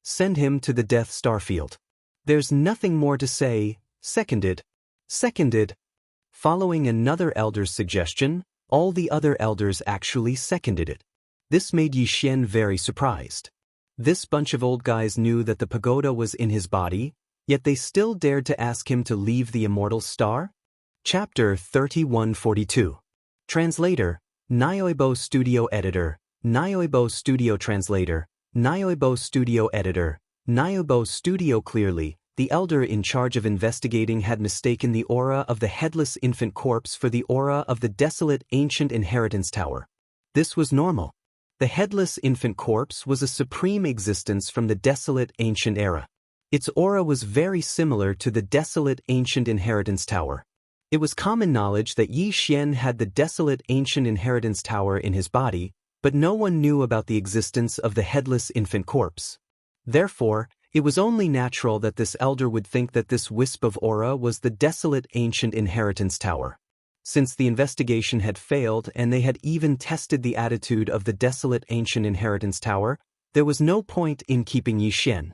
S1: Send him to the Death Star field. There's nothing more to say. Seconded. Seconded. Following another elder's suggestion, all the other elders actually seconded it. This made Yixian very surprised. This bunch of old guys knew that the pagoda was in his body, yet they still dared to ask him to leave the immortal star? Chapter 3142. Translator, Nyoibo Studio Editor, Nyoibo Studio Translator, Nyoibo Studio Editor, Nyoibo Studio. Clearly, the elder in charge of investigating had mistaken the aura of the headless infant corpse for the aura of the desolate ancient inheritance tower. This was normal. The headless infant corpse was a supreme existence from the desolate ancient era. Its aura was very similar to the desolate ancient inheritance tower. It was common knowledge that Yixian had the desolate ancient inheritance tower in his body, but no one knew about the existence of the headless infant corpse. Therefore, it was only natural that this elder would think that this wisp of aura was the desolate ancient inheritance tower. Since the investigation had failed and they had even tested the attitude of the desolate ancient inheritance tower, there was no point in keeping Yixian.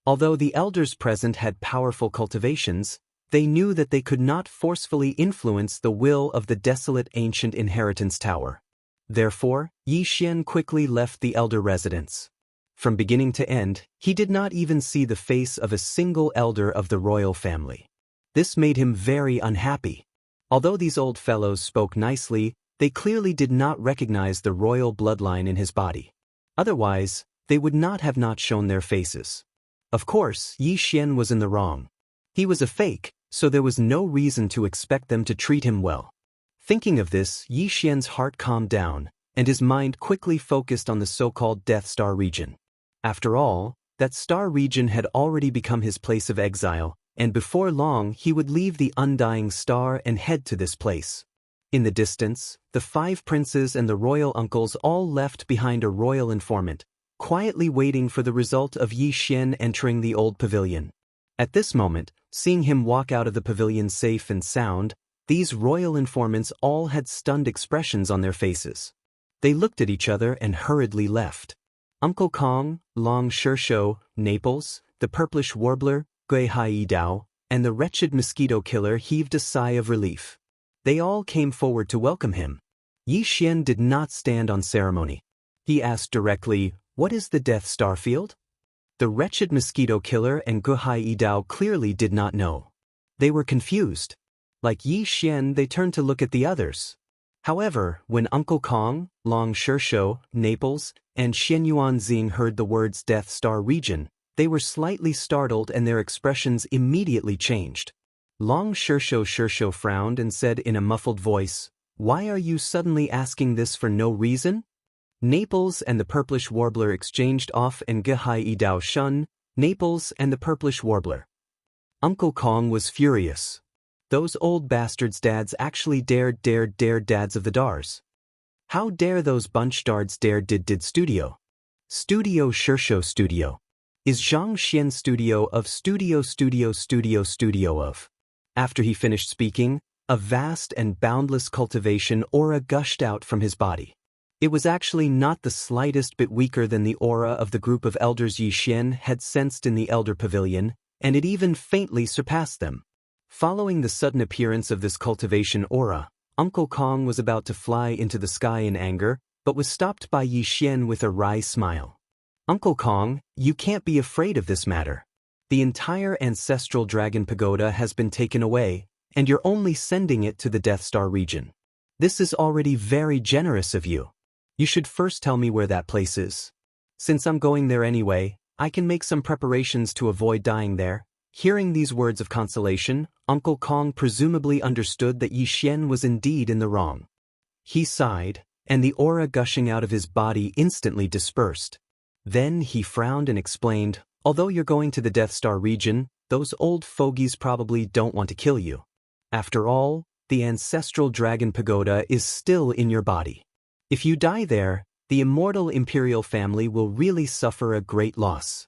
S1: Although the elders present had powerful cultivations, they knew that they could not forcefully influence the will of the desolate ancient inheritance tower. Therefore, Yixian quickly left the elder residence. From beginning to end, he did not even see the face of a single elder of the royal family. This made him very unhappy. Although these old fellows spoke nicely, they clearly did not recognize the royal bloodline in his body. Otherwise, they would not have shown their faces. Of course, Yixian was in the wrong. He was a fake, so there was no reason to expect them to treat him well. Thinking of this, Yixian's heart calmed down, and his mind quickly focused on the so-called Death Star region. After all, that star region had already become his place of exile, and before long he would leave the undying star and head to this place. In the distance, the 5 princes and the royal uncles all left behind a royal informant, quietly waiting for the result of Yi Xian entering the old pavilion. At this moment, seeing him walk out of the pavilion safe and sound, these royal informants all had stunned expressions on their faces. They looked at each other and hurriedly left. Uncle Kong, Long Shishou, Naples, the purplish warbler, Gui Hai Dao, and the wretched mosquito killer heaved a sigh of relief. They all came forward to welcome him. Yi Xian did not stand on ceremony. He asked directly, "What is the Death Star field?" The wretched mosquito killer and Gui Hai Dao clearly did not know. They were confused. Like Yi Xian, they turned to look at the others. However, when Uncle Kong, Long Shishou, Naples, and Xian Yuanxing heard the words Death Star region, they were slightly startled and their expressions immediately changed. Long Shishou frowned and said in a muffled voice, "Why are you suddenly asking this for no reason?" Naples and the purplish warbler exchanged off and Gui Hai Dao shun, Naples and the purplish warbler. Uncle Kong was furious. Those old bastards dads actually dared dads of the Dars. How dare those bunch dards did studio? Studio Shishou studio. Is Zhang Xian studio of studio of? After he finished speaking, a vast and boundless cultivation aura gushed out from his body. It was actually not the slightest bit weaker than the aura of the group of elders Yi Xian had sensed in the Elder Pavilion, and it even faintly surpassed them. Following the sudden appearance of this cultivation aura, Uncle Kong was about to fly into the sky in anger, but was stopped by Yi Xian with a wry smile. "Uncle Kong, you can't be afraid of this matter. The entire ancestral dragon pagoda has been taken away, and you're only sending it to the Death Star region. This is already very generous of you. You should first tell me where that place is. Since I'm going there anyway, I can make some preparations to avoid dying there." Hearing these words of consolation, Uncle Kong presumably understood that Yi Xian was indeed in the wrong. He sighed, and the aura gushing out of his body instantly dispersed. Then he frowned and explained, "Although you're going to the Death Star region, those old fogies probably don't want to kill you. After all, the ancestral dragon pagoda is still in your body. If you die there, the immortal imperial family will really suffer a great loss."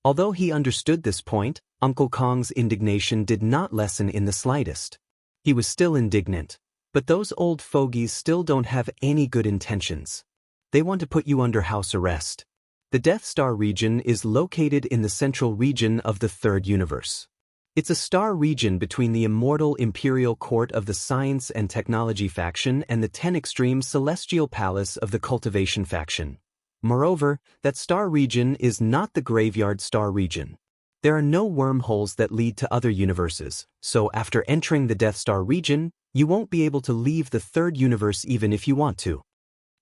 S1: Although he understood this point, Uncle Kong's indignation did not lessen in the slightest. He was still indignant, but those old fogies still don't have any good intentions. They want to put you under house arrest. The Death Star region is located in the central region of the Third Universe. It's a star region between the immortal imperial court of the Science and Technology faction and the 10 Extreme Celestial Palace of the Cultivation faction. Moreover, that star region is not the Graveyard Star region. There are no wormholes that lead to other universes, so after entering the Death Star region, you won't be able to leave the Third Universe even if you want to.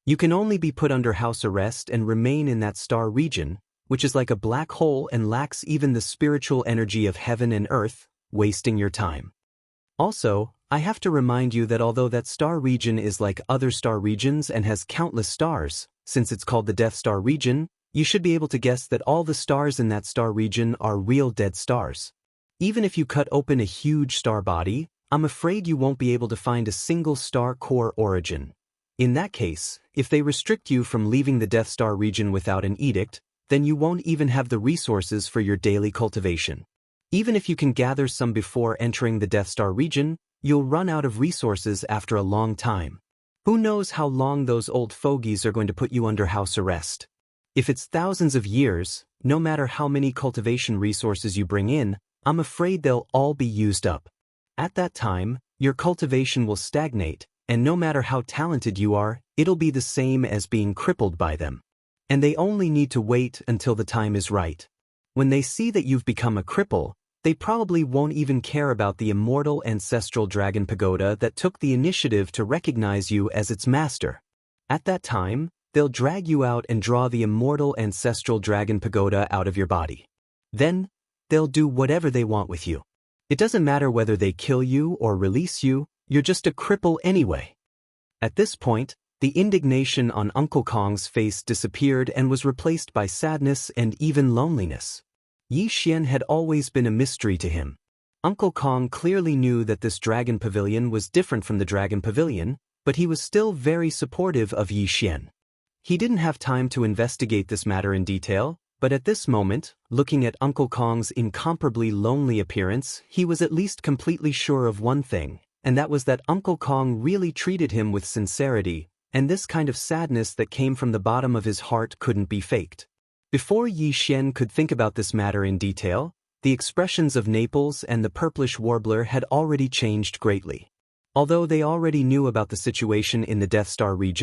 S1: You can only be put under house arrest and remain in that star region, which is like a black hole and lacks even the spiritual energy of heaven and earth, wasting your time. Also, I have to remind you that although that star region is like other star regions and has countless stars, since it's called the Death Star region, you should be able to guess that all the stars in that star region are real dead stars. Even if you cut open a huge star body, I'm afraid you won't be able to find a single star core origin. In that case, if they restrict you from leaving the Death Star region without an edict, then you won't even have the resources for your daily cultivation. Even if you can gather some before entering the Death Star region, you'll run out of resources after a long time. Who knows how long those old fogies are going to put you under house arrest? If it's thousands of years, no matter how many cultivation resources you bring in, I'm afraid they'll all be used up. At that time, your cultivation will stagnate, and no matter how talented you are, it'll be the same as being crippled by them. And they only need to wait until the time is right. When they see that you've become a cripple, they probably won't even care about the immortal ancestral dragon pagoda that took the initiative to recognize you as its master. At that time, they'll drag you out and draw the immortal ancestral dragon pagoda out of your body. Then, they'll do whatever they want with you. It doesn't matter whether they kill you or release you, you're just a cripple anyway. At this point, The indignation on Uncle Kong's face disappeared and was replaced by sadness and even loneliness. Yi Xian had always been a mystery to him. Uncle Kong clearly knew that this dragon pavilion was different from the dragon pavilion, but he was still very supportive of Yi Xian. He didn't have time to investigate this matter in detail, but at this moment, looking at Uncle Kong's incomparably lonely appearance, he was at least completely sure of one thing, and that was that Uncle Kong really treated him with sincerity, and this kind of sadness that came from the bottom of his heart couldn't be faked. Before Yi Xian could think about this matter in detail, the expressions of Naples and the purplish warbler had already changed greatly. Although they already knew about the situation in the Death Star region,